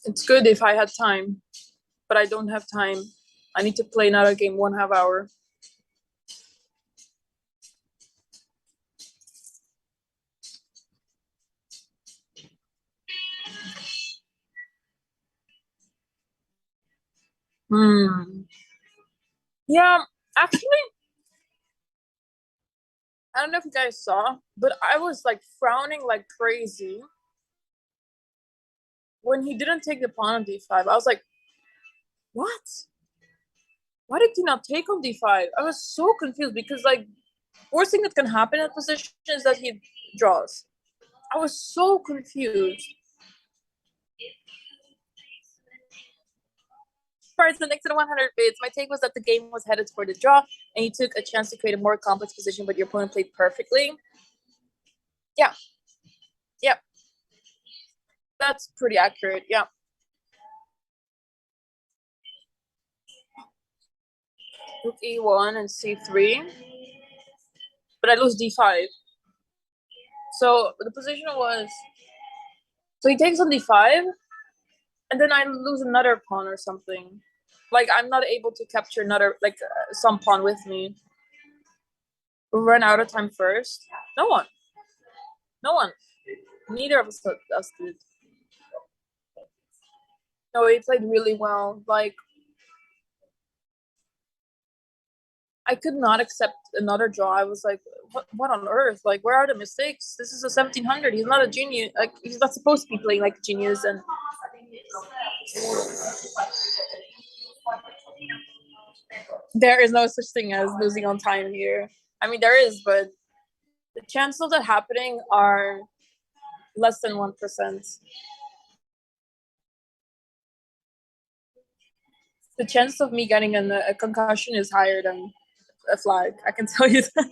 It's good if I had time, but I don't have time. I need to play another game 1/2 hour. Yeah, actually, I don't know if you guys saw, but I was like frowning like crazy when he didn't take the pawn on d5. I was like, what? Why did he not take on d5? I was so confused because, like, worst thing that can happen in that position is that he draws. I was so confused. For the next to the 100 bits, my take was that the game was headed for the draw, and you took a chance to create a more complex position, but your opponent played perfectly. Yeah. That's pretty accurate. Yeah. Rook e1 and c3, but I lose d5. So the position was, so he takes on d5, and then I lose another pawn or something. Like, I'm not able to capture another, like, some pawn with me. We run out of time first. No one. Neither of us did. No, he played really well. Like, I could not accept another draw. I was like, what on earth? Like, where are the mistakes? This is a 1700. He's not a genius. Like, he's not supposed to be playing like a genius. And there is no such thing as losing on time here. I mean, there is, but the chances of that happening are less than 1%. The chance of me getting a concussion is higher than a flag. I can tell you that.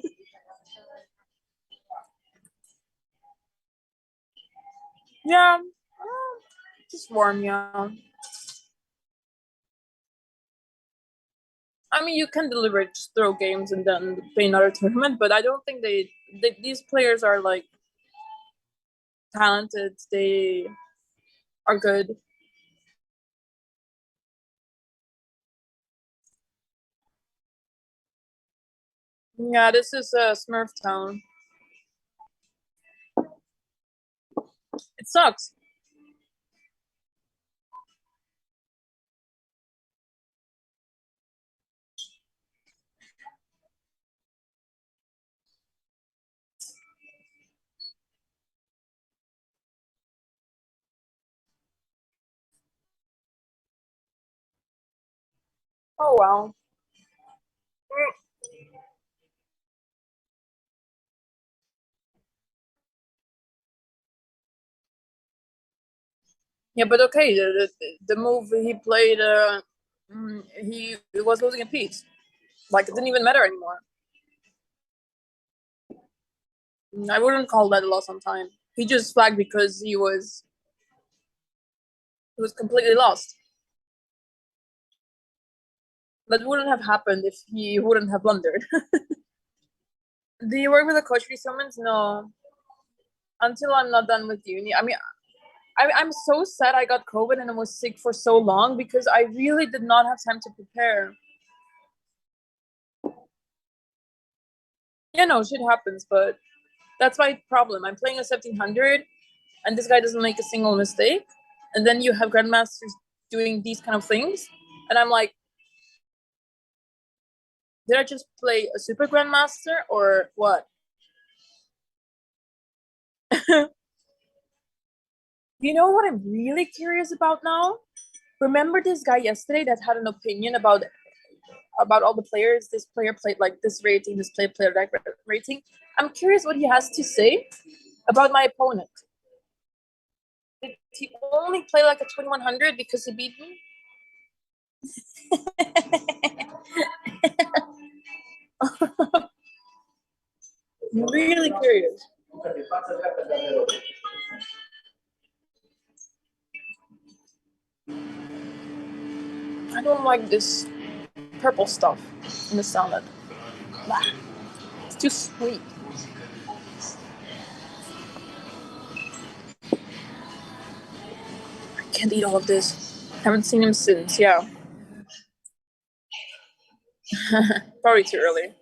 Yeah, just warm, yeah. I mean, you can deliberate just throw games and then play another tournament, but I don't think these players are like talented. They are good. Yeah, this is Smurf Town. It sucks. Oh well. Yeah, but okay. The move he played, he was losing a piece. Like, it didn't even matter anymore. I wouldn't call that a loss on time. He just flagged because he was completely lost. That wouldn't have happened if he wouldn't have blundered. Do you work with a coach for these tournaments? No. Until I'm not done with uni. I mean, I'm so sad I got COVID and I was sick for so long because I really did not have time to prepare. Yeah, no, shit happens, but that's my problem. I'm playing a 1700 and this guy doesn't make a single mistake. And then you have grandmasters doing these kind of things. And I'm like, did I just play a super grandmaster or what? You know what I'm really curious about now? Remember this guy yesterday that had an opinion about all the players? This player played like this rating, this player played that rating. I'm curious what he has to say about my opponent. Did he only play like a 2100 because he beat me? I'm really curious. I don't like this purple stuff in the salad. Blah. It's too sweet. I can't eat all of this. Haven't seen him since, yeah. Probably too early.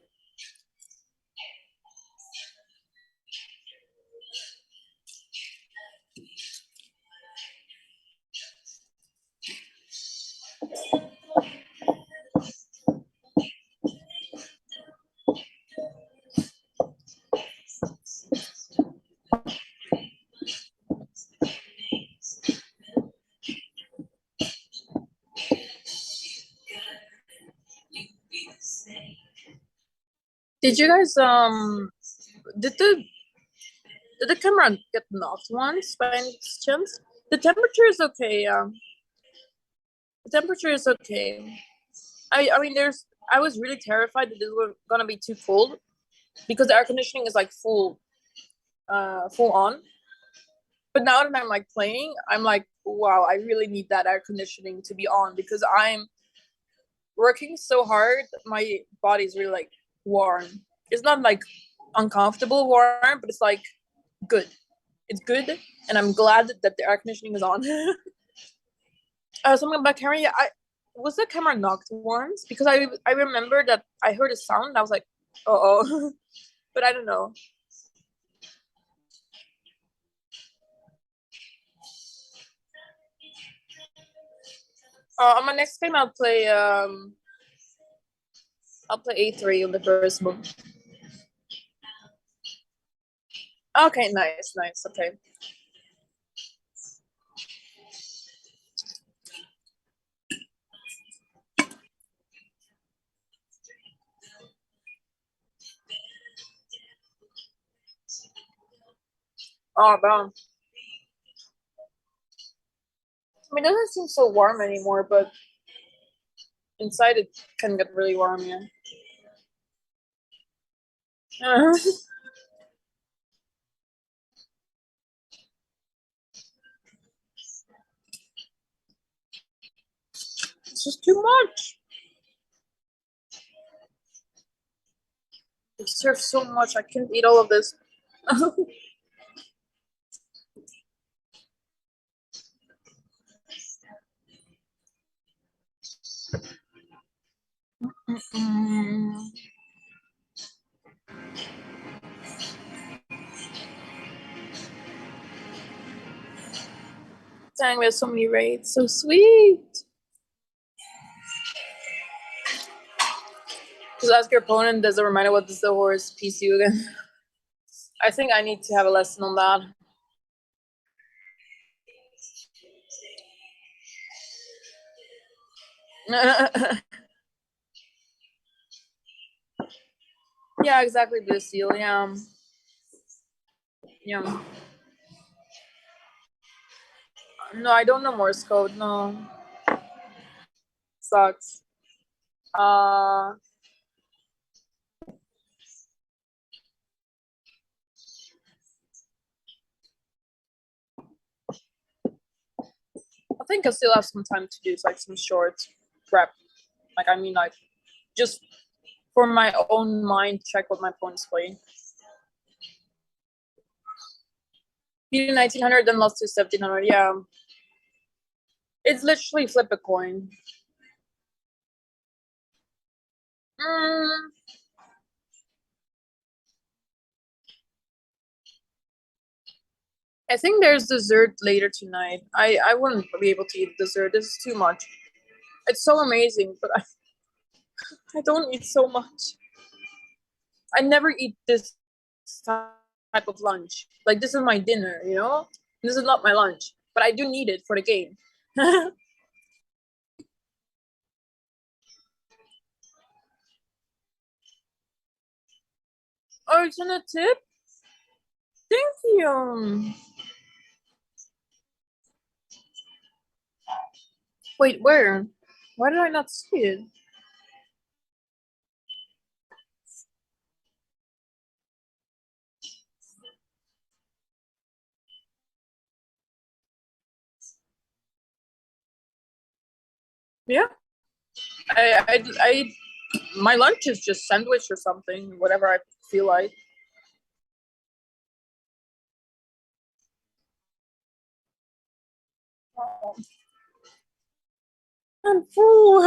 Did you guys did the camera get knocked once by any chance? The temperature is okay, yeah. The temperature is okay. I mean I was really terrified that this was gonna be too cold because the air conditioning is like full on. But now that I'm like playing, I'm like, wow, I really need that air conditioning to be on because I'm working so hard, my body's really like warm. It's not like uncomfortable warm, but it's like good. It's good, and I'm glad that the air conditioning is on. Something about camera. Yeah, I was the camera knocked once because I remember that I heard a sound. And I was like, oh, but I don't know. On my next game, I'll play A3 on the first one. Okay, nice. Okay. Oh, damn. I mean, it doesn't seem so warm anymore, but inside it can get really warm, yeah. It's just too much. They serve so much. I can't eat all of this. Dang, we have so many raids. So sweet. Just ask your opponent, does it remind you what does the horse piece you again? I think I need to have a lesson on that. Yeah, exactly, Blue Seal, yeah. Yeah. No, I don't know Morse code, no. Sucks. think I still have some time to do like some short prep. Like I mean, like just for my own mind, check what my opponent's playing. Beat 1900, then lost to 1700. Yeah, it's literally flip a coin. I think there's dessert later tonight. I wouldn't be able to eat dessert. This is too much. It's so amazing, but I don't eat so much. I never eat this type of lunch. Like this is my dinner, you know? This is not my lunch, but I do need it for the game. Oh, it's on a tip? Thank you. Wait, where? Why did I not see it? Yeah. I my lunch is just sandwich or something, whatever I feel like. Oh. I'm full.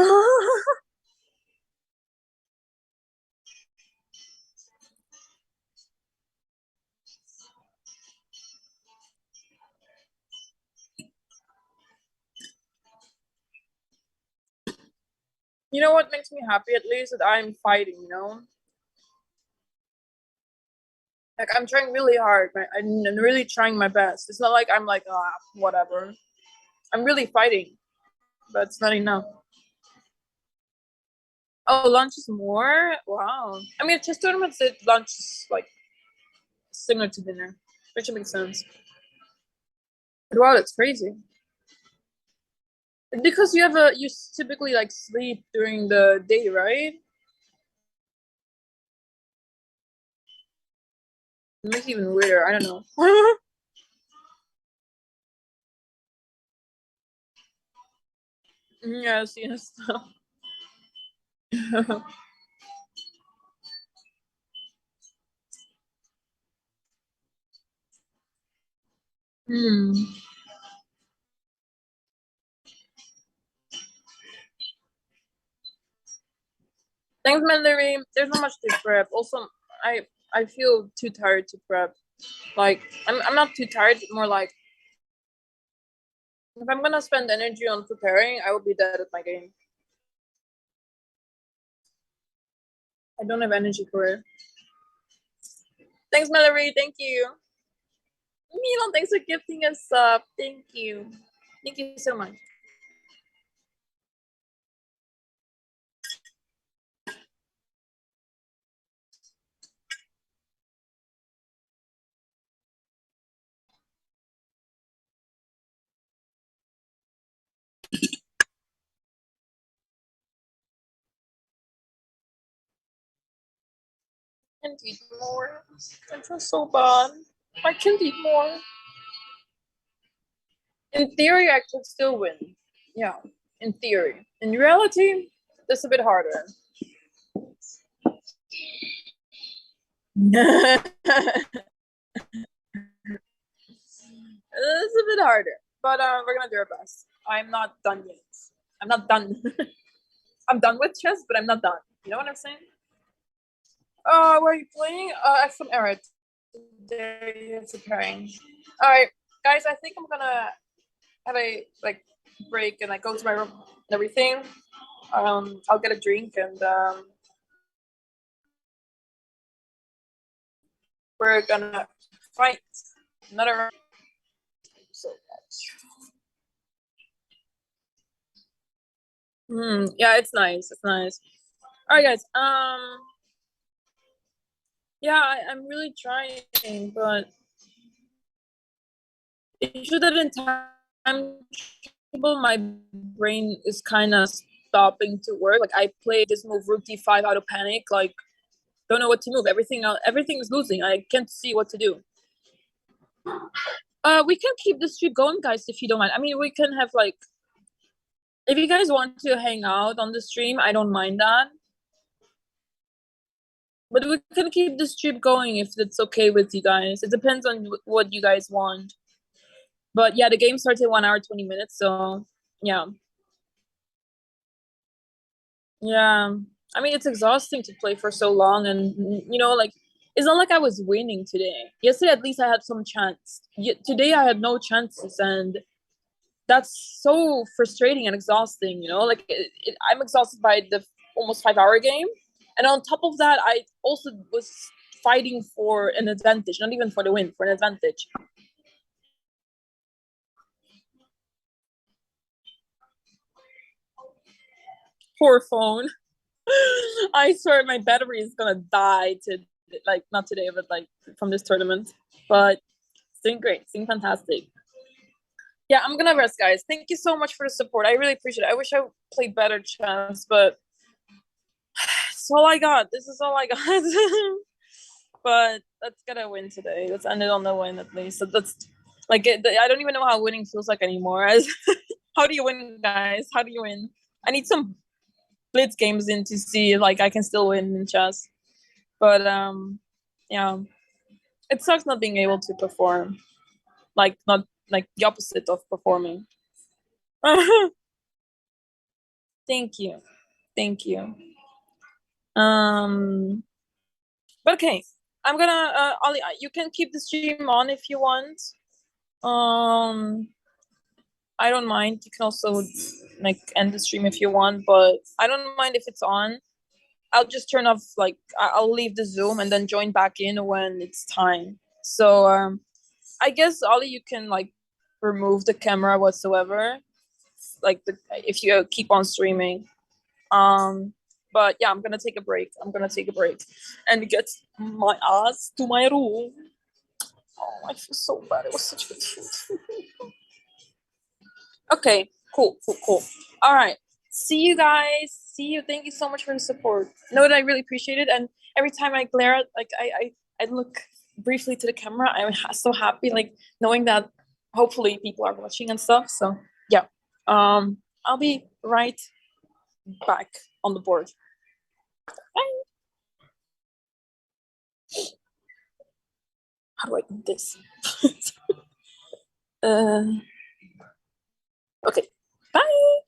You know what makes me happy at least that I'm fighting, you know? Like I'm trying really hard. I'm really trying my best. It's not like I'm like, ah, whatever. I'm really fighting, but it's not enough. Oh, lunch is more? Wow. I mean, chess tournaments, lunch is like similar to dinner, which makes sense. But wow, that's crazy. Because you typically like sleep during the day, right? It makes it even weirder. I don't know. Yes, yes. Hmm. Thanks, Mallory. There's not much to prep. Also, I feel too tired to prep. Like I'm not too tired. More like if I'm gonna spend energy on preparing, I will be dead at my game. I don't have energy for it. Thanks, Mallory. Thank you. Milan, thanks for gifting us up. Thank you. Thank you so much. I can't eat more. I feel so bad. I can't eat more. In theory, I could still win. Yeah, in theory. In reality, it's a bit harder. It's a bit harder, but we're gonna do our best. I'm not done yet. I'm not done. I'm done with chess, but I'm not done. You know what I'm saying? Where are you playing? I'm from Arad. They're preparing. All right, guys. I think I'm gonna have a like break and I go to my room and everything. I'll get a drink and we're gonna fight another round. So much. Yeah, it's nice. It's nice. All right, guys. Yeah, I'm really trying, but the issue that in time my brain is kind of stopping to work. Like I played this move rook d5 out of panic. Like don't know what to move. Everything is losing. I can't see what to do. We can keep the streak going, guys, if you don't mind. I mean, we can have like, if you guys want to hang out on the stream, I don't mind that. But we can keep the stream going if it's okay with you guys. It depends on what you guys want. But yeah, the game starts at 1 hour 20 minutes, so yeah. Yeah. I mean, it's exhausting to play for so long, and you know, like, it's not like I was winning today. Yesterday, at least I had some chance. Today, I had no chances, and that's so frustrating and exhausting. You know, like I'm exhausted by the almost 5 hour game, and on top of that, I also was fighting for an advantage, not even for the win, for an advantage. Poor phone. I swear my battery is gonna die to like not today, but like from this tournament. But it's doing great, it's doing fantastic. Yeah, I'm gonna rest, guys. Thank you so much for the support. I really appreciate it. I wish I played better chess, but it's all I got. This is all I got. But let's get a win today. Let's end it on the win at least. So that's like I don't even know how winning feels like anymore. How do you win, guys? How do you win? I need some blitz games in to see like I can still win in chess. But yeah, it sucks not being able to perform. Like not like the opposite of performing. Thank you. Thank you. But okay. I'm gonna Ollie, you can keep the stream on if you want. I don't mind. You can also like end the stream if you want, but I don't mind if it's on. I'll just turn off like I'll leave the Zoom and then join back in when it's time. So I guess Ollie, you can like remove the camera whatsoever, like if you keep on streaming. But yeah, I'm gonna take a break. And get my ass to my room. Oh, I feel so bad. It was such good food. Okay, cool. All right. See you guys. See you. Thank you so much for the support. Know that I really appreciate it. And every time I glare at, like, I look briefly to the camera, I'm so happy, like, knowing that hopefully people are watching and stuff. So, yeah. I'll be right back on the board. Bye. How do I do this? Okay. Bye.